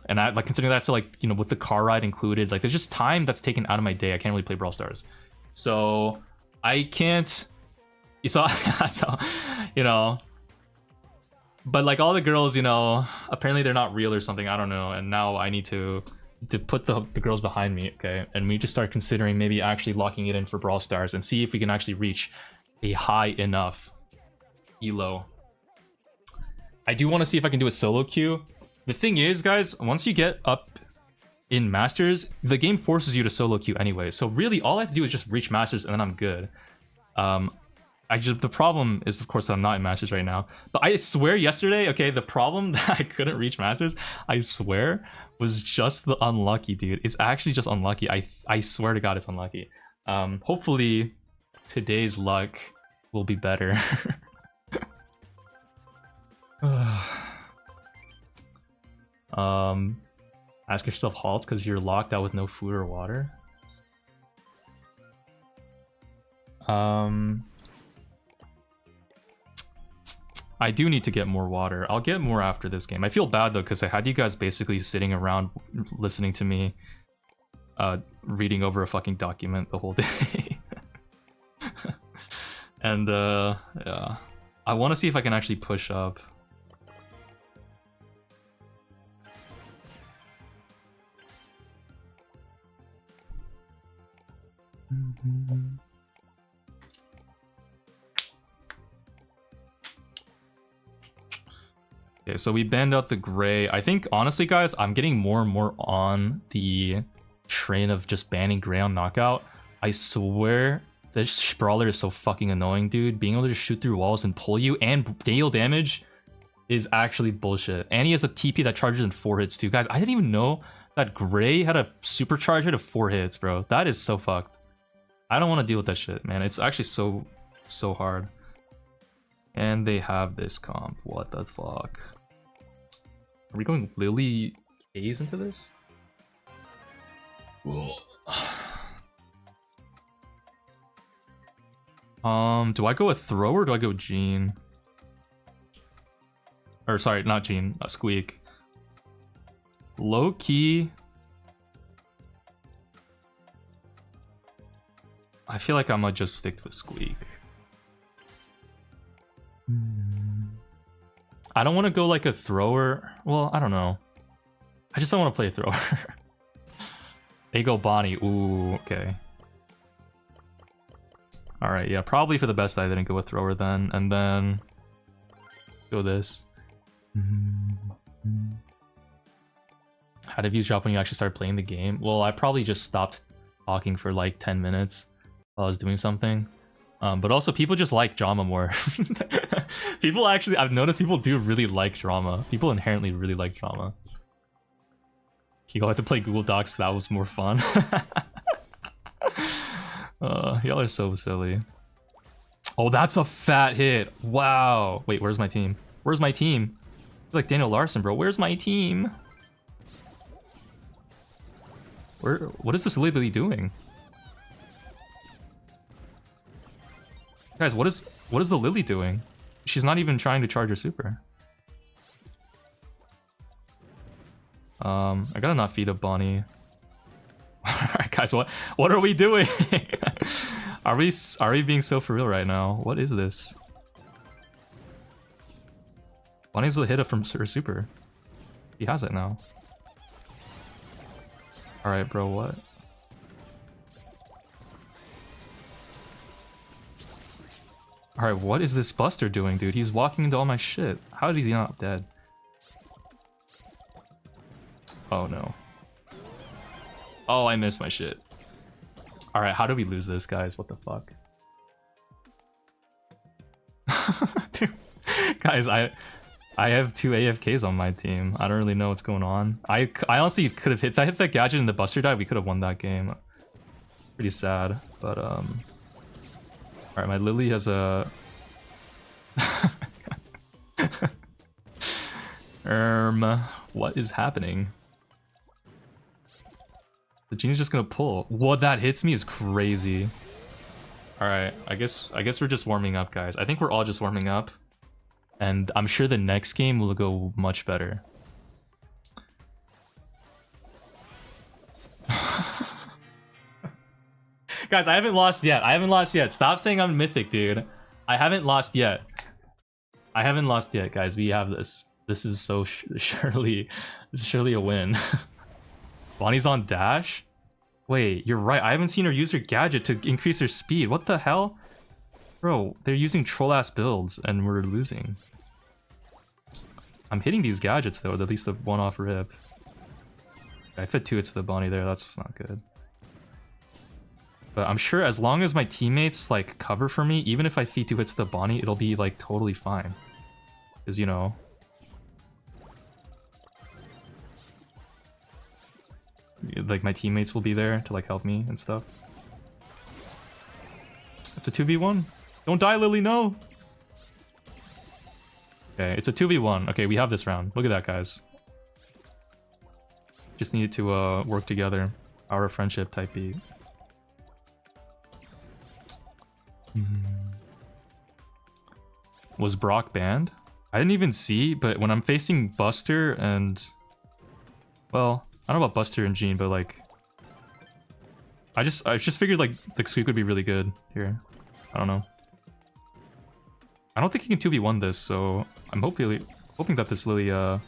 I like considering that I have to, like, you know, with the car ride included, like there's just time that's taken out of my day. I can't really play Brawl Stars. So I can't, you saw, so, you know, but like all the girls, you know, apparently they're not real or something. I don't know. And now I need to put the girls behind me, okay? And we just start considering maybe actually locking it in for Brawl Stars and see if we can actually reach a high enough elo. I do want to see if I can do a solo queue. The thing is, guys, once you get up in Masters, the game forces you to solo queue anyway. So really, all I have to do is just reach Masters and then I'm good. The problem is, of course, that I'm not in Masters right now. But I swear yesterday, okay, the problem that I couldn't reach Masters, I swear, was just the unlucky, dude. It's actually just unlucky. I swear to God, it's unlucky. Hopefully, today's luck will be better. Ask yourself halts because you're locked out with no food or water. I do need to get more water. I'll get more after this game. I feel bad though because I had you guys basically sitting around listening to me reading over a fucking document the whole day. And yeah, I want to see if I can actually push up. Okay, so we banned out the gray. I think, honestly, guys, I'm getting more and more on the train of just banning gray on knockout. I swear, this brawler is so fucking annoying, dude. Being able to just shoot through walls and pull you and deal damage is actually bullshit. And he has a TP that charges in 4 hits, too. Guys, I didn't even know that gray had a supercharger of 4 hits, bro. That is so fucked. I don't want to deal with that shit, man. It's actually so hard. And they have this comp. What the fuck? Are we going Lily K's into this? Do I go with Throw or do I go Jean? Or sorry, not Jean, Squeak. Low key. I feel like I might just stick with Squeak. I don't want to go like a thrower. Well, I don't know. I just don't want to play a thrower. They go Bonnie. Ooh, okay. Alright, yeah, probably for the best I didn't go with thrower then. And then go this. How did views drop when you actually started playing the game? Well, I probably just stopped talking for like 10 minutes while I was doing something. But also people just like drama more. People actually, I've noticed people do really like drama. People inherently really like drama. You got to play Google Docs, that was more fun. Y'all are so silly. Oh, that's a fat hit. Wow. Wait, where's my team? Where's my team? I feel like Daniel Larson, bro. Where's my team? What is this Lily doing? Guys, what is the Lily doing? She's not even trying to charge her super. I gotta not feed up Bonnie. Alright guys, what are we doing? Are we being so for real right now? What is this? Bonnie's will hit up from her super. He has it now. Alright bro, what? Alright, what is this Buster doing, dude? He's walking into all my shit. How is he not dead? Oh no. Oh, I missed my shit. Alright, how do we lose this, guys? What the fuck? Dude, guys, I have 2 AFKs on my team. I don't really know what's going on. I honestly could have if I hit that gadget and the Buster died, we could have won that game. Pretty sad, but alright, my Lily has a what is happening? The genie's just gonna pull. What that hits me is crazy. Alright, I guess we're just warming up, guys. I think we're all just warming up. And I'm sure the next game will go much better. Guys, I haven't lost yet. I haven't lost yet. Stop saying I'm mythic, dude. I haven't lost yet. I haven't lost yet, guys. We have this. This is so surely a win. Bonnie's on dash? Wait, you're right. I haven't seen her use her gadget to increase her speed. What the hell? Bro, they're using troll-ass builds and we're losing. I'm hitting these gadgets though, at least the one off rip. I fit 2 hits to the Bonnie there, that's not good. But I'm sure as long as my teammates like cover for me, even if I feed 2 hits to the Bonnie, it'll be like totally fine. Because, you know... like my teammates will be there to like help me and stuff. It's a 2v1. Don't die, Lily, no! Okay, it's a 2v1. Okay, we have this round. Look at that, guys. Just needed to work together. Our friendship type beat. Was Brock banned? I didn't even see, but when I'm facing Buster and... well, I don't know about Buster and Jean, but like... I just figured like Squeak would be really good here. I don't know. I don't think he can 2v1 this, so I'm hoping that this Lily, you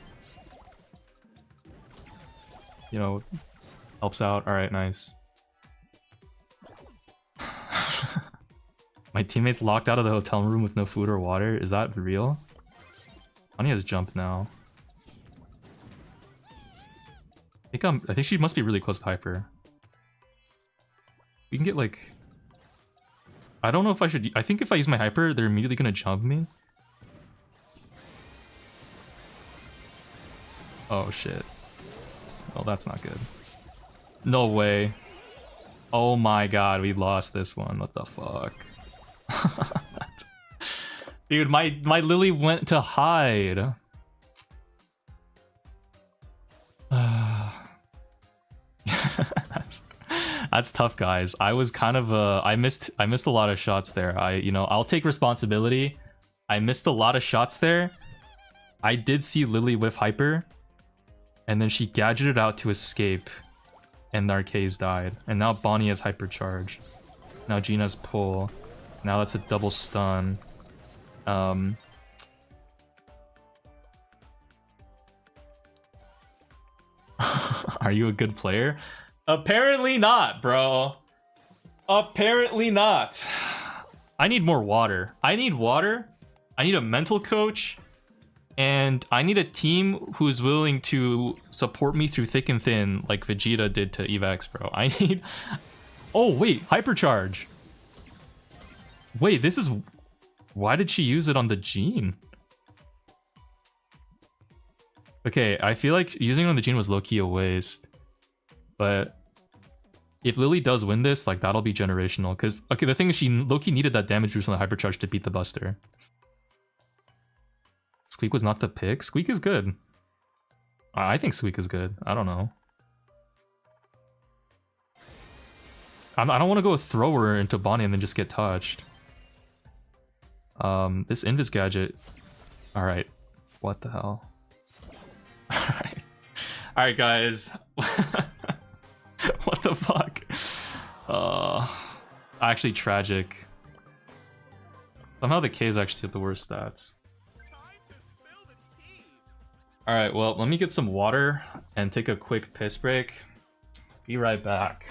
know, helps out. Alright, nice. My teammates locked out of the hotel room with no food or water. Is that real? Anya has jumped now. I think she must be really close to hyper. We can get like... I don't know if I should... I think if I use my hyper, they're immediately gonna jump me. Oh shit. Oh, that's not good. No way. Oh my god, we lost this one. What the fuck? Dude, my Lily went to hide. That's tough, guys. I was kind of I missed a lot of shots there. I'll take responsibility. I missed a lot of shots there. I did see Lily whiff hyper, and then she gadgeted out to escape, and the Arcaze died. And now Bonnie has hyper charge. Now Gina's pull. Now that's a double stun. Are you a good player? Apparently not, bro. Apparently not. I need more water. I need water. I need a mental coach. And I need a team who's willing to support me through thick and thin like Vegeta did to Evex, bro. I need... Oh, wait. Hypercharge. Wait, this is... Why did she use it on the Gene? Okay, I feel like using it on the Gene was low-key a waste. But If Lily does win this, like, that'll be generational. Because, okay, the thing is, she low-key needed that damage boost on the hypercharge to beat the Buster. Squeak was not the pick. Squeak is good. I think Squeak is good. I don't know. I don't want to go thrower into Bonnie and then just get touched. This Invis gadget. Alright. What the hell? Alright. Alright, guys. What the fuck? Actually tragic. Somehow the K's actually have the worst stats. Alright, well, let me get some water and take a quick piss break. Be right back.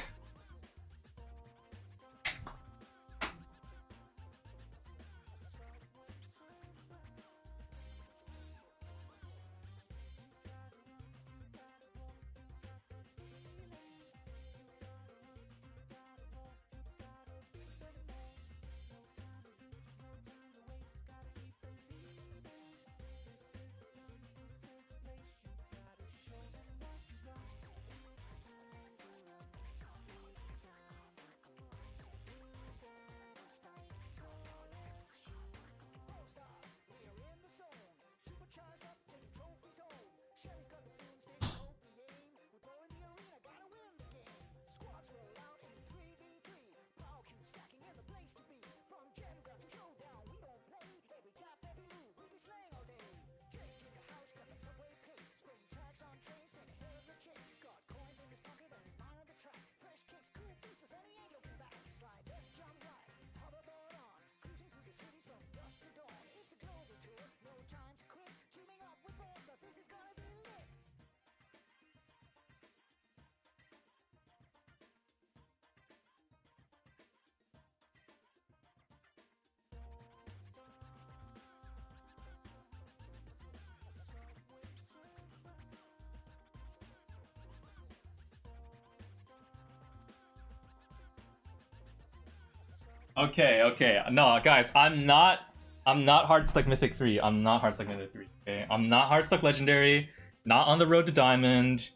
Okay. No, guys, I'm not hard stuck Mythic 3. I'm not hard stuck Mythic 3. Okay, I'm not hard stuck Legendary. Not on the road to Diamond.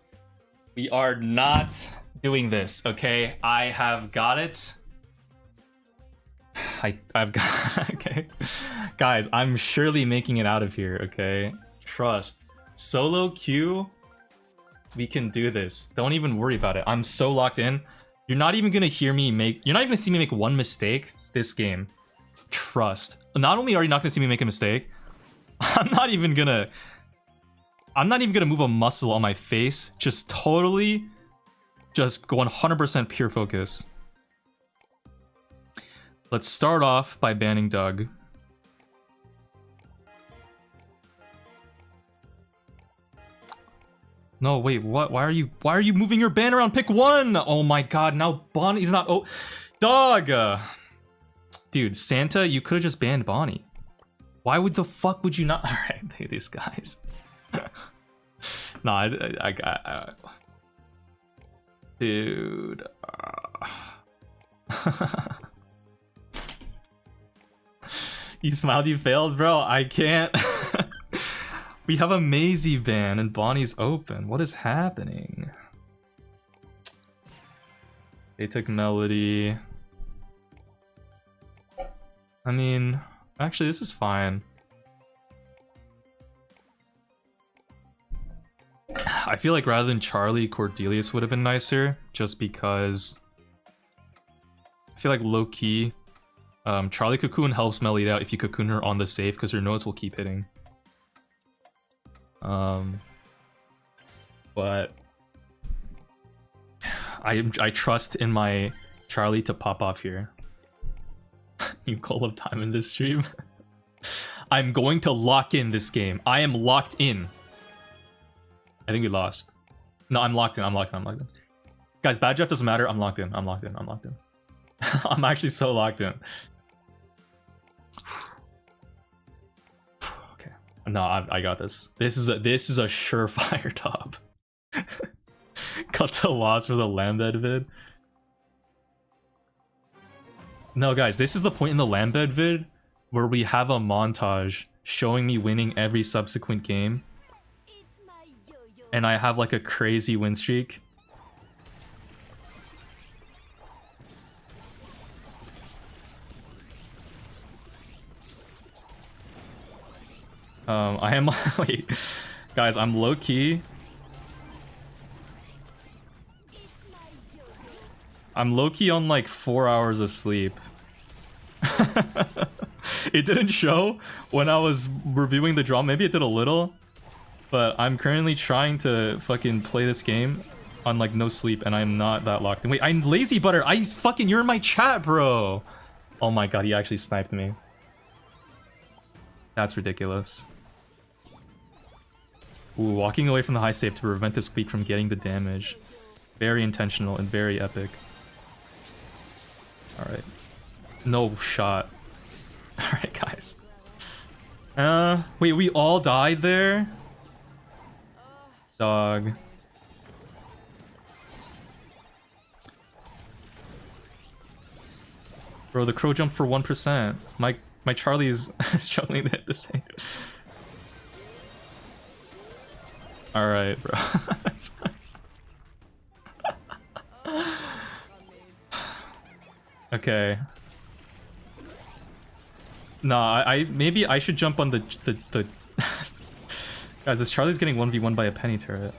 We are not doing this. Okay, I have got it. I've got. Okay, guys, I'm surely making it out of here. Okay, trust. Solo queue. We can do this. Don't even worry about it. I'm so locked in. You're not even gonna hear me make. You're not even gonna see me make one mistake this game. Trust. Not only are you not gonna see me make a mistake, I'm not even gonna move a muscle on my face. Just totally, just go 100% pure focus. Let's start off by banning Doug. No, wait, what? Why are you moving your ban around? Pick one! Oh my god, now Bonnie's not. Oh, dog! Dude, Santa, you could have just banned Bonnie. Why would the fuck would you not? Alright, these guys. No, I dude. You smiled, you failed, bro. I can't. We have a Maisie ban and Bonnie's open. What is happening? They took Melody. I mean, actually, this is fine. I feel like rather than Charlie, Cordelius would have been nicer, just because I feel like low-key, Charlie Cocoon helps Melody out if you cocoon her on the safe, because her nodes will keep hitting. But I trust in my Charlie to pop off here. New goal of time in this stream. I'm going to lock in this game. I am locked in. I think we lost. No, I'm locked in. I'm locked in. Guys, bad draft doesn't matter. I'm locked in. I'm actually so locked in. No, I got this. This is a surefire top. Cut to loss for the Lambed vid. No, guys, this is the point in the Lambed vid where we have a montage showing me winning every subsequent game, and I have like a crazy win streak. I am. Wait, guys, I'm low key. I'm low key on like 4 hours of sleep. It didn't show when I was reviewing the draw. Maybe it did a little, but I'm currently trying to fucking play this game on like no sleep, and I'm not that locked in. Wait, I'm lazy butter. You're in my chat, bro. Oh my god, he actually sniped me. That's ridiculous. Ooh, walking away from the high save to prevent the squeak from getting the damage. Very intentional and very epic. Alright. No shot. Alright, guys. Wait, we all died there? Dog. Bro, the crow jumped for 1%. My Charlie is struggling to hit the same. Alright, bro. Okay. Nah, maybe I should jump on the Guys, this Charlie's getting 1v1 by a penny turret.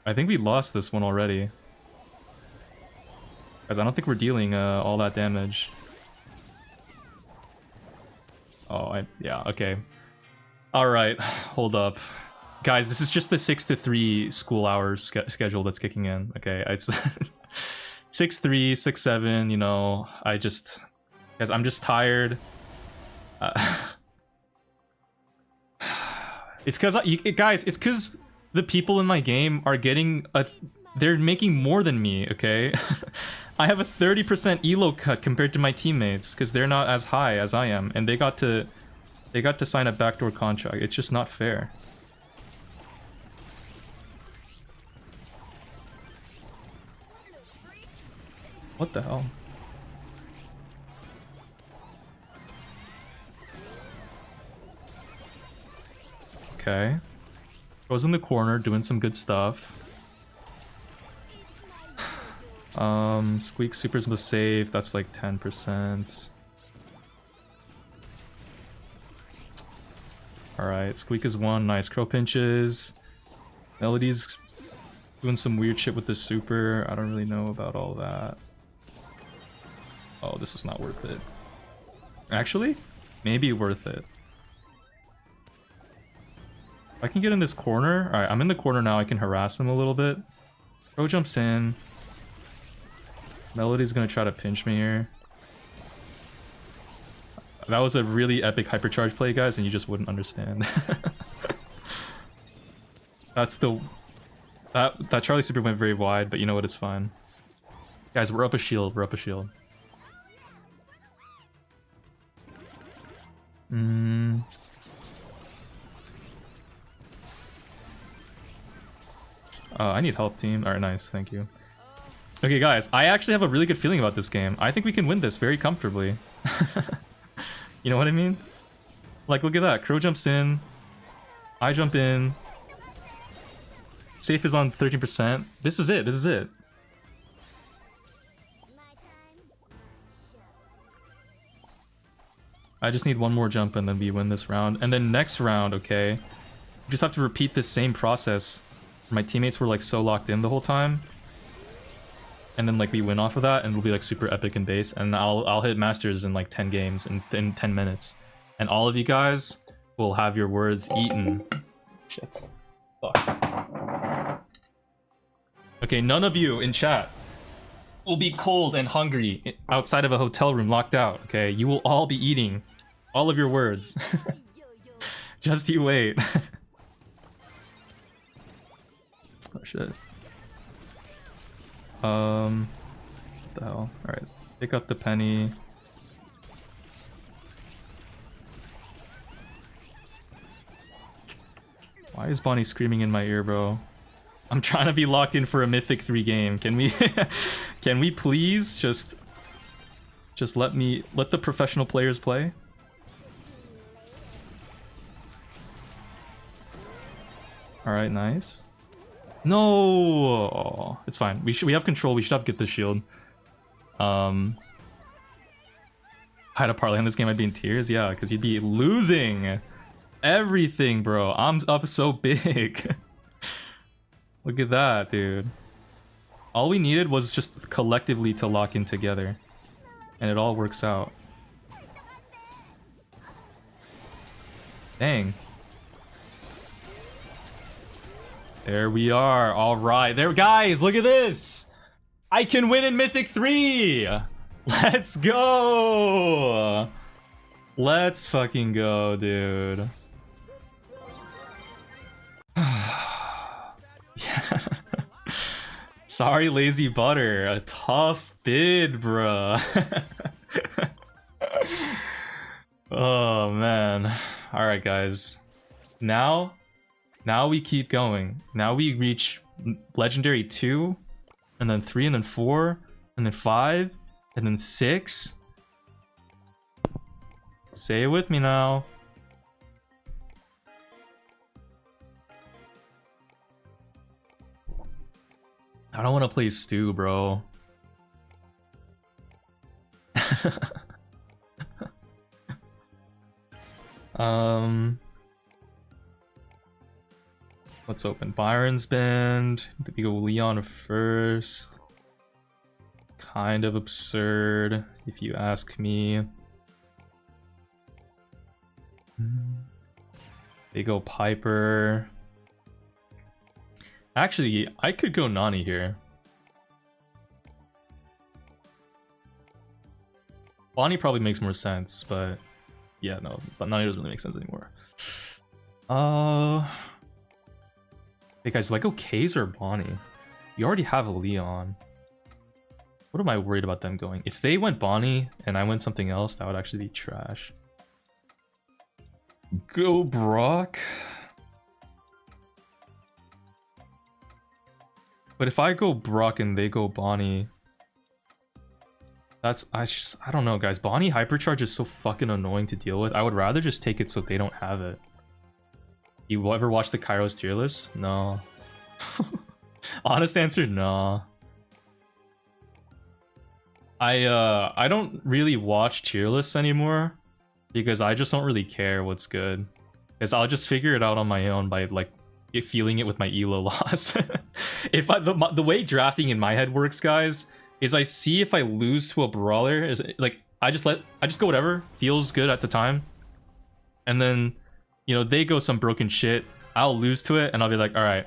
I think we lost this one already. Guys, I don't think we're dealing all that damage. Oh, yeah, okay. Alright, hold up. Guys, this is just the 6 to 3 school hours schedule that's kicking in. Okay, it's 6-3, 6-7, you know, guys, I'm just tired. It's because, guys, it's because the people in my game are getting they're making more than me, okay? I have a 30% elo cut compared to my teammates because they're not as high as I am, and they got to sign a backdoor contract. It's just not fair. What the hell? Okay. Goes in the corner, doing some good stuff. Squeak supers was safe. That's like 10%. Alright, Squeak is one. Nice. Crow pinches. Melody's doing some weird shit with the super. I don't really know about all that. Oh, this was not worth it. Actually, maybe worth it. If I can get in this corner. Alright, I'm in the corner now. I can harass him a little bit. Crow jumps in. Melody's gonna try to pinch me here. That was a really epic hypercharge play, guys, and you just wouldn't understand. That's the... That Charlie super went very wide, but you know what? It's fine. Guys, we're up a shield. We're up a shield. I need help, team. Alright, nice. Thank you. Okay, guys, I actually have a really good feeling about this game. I think we can win this very comfortably. You know what I mean? Like, look at that. Crow jumps in. I jump in. Safe is on 13%. This is it. This is it. I just need one more jump and then we win this round. And then next round, okay, we just have to repeat this same process. My teammates were like so locked in the whole time. And then like we win off of that and it'll be like super epic in base. And I'll hit masters in like 10 games in 10 minutes. And all of you guys will have your words eaten. Shit. Fuck. Okay, none of you in chat will be cold and hungry outside of a hotel room locked out, okay? You will all be eating all of your words. Just you wait. Oh shit. What the hell? Alright, pick up the penny. Why is Bonnie screaming in my ear, bro? I'm trying to be locked in for a Mythic 3 game. Can we can we please just let the professional players play? Alright, nice. No, it's fine. We have control. We should have get the shield. I had a parlay on this game. I'd be in tears. Yeah, because you'd be losing everything, bro. I'm up so big. Look at that, dude. All we needed was just collectively to lock in together, and it all works out. Dang. There we are. All right. There, guys, look at this. I can win in Mythic 3. Let's go. Let's fucking go, dude. Yeah. Sorry, lazy butter. A tough bid, bruh. Oh, man. All right, guys. Now we keep going. Now we reach legendary 2, and then 3, and then 4, and then 5, and then 6. Say it with me now. I don't want to play Stu, bro. Let's open Byron's Band. We go Leon first. Kind of absurd, if you ask me. They go Piper. Actually, I could go Nani here. Bonnie probably makes more sense, but yeah, no, but Nani doesn't really make sense anymore. Hey guys, do I go Kaze or Bonnie? You already have a Leon. What am I worried about them going? If they went Bonnie and I went something else, that would actually be trash. Go Brock. But if I go Brock and they go Bonnie, I don't know, guys. Bonnie Hypercharge is so fucking annoying to deal with. I would rather just take it so they don't have it. You ever watch the Kairos tier list? No. Honest answer, no. I don't really watch tier lists anymore because I just don't really care what's good. Because I'll just figure it out on my own by like feeling it with my elo loss. If the way drafting in my head works, guys, is I see if I lose to a brawler, is like I just go whatever feels good at the time, and then you know they go some broken shit, I'll lose to it and I'll be like, all right,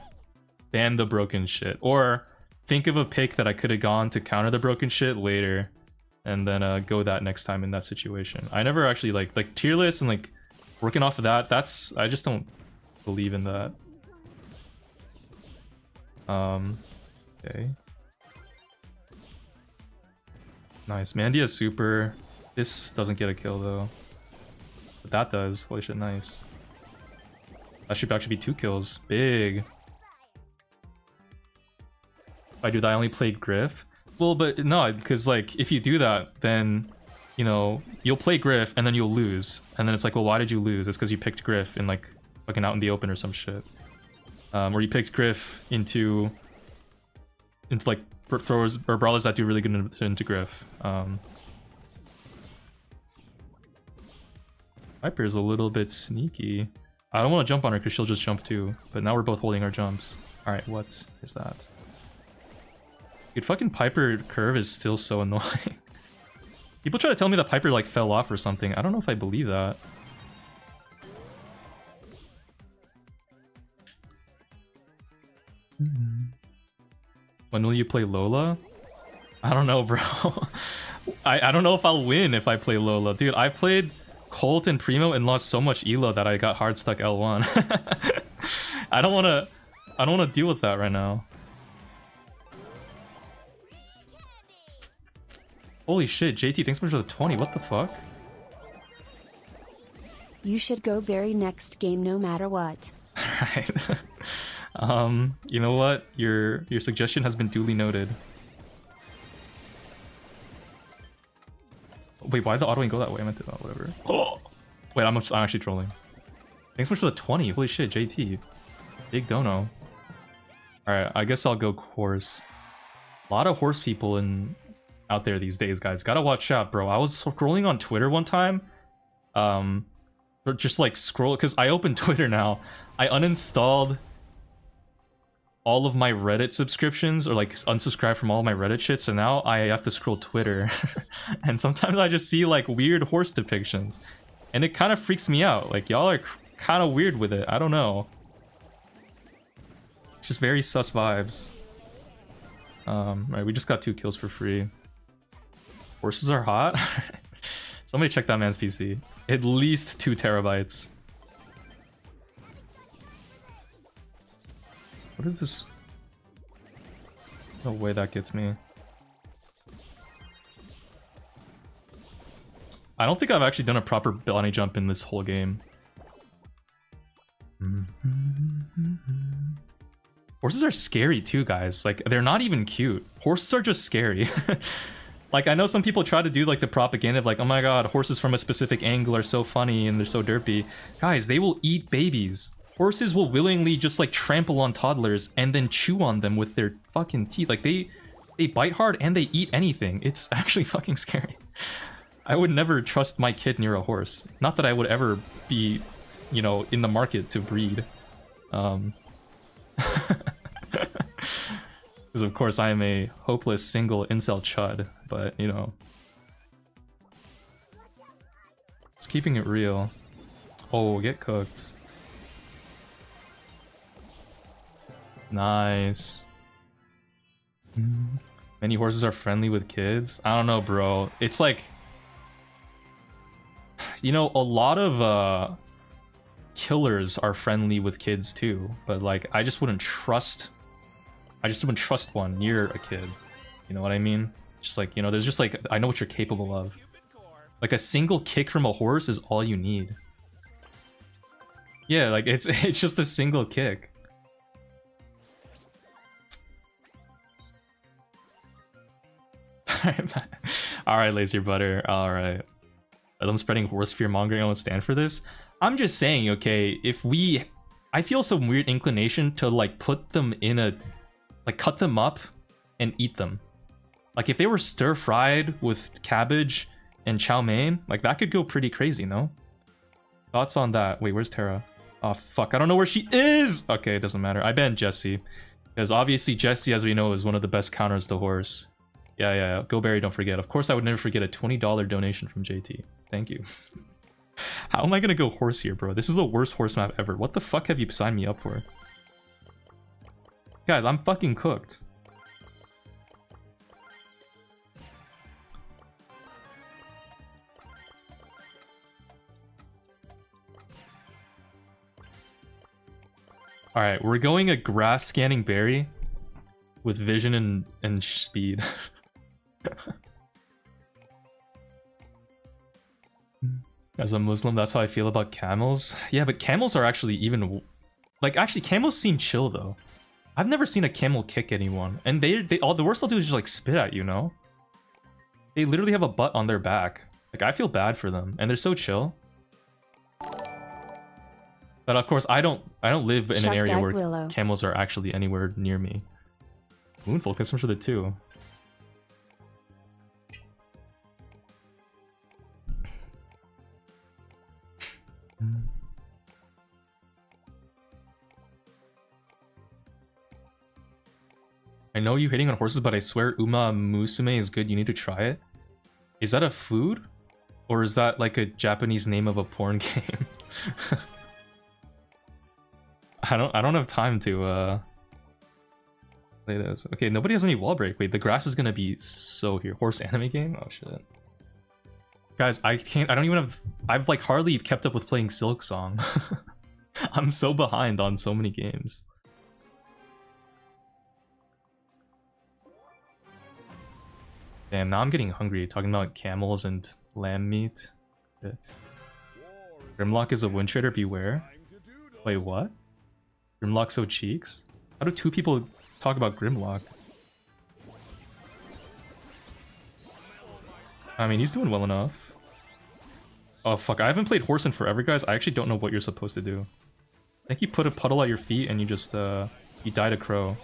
ban the broken shit, or think of a pick that I could have gone to counter the broken shit later, and then go that next time in that situation. I never actually like tier lists and like working off of that. That's, I just don't believe in that. Okay. Nice. Mandia super. This doesn't get a kill though. But that does. Holy shit, nice. That should actually be 2 kills. Big. If I do that, I only played Griff. Well, but no, because like if you do that, then you know you'll play Griff and then you'll lose, and then it's like, well, why did you lose? It's because you picked Griff in like fucking out in the open or some shit, or you picked Griff into like throwers or brawlers that do really good into Griff. Viper is a little bit sneaky. I don't want to jump on her because she'll just jump too. But now we're both holding our jumps. All right, what is that? Dude, fucking Piper curve is still so annoying. People try to tell me that Piper like fell off or something. I don't know if I believe that. When will you play Lola? I don't know, bro. I don't know if I'll win if I play Lola. Dude, I played Colt and Primo and lost so much elo that I got hard stuck L1. I don't wanna deal with that right now. Holy shit, JT, thanks so much for the 20. What the fuck? You should go Barry next game no matter what. Alright. You know what? Your suggestion has been duly noted. Wait, why did the autoing go that way? I meant to, oh, whatever. Oh! Wait, I'm actually trolling. Thanks so much for the 20. Holy shit, JT. Big dono. Alright, I guess I'll go horse. A lot of horse people out there these days, guys. Gotta watch out, bro. I was scrolling on Twitter one time. Just like scroll, because I opened Twitter now. I uninstalled all of my Reddit subscriptions, or like unsubscribed from all my Reddit shit, so now I have to scroll Twitter. And sometimes I just see like weird horse depictions. And it kind of freaks me out. Like, y'all are kind of weird with it. I don't know. It's just very sus vibes. Alright, we just got 2 kills for free. Horses are hot. Somebody check that man's PC. At least 2 terabytes. What is this? No way that gets me. I don't think I've actually done a proper bunny jump in this whole game. Horses are scary too, guys. Like, they're not even cute. Horses are just scary. Like, I know some people try to do like the propaganda of like, oh my god, horses from a specific angle are so funny and they're so derpy. Guys, they will eat babies. Horses will willingly just like trample on toddlers and then chew on them with their fucking teeth. Like, they bite hard and they eat anything. It's actually fucking scary. I would never trust my kid near a horse. Not that I would ever be, you know, in the market to breed. Because of course I am a hopeless single incel chud, but you know. Just keeping it real. Oh, get cooked. Nice. Many horses are friendly with kids? I don't know, bro. It's like, you know, a lot of killers are friendly with kids too, but like I just wouldn't trust one near a kid. You know what I mean? Just like, you know, there's just like, I know what you're capable of. Like a single kick from a horse is all you need. Yeah, like it's just a single kick. Alright, lazy butter. Alright. I'm spreading horse fear mongering. I won't stand for this. I'm just saying, okay, I feel some weird inclination to like put them in a, like cut them up and eat them. Like if they were stir fried with cabbage and chow mein, like that could go pretty crazy, no? Thoughts on that? Wait, where's Tara? Oh fuck, I don't know where she is! Okay, it doesn't matter. I banned Jesse. Because obviously Jesse, as we know, is one of the best counters to horse. Yeah. Go Barry, don't forget. Of course I would never forget a $20 donation from JT. Thank you. How am I gonna go horse here, bro? This is the worst horse map ever. What the fuck have you signed me up for? Guys, I'm fucking cooked. Alright, we're going a grass scanning berry with vision and speed. As a Muslim, that's how I feel about camels. Yeah, but camels are actually even... Like, actually, camels seem chill, though. I've never seen a camel kick anyone. And all the worst they'll do is just, like, spit at you, know? They literally have a butt on their back. Like, I feel bad for them. And they're so chill. But, of course, I don't live in an area where camels are actually anywhere near me. Moonful, thanks so much for the 2. I know you hitting on horses, but I swear Uma Musume is good. You need to try it. Is that a food? Or is that like a Japanese name of a porn game? I don't have time to play this. Okay, nobody has any wall break. Wait, the grass is gonna be so here. Horse anime game? Oh shit. Guys, I've like hardly kept up with playing Silk Song. I'm so behind on so many games. Damn, now I'm getting hungry talking about camels and lamb meat. Shit. Grimlock is a wind trader, beware. Wait, what? Grimlock so cheeks? How do 2 people talk about Grimlock? I mean, he's doing well enough. Oh fuck, I haven't played horse in forever, guys. I actually don't know what you're supposed to do. I think you put a puddle at your feet and you just, you died a crow.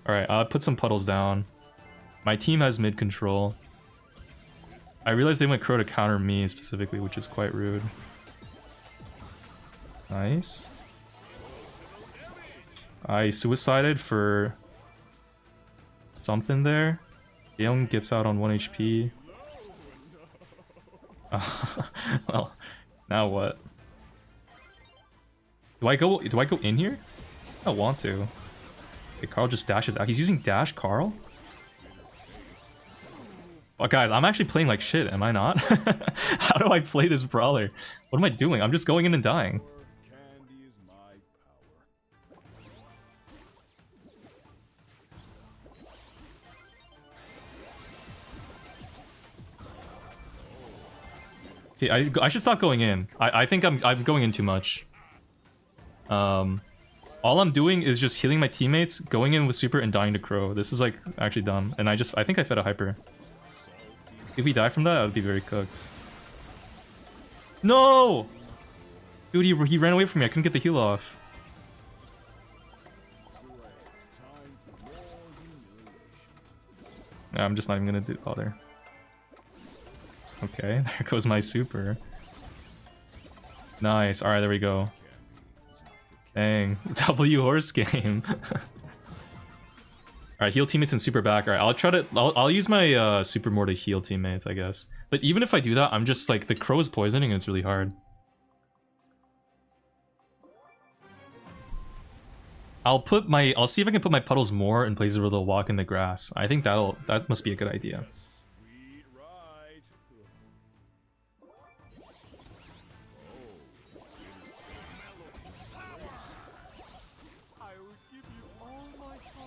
Alright, I'll put some puddles down. My team has mid control. I realized they went Crow to counter me specifically, which is quite rude. Nice. I suicided for something there. Young gets out on 1 HP. Well, now what? Do I go in here? I don't want to. Okay, Carl just dashes out. He's using dash, Carl? Oh, guys, I'm actually playing like shit, am I not? How do I play this brawler? What am I doing? I'm just going in and dying. Okay, I should stop going in. I think I'm going in too much. All I'm doing is just healing my teammates, going in with super and dying to Crow. This is like actually dumb. And I think I fed a hyper. If we die from that, I would be very cooked. No! Dude, he ran away from me. I couldn't get the heal off. Yeah, I'm just not even gonna bother. Okay, there goes my super. Nice. Alright, there we go. Dang. W horse game. Alright, heal teammates and super back. Alright, I'll use my super more to heal teammates, I guess. But even if I do that, I'm just like, the Crow is poisoning and it's really hard. I'll see if I can put my puddles more in places where they'll walk in the grass. I think that must be a good idea.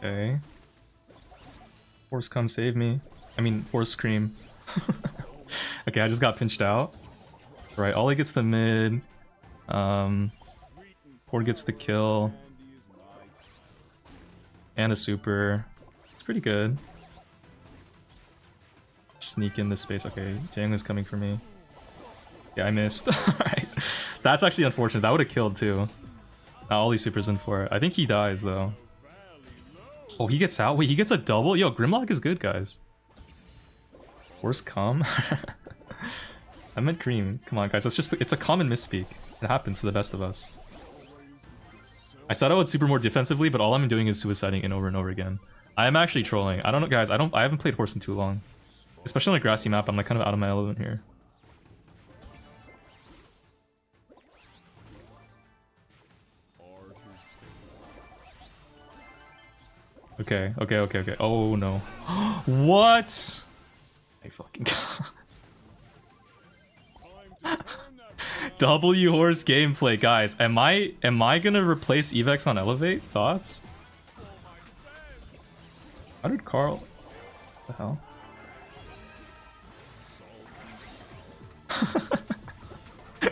Okay. Horse, come save me. I mean, horse scream. Okay, I just got pinched out. Right, Ollie gets the mid. Ford gets the kill. And a super. It's pretty good. Sneak in this space. Okay, Jang is coming for me. Yeah, I missed. Alright. That's actually unfortunate. That would have killed too. Ollie super's in for it. I think he dies though. Oh, he gets out? Wait, he gets a double? Yo, Grimlock is good, guys. Horse come? I meant Cream. Come on, guys. It's a common misspeak. It happens to the best of us. I said I would super more defensively, but all I'm doing is suiciding in over and over again. I am actually trolling. I don't know, guys. I haven't played Horse in too long. Especially on a grassy map, I'm like kind of out of my element here. Okay. Oh no. What? I fucking W horse gameplay, guys. Am I gonna replace Evex on Elevate? Thoughts? How did Carl? What the hell?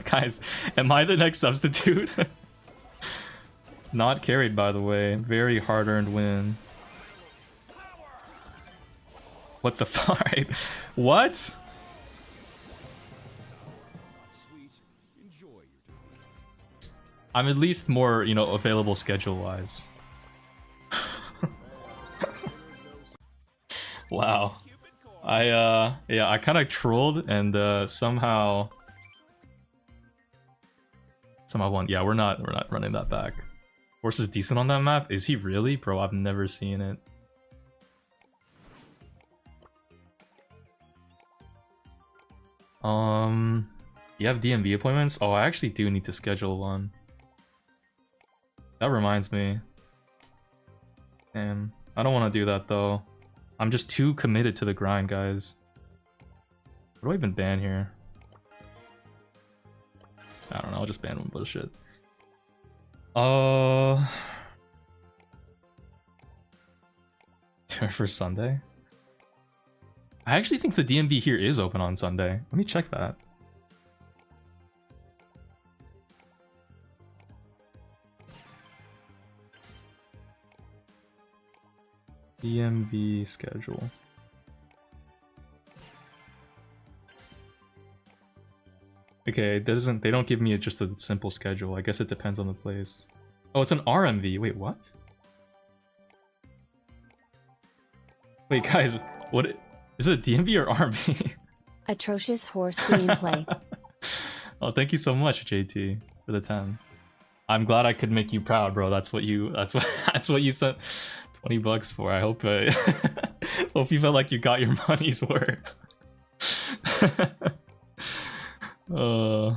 Guys, am I the next substitute? Not carried, by the way. Very hard-earned win. What the fuck? What? I'm at least more, you know, available schedule-wise. Wow. Yeah, I kind of trolled and somehow won. Yeah, we're not running that back. Horse is decent on that map. Is he really? Bro, I've never seen it. You have DMV appointments? Oh, I actually do need to schedule one. That reminds me. And I don't want to do that though. I'm just too committed to the grind, guys. What do I even ban here? I don't know, I'll just ban one bullshit. For Sunday? I actually think the DMV here is open on Sunday. Let me check that. DMV schedule. Okay, they don't give me just a simple schedule. I guess it depends on the place. Oh, it's an RMV. Wait, what? Wait, guys, what is it? DMV or RB? Atrocious horse gameplay. Oh, thank you so much, JT, for the 10. I'm glad I could make you proud, bro. That's what you sent $20 for. I hope hope you felt like you got your money's worth. Dude,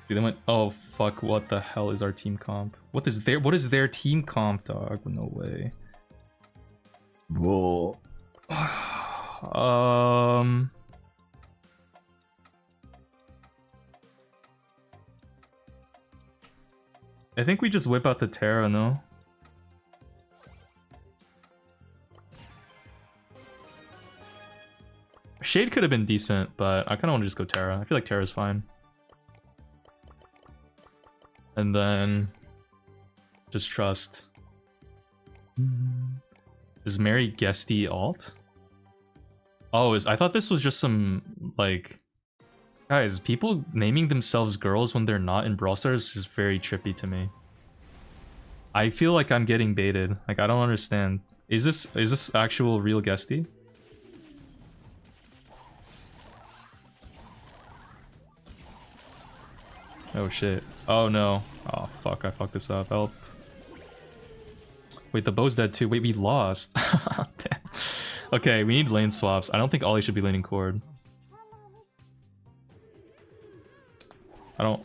they went, oh fuck, what the hell is our team comp? What is their team comp, dog? No way. Whoa. I think we just whip out the Terra, no? Shade could have been decent, but I kind of want to just go Terra. I feel like Terra's fine. And then just trust. Is Mary Guesty alt? Oh, I thought this was just some, like... Guys, people naming themselves girls when they're not in Brawl Stars is very trippy to me. I feel like I'm getting baited. Like, I don't understand. Is this actual real Guesty? Oh shit. Oh no. Oh fuck, I fucked this up. Help. Wait, the bow's dead too. Wait, we lost. Damn. Okay, we need lane swaps. I don't think Ollie should be laning cord. I don't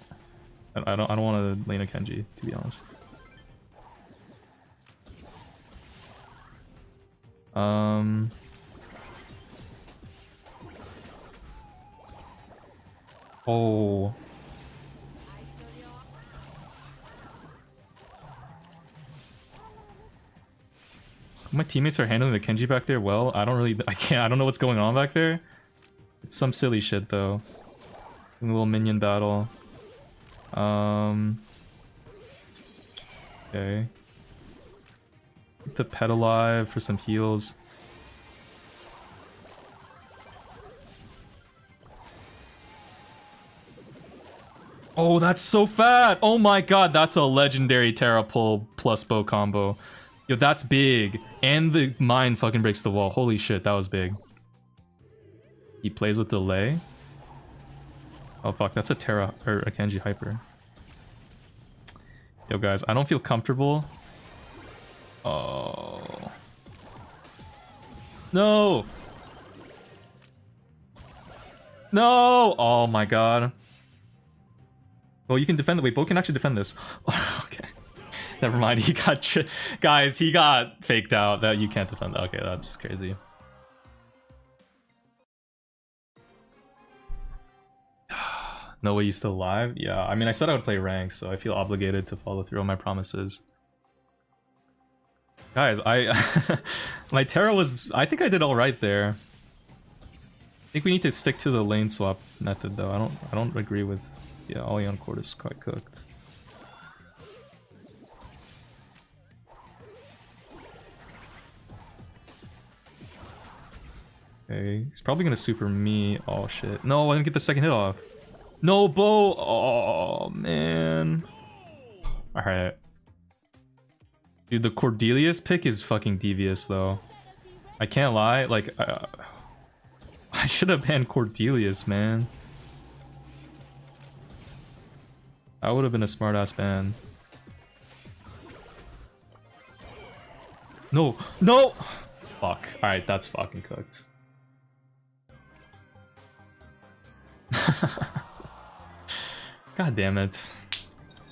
want to lane a Kenji, to be honest. Oh. My teammates are handling the Kenji back there well. I don't know what's going on back there. It's some silly shit though. A little minion battle. Okay. Keep the pet alive for some heals. Oh, that's so fat! Oh my god, that's a legendary Terra pull plus bow combo. Yo, that's big. And the mine fucking breaks the wall. Holy shit, that was big. He plays with delay. Oh fuck, that's a Terra or a Kenji hyper. Yo guys, I don't feel comfortable. Oh. No! No! Oh my god. Well, you can defend the wait, Bo can actually defend this. Okay. Never mind, he got guys, he got faked out that you can't defend that. Okay, that's crazy. No way, you still alive? Yeah, I mean, I said I would play rank, so I feel obligated to follow through on my promises. Guys, my Terra was, I think I did all right there. I think we need to stick to the lane swap method though. I don't agree with, yeah, Ollie on court is quite cooked. Okay, he's probably gonna super me. Oh shit. No, I didn't get the second hit off. No, Bo! Oh, man. Alright. Dude, the Cordelius pick is fucking devious, though. I can't lie, like, I should have banned Cordelius, man. That would have been a smart-ass ban. No! No! Fuck. Alright, that's fucking cooked. God damn it.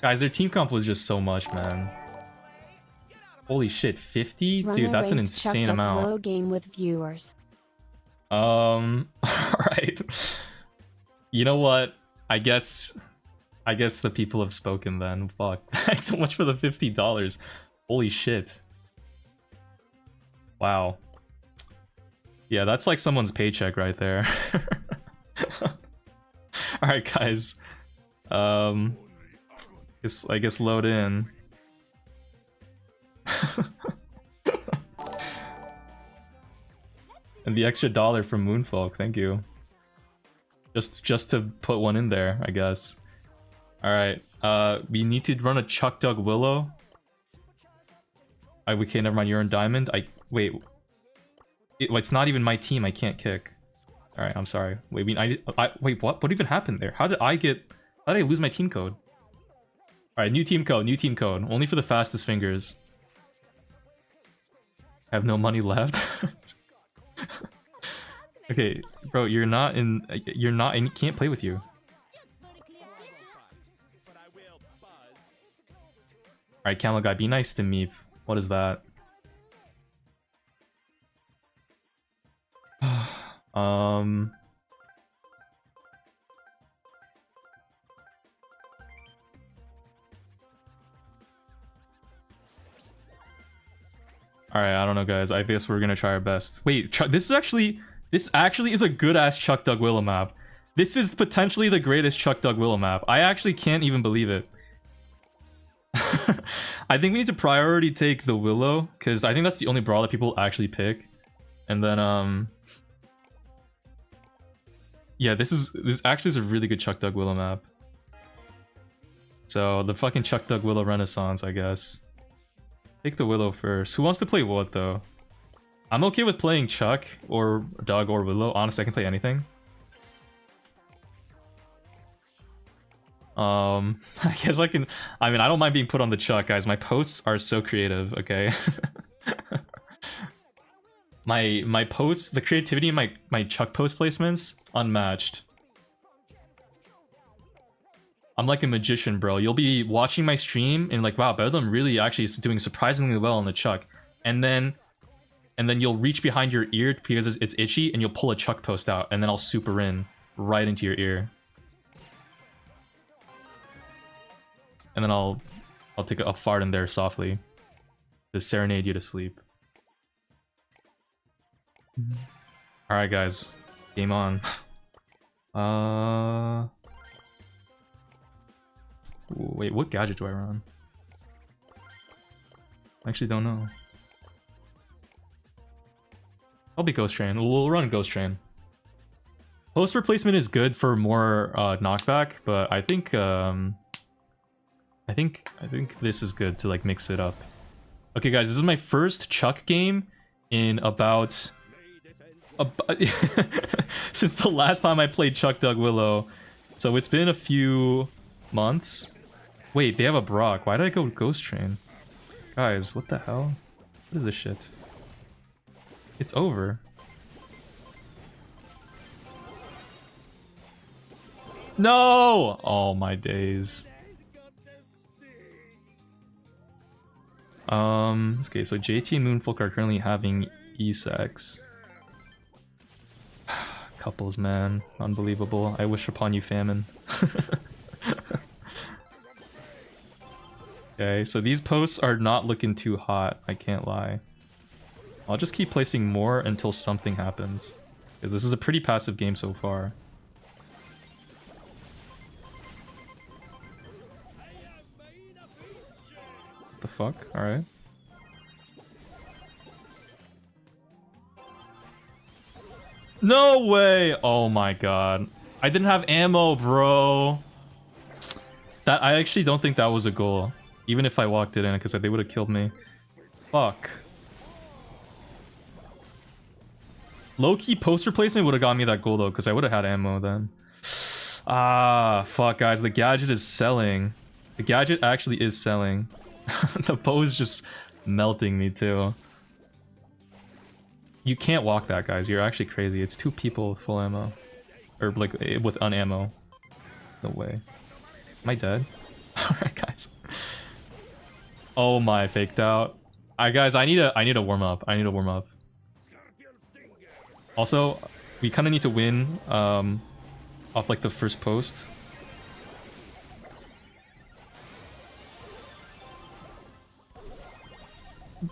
Guys, their team comp was just so much, man. Holy shit, 50? Dude, that's an insane amount. Low game with viewers. Alright. You know what? I guess the people have spoken then. Fuck. Thanks so much for the $50. Holy shit. Wow. Yeah, that's like someone's paycheck right there. Alright, guys. I guess load in. And the extra $1 from Moonfolk, thank you. Just to put one in there, I guess. Alright, we need to run a Chuck Dug Willow. Okay, never mind. You're in diamond. Wait. It's not even my team. I can't kick. All right, I'm sorry. Wait, wait. What? What even happened there? How did I lose my team code? All right, new team code. New team code. Only for the fastest fingers. I have no money left. Okay, bro. You're not in. And can't play with you. All right, camel guy. Be nice to me. What is that? Alright, I don't know, guys. I guess we're gonna try our best. Wait, this actually is a good ass Chuck Dug Willow map. This is potentially the greatest Chuck Dug Willow map. I actually can't even believe it. I think we need to priority take the Willow, because I think that's the only brawl that people actually pick. And then yeah, this actually is a really good Chuck Dug Willow map. So the fucking Chuck Dug Willow Renaissance, I guess. Take the Willow first. Who wants to play what though? I'm okay with playing Chuck or Dug or Willow. Honestly, I can play anything. I guess I can. I mean, I don't mind being put on the Chuck, guys. My posts are so creative. Okay. my posts, the creativity in my Chuck post placements, unmatched. I'm like a magician, bro. You'll be watching my stream and like, wow, Bedlam really actually is doing surprisingly well on the Chuck, and then you'll reach behind your ear because it's itchy, and you'll pull a Chuck post out, and then I'll super in right into your ear, and then I'll take a fart in there softly to serenade you to sleep. All right, guys, game on. Wait, what gadget do I run? I actually don't know. I'll be Ghost Train. We'll run Ghost Train. Post replacement is good for more knockback, but I think this is good to like mix it up. Okay, guys, this is my first Chuck game in about since the last time I played Chuck Dug Willow, so it's been a few months. Wait, they have a Brock. Why did I go Ghost Train? Guys, what the hell? What is this shit? It's over. No! Oh my days. Okay, so JT and Moonfolk are currently having E-sex. Couples, man. Unbelievable. I wish upon you famine. Okay, so these posts are not looking too hot, I can't lie. I'll just keep placing more until something happens, because this is a pretty passive game so far. What the fuck? Alright. No way! Oh my god. I didn't have ammo, bro. I actually don't think that was a goal. Even if I walked it in, because they would have killed me. Fuck. Low-key post replacement would have got me that goal though, because I would have had ammo then. Ah, fuck, guys. The gadget is selling. The gadget actually is selling. The bow is just melting me too. You can't walk that, guys. You're actually crazy. It's 2 people with full ammo. Or like with unammo. No way. Am I dead? Alright, guys. Oh my, faked out. Guys, I need a warm up. I need a warm up. Also, we kind of need to win off like the first post.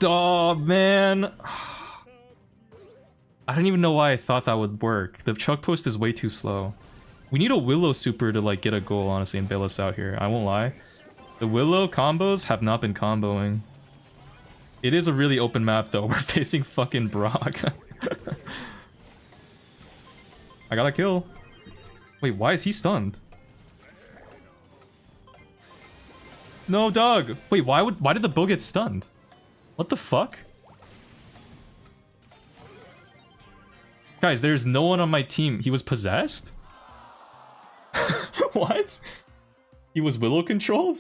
Oh man. I don't even know why I thought that would work. The Chuck post is way too slow. We need a Willow super to like get a goal, honestly, and bail us out here. I won't lie. The Willow combos have not been comboing. It is a really open map though. We're facing fucking Brock. I got a kill. Wait, why is he stunned? No, Doug. Wait, why did the bow get stunned? What the fuck? Guys, there's no one on my team. He was possessed? What? He was Willow controlled?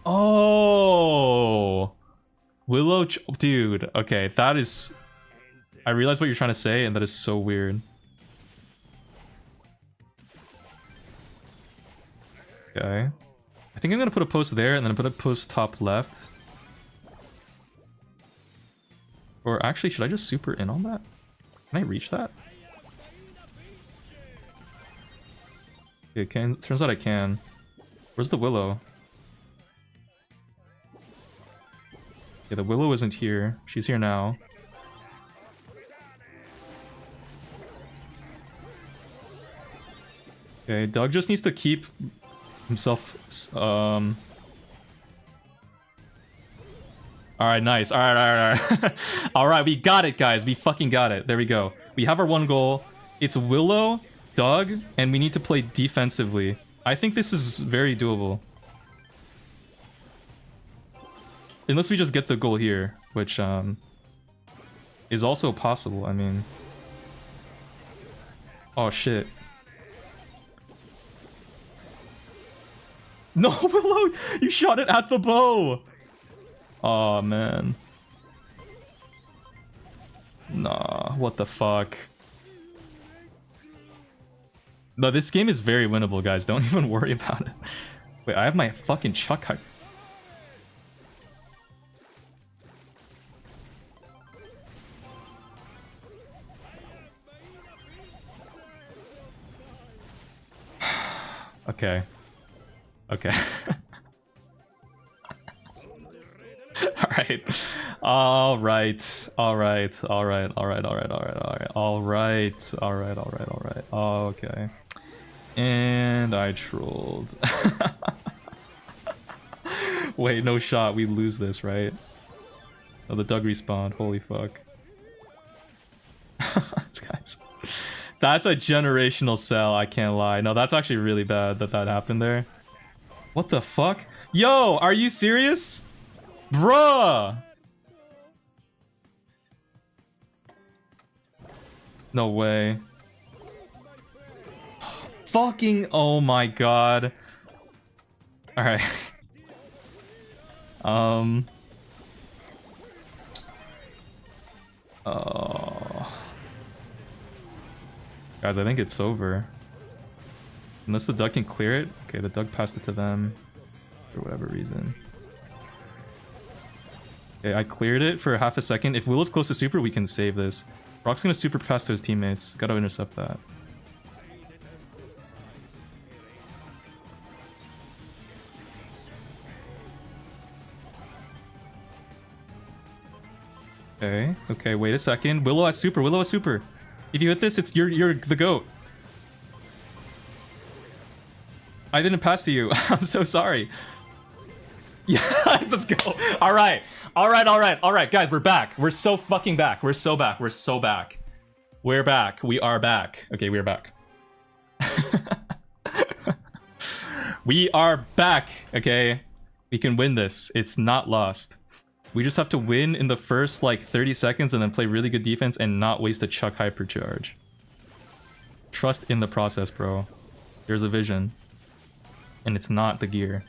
Oh, Willow, dude. Okay, that is. I realize what you're trying to say, and that is so weird. Okay, I think I'm gonna put a post there, and then put a post top left. Or actually, should I just super in on that? Can I reach that? Okay, turns out I can. Where's the Willow? Yeah, the Willow isn't here. She's here now. Okay, Doug just needs to keep himself... Alright, nice. Alright. Alright, we got it, guys. We fucking got it. There we go. We have our one goal. It's Willow, Doug, and we need to play defensively. I think this is very doable. Unless we just get the goal here, which is also possible. I mean... Oh, shit. No, Willow! You shot it at the bow! Oh man. Nah, what the fuck? No, this game is very winnable, guys. Don't even worry about it. Wait, I have my fucking chuck hype. Okay. Okay. Alright. Okay. And I trolled. Wait, no shot. We lose this, right? Oh, the Doug respawned. Holy fuck. Guys. That's a generational sell, I can't lie. No, that's actually really bad that happened there. What the fuck? Yo, are you serious? Bruh! No way. Fucking oh my god. Alright. Oh. Guys, I think it's over. Unless the Doug can clear it. Okay, the Doug passed it to them. For whatever reason. Okay, I cleared it for half a second. If Willow's close to super, we can save this. Brock's gonna super pass to his teammates. Gotta intercept that. Okay, wait a second. Willow has super. If you hit this, it's you're the GOAT. I didn't pass to you. I'm so sorry. Yeah, let's go. All right, guys, we're back. We're so fucking back. We're back. We're back. We are back. Okay, we're back. We are back. Okay, we can win this. It's not lost. We just have to win in the first like 30 seconds and then play really good defense and not waste a chuck hypercharge. Trust in the process, bro. There's a vision. And it's not the gear.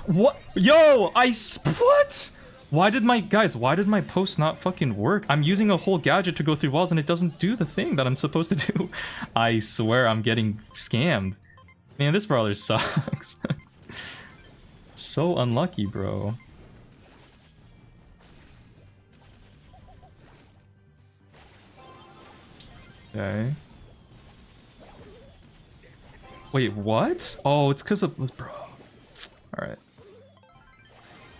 What? Yo, what? Why did my post not fucking work? I'm using a whole gadget to go through walls and it doesn't do the thing that I'm supposed to do. I swear I'm getting scammed. Man, this brawler sucks. So unlucky, bro. Okay. Wait, what? Oh, it's because of... Bro. Alright.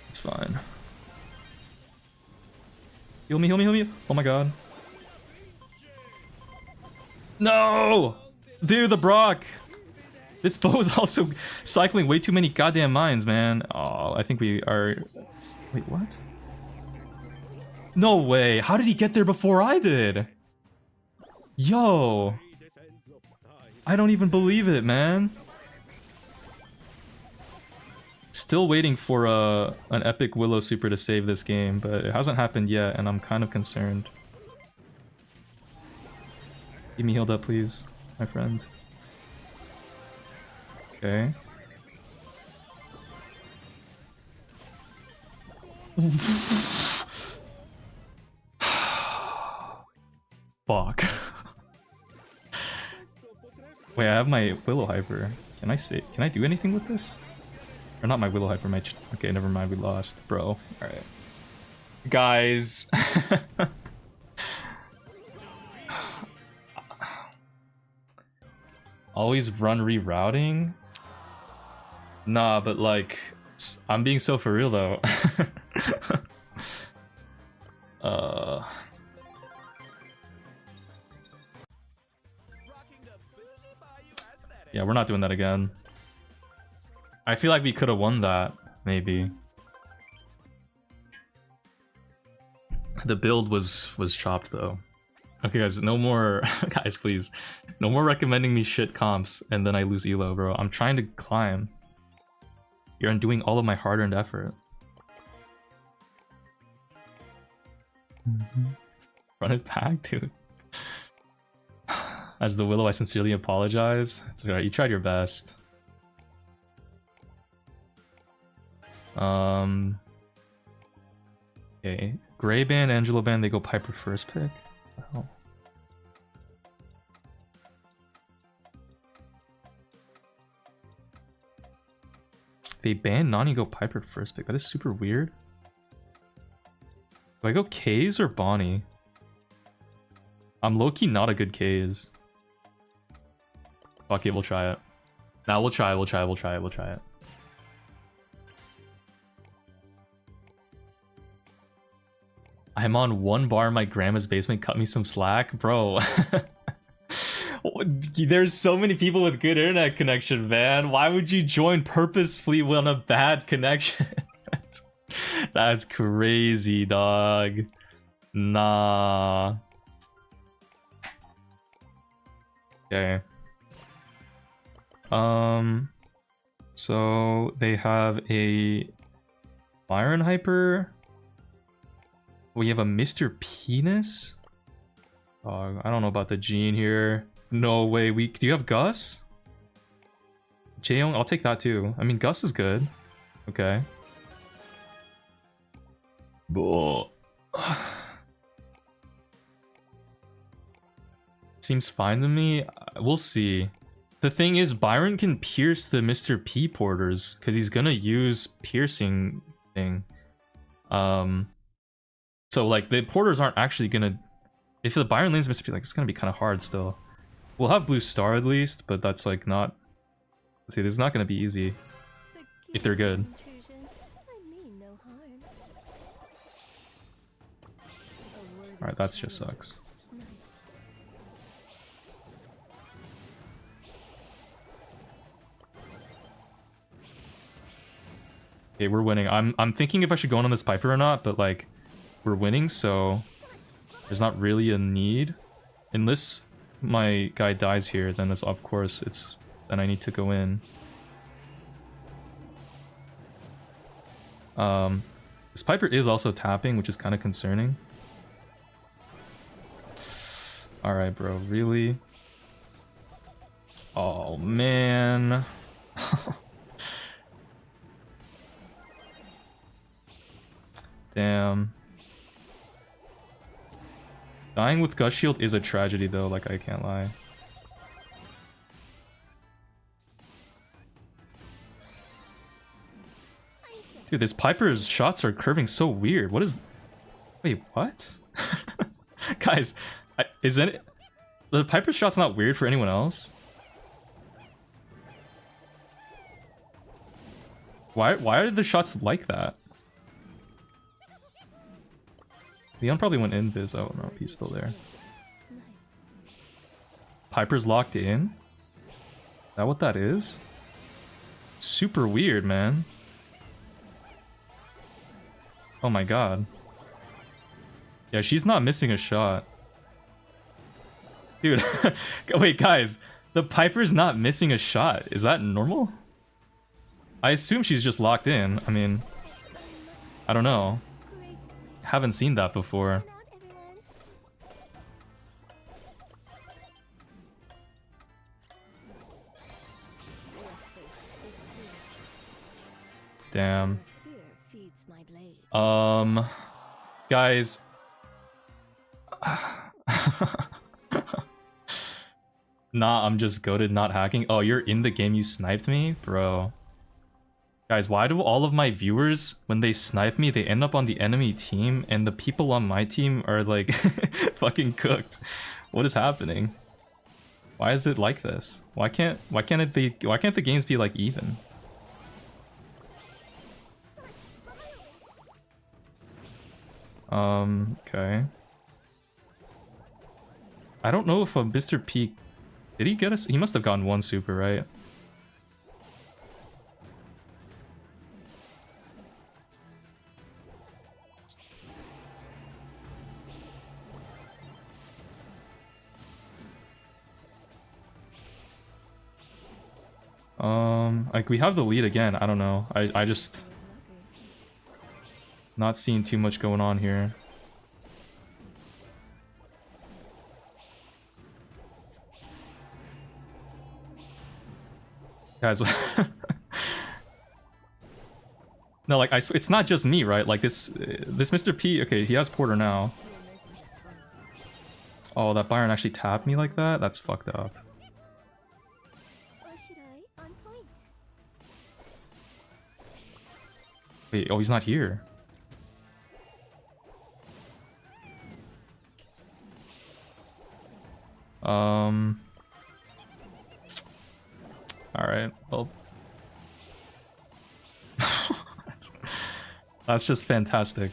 It's fine. Heal me. Oh my god. No! Dude, the Brock! This bow is also cycling way too many goddamn mines, man. Oh, I think we are... Wait, what? No way. How did he get there before I did? Yo. I don't even believe it, man. Still waiting for an epic Willow super to save this game, but it hasn't happened yet, and I'm kind of concerned. Keep me healed up, please, my friend. Okay. Fuck. Wait, I have my Willow Hyper. Can I do anything with this? Or not my Willow Hyper, my... Okay, never mind, we lost. Bro. Alright. Guys. Always run rerouting? Nah, but like... I'm being so for real though. Yeah, we're not doing that again. I feel like we could have won that, maybe. The build was chopped though. Okay guys, no more guys please. No more recommending me shit comps and then I lose elo, bro. I'm trying to climb. You're undoing all of my hard-earned effort. Run it back, dude. As the Willow, I sincerely apologize. It's alright, you tried your best. Okay. Gray Band, Angelo Band, they go Piper first pick. Oh. They ban Nani, go Piper first pick. That is super weird. Do I go K's or Bonnie? I'm low-key not a good K's. Fuck it, we'll try it. Nah, we'll try it. I'm on 1 bar in my grandma's basement, cut me some slack. Bro. There's so many people with good internet connection, man. Why would you join purposefully on a bad connection? That's crazy, dog. Nah. Okay. So they have a Byron Hyper. We have a Mr. Penis. I don't know about the gene here. No way. Do you have Gus? Jaeyoung, I'll take that too. I mean, Gus is good. Okay. Seems fine to me. We'll see. The thing is, Byron can pierce the Mr. P porters because he's gonna use piercing thing. So like the porters aren't actually gonna. If the Byron lanes Mr. P, like it's gonna be kind of hard still. We'll have Blue Star at least, but that's like not. See, this is not gonna be easy if they're good. All right, that just sucks. Okay, we're winning. I'm thinking if I should go on this Piper or not, but like we're winning, so there's not really a need. Unless my guy dies here, then that's of course then I need to go in. This Piper is also tapping, which is kind of concerning. Alright, bro, really? Oh man. Damn. Dying with Gus Shield is a tragedy though, like I can't lie. Dude, this Piper's shots are curving so weird. What is... Wait, what? Guys, isn't it... The Piper's shot's not weird for anyone else? Why are the shots like that? Leon probably went in Viz. Oh no, he's still there. Piper's locked in? Is that what that is? Super weird, man. Oh my god. Yeah, she's not missing a shot. Dude, wait, guys. The Piper's not missing a shot. Is that normal? I assume she's just locked in. I mean, I don't know. Haven't seen that before. Damn. Guys. Nah, I'm just goated not hacking. Oh, you're in the game, you sniped me? Bro. Guys, why do all of my viewers, when they snipe me, they end up on the enemy team, and the people on my team are like fucking cooked? What is happening? Why is it like this? Why can't the games be like even? Okay. I don't know if Mr. P... Did he get us? He must have gotten one super, right? Like, we have the lead again. I don't know. I just... Not seeing too much going on here. Guys, no, like, it's not just me, right? Like, this Mr. P, okay, he has Porter now. Oh, that Byron actually tapped me like that? That's fucked up. Wait, oh, he's not here. Alright, well... That's just fantastic.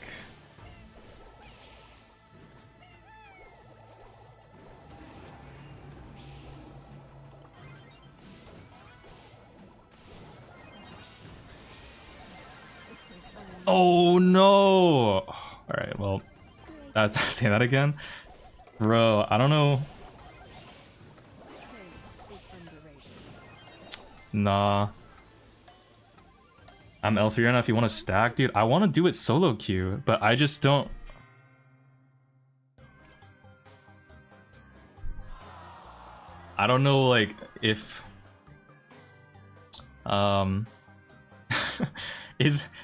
Oh no! Alright, well... Say that again? Bro, I don't know... Nah. I'm Elfiona if you want to stack. Dude, I want to do it solo queue, but I just don't... I don't know, like, if...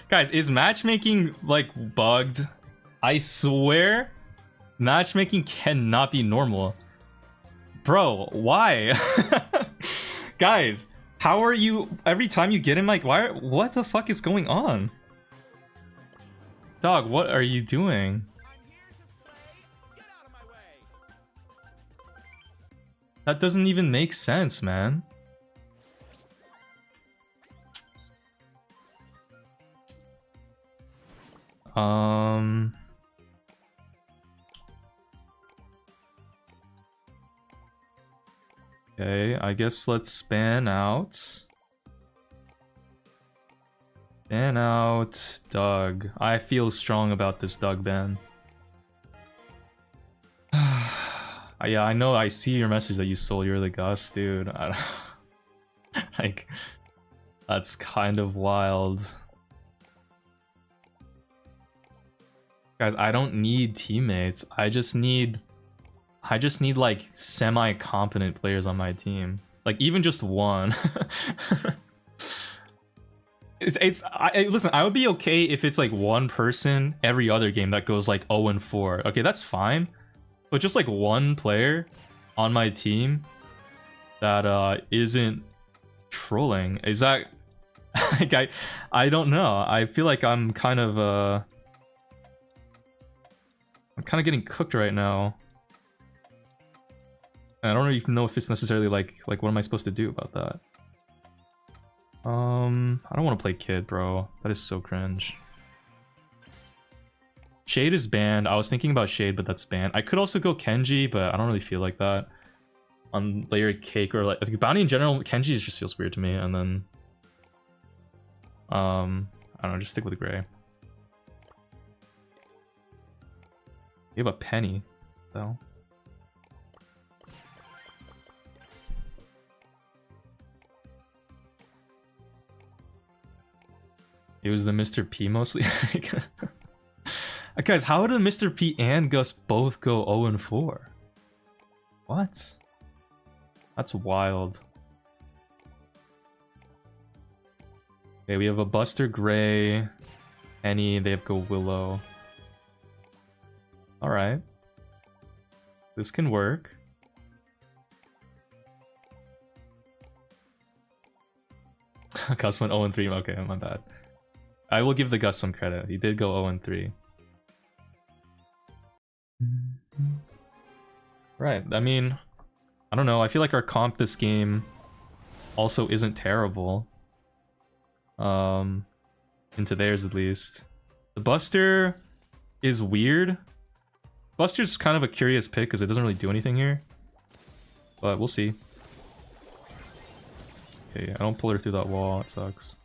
Guys, is matchmaking, like, bugged? I swear, matchmaking cannot be normal. Bro, why? Guys, how are you... Every time you get him, like, what the fuck is going on? Dog, what are you doing? That doesn't even make sense, man. Okay, I guess let's span out. Ban out Doug. I feel strong about this Doug ban. Yeah, I know. I see your message that you sold. You're the Gus, dude. I don't... like, that's kind of wild. Guys, I don't need teammates. I just need like semi-competent players on my team. Like, even just one. Listen, I would be okay if it's like one person every other game that goes like 0-4. Okay, that's fine. But just like one player on my team that isn't trolling, is that like I don't know. I feel like I'm kind of getting cooked right now. I don't even know if it's necessarily like what am I supposed to do about that? I don't want to play Kid, bro. That is so cringe. Shade is banned. I was thinking about Shade, but that's banned. I could also go Kenji, but I don't really feel like that. On layered cake or like bounty in general, Kenji just feels weird to me. And then, I don't know, just stick with Gray. You have a penny, though. It was the Mr. P mostly. Guys, how did Mr. P and Gus both go 0-4? What? That's wild. Okay, we have a Buster Gray, Penny, they have go Willow. Alright. This can work. Gus went 0-3, okay, my bad. I will give the Gus some credit. He did go 0-3. Right, I mean, I don't know. I feel like our comp this game also isn't terrible. Into theirs at least. The Buster is weird. Buster's kind of a curious pick because it doesn't really do anything here. But we'll see. Okay, I don't pull her through that wall. It sucks.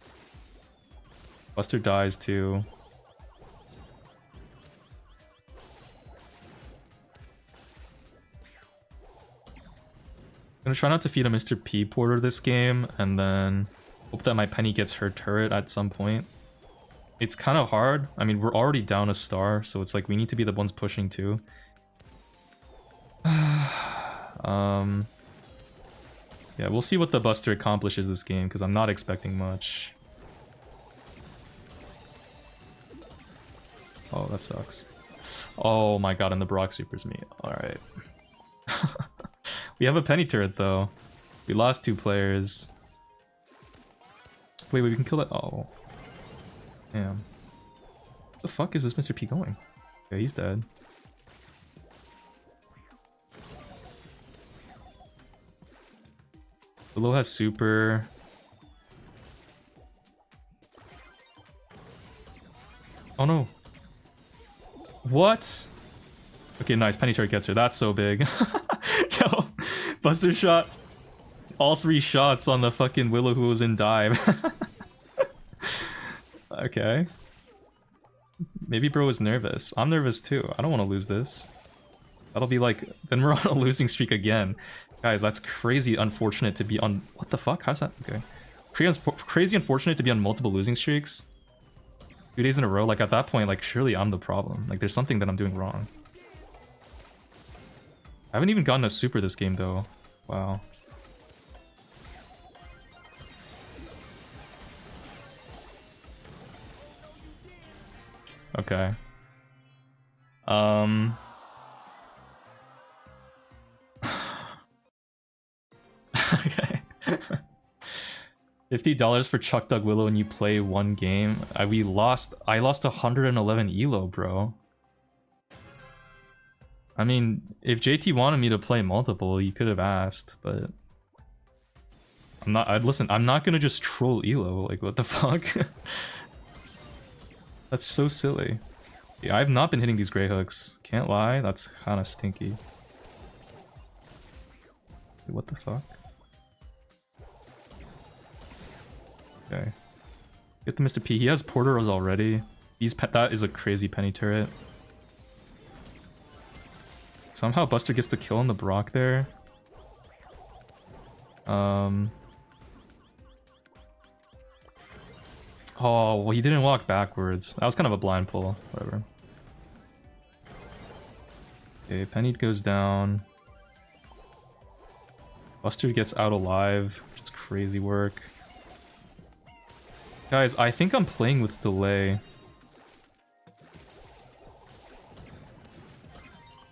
Buster dies too. I'm gonna try not to feed a Mr. P Porter this game, and then hope that my Penny gets her turret at some point. It's kind of hard. I mean, we're already down a star, so it's like we need to be the ones pushing too. Yeah, we'll see what the Buster accomplishes this game, because I'm not expecting much. Oh, that sucks. Oh my god, and the Brock supers me. Alright. We have a Penny turret, though. We lost 2 players. Wait, we can kill that. Oh. Damn. What the fuck is this Mr. P going? Okay, he's dead. Willow has super. Oh no. What? Okay, nice. Penny turret gets her. That's so big. Yo, Buster shot all 3 shots on the fucking Willow who was in dive. Okay. Maybe bro is nervous. I'm nervous too. I don't want to lose this. That'll be like... Then we're on a losing streak again. Guys, that's crazy unfortunate to be on... What the fuck? How's that? Okay. Crazy unfortunate to be on multiple losing streaks. 2 days in a row. Like, at that point, like, surely I'm the problem. Like, there's something that I'm doing wrong. I haven't even gotten a super this game, though. Wow. Okay. Okay. $50 for Chuck Dug Willow and you play 1 game. I lost 111 elo, bro. I mean, if JT wanted me to play multiple, you could have asked, but I'm not gonna just troll elo. Like, what the fuck? That's so silly. Yeah, I've not been hitting these gray hooks. Can't lie, that's kind of stinky. Wait, what the fuck? Okay. Get the Mr. P. He has Porters already. That is a crazy Penny turret. Somehow Buster gets the kill on the Brock there. Oh, well, he didn't walk backwards. That was kind of a blind pull. Whatever. Okay, Penny goes down. Buster gets out alive, which is crazy work. Guys, I think I'm playing with delay.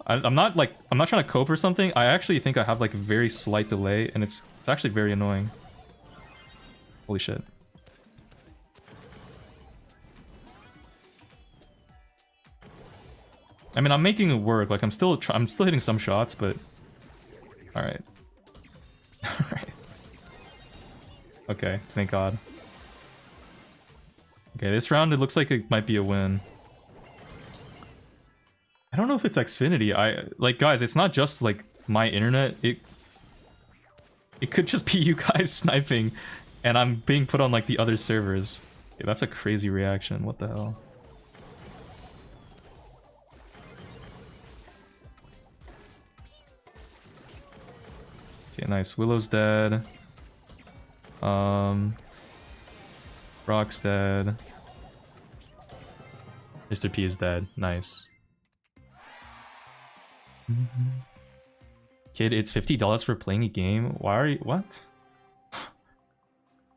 I'm not trying to cope or something. I actually think I have like a very slight delay, and it's actually very annoying. Holy shit. I mean, I'm making it work. Like, I'm still hitting some shots, but all right. All right. Okay, thank God. Okay, this round it looks like it might be a win. I don't know if it's Xfinity. Like, guys, it's not just like my internet. It could just be you guys sniping, and I'm being put on like the other servers. Okay, that's a crazy reaction. What the hell? Okay, nice. Willow's dead. Brock's dead. Mr. P is dead. Nice. Kid, it's $50 for playing a game. Why are you... What?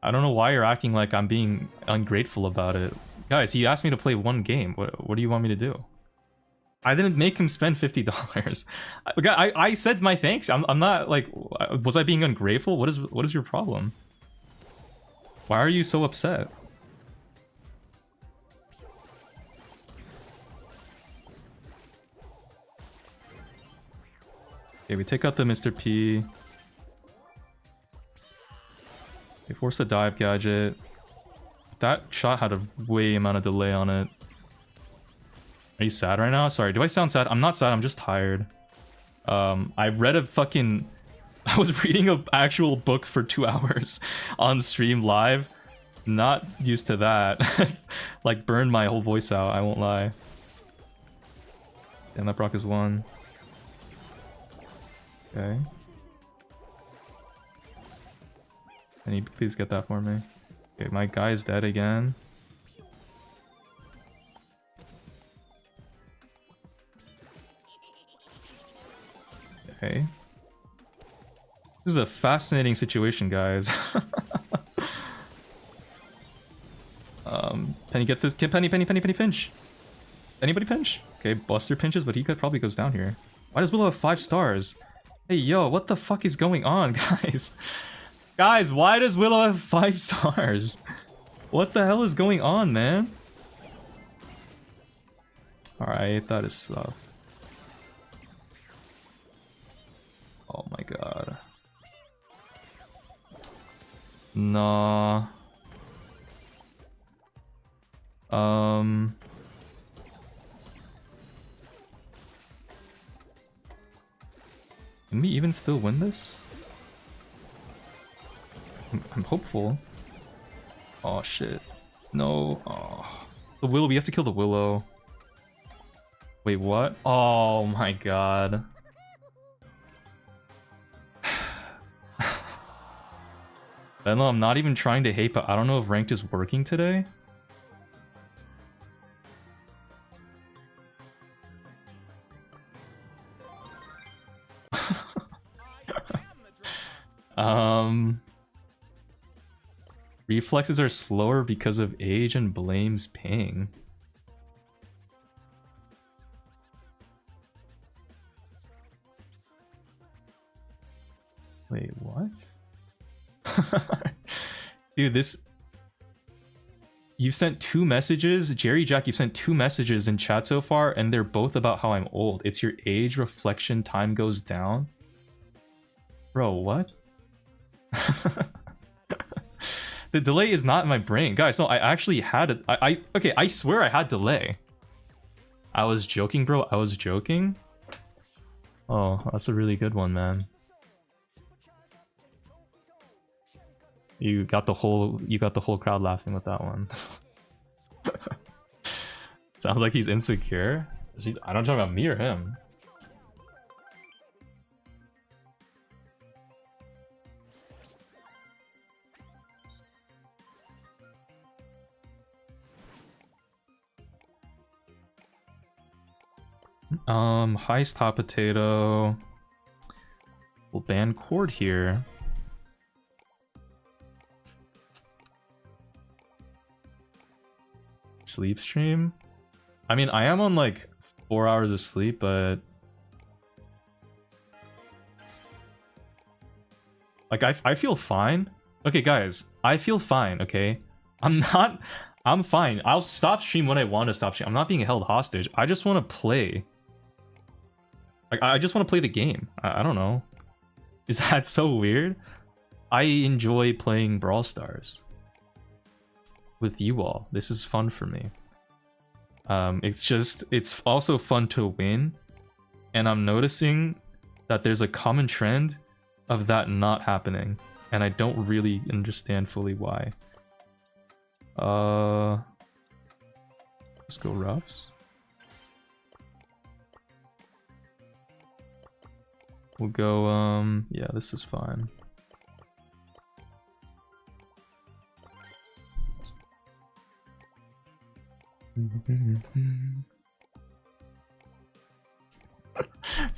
I don't know why you're acting like I'm being ungrateful about it. Guys, he asked me to play one game. What do you want me to do? I didn't make him spend $50. I said my thanks. I'm not like... Was I being ungrateful? What is your problem? Why are you so upset? Okay, we take out the Mr. P. We force a dive gadget. That shot had a way amount of delay on it. Are you sad right now? Sorry, do I sound sad? I'm not sad, I'm just tired. I read a fucking... I was reading an actual book for 2 hours on stream live. Not used to that. Like, burned my whole voice out, I won't lie. Damn, that Brock is 1. Okay. Can you please get that for me? Okay, my guy is dead again. Okay. This is a fascinating situation, guys. Penny, get this. Penny, pinch. Anybody pinch? Okay, Buster pinches, but he probably goes down here. Why does Willow have 5 stars? Hey, yo, what the fuck is going on, guys? Guys, why does Willow have 5 stars? What the hell is going on, man? Alright, that is stuff. Oh my god. Nah. Can we even still win this? I'm hopeful. Oh shit. No. Oh. The Willow, we have to kill the Willow. Wait, what? Oh my god. Benlo, I'm not even trying to hate, but I don't know if ranked is working today. Reflexes are slower because of age and blames ping. Wait, what? Dude, this... You've sent 2 messages. Jerry Jack, you've sent 2 messages in chat so far, and they're both about how I'm old. It's your age, reflection, time goes down. Bro, what? The delay is not in my brain. Guys, no, I actually had it. Okay, I swear I had delay. I was joking, bro. I was joking. Oh, that's a really good one, man. You got the whole crowd laughing with that one. Sounds like he's insecure. I don't talk about me or him. Heist hot potato. We'll ban Cord here. Sleep stream? I mean, I am on like 4 hours of sleep, but like I feel fine. Okay, guys, I feel fine, okay? I'm fine. I'll stop stream when I want to stop stream. I'm not being held hostage. I just want to play. Like, I just want to play the game. I don't know. Is that so weird? I enjoy playing Brawl Stars with you all. This is fun for me. It's also fun to win, and I'm noticing that there's a common trend of that not happening, and I don't really understand fully why. Let's go Ruffs. We'll go, yeah, this is fine.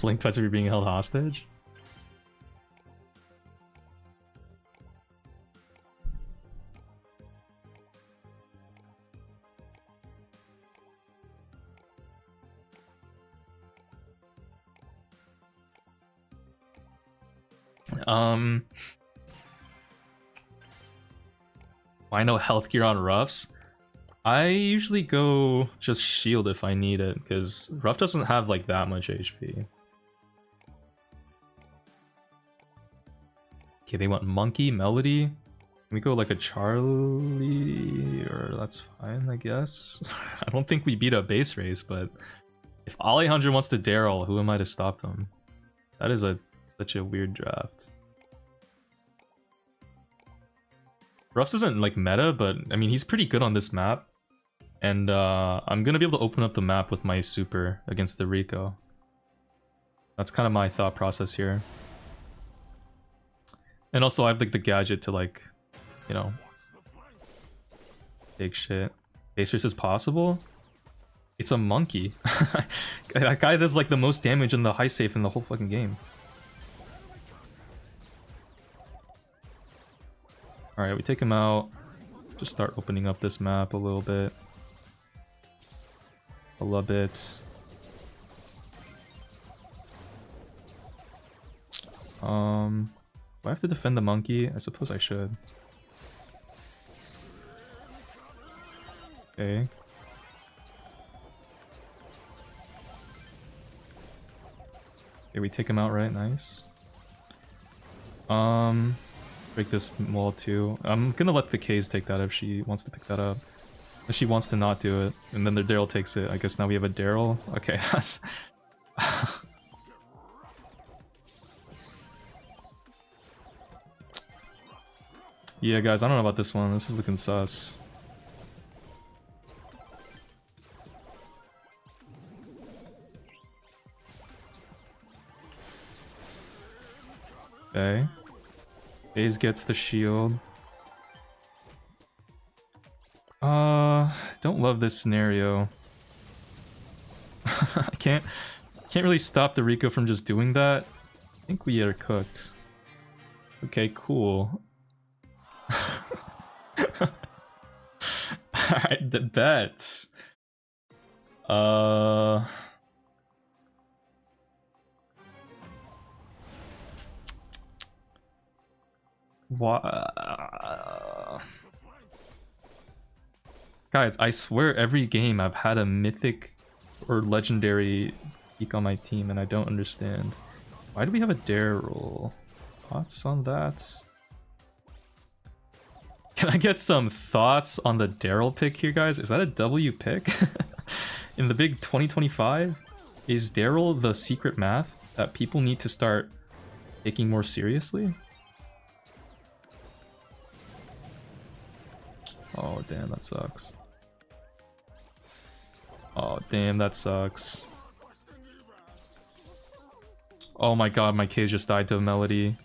Blink twice if you're being held hostage? Why no health gear on roughs? I usually go just shield if I need it, because rough doesn't have like that much HP. Okay, they want monkey, melody. Can we go like a Charlie? Or that's fine, I guess. I don't think we beat a base race, but if Alejandro wants to Daryl, who am I to stop him? That is such a weird draft. Ruffs isn't like meta, but I mean he's pretty good on this map. And I'm gonna be able to open up the map with my super against the Rico. That's kind of my thought process here. And also I have like the gadget to like, you know, take shit. Base race is possible? It's a monkey. That guy does like the most damage in the high safe in the whole fucking game. Alright, we take him out. Just start opening up this map a little bit. A little bit. Do I have to defend the monkey? I suppose I should. Okay. Okay, we take him out, right? Nice. Break this wall too. I'm gonna let the K's take that if she wants to pick that up. If she wants to not do it, and then the Daryl takes it. I guess now we have a Daryl. Okay, that's... Yeah, guys, I don't know about this one. This is looking sus. Okay. FaZe gets the shield. Don't love this scenario. I can't really stop the Rico from just doing that. I think we are cooked. Okay, cool. Alright, the bet. Guys, I swear every game I've had a mythic or legendary peak on my team and I don't understand. Why do we have a Daryl? Thoughts on that? Can I get some thoughts on the Daryl pick here, guys? Is that a W pick? In the big 2025? Is Daryl the secret math that people need to start taking more seriously? Oh, damn, that sucks. Oh, damn, that sucks. Oh my god, my K just died to a melody.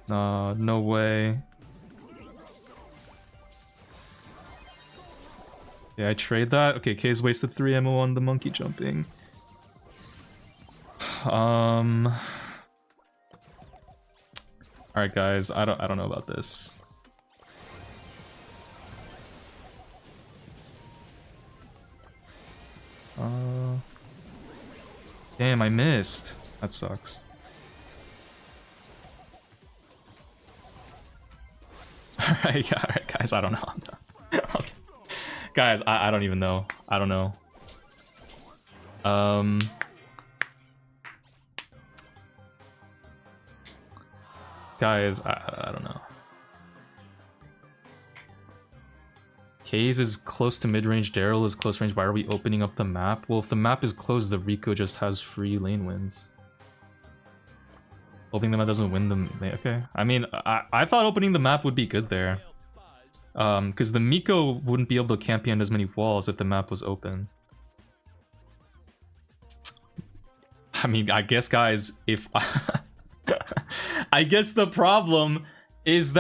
Nah, no way. Yeah, I trade that. Okay, K's wasted 3 ammo on the monkey jumping. Alright guys, I don't know about this. Damn, I missed. That sucks. Alright, yeah, alright, guys, I don't know. Okay. Guys, I don't even know. I don't know. Guys, I don't know. Kaze is close to mid-range, Daryl is close range. Why are we opening up the map? Well, if the map is closed, the Rico just has free lane wins. Hoping the map doesn't win them. Okay. I mean, I thought opening the map would be good there. Because the Miko wouldn't be able to camp behind as many walls if the map was open. I mean, I guess, guys, if I guess the problem is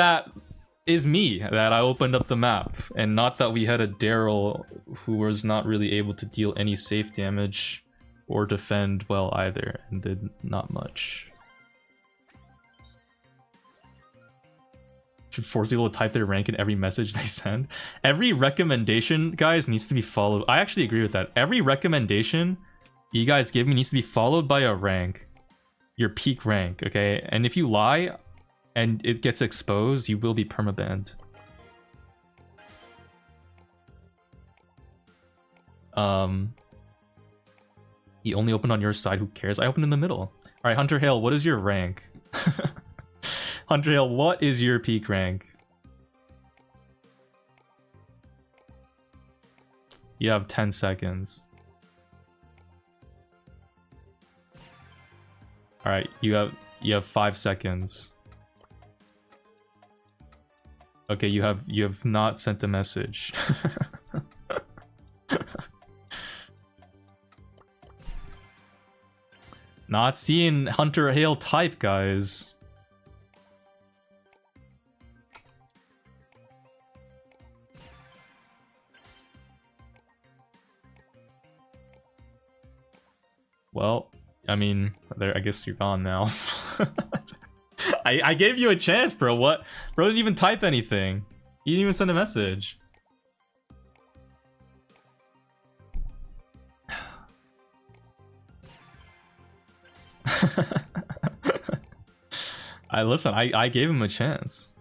me, that I opened up the map, and not that we had a Daryl who was not really able to deal any safe damage or defend well either, and did not much. Should force people to type their rank in every message they send. Every recommendation, guys, needs to be followed. I actually agree with that. Every recommendation you guys give me needs to be followed by a rank. Your peak rank, okay? And if you lie and it gets exposed, you will be permabanned. You only opened on your side, who cares? I opened in the middle. Alright, Hunter Hale, what is your rank? Hunter Hale, what is your peak rank? You have 10 seconds. Alright, you have 5 seconds. Okay, you have not sent a message. Not seeing Hunter Hale type, guys. Well, I mean, there. I guess you're gone now. I gave you a chance, bro. What? Bro didn't even type anything. He didn't even send a message. I gave him a chance.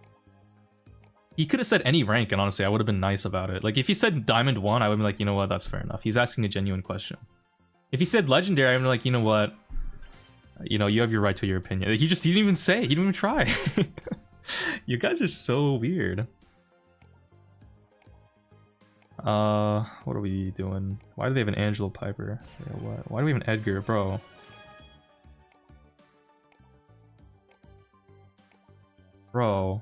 He could have said any rank, and honestly, I would have been nice about it. Like, if he said Diamond 1, I would be like, you know what, that's fair enough. He's asking a genuine question. If he said Legendary, I'd be like, you know what, you know, you have your right to your opinion. Like, he didn't even say, he didn't even try. You guys are so weird. What are we doing? Why do they have an Angelo Piper? Yeah, what? Why do we have an Edgar, bro? Bro.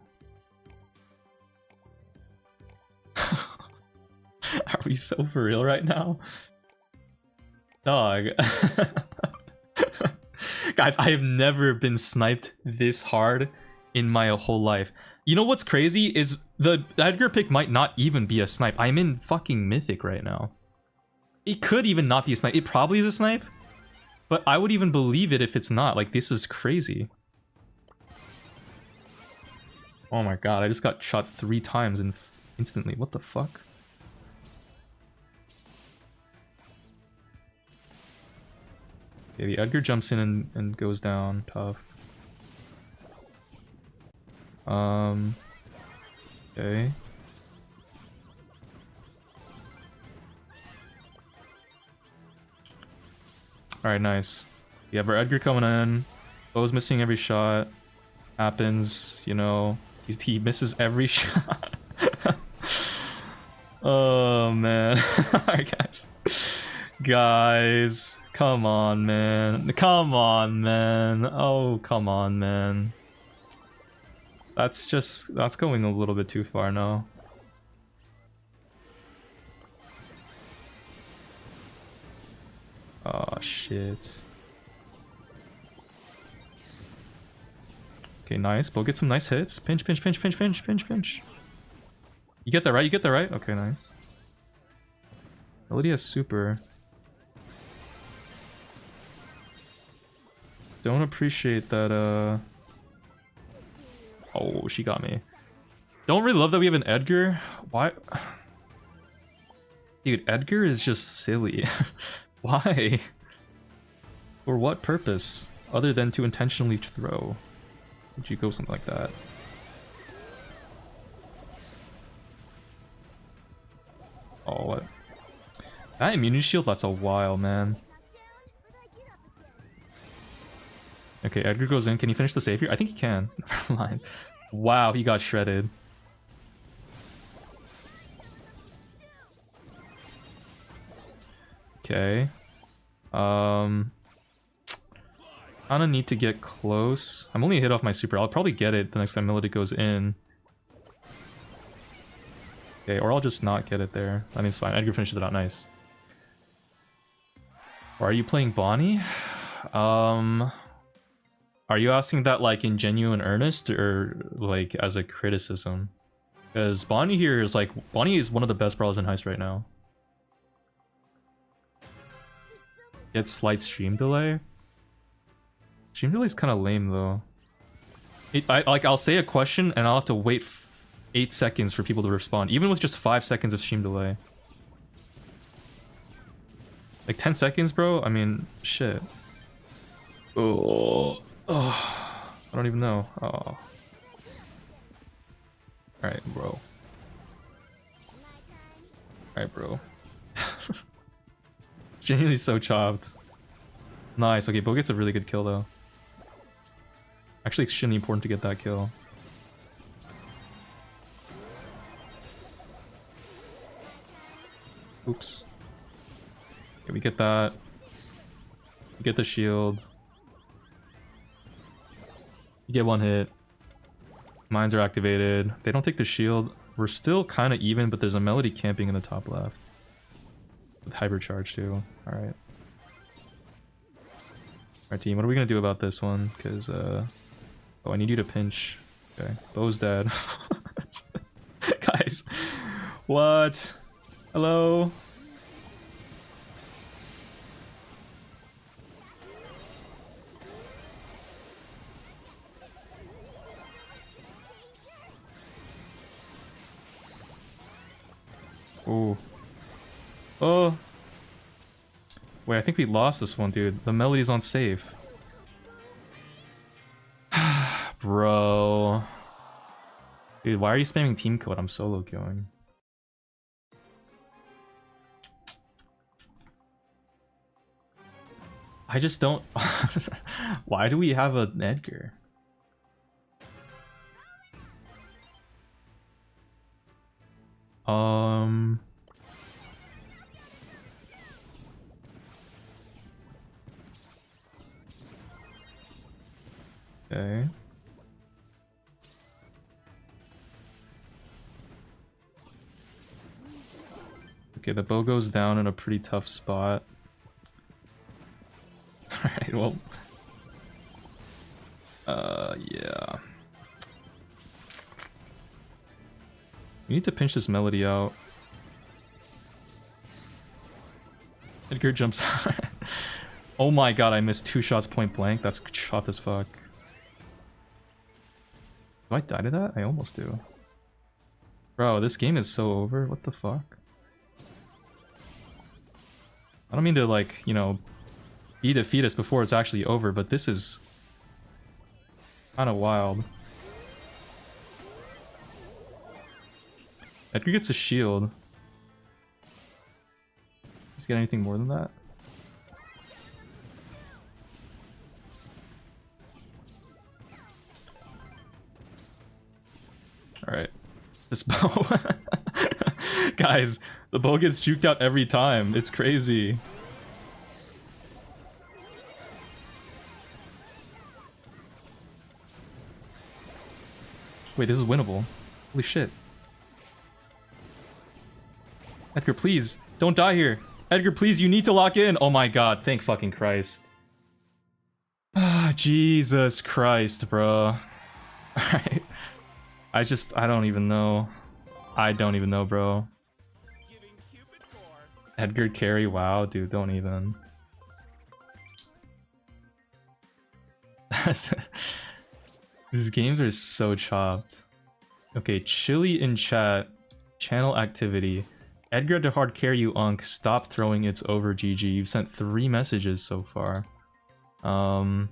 Are we so for real right now? Dog. Guys, I have never been sniped this hard in my whole life. You know what's crazy is the Edgar pick might not even be a snipe. I'm in fucking Mythic right now. It could even not be a snipe. It probably is a snipe, but I would even believe it if it's not. Like, this is crazy. Oh my god, I just got shot 3 times and instantly. What the fuck? Okay, the Edgar jumps in and goes down. Tough. Okay. Alright, nice. You have our Edgar coming in. Bo's missing every shot. Happens, you know. He misses every shot. Oh, man. Alright, guys. Guys. Come on, man. Come on, man. Oh, come on, man. That's going a little bit too far now. Oh, shit. Okay, nice. Bo, get some nice hits. Pinch, pinch, pinch, pinch, pinch, pinch, pinch. You get that right? You get that right? Okay, nice. Melody has super. Don't appreciate that, Oh, she got me. Don't really love that we have an Edgar. Why? Dude, Edgar is just silly. Why? For what purpose? Other than to intentionally throw. Would you go something like that? Oh, what? That immunity shield lasts a while, man. Okay, Edgar goes in. Can he finish the save here? I think he can. Never mind. Wow, he got shredded. Okay. Kinda need to get close. I'm only a hit off my super. I'll probably get it the next time Melody goes in. Okay, or I'll just not get it there. That means fine. Edgar finishes it out nice. Or are you playing Bonnie? Are you asking that like in genuine earnest or like as a criticism? Because Bonnie here is like, Bonnie is one of the best brawlers in Heist right now. Get slight stream delay? Stream delay is kind of lame though. I'll say a question and I'll have to wait 8 seconds for people to respond, even with just 5 seconds of stream delay. Like 10 seconds, bro? I mean, shit. Oh, I don't even know. Oh. Alright, bro. Alright, bro. It's genuinely so chopped. Nice. Okay, Bo gets a really good kill though. Actually, extremely important to get that kill. Oops. Okay, we get that. We get the shield. You get one hit. Mines are activated. They don't take the shield. We're still kind of even, but there's a Melody camping in the top left. With hypercharge too. Alright. Alright team, what are we gonna do about this one? Because, oh, I need you to pinch. Okay, Bo's dead. Guys, what? Hello? Ooh. Oh. Wait, I think we lost this one, dude. The Melody's on save. Bro. Dude, why are you spamming team code? I'm solo queuing. I just don't... Why do we have an Edgar? Okay. Okay, the bow goes down in a pretty tough spot. Alright, well... yeah. We need to pinch this Melody out. Edgar jumps. Oh my god, I missed 2 shots point blank. That's chopped as fuck. Do I die to that? I almost do. Bro, this game is so over. What the fuck? I don't mean to, like, you know, be defeatist before it's actually over, but this is kind of wild. Edgar gets a shield. Does he get anything more than that? Alright. This bow. Guys, the bow gets juked out every time. It's crazy. Wait, this is winnable. Holy shit. Edgar, please, don't die here. Edgar, please, you need to lock in. Oh my god, thank fucking Christ. Ah, Jesus Christ, bro. Alright. I don't even know. I don't even know, bro. Edgar carry, wow, dude, don't even. These games are so chopped. Okay, Chili in chat. Channel activity. Edgar to hard carry you, Unk. Stop throwing, it's over, GG. You've sent 3 messages so far. Do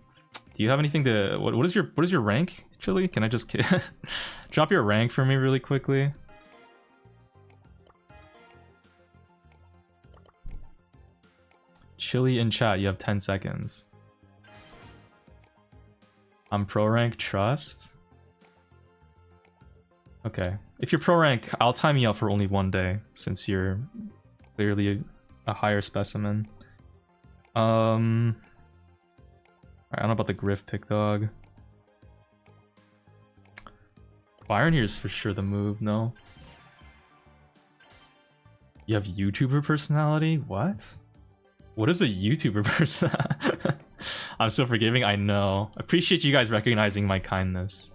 you have anything to... What is your rank, Chili? Can I just... Drop your rank for me really quickly? Chili in chat, you have 10 seconds. I'm pro rank, trust? Okay. If you're pro rank, I'll time you out for only 1 day, since you're clearly a higher specimen. I don't know about the Griff pick dog. Byron here is for sure the move, no? You have YouTuber personality? What? What is a YouTuber person? I'm so forgiving, I know. Appreciate you guys recognizing my kindness.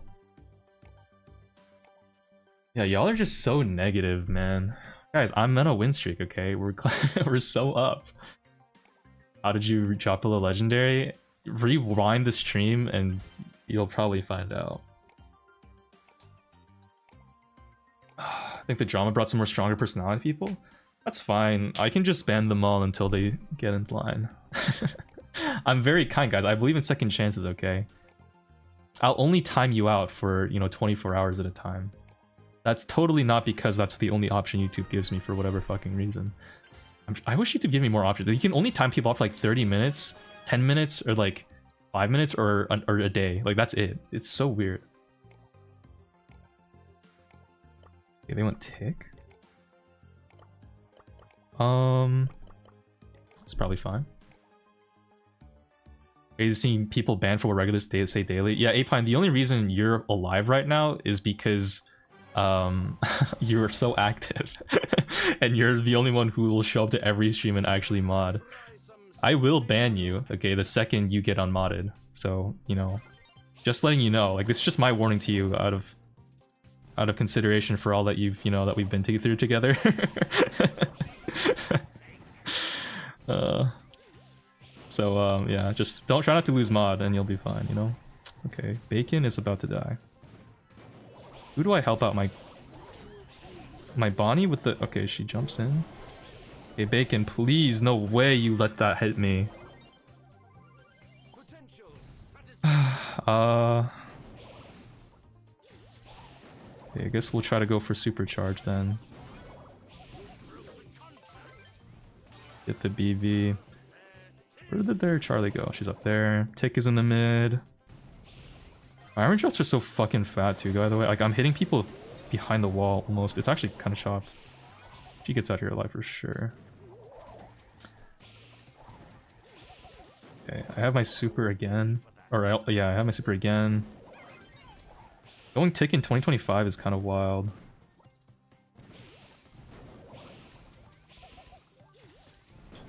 Yeah, y'all are just so negative, man. Guys, I'm on a win streak, okay? We're so up. How did you drop below legendary? Rewind the stream and you'll probably find out. I think the drama brought some more stronger personality people. That's fine. I can just ban them all until they get in line. I'm very kind, guys. I believe in second chances, okay? I'll only time you out for, 24 hours at a time. That's totally not because that's the only option YouTube gives me for whatever fucking reason. I wish YouTube give me more options. You can only time people out for like 30 minutes, 10 minutes, or like 5 minutes, or a day. Like, that's it. It's so weird. Okay, they went tick. It's probably fine. Are you seeing people banned for what regulars say daily? Yeah, Apine, the only reason you're alive right now is because you are so active. And you're the only one who will show up to every stream and actually mod. I will ban you, okay, the second you get unmodded. So, just letting you know. Like, this is just my warning to you out of consideration for all that you've, that we've been through together. Yeah, just try not to lose mod and you'll be fine, Okay, Bacon is about to die. Who do I help out? My Bonnie with the... Okay, she jumps in. Okay, Bacon, please, no way you let that hit me. Okay, I guess we'll try to go for supercharge then. Get the BV. Where did their Charlie go? She's up there. Tick is in the mid. Iron shots are so fucking fat too, by the way. Like, I'm hitting people behind the wall almost. It's actually kind of chopped. She gets out here alive for sure. Okay, I have my super again. Yeah, I have my super again. Going tick in 2025 is kind of wild.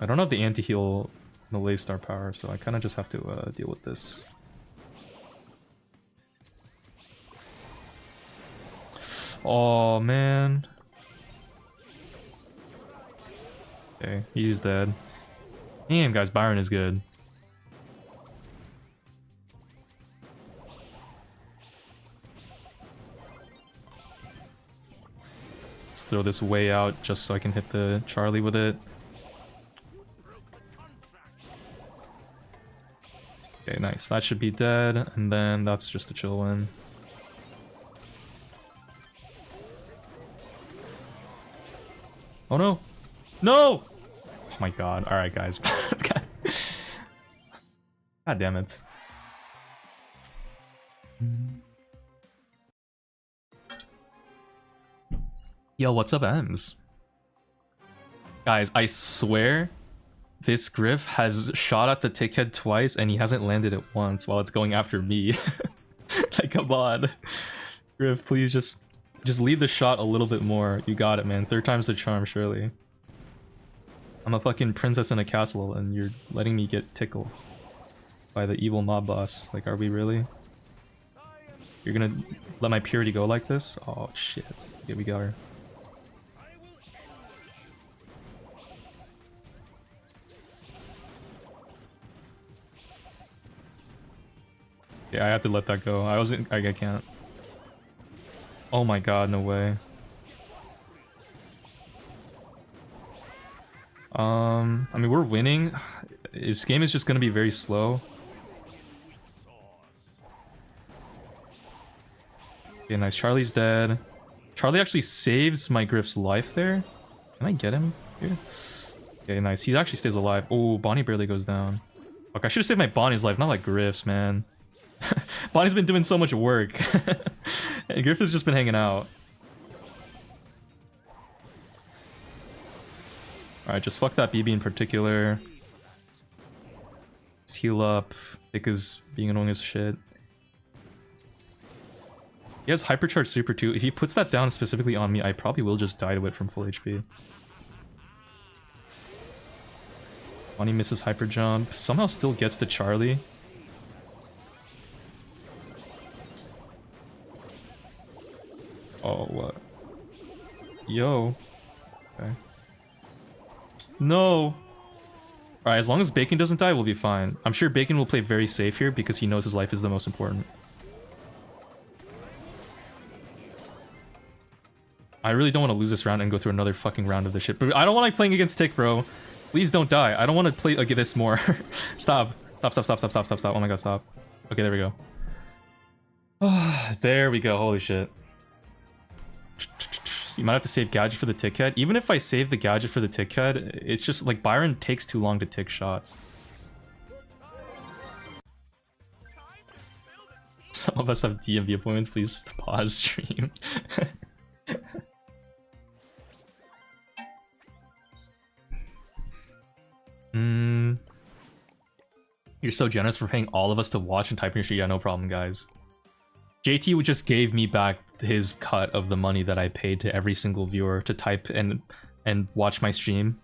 I don't have the anti-heal in the lay star power, so I kind of just have to deal with this. Oh man. Okay, he's dead. Damn, guys, Byron is good. Let's throw this way out just so I can hit the Charlie with it. Okay, nice. That should be dead, and then that's just a chill win. Oh no! No! Oh my god. Alright, guys. God damn it. Yo, what's up, Ems? Guys, I swear this Griff has shot at the tick head twice and he hasn't landed it once while it's going after me. Like, come on. Griff, please just lead the shot a little bit more. You got it, man. Third time's the charm, surely. I'm a fucking princess in a castle and you're letting me get tickled by the evil mob boss. Like, are we really? You're gonna let my purity go like this? Oh, shit. Okay, we got her. Yeah, I have to let that go. I can't. Oh my god, no way. I mean, we're winning. This game is just gonna be very slow. Okay, nice. Charlie's dead. Charlie actually saves my Griff's life there. Can I get him here? Okay, nice. He actually stays alive. Oh, Bonnie barely goes down. Okay, I should have saved my Bonnie's life, not like Griff's, man. Bonnie's been doing so much work. And Griff has just been hanging out. Alright, just fuck that BB in particular. Let's heal up. Dick is being annoying as shit. He has hypercharge super too. If he puts that down specifically on me, I probably will just die to it from full HP. Bonnie misses hyper jump. Somehow still gets to Charlie. Oh, what? Yo. Okay. No! Alright, as long as Bacon doesn't die, we'll be fine. I'm sure Bacon will play very safe here because he knows his life is the most important. I really don't want to lose this round and go through another fucking round of this shit. But I don't want to playing against Tick, bro. Please don't die. I don't want to play against this more. Stop. Stop, stop, stop, stop, stop, stop, stop. Oh my god, stop. Okay, there we go. There we go. Holy shit. You might have to save gadget for the tick head. Even if I save the gadget for the tick head, it's just like Byron takes too long to tick shots. Some of us have DMV appointments. Please pause stream. You're so generous for paying all of us to watch and type in your stream. Yeah, no problem, guys. JT just gave me back his cut of the money that I paid to every single viewer to type and watch my stream.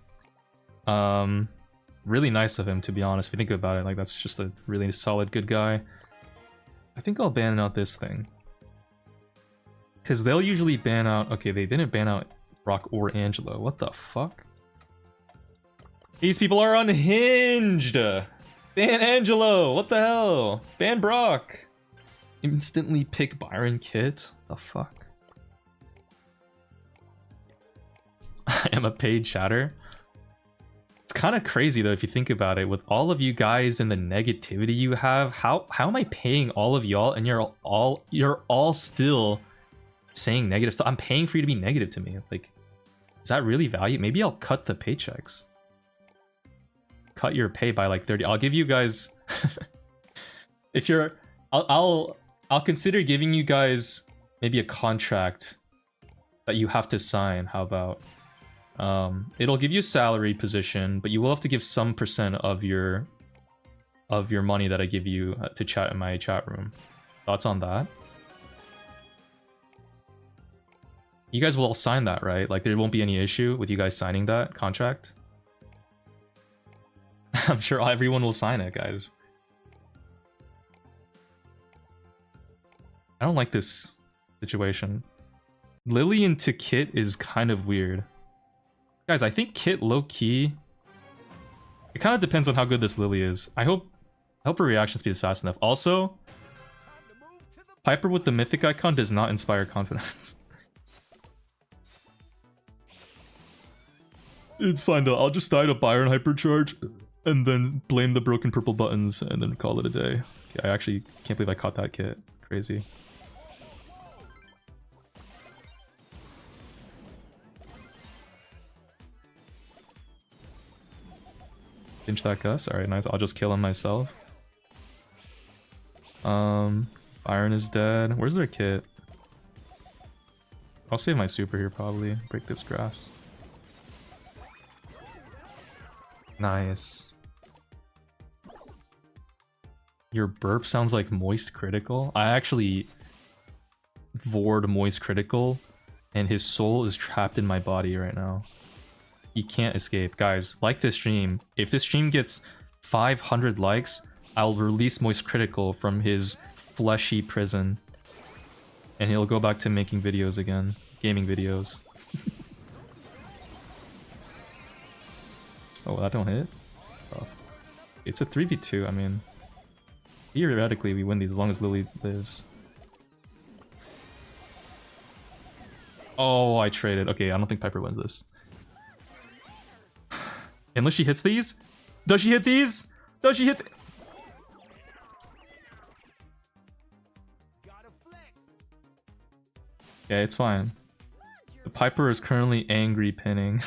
Really nice of him, to be honest. If you think about it, like, that's just a really solid, good guy. I think I'll ban out this thing. Because they'll usually ban out... Okay, they didn't ban out Brock or Angelo. What the fuck? These people are unhinged! Ban Angelo! What the hell? Ban Brock! Instantly pick Byron Kit? The fuck? I am a paid chatter. It's kind of crazy though if you think about it. With all of you guys and the negativity you have, how am I paying all of y'all and you're all still saying negative stuff? I'm paying for you to be negative to me. Like, is that really value? Maybe I'll cut the paychecks. Cut your pay by like 30. I'll give you guys if you're I'll consider giving you guys maybe a contract that you have to sign. How about it'll give you a salary position, but you will have to give some percent of your money that I give you to chat in my chat room. Thoughts on that? You guys will all sign that, right? Like there won't be any issue with you guys signing that contract. I'm sure everyone will sign it, guys. I don't like this situation. Lillian to Kit is kind of weird. Guys, I think Kit low-key... It kind of depends on how good this Lily is. I hope her reaction speed is fast enough. Also, Piper with the mythic icon does not inspire confidence. It's fine though, I'll just die to Byron hypercharge and then blame the broken purple buttons and then call it a day. Okay, I actually can't believe I caught that Kit. Crazy. Pinch that Gus. Alright, nice. I'll just kill him myself. Byron is dead. Where's their Kit? I'll save my super here probably. Break this grass. Nice. Your burp sounds like Moist Critical. I actually vored Moist Critical and his soul is trapped in my body right now. He can't escape. Guys, like this stream. If this stream gets 500 likes, I'll release Moist Critical from his fleshy prison. And he'll go back to making videos again. Gaming videos. Oh, that don't hit? Oh. It's a 3v2, I mean... Theoretically, we win these as long as Lily lives. Oh, I traded. Okay, I don't think Piper wins this. Unless she hits these? Does she hit these? Does she hit Okay, it's fine. The Piper is currently angry pinning.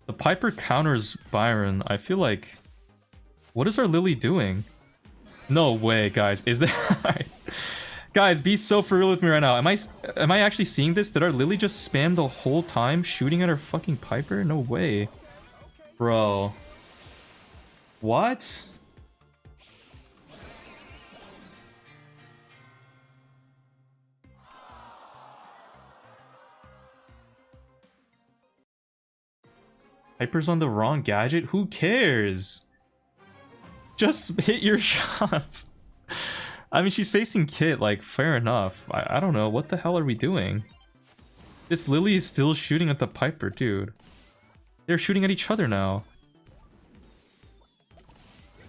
The Piper counters Byron. I feel like... What is our Lily doing? No way, guys. Is that... Guys, be so for real with me right now. Am I actually seeing this? Did our Lily just spam the whole time shooting at our fucking Piper? No way. Bro. What? Hyper's on the wrong gadget? Who cares? Just hit your shots. I mean, she's facing Kit, like, fair enough. I don't know, what the hell are we doing? This Lily is still shooting at the Piper, dude. They're shooting at each other now.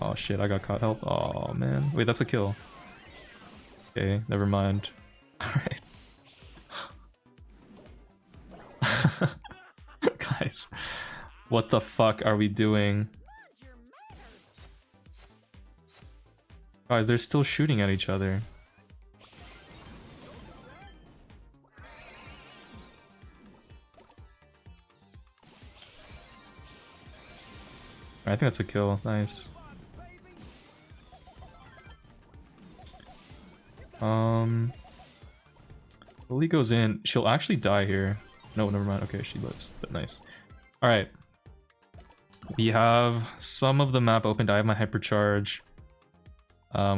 Oh shit, I got caught. Help. Oh man. Wait, that's a kill. Okay, never mind. Alright. Guys, what the fuck are we doing? Guys, they're still shooting at each other. I think that's a kill. Nice. Lily goes in. She'll actually die here. No, never mind. Okay, she lives. But nice. Alright. We have some of the map opened. I have my hypercharge.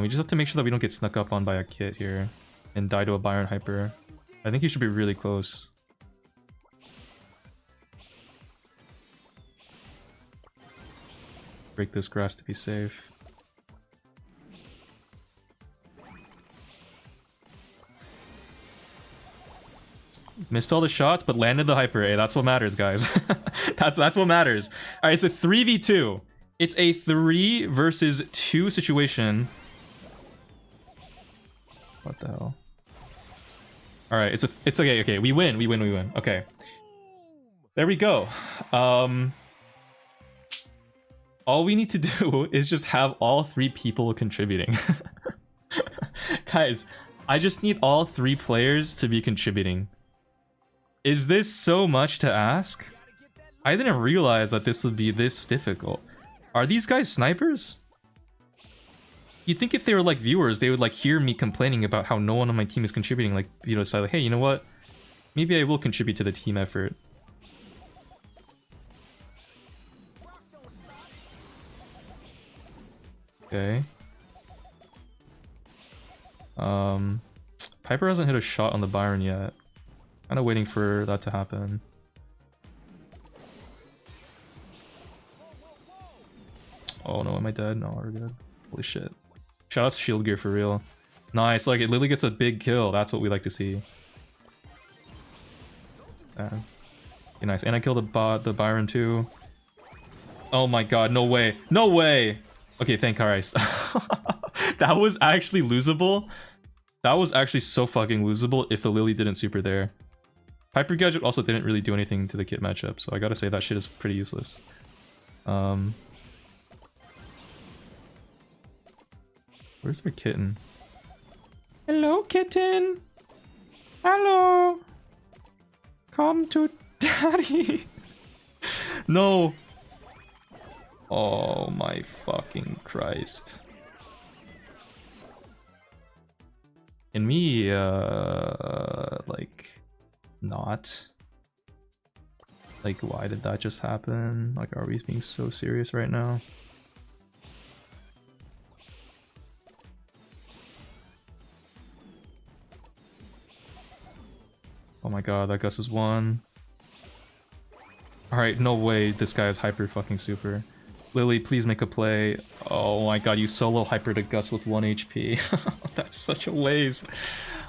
We just have to make sure that we don't get snuck up on by a Kit here. And die to a Byron hyper. I think he should be really close. Break this grass to be safe. Missed all the shots, but landed the hyper. Hey, that's what matters, guys. that's what matters. All right, it's a 3v2. It's a 3 versus 2 situation. What the hell? All right, it's okay. Okay, we win. Okay, there we go. All we need to do is just have all 3 people contributing. Guys, I just need all 3 players to be contributing. Is this so much to ask? I didn't realize that this would be this difficult. Are these guys snipers? You'd think if they were like viewers, they would like hear me complaining about how no one on my team is contributing, like, you know, decide like, hey, you know what? Maybe I will contribute to the team effort. Okay. Piper hasn't hit a shot on the Byron yet. Kind of waiting for that to happen. Oh no, am I dead? No, we're good. Holy shit. Shout out to Shield Gear for real. Nice, like it literally gets a big kill. That's what we like to see. Okay, nice. And I killed the Byron too. Oh my god, no way. No way! Okay, thank Christ. That was actually losable. That was actually so fucking losable if the Lily didn't super there. Hyper Gadget also didn't really do anything to the Kit matchup, so I gotta say that shit is pretty useless. Where's their kitten? Hello, kitten! Hello! Come to daddy! No! Oh my fucking Christ. Can we, like, not? Like, why did that just happen? Like, are we being so serious right now? Oh my god, that Gus is 1. Alright, no way this guy is hyper fucking super. Lily, please make a play. Oh my god, you solo hyper to Gus with 1 HP. That's such a waste.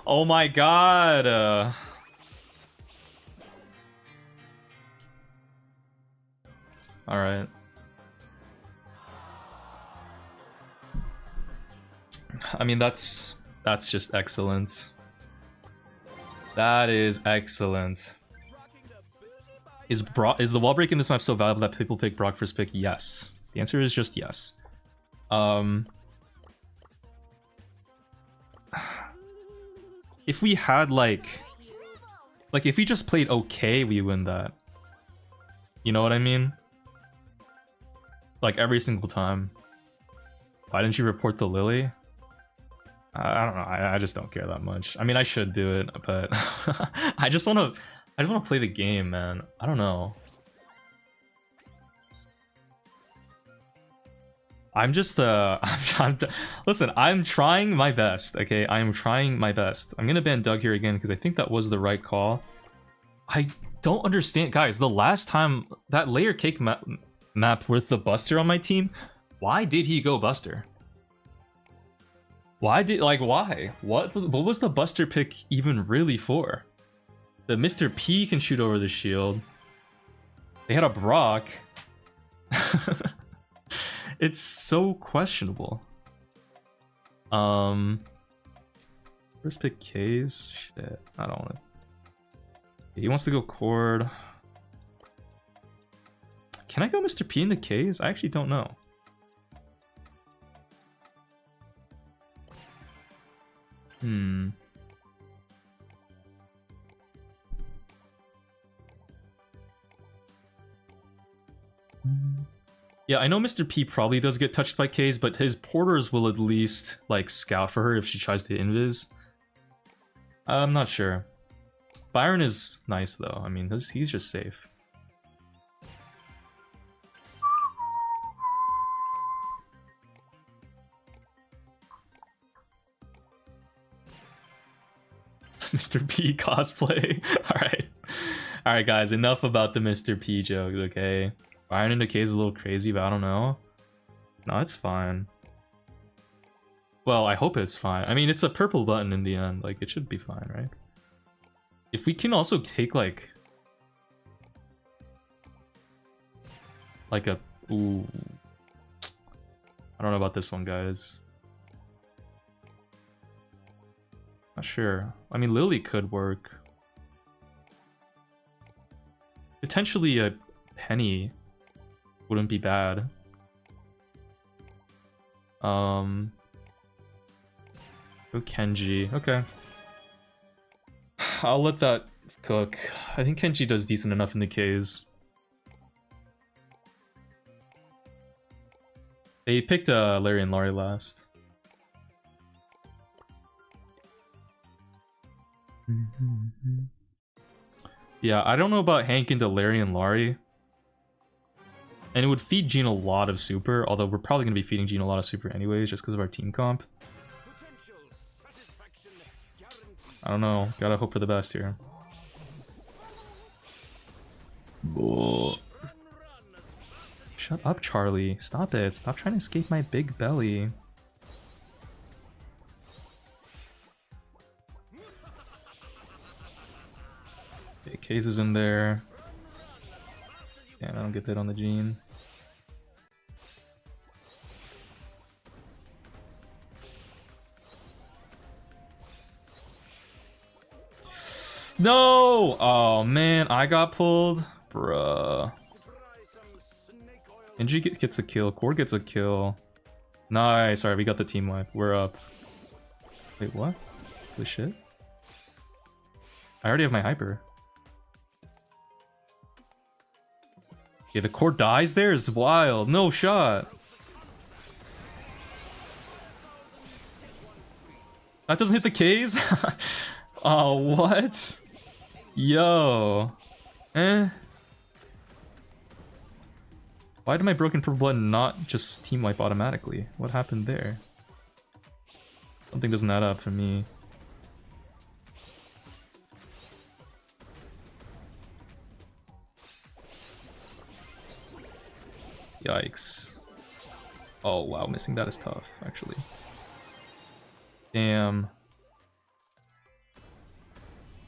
Oh my god. Alright. I mean, that's just excellent. That is excellent. Is the wall break in this map so valuable that people pick Brock first pick? Yes. The answer is just yes. If we had like if we just played okay, we win that. You know what I mean? Like every single time. Why didn't you report the Lily? I don't know. I just don't care that much. I mean, I should do it, but I just want to play the game, man. I don't know. I'm just listen, I'm trying my best, okay? I'm trying my best. I'm gonna ban Doug here again because I think that was the right call. don't understand, guys. The last time that layer cake map with the Buster on my team, why did he go Buster? Why? What was the Buster pick even really for? The Mr. P can shoot over the shield. They had a Brock. It's so questionable. First pick K's. Shit, I don't want to. He wants to go Cord. Can I go Mr. P into K's? I actually don't know. Yeah, I know Mr. P probably does get touched by K's, but his porters will at least like scout for her if she tries to invis. I'm not sure. Byron is nice though. I mean, he's just safe. Mr. P cosplay. All right, guys. Enough about the Mr. P joke. Okay, Byron into K is a little crazy, but I don't know. No, it's fine. Well, I hope it's fine. I mean, it's a purple button in the end. Like, it should be fine, right? If we can also take like a ooh, I don't know about this one, guys. Not sure. I mean, Lily could work. Potentially a Penny wouldn't be bad. Go Kenji. Okay. I'll let that cook. I think Kenji does decent enough in the Ks. They picked Larry and Laurie last. Yeah, I don't know about Hank into Larry and Laurie. And it would feed Gene a lot of super, although we're probably going to be feeding Gene a lot of super anyways, just because of our team comp. I don't know. Gotta hope for the best here. Shut up, Charlie. Stop it. Stop trying to escape my big belly. Okay, Case is in there. Yeah, I don't get that on the Gene. No! Oh man, I got pulled. Bruh. NG gets a kill. Cord gets a kill. Nice. Alright, we got the team wipe. We're up. Wait, what? Holy shit. I already have my hyper. Okay, the Cord dies there is wild. No shot. That doesn't hit the K's? Oh, what? Yo. Eh. Why did my broken purple blood not just team wipe automatically? What happened there? Something doesn't add up for me. Yikes. Oh wow, missing that is tough, actually. Damn.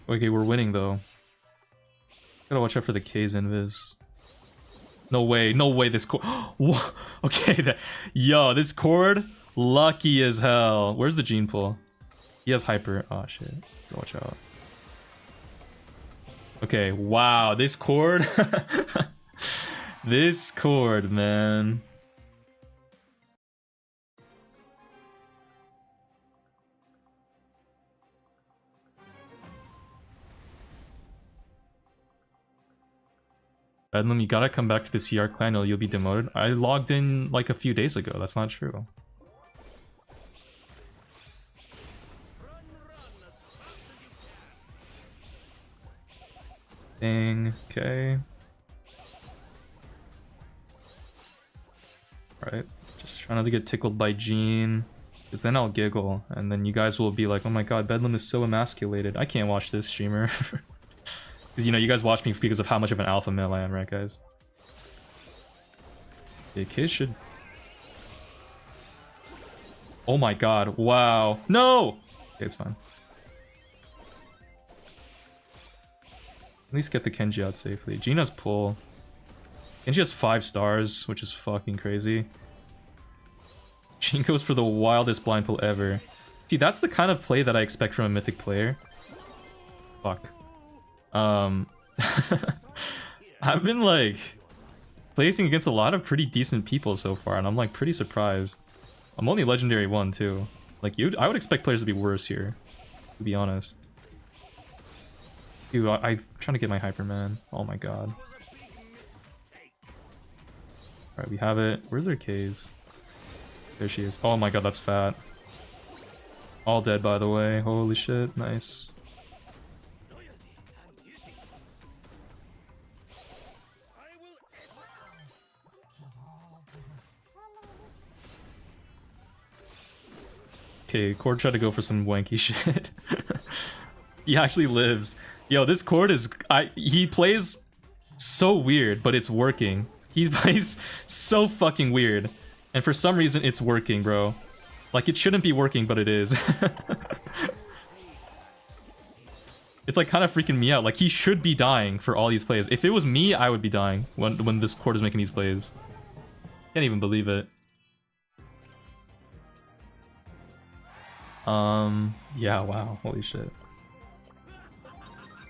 Okay, we're winning though. Gotta watch out for the K's invis. No way this Cord. Okay, yo, this Cord, lucky as hell. Where's the Gene pull? He has hyper. Oh shit. Watch out. Okay, wow, this Cord. This Cord, man. Bedlam, you gotta come back to the CR clan or you'll be demoted. I logged in like a few days ago. That's not true. Dang. Okay. Right. Just trying not to get tickled by Gene. Because then I'll giggle. And then you guys will be like, oh my god, Bedlam is so emasculated. I can't watch this streamer. Because, you know, you guys watch me because of how much of an alpha male I am, right, guys? Yeah, kids should... Oh my god, wow. No! Okay, it's fine. At least get the Kenji out safely. Gina's pull. Kenji has 5 stars, which is fucking crazy. Jin goes for the wildest blind pull ever. See, that's the kind of play that I expect from a mythic player. Fuck. I've been like placing against a lot of pretty decent people so far, and I'm like pretty surprised. I'm only legendary 1 too. Like I would expect players to be worse here, to be honest. Dude, I'm trying to get my Hyperman. Oh my god. Alright, we have it. Where's their K's? There she is. Oh my god, that's fat. All dead, by the way. Holy shit, nice. Okay, Cord tried to go for some wanky shit. He actually lives. Yo, this Cord is... he plays so weird, but it's working. He plays so fucking weird. And for some reason, it's working, bro. Like, it shouldn't be working, but it is. It's like kind of freaking me out. Like, he should be dying for all these plays. If it was me, I would be dying when this Cord is making these plays. Can't even believe it. Yeah, wow, holy shit.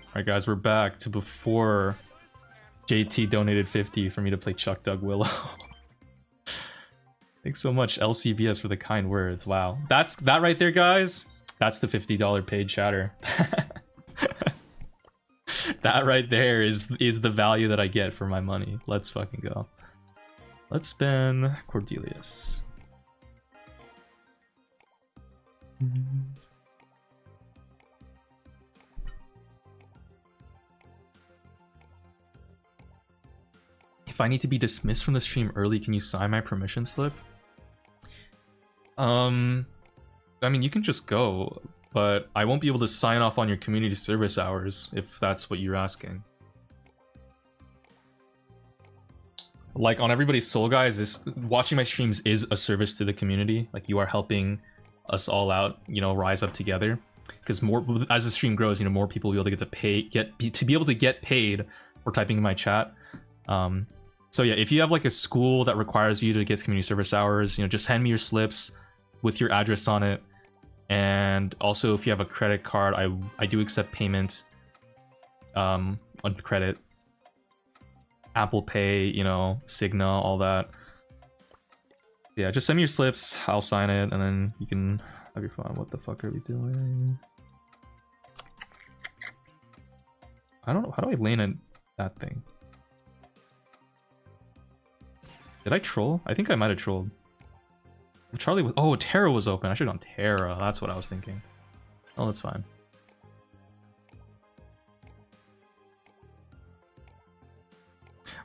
Alright guys, we're back to before JT donated 50 for me to play Chuck Dug Willow. Thanks so much, LCBS, for the kind words. Wow. That right there, guys, that's the $50 paid chatter. That right there is the value that I get for my money. Let's fucking go. Let's spin Cordelius. If I need to be dismissed from the stream early, can you sign my permission slip? I mean, you can just go, but I won't be able to sign off on your community service hours if that's what you're asking. Like, on Everybody's Soul, guys, watching my streams is a service to the community. Like, you are helping us all out, you know, rise up together, because more as the stream grows, you know, more people will be able to be able to get paid for typing in my chat. So yeah, if you have like a school that requires you to get community service hours, you know, just hand me your slips with your address on it. And also, if you have a credit card, I do accept payment on credit, Apple Pay, you know, Cigna, all that. Yeah, just send me your slips, I'll sign it, and then you can have your fun. What the fuck are we doing? I don't know. How do I lane in that thing? Did I troll? I think I might have trolled. Charlie was... Oh, Terra was open. I should have gone Terra. That's what I was thinking. Oh, that's fine.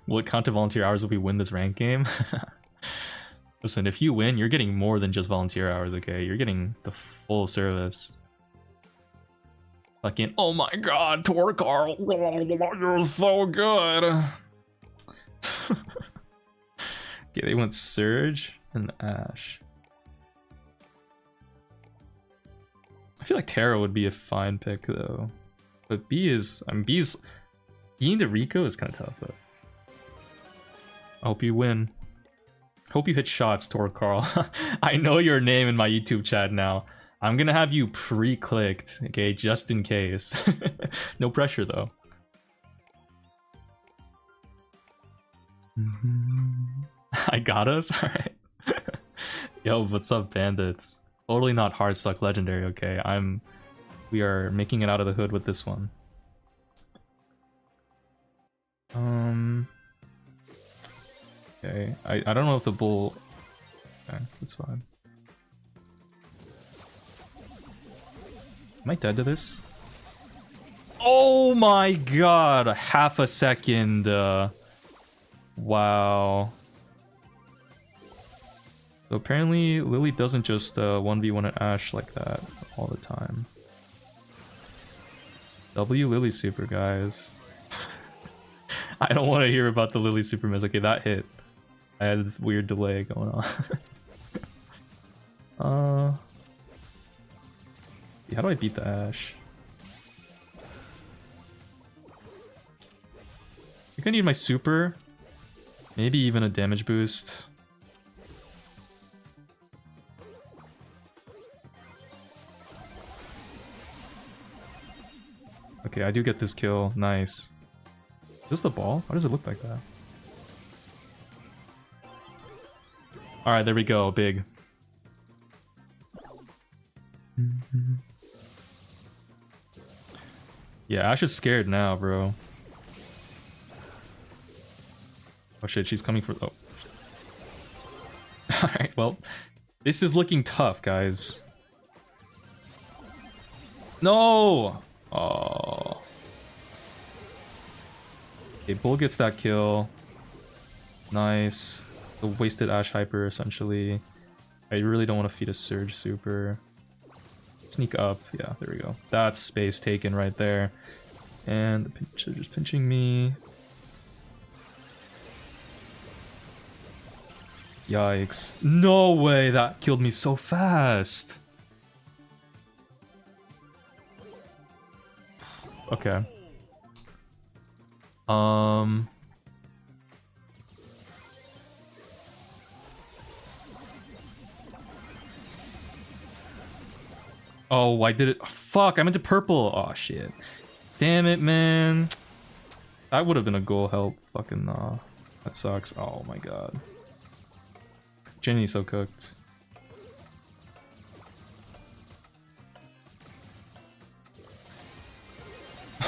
Will it count to volunteer hours if we win this rank game? Listen, if you win, you're getting more than just volunteer hours, okay? You're getting the full service. Fucking, oh my god, Torcar, you're so good. Okay, they went Surge and Ash. I feel like Terra would be a fine pick though. But B is, I mean, B's, being the Rico is kind of tough though. I hope you win. Hope you hit shots, Tor Carl. I know your name in my YouTube chat now. I'm gonna have you pre-clicked, okay, just in case. No pressure though. I got us? Alright. Yo, what's up, bandits? Totally not hard stuck legendary, okay? We are making it out of the hood with this one. Okay, I don't know if the bull... Okay, that's fine. Am I dead to this? Oh my god! Half a second. Wow. So apparently Lily doesn't just 1v1 at Ashe like that all the time. W Lily super, guys. I don't want to hear about the Lily super miss. Okay, that hit. I had a weird delay going on. How do I beat the Ashe? I think I need my super. Maybe even a damage boost. Okay, I do get this kill. Nice. Is this the ball? Why does it look like that? Alright, there we go. Big. Yeah, Ashe is scared now, bro. Oh shit, she's coming for... Oh. Alright, well. This is looking tough, guys. No! Oh. Okay, Bull gets that kill. Nice. The wasted Ashe hyper, essentially. I really don't want to feed a Surge super. Sneak up. Yeah, there we go. That's space taken right there. And the pinch are just pinching me. Yikes. No way! That killed me so fast! Okay. Oh, why did it? Fuck, I meant to purple. Oh, shit. Damn it, man. That would have been a goal help. Fucking, that sucks. Oh my god. Jenny's so cooked.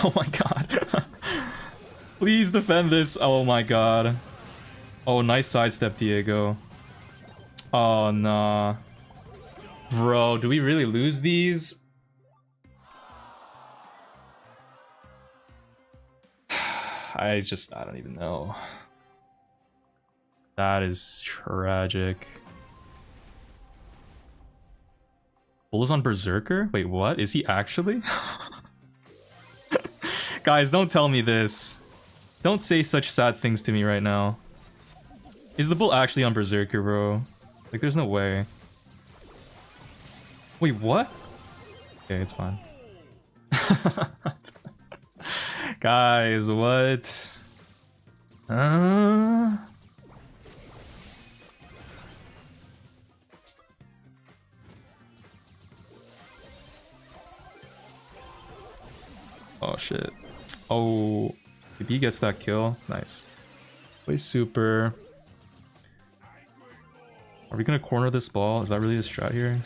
Oh my god. Please defend this. Oh my god. Oh, nice sidestep, Diego. Oh, nah. Bro, do we really lose these? I don't even know. That is tragic. Bull is on Berserker? Wait, what? Is he actually? Guys, don't tell me this. Don't say such sad things to me right now. Is the Bull actually on Berserker, bro? Like, there's no way. Wait, what? Okay, it's fine. Guys, what? Oh shit. Oh, if he gets that kill, nice. Play super. Are we gonna corner this ball? Is that really the strat here?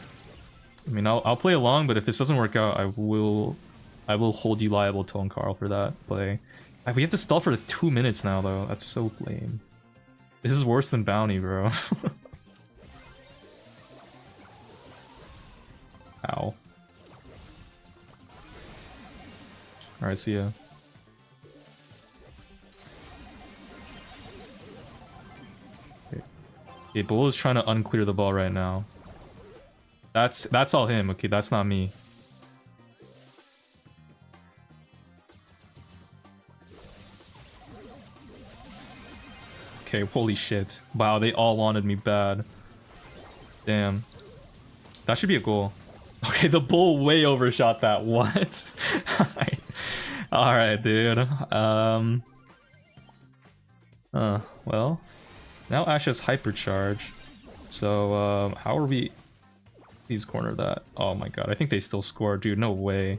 I mean, I'll play along, but if this doesn't work out, I will hold you liable, Tone Carl, for that play. We have to stall for 2 minutes now, though. That's so lame. This is worse than Bounty, bro. Ow. Alright, see ya. Okay, Bull is trying to unclear the ball right now. That's all him. Okay, that's not me. Okay, holy shit. Wow, they all wanted me bad. Damn. That should be a goal. Okay, the Bull way overshot that. What? Alright, dude. Well. Now Ashe has hypercharge. So, how are we... Please corner that. Oh my god, I think they still score. Dude, no way.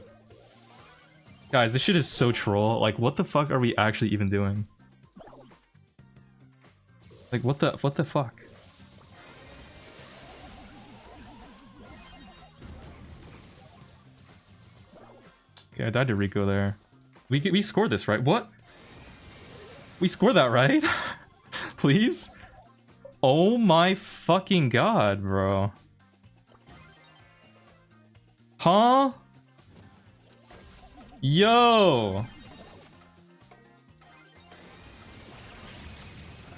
Guys, this shit is so troll. Like, what the fuck are we actually even doing? Like, what the fuck? Okay, I died to Rico there. We scored this, right? What? We scored that, right? Please? Oh my fucking god, bro. Huh? Yo!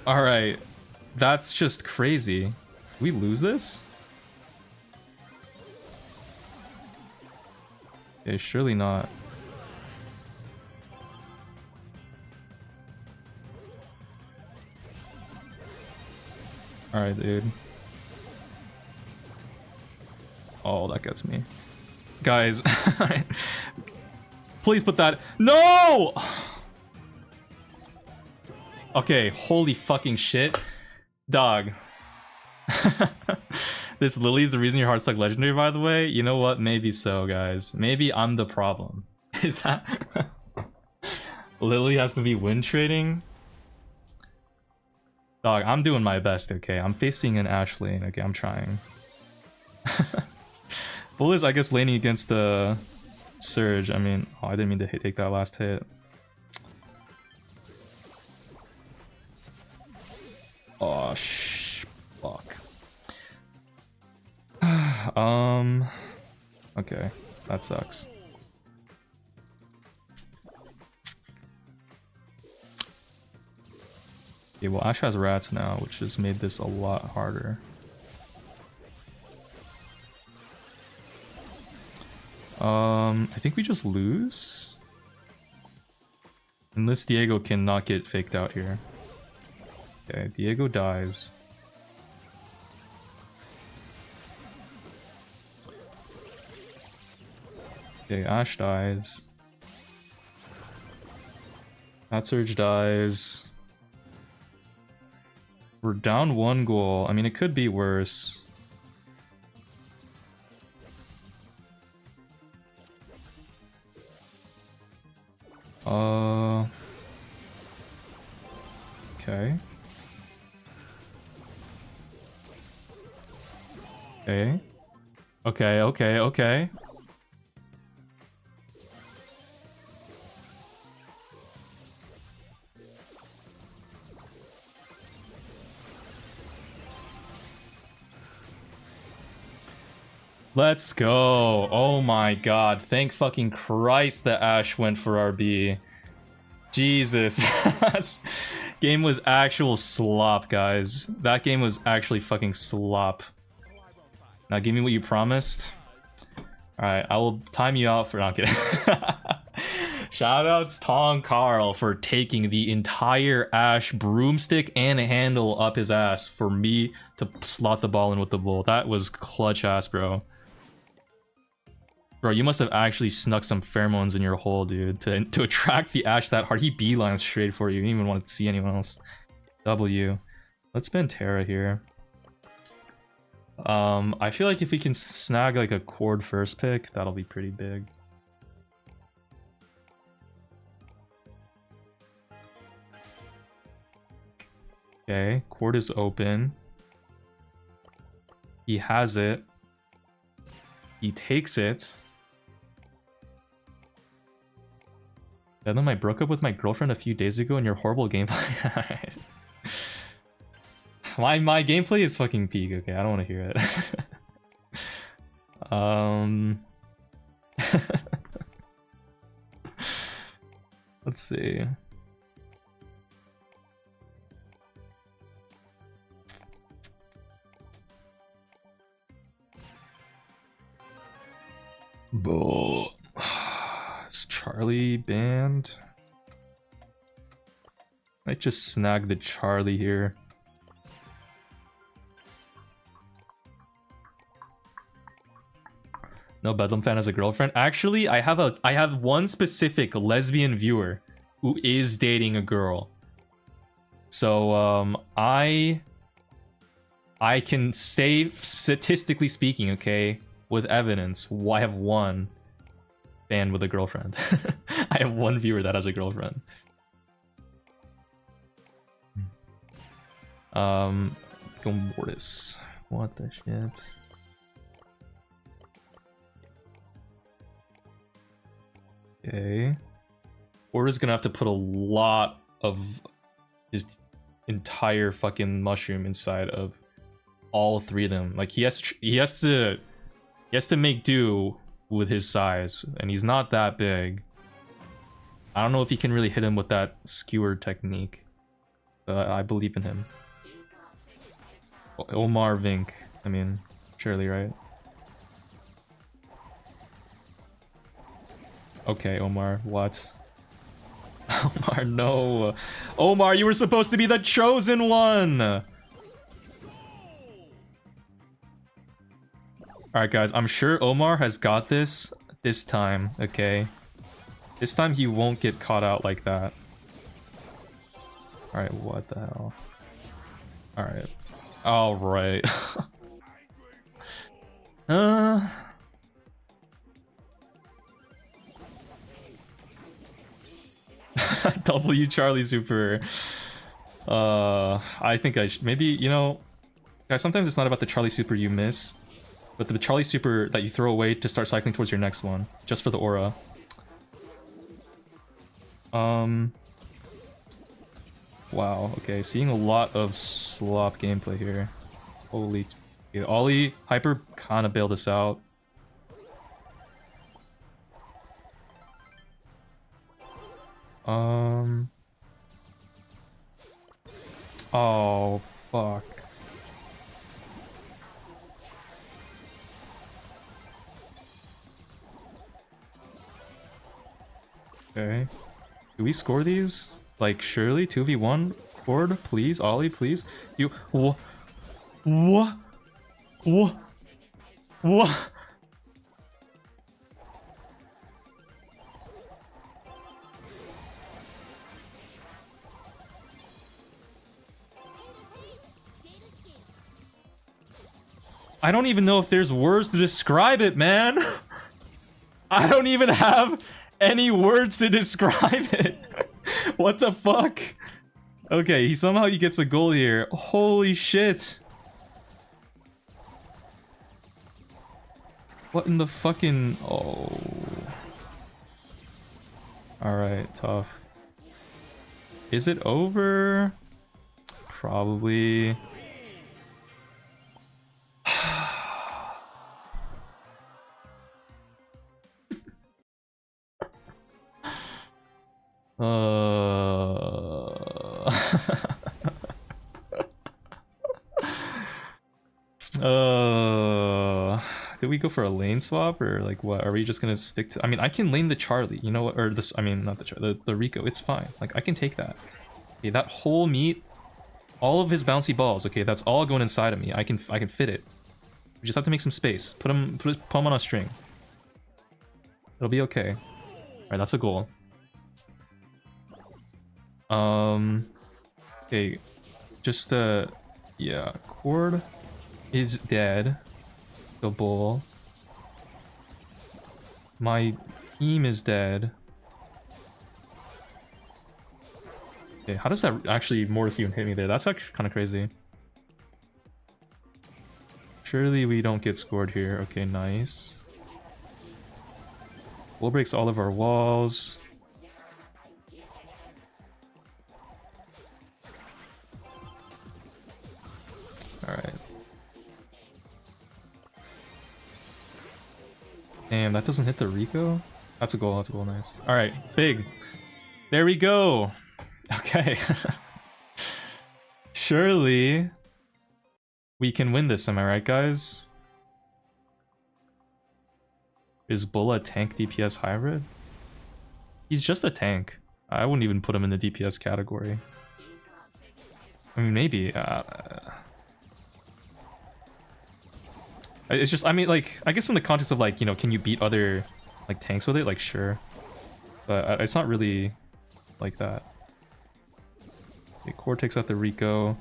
Alright. That's just crazy. Did we lose this? Okay, surely not. Alright, dude. Oh, that gets me. Guys, please put that. No! Okay, holy fucking shit. Dog. This Lily is the reason your heart's like legendary, by the way. You know what? Maybe so, guys. Maybe I'm the problem. Is that... Lily has to be win trading? Dog, I'm doing my best, okay? I'm facing an Ashe lane. Okay, I'm trying. Bull is, I guess, laning against the Surge. I mean, oh, I didn't mean to take that last hit. Oh, fuck. Okay, that sucks. Okay, well, Ashe has rats now, which has made this a lot harder. I think we just lose. Unless Diego cannot get faked out here. Okay, Diego dies. Okay, Ashe dies. That Surge dies. We're down 1 goal. I mean, it could be worse. Okay. Okay. Let's go. Oh my god. Thank fucking Christ that Ashe went for RB. Jesus. Game was actual slop, guys. That game was actually fucking slop. Now give me what you promised. Alright, I will time you out for not kidding. Shoutouts Tom Carl for taking the entire Ashe broomstick and handle up his ass for me to slot the ball in with the bull. That was clutch ass, bro. Bro, you must have actually snuck some pheromones in your hole, dude, to attract the Ashe that hard. He beelines straight for you. You didn't even want to see anyone else. W. Let's spin Terra here. I feel like if we can snag like a Cord first pick, that'll be pretty big. Okay, Cord is open. He has it. He takes it. Then I broke up with my girlfriend a few days ago and your horrible gameplay. my gameplay is fucking peak, okay? I don't want to hear it. Let's see. Bull. Is Charlie banned? Might just snag the Charlie here. No Bedlam fan has a girlfriend. Actually, I have one specific lesbian viewer who is dating a girl. So I can say, statistically speaking, okay, with evidence, I have one fan with a girlfriend. I have one viewer that has a girlfriend. Go Mortis. What the shit? Okay. Mortis gonna have to put a lot of his entire fucking mushroom inside of all 3 of them. Like he has to make do with his size, and he's not that big. I don't know if he can really hit him with that skewer technique, but I believe in him. Omar Vink. I mean, surely, right? Okay, Omar, what? Omar, no. Omar, you were supposed to be the chosen one! Alright, guys. I'm sure Omar has got this time, okay? This time he won't get caught out like that. Alright, what the hell? Alright. Alright. W Charlie Super. I think I should maybe, you know, guys, sometimes it's not about the Charlie Super you miss, but the Charlie Super that you throw away to start cycling towards your next one, just for the aura. Wow, okay, seeing a lot of slop gameplay here. Holy... Okay, Ollie, Hyper kind of bailed us out. Oh, fuck. Okay. Do we score these? Like, surely? 2v1? Cord, please? Ollie, please? You... What? What? What? What? I don't even know if there's words to describe it, man. I don't even have any words to describe it. What the fuck? Okay, he gets a goal here. Holy shit. What in the fucking... Oh. Alright, tough. Is it over? Probably. Do we go for a lane swap or like what? Are we just gonna stick to? I mean, I can lane the Charlie, you know what? Or this? I mean, not the Rico. It's fine. Like I can take that. Okay, that whole meat, all of his bouncy balls. Okay, that's all going inside of me. I can fit it. We just have to make some space. Put him on a string. It'll be okay. All right, that's a goal. Okay, just yeah, Cord is dead. The bull. My team is dead. Okay, how does that actually Mortis even hit me there? That's actually kind of crazy. Surely we don't get scored here. Okay, nice. Bull breaks all of our walls. Alright. Damn, that doesn't hit the Rico? That's a goal, nice. Alright, big. There we go. Okay. Surely we can win this, am I right, guys? Is Bull a tank DPS hybrid? He's just a tank. I wouldn't even put him in the DPS category. I mean, maybe. It's just, I mean, like, I guess from the context of, like, you know, can you beat other, like, tanks with it? Like, sure. But it's not really like that. Okay, Core takes out the Rico.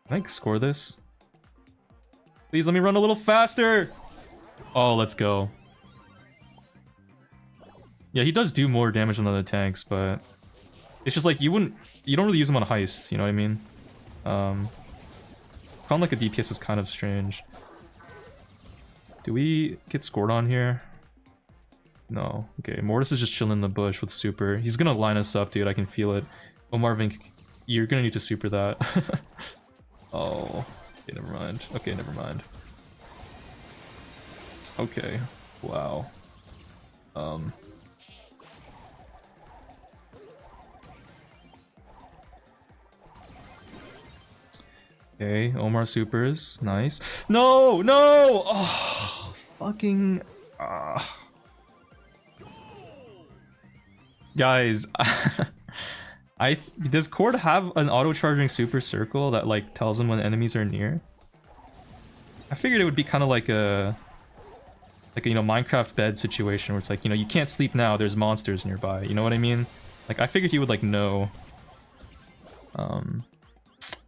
Can I score this? Please let me run a little faster! Oh, let's go. Yeah, he does do more damage than other tanks, but... It's just like, you don't really use him on heists, you know what I mean? Calling like a DPS is kind of strange. Do we get scored on here? No. Okay, Mortis is just chilling in the bush with super. He's gonna line us up, dude. I can feel it. Omar Vink, you're gonna need to super that. Oh. Okay, never mind. Okay, never mind. Okay. Wow. Okay, Omar supers. Nice. No! No! Oh, fucking... Guys, does Cord have an auto-charging super circle that, like, tells him when enemies are near? I figured it would be kind of like a you know, Minecraft bed situation where it's like, you know, you can't sleep now, there's monsters nearby, you know what I mean? Like, I figured he would like know.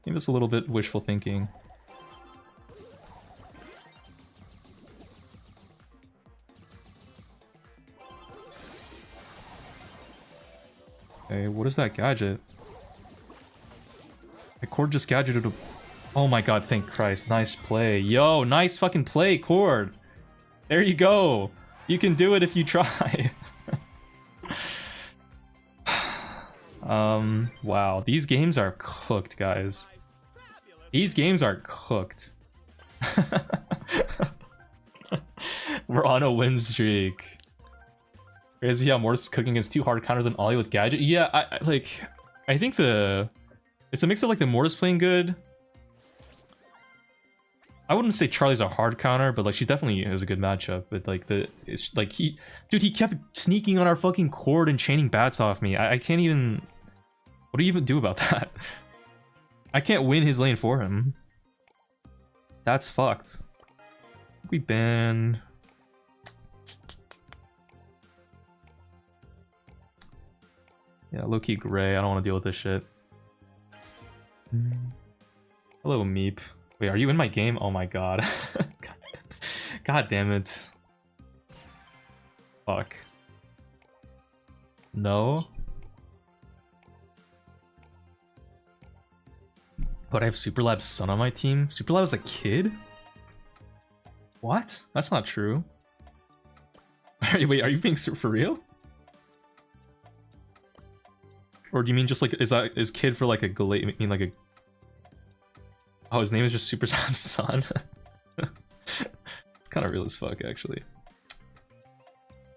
Maybe it's a little bit wishful thinking. Okay, what is that gadget? My Cord just gadgeted a... Oh my god, thank Christ. Nice play. Yo, nice fucking play, Cord. There you go. You can do it if you try. Wow. These games are cooked, guys. These games are cooked. We're on a win streak. Crazy how Mortis cooking is 2 hard counters and Ollie with gadget. Yeah, I think it's a mix of like the Mortis playing good. I wouldn't say Charlie's a hard counter, but like she definitely is a good matchup. But like it's like he kept sneaking on our fucking Cord and chaining bats off me. I can't even. What do you even do about that? I can't win his lane for him. That's fucked. We ban. Yeah, low-key gray. I don't want to deal with this shit. Hello, Meep. Wait, are you in my game? Oh my god. God damn it. Fuck. No. But I have Superlab's son on my team? Superlab is a kid? What? That's not true. Wait, are you being for real? Or do you mean just like, is kid for like a mean like a... Oh, his name is just Super Sam's son? It's kind of real as fuck, actually.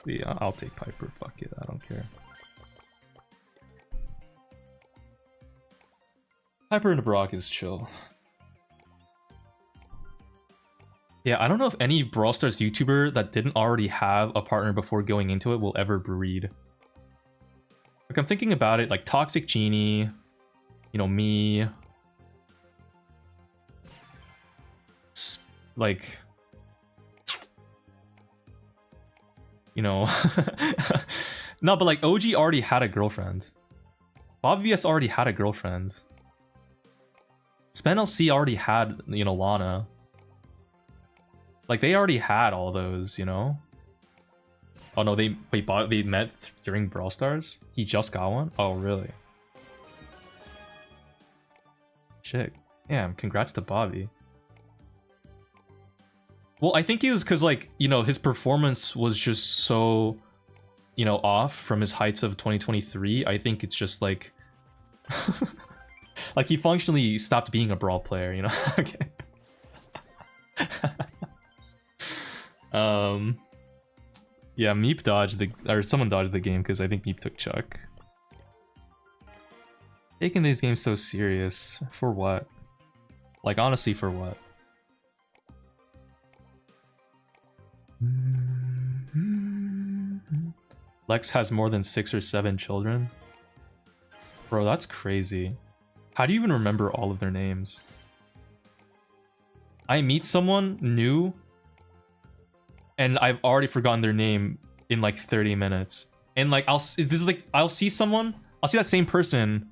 Yeah, I'll take Piper, fuck it, I don't care. Piper and Brock is chill. Yeah, I don't know if any Brawl Stars YouTuber that didn't already have a partner before going into it will ever breed. Like, I'm thinking about it, like Toxic Genie, you know, me. Like, you know, no, but like OG already had a girlfriend. Bob VS already had a girlfriend. Spen LC already had, you know, Lana. Like, they already had all those, you know? Oh no, they met during Brawl Stars? He just got one? Oh, really? Shit. Damn, congrats to Bobby. Well, I think it was because, like, you know, his performance was just so, you know, off from his heights of 2023. I think it's just, like... like, he functionally stopped being a Brawl player, you know? Okay. Yeah, Meep dodged or someone dodged the game because I think Meep took Chuck. Taking these games so serious. For what? Like, honestly, for what? Lex has more than 6 or 7 children? Bro, that's crazy. How do you even remember all of their names? I meet someone new and I've already forgotten their name in like 30 minutes. And like I'll see that same person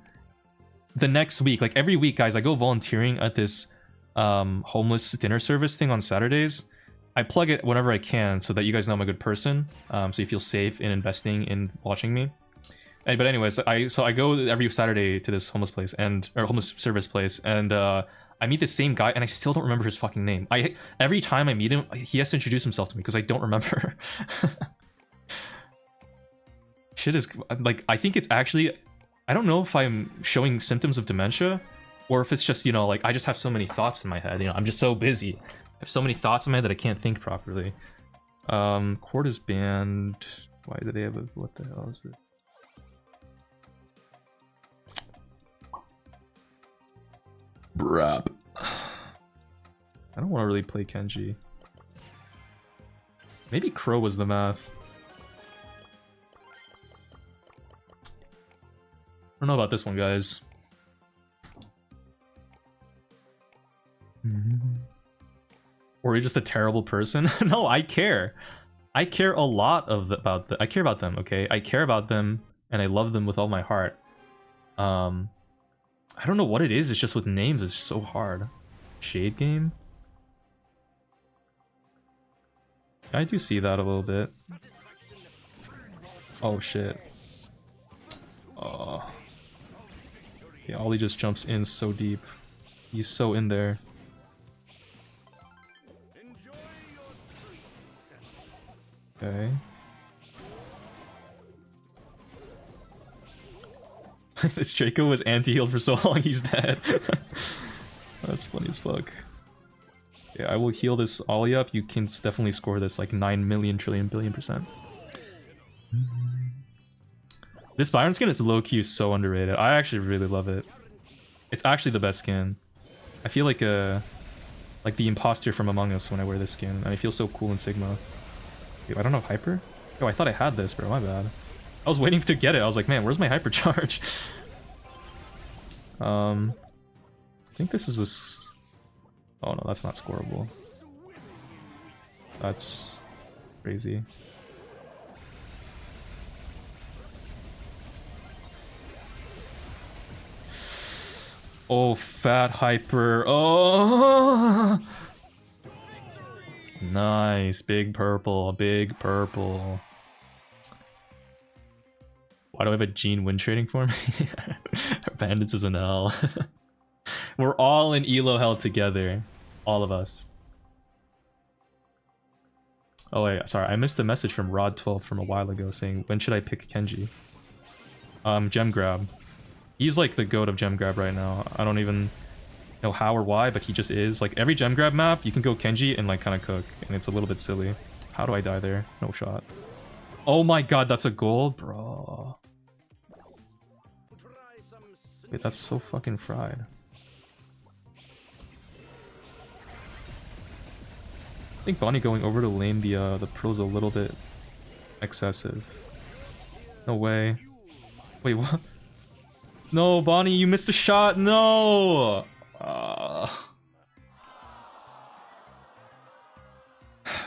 the next week. Like every week, guys, I go volunteering at this homeless dinner service thing on Saturdays. I plug it whenever I can so that you guys know I'm a good person. So you feel safe in investing in watching me. But anyways, I go every Saturday to this homeless place or homeless service place, and I meet the same guy, and I still don't remember his fucking name. Every time I meet him, he has to introduce himself to me because I don't remember. Shit is like, I think it's actually, I don't know if I'm showing symptoms of dementia, or if it's just, you know, like I just have so many thoughts in my head. You know, I'm just so busy. I have so many thoughts in my head that I can't think properly. Cord is banned. Why do they have a? What the hell is this? Brap. I don't want to really play Kenji. Maybe Crow was the math. I don't know about this one, guys. Or Or you're just a terrible person? No, I care. I care a lot I care about them, okay? I care about them and I love them with all my heart. I don't know what it is, it's just with names, it's so hard. Shade game? I do see that a little bit. Oh shit. Oh. Yeah, Ollie just jumps in so deep. He's so in there. Okay. This Draco was anti-healed for so long, he's dead. That's funny as fuck. Yeah, I will heal this Ollie up. You can definitely score this like 9 million trillion billion %. This Byron skin is low-key so underrated. I actually really love it. It's actually the best skin. I feel like the imposter from Among Us when I wear this skin, and I feel so cool in Sigma. Yo, I don't have hyper? Oh, I thought I had this, bro. My bad. I was waiting to get it. I was like, man, where's my hyper charge? I think this is a... Oh no, that's not scoreable. That's crazy. Oh, fat hyper. Oh! Nice. Big purple. Big purple. Why do I have a Gene win trading for me? Bandits is an L. We're all in Elo hell together. All of us. Oh wait, sorry. I missed a message from Rod12 from a while ago saying, when should I pick Kenji? Gem grab. He's like the goat of gem grab right now. I don't even know how or why, but he just is. Like every gem grab map, you can go Kenji and like kind of cook, and it's a little bit silly. How do I die there? No shot. Oh my god, that's a gold, bro. Wait, that's so fucking fried. I think Bonnie going over to lane the pro's a little bit excessive. No way. Wait, what? No, Bonnie, you missed a shot. No.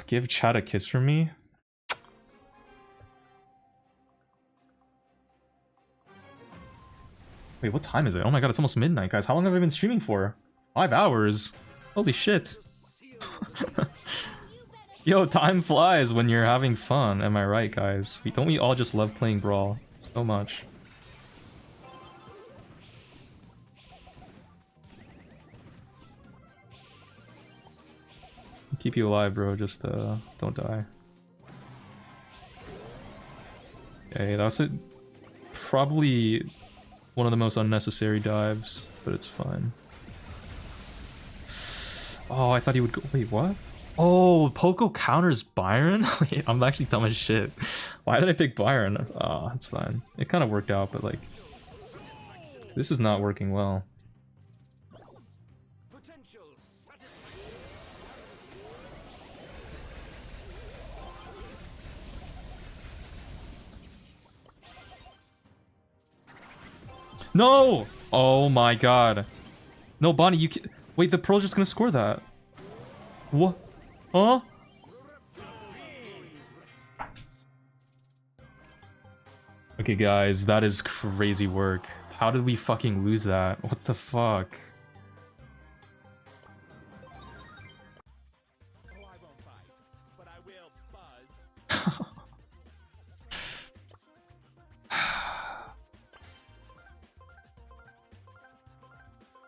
Give Chad a kiss for me. Wait, what time is it? Oh my god, it's almost midnight, guys. How long have I been streaming for? 5 hours. Holy shit. Yo, time flies when you're having fun. Am I right, guys? Don't we all just love playing Brawl so much? Keep you alive, bro. Just don't die. Okay, that's it. Probably one of the most unnecessary dives, but it's fine. Oh, I thought he would go. Wait, what? Oh, Poco counters Byron? Wait, I'm actually dumb as shit. Why did I pick Byron? Oh, it's fine. It kind of worked out, but like, this is not working well. No! Oh my god. No, Bonnie, you can... Wait, the Pearl's just gonna score that. What? Huh? Okay, guys, that is crazy work. How did we fucking lose that? What the fuck?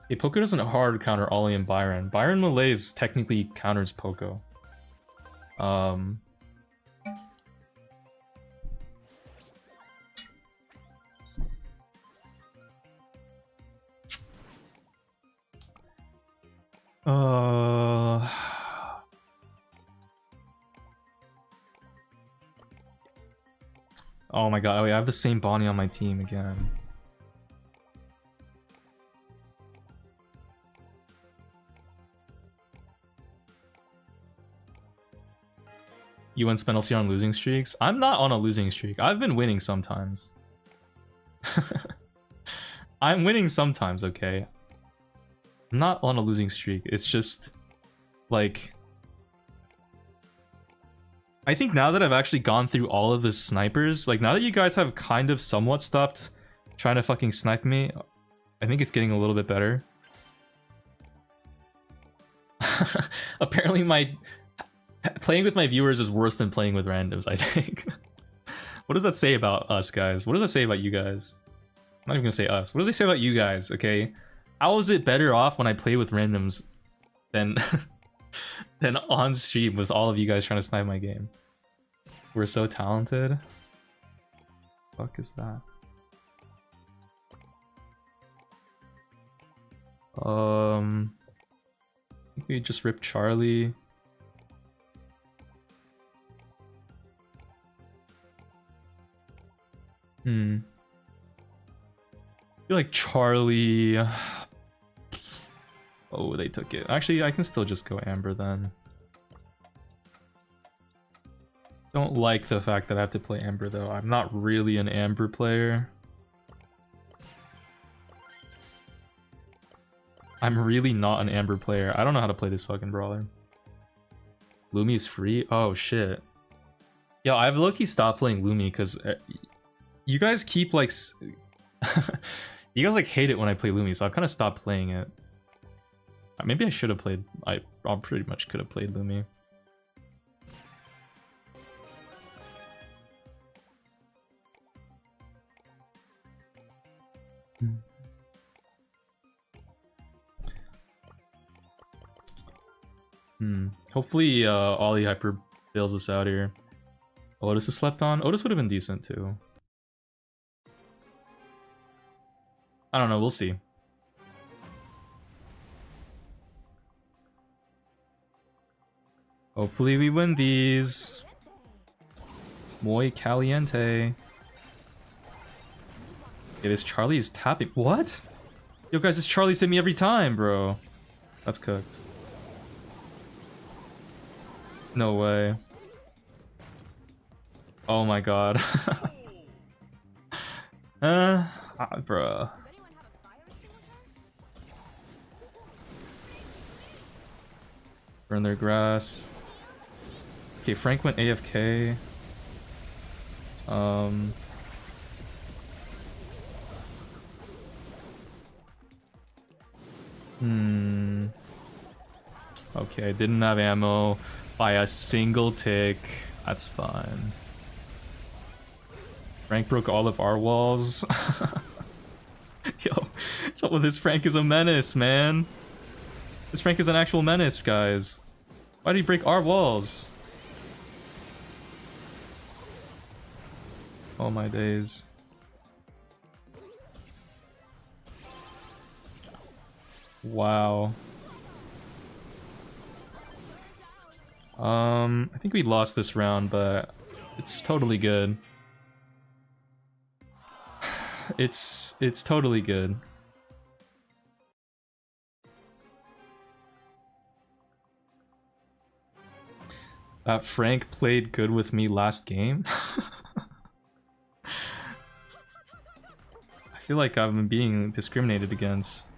Hey, Poco doesn't hard counter Ollie and Byron. Byron Malays technically counters Poco. Oh my god, oh, yeah, I have the same Bonnie on my team again. You went Spinelcy on losing streaks? I'm not on a losing streak. I've been winning sometimes. I'm winning sometimes, okay? I'm not on a losing streak. It's just like I think now that I've actually gone through all of the snipers, like now that you guys have kind of somewhat stopped trying to fucking snipe me, I think it's getting a little bit better. Apparently my playing with my viewers is worse than playing with randoms, I think. What does that say about us, guys? What does that say about you guys? I'm not even gonna say us. What does it say about you guys, okay? How is it better off when I play with randoms than than on stream with all of you guys trying to snipe my game? We're so talented. Fuck is that? I think we just ripped Charlie. I feel like Charlie. Oh, they took it. Actually, I can still just go Amber then. Don't like the fact that I have to play Amber though. I'm not really an Amber player. I'm really not an Amber player. I don't know how to play this fucking brawler. Lumi's free? Oh shit. Yo, I've low-key stopped playing Lumi because you guys keep like you guys like hate it when I play Lumi, so I've kind of stopped playing it. Maybe I should have played. I pretty much could have played Lumi. Hopefully Ollie Hyper bails us out here. Otis is slept on. Otis would have been decent too. I don't know, we'll see. Hopefully we win these. Muy caliente. Yeah, this Charlie is tapping. What? Yo guys, this Charlie's hit me every time, bro. That's cooked. No way. Oh my god. Bruh. Burn their grass. Okay, Frank went AFK. Okay, I didn't have ammo by a single tick. That's fine. Frank broke all of our walls. Yo, what's with this? Frank is a menace, man. This Frank is an actual menace, guys. Why did he break our walls? Oh my days. Wow. I think we lost this round, but it's totally good. It's totally good. That Frank played good with me last game. I feel like I'm being discriminated against.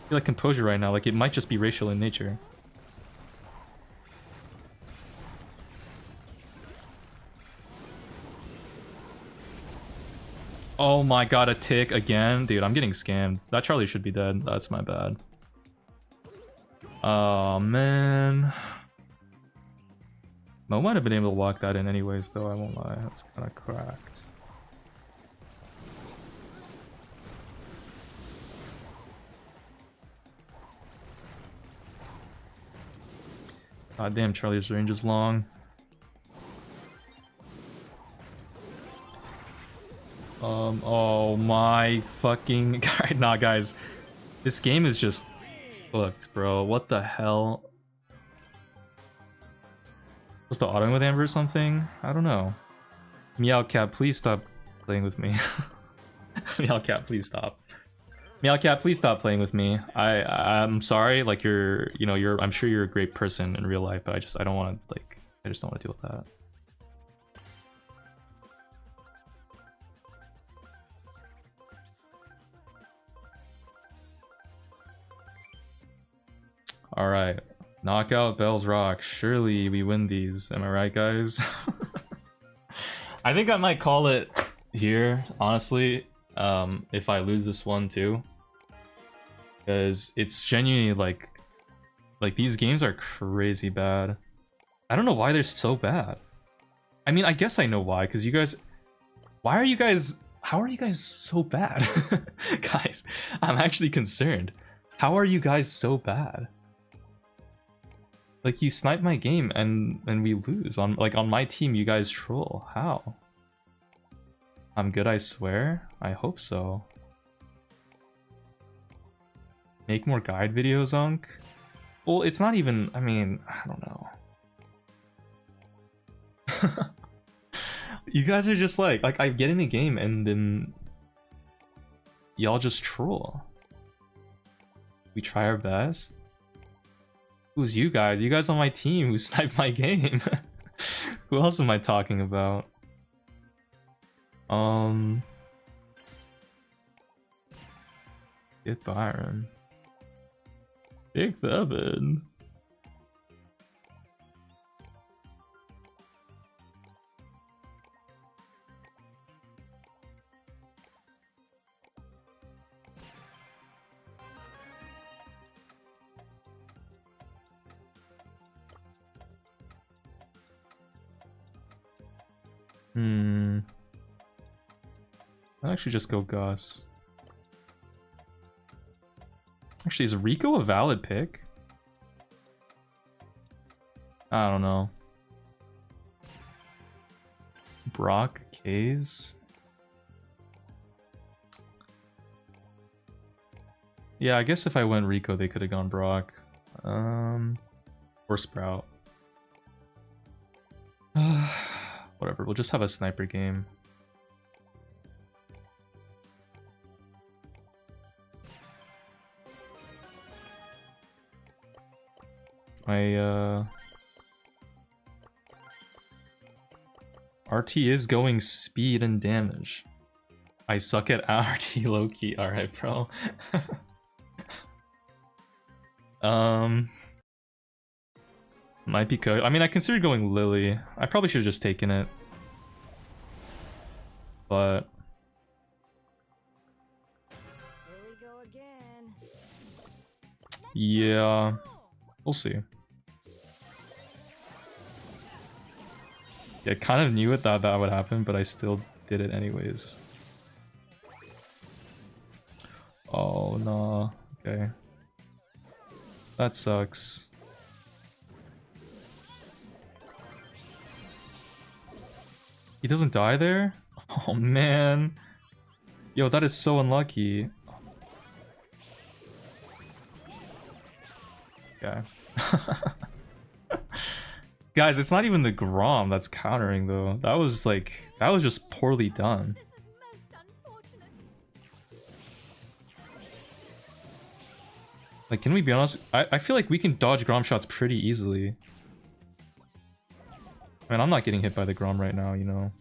I feel like composure right now, like it might just be racial in nature. Oh my god, a tick again? Dude, I'm getting scammed. That Charlie should be dead. That's my bad. Oh man. Mo might have been able to walk that in anyways, though, I won't lie. That's kind of cracked. God damn, Charlie's range is long. Oh my fucking god. Nah, guys. This game is just fucked, bro. What the hell? Supposed to auto with Amber or something? I don't know. Meowcat, please stop playing with me. Meowcat, please stop. Meowcat, please stop playing with me. I'm sorry, like I'm sure you're a great person in real life, but I just don't want to deal with that. All right, Knockout Bells rock. Surely we win these. Am I right, guys? I think I might call it here, honestly. If I lose this one too, because it's genuinely like these games are crazy bad. I don't know why they're so bad. I mean, I guess I know why, because you guys. Why are you guys? How are you guys so bad, guys? I'm actually concerned. How are you guys so bad? Like, you snipe my game and we lose on my team. You guys troll. How? I'm good, I swear. I hope so. Make more guide videos, Unc. Well, it's not even. I mean, I don't know. You guys are just like I get in a game and then y'all just troll. We try our best. Who's you guys? You guys on my team who sniped my game. Who else am I talking about? Get Byron. Big Seven. I'll actually just go Gus. Actually, is Rico a valid pick? I don't know. Brock, Kays? Yeah, I guess if I went Rico, they could have gone Brock. Or Sprout. Whatever, we'll just have a sniper game. My RT is going speed and damage. I suck at RT low-key. Alright, bro. Might be good. I mean, I considered going Lily. I probably should have just taken it. But Here we go again. yeah, we'll see. Yeah, I kind of knew it that would happen, but I still did it anyways. Oh no. Okay. That sucks. He doesn't die there? Oh man. Yo, that is so unlucky. Okay. Guys, it's not even the Grom that's countering though. That was just poorly done. This is most unfortunate. Like, can we be honest? I feel like we can dodge Grom shots pretty easily. I mean, I'm not getting hit by the Grom right now, you know.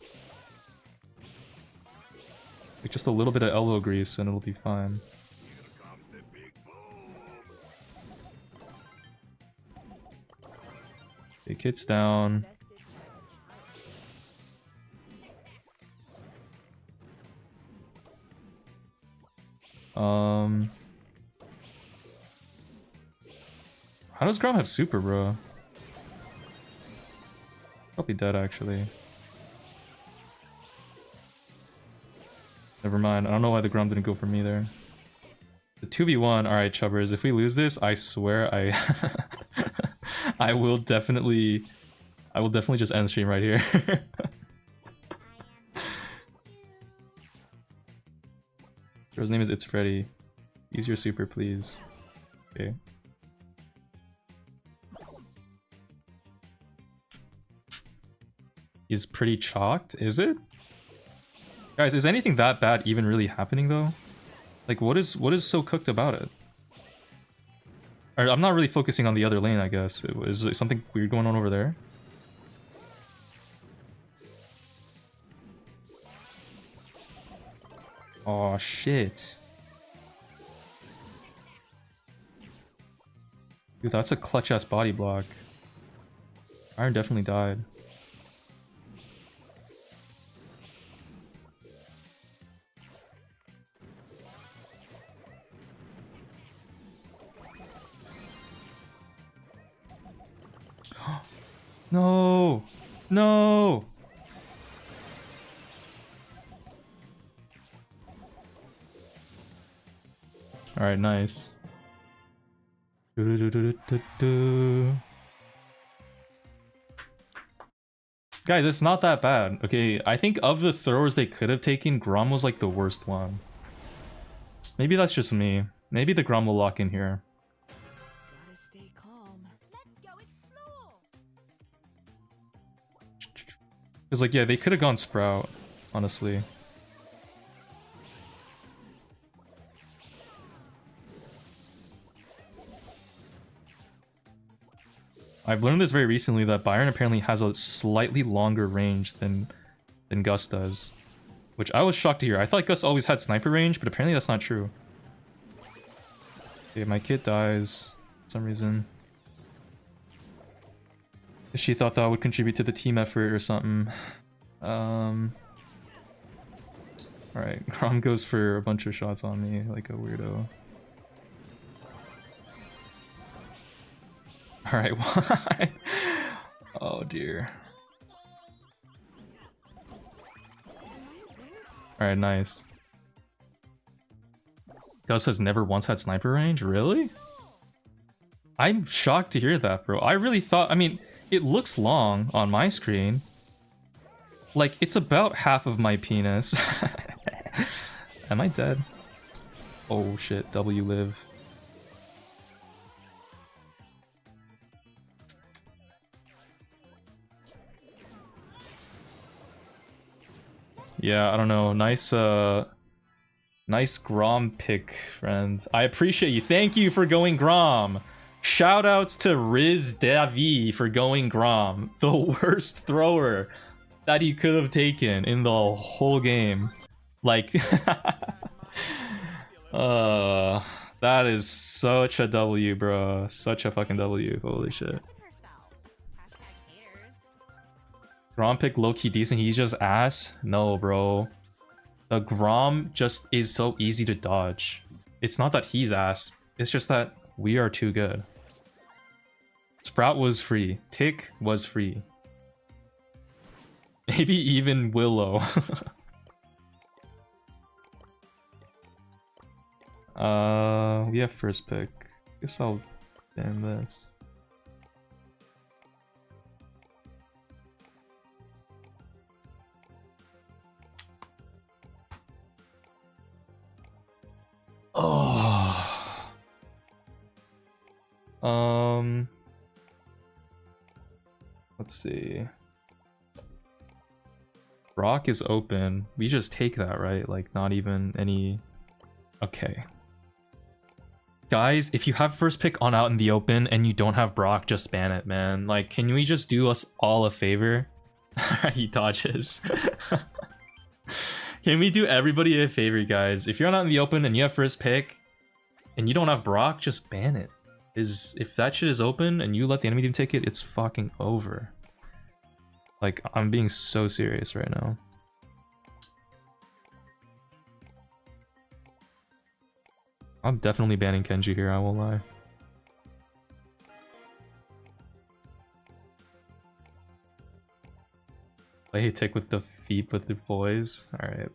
Like, just a little bit of elbow grease and it'll be fine. Big hits down. How does Grom have super, bro? Probably dead, actually. Never mind. I don't know why the Grom didn't go for me there. The 2v1. Alright, Chubbers. If we lose this, I swear I will definitely just end stream right here. His name is It's Freddy. Use your super, please. Okay. Is pretty chalked, is it? Guys, is anything that bad even really happening though? Like, what is so cooked about it? Or, I'm not really focusing on the other lane, I guess. Is there something weird going on over there? Oh shit. Dude, that's a clutch ass body block. Iron definitely died. No! No! Alright, nice. Guys, it's not that bad. Okay, I think of the throwers they could have taken, Grom was like the worst one. Maybe that's just me. Maybe the Grom will lock in here. Gotta stay calm. Let's go explore. Because like, yeah, they could have gone Sprout, honestly. I've learned this very recently that Byron apparently has a slightly longer range than Gus does. Which I was shocked to hear. I thought Gus always had sniper range, but apparently that's not true. Okay, my kid dies for some reason. She thought that would contribute to the team effort or something. Alright, Grom goes for a bunch of shots on me like a weirdo. Alright, why? Oh dear. Alright, nice. Gus has never once had sniper range? Really? I'm shocked to hear that, bro. I really thought... I mean, it looks long on my screen. Like, it's about half of my penis. Am I dead? Oh shit, W live. Yeah, I don't know. Nice nice Grom pick, friend. I appreciate you. Thank you for going Grom. Shoutouts to Riz Davi for going Grom. The worst thrower that he could have taken in the whole game. Like that is such a W, bro. Such a fucking W. Holy shit. Grom pick low-key decent, he's just ass? No, bro. The Grom just is so easy to dodge. It's not that he's ass, it's just that we are too good. Sprout was free. Tick was free. Maybe even Willow. We have first pick. Guess I'll ban this. Oh. Let's see. Brock is open. We just take that, right? Like, not even any... Okay. Guys, if you have first pick on out in the open and you don't have Brock, just ban it, man. Like, can we just do us all a favor? He dodges. Can we do everybody a favor, guys? If you're not in the open and you have first pick and you don't have Brock, just ban it. If that shit is open and you let the enemy team take it, it's fucking over. Like, I'm being so serious right now. I'm definitely banning Kenji here, I won't lie. Play tick with the feet with the boys. Alright.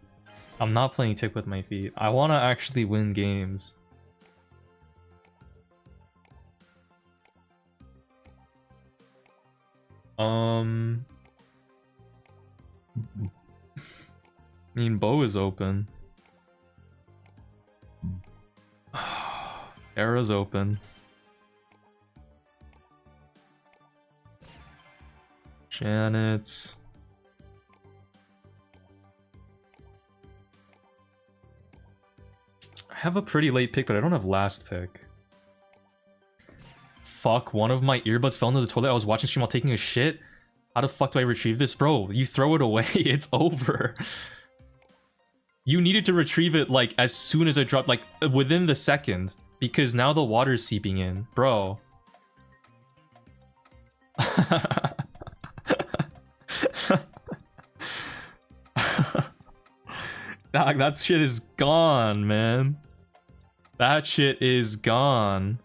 I'm not playing tick with my feet. I want to actually win games. I mean, bow is open. Arrow's open. Janet. I have a pretty late pick, but I don't have last pick. Fuck, one of my earbuds fell into the toilet. I was watching stream while taking a shit. How the fuck do I retrieve this? Bro, you throw it away. It's over. You needed to retrieve it, like, as soon as I dropped, like, within the second. Because now the water's seeping in. Bro, Dog, that shit is gone, man. That shit is gone.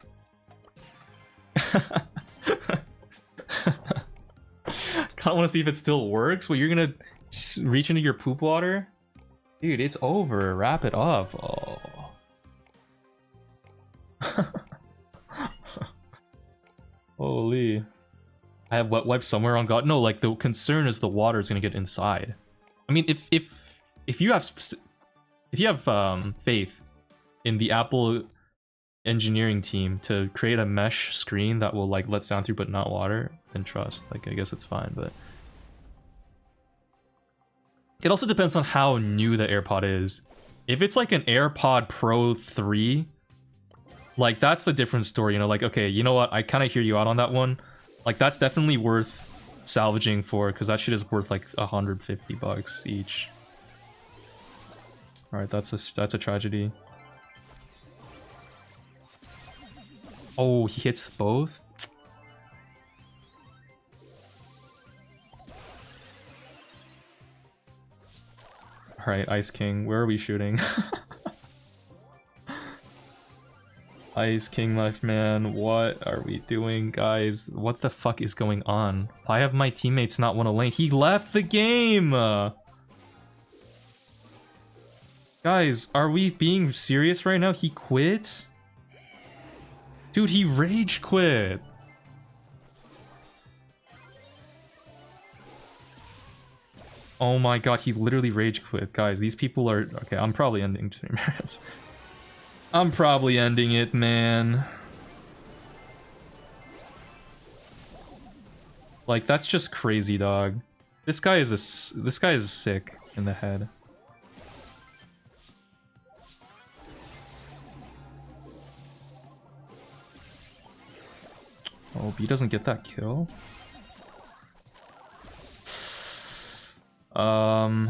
Kinda wanna see if it still works. Well, you're gonna reach into your poop water? Dude, it's over. Wrap it up. Oh. Holy. I have wet wipes somewhere on God. No, like the concern is the water is gonna get inside. I mean, if you have faith in the Apple engineering team to create a mesh screen that will like let sound through but not water, then trust. Like I guess it's fine, but it also depends on how new the AirPod is. If it's like an AirPod Pro 3, like that's a different story, you know, like okay, you know what? I kind of hear you out on that one. Like that's definitely worth salvaging for, because that shit is worth like $150 each. All right, that's a tragedy. Oh, he hits both. All right, Ice King, where are we shooting? Ice King, my man, what are we doing, guys? What the fuck is going on? Why have my teammates not won a lane? He left the game! Guys, are we being serious right now? He quit? Dude, he rage quit! Oh my god, he literally rage quit. Guys, these people are... Okay, I'm probably ending stream. I'm probably ending it, man. Like, that's just crazy, dog. This guy is sick in the head. Oh, B doesn't get that kill. I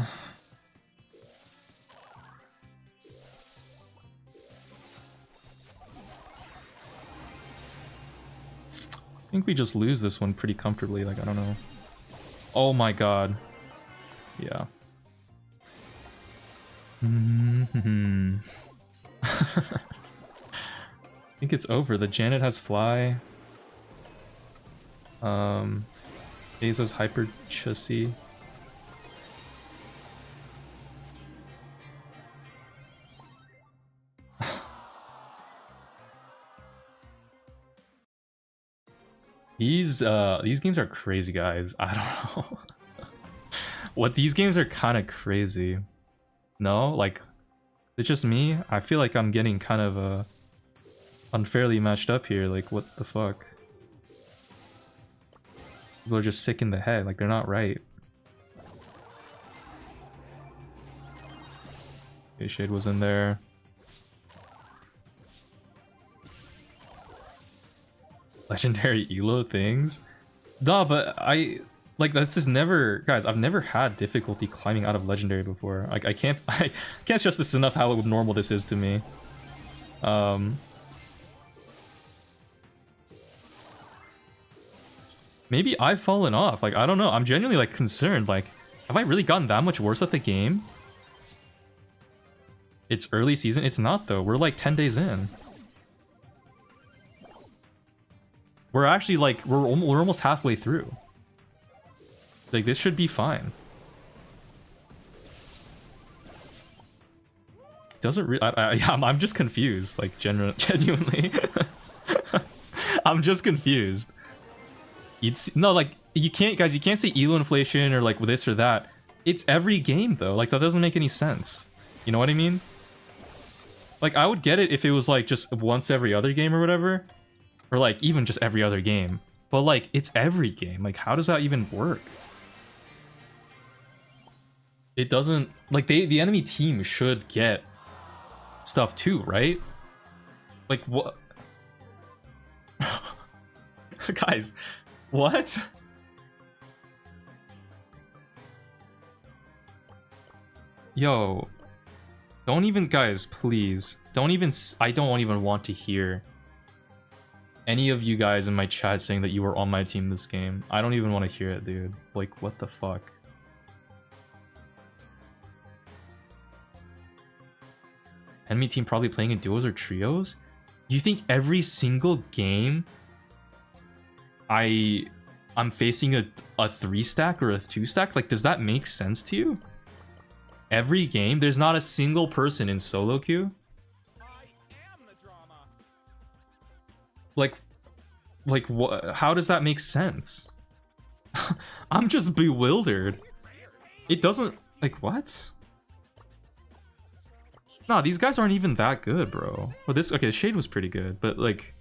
think we just lose this one pretty comfortably, like, I don't know. Oh my god. Yeah. I think it's over. The Janet has fly. Aza's hyper chassis. These games are crazy, guys. I don't know. What, these games are kind of crazy. No, like, it's just me. I feel like I'm getting kind of unfairly matched up here. Like, what the fuck? People are just sick in the head. Like, they're not right. Okay, Shade was in there. Legendary elo things? Nah, but I like that's just never, guys, I've never had difficulty climbing out of legendary before. Like I can't stress this enough how normal this is to me. Maybe I've fallen off. Like I don't know. I'm genuinely like concerned. Like, have I really gotten that much worse at the game? It's early season. It's not though. We're like 10 days in. We're actually like we're almost halfway through. Like this should be fine. Doesn't I'm just confused. Like genuinely, I'm just confused. No, like you can't, guys. You can't say elo inflation or like this or that. It's every game though. Like that doesn't make any sense. You know what I mean? Like I would get it if it was like just once every other game or whatever. Or like even just every other game. But like it's every game. Like how does that even work? It doesn't, like the enemy team should get stuff too, right? Like what? Guys, what? Yo, don't even, guys, please. Don't even, I don't even want to hear any of you guys in my chat saying that you were on my team this game. I don't even want to hear it, dude. Like, what the fuck? Enemy team probably playing in duos or trios? You think every single game I'm facing a 3-stack or a 2-stack? Like, does that make sense to you? Every game? There's not a single person in solo queue? Like what? How does that make sense? I'm just bewildered. It doesn't, like, what? Nah, these guys aren't even that good, bro. Well, this, okay, the Shade was pretty good, but like,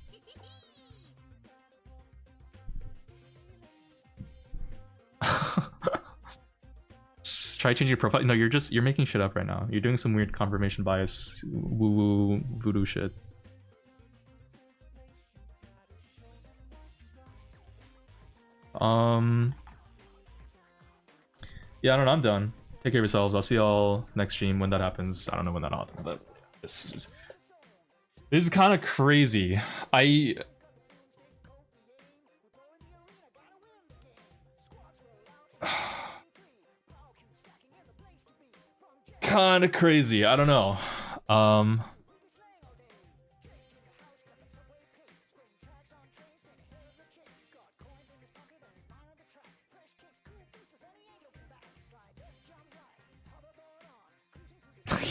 try changing your profile. No, you're making shit up right now. You're doing some weird confirmation bias woo-woo voodoo shit. Yeah, I don't know, I'm done. Take care of yourselves. I'll see y'all next stream when that happens. I don't know when that'll happen, but this is kind of crazy. Kind of crazy. I don't know.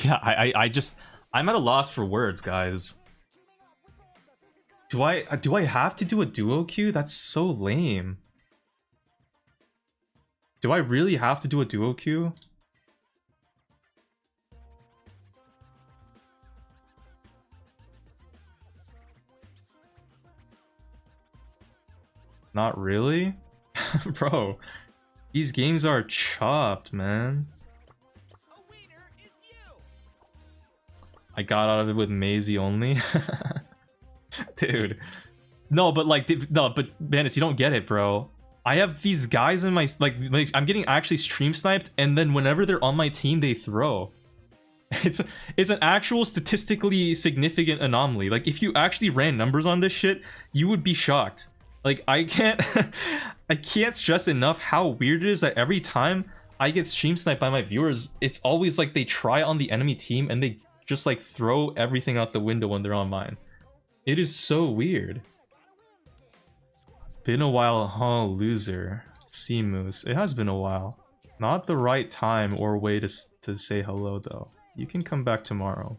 Yeah, I'm at a loss for words, guys. Do I have to do a duo queue? That's so lame. Do I really have to do a duo queue? Not really? Bro, these games are chopped, man. I got out of it with Maisie only. Dude. No, but like, no, but Bandits, you don't get it, bro. I have these guys in my, like, I'm getting actually stream sniped, and then whenever they're on my team, they throw. It's an actual statistically significant anomaly. Like, if you actually ran numbers on this shit, you would be shocked. Like, I can't stress enough how weird it is that every time I get stream sniped by my viewers, it's always like they try on the enemy team and they just like throw everything out the window when they're on mine. It is so weird. Been a while, huh, loser. Sea Moose. It has been a while. Not the right time or way to say hello, though. You can come back tomorrow.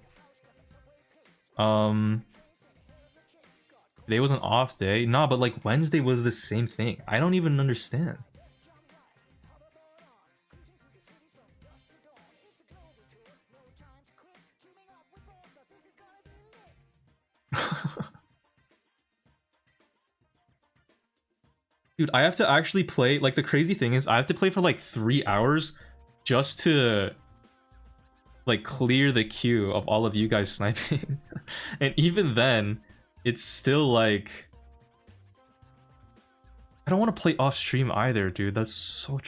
Today was an off day. Nah, but like Wednesday was the same thing. I don't even understand. Dude, I have to actually play, like, the crazy thing is I have to play for like 3 hours just to like clear the queue of all of you guys sniping. And even then, it's still like, I don't want to play off stream either, dude. That's so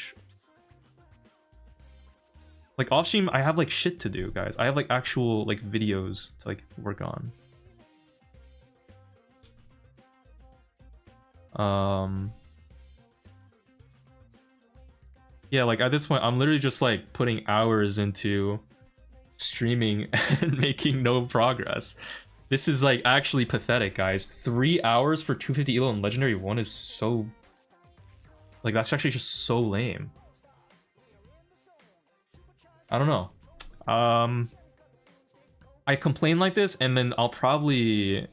like off stream I have like shit to do, guys. I have like actual like videos to like work on. Yeah, like at this point I'm literally just like putting hours into streaming and making no progress. This is like actually pathetic, guys. 3 hours for 250 elo and legendary 1 is so, like, that's actually just so lame. I don't know. I complain like this and then I'll probably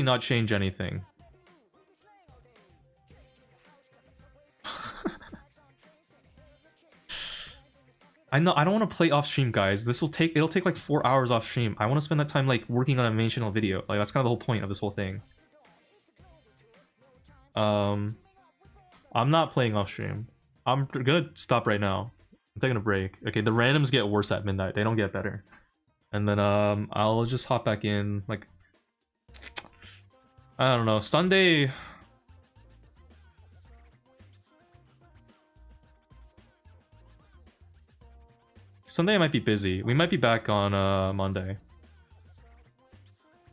not change anything. I know I don't want to play off stream, guys. It'll take like 4 hours off stream. I want to spend that time like working on a main channel video. Like that's kind of the whole point of this whole thing. I'm not playing off stream. I'm gonna stop right now. I'm taking a break. Okay, the randoms get worse at midnight. They don't get better. And then I'll just hop back in like, I don't know, Sunday. Sunday I might be busy. We might be back on Monday.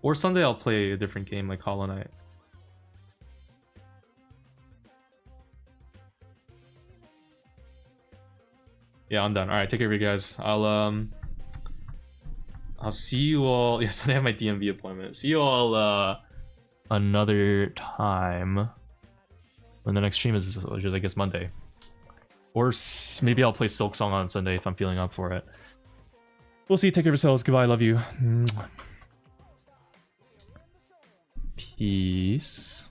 Or Sunday I'll play a different game like Hollow Knight. Yeah, I'm done. Alright, take care of you guys. I'll see you all. Yes, I have my DMV appointment. See you all another time. When the next stream is, I guess, Monday. Or maybe I'll play Silk Song on Sunday if I'm feeling up for it. We'll see. Take care of yourselves. Goodbye. Love you. Peace.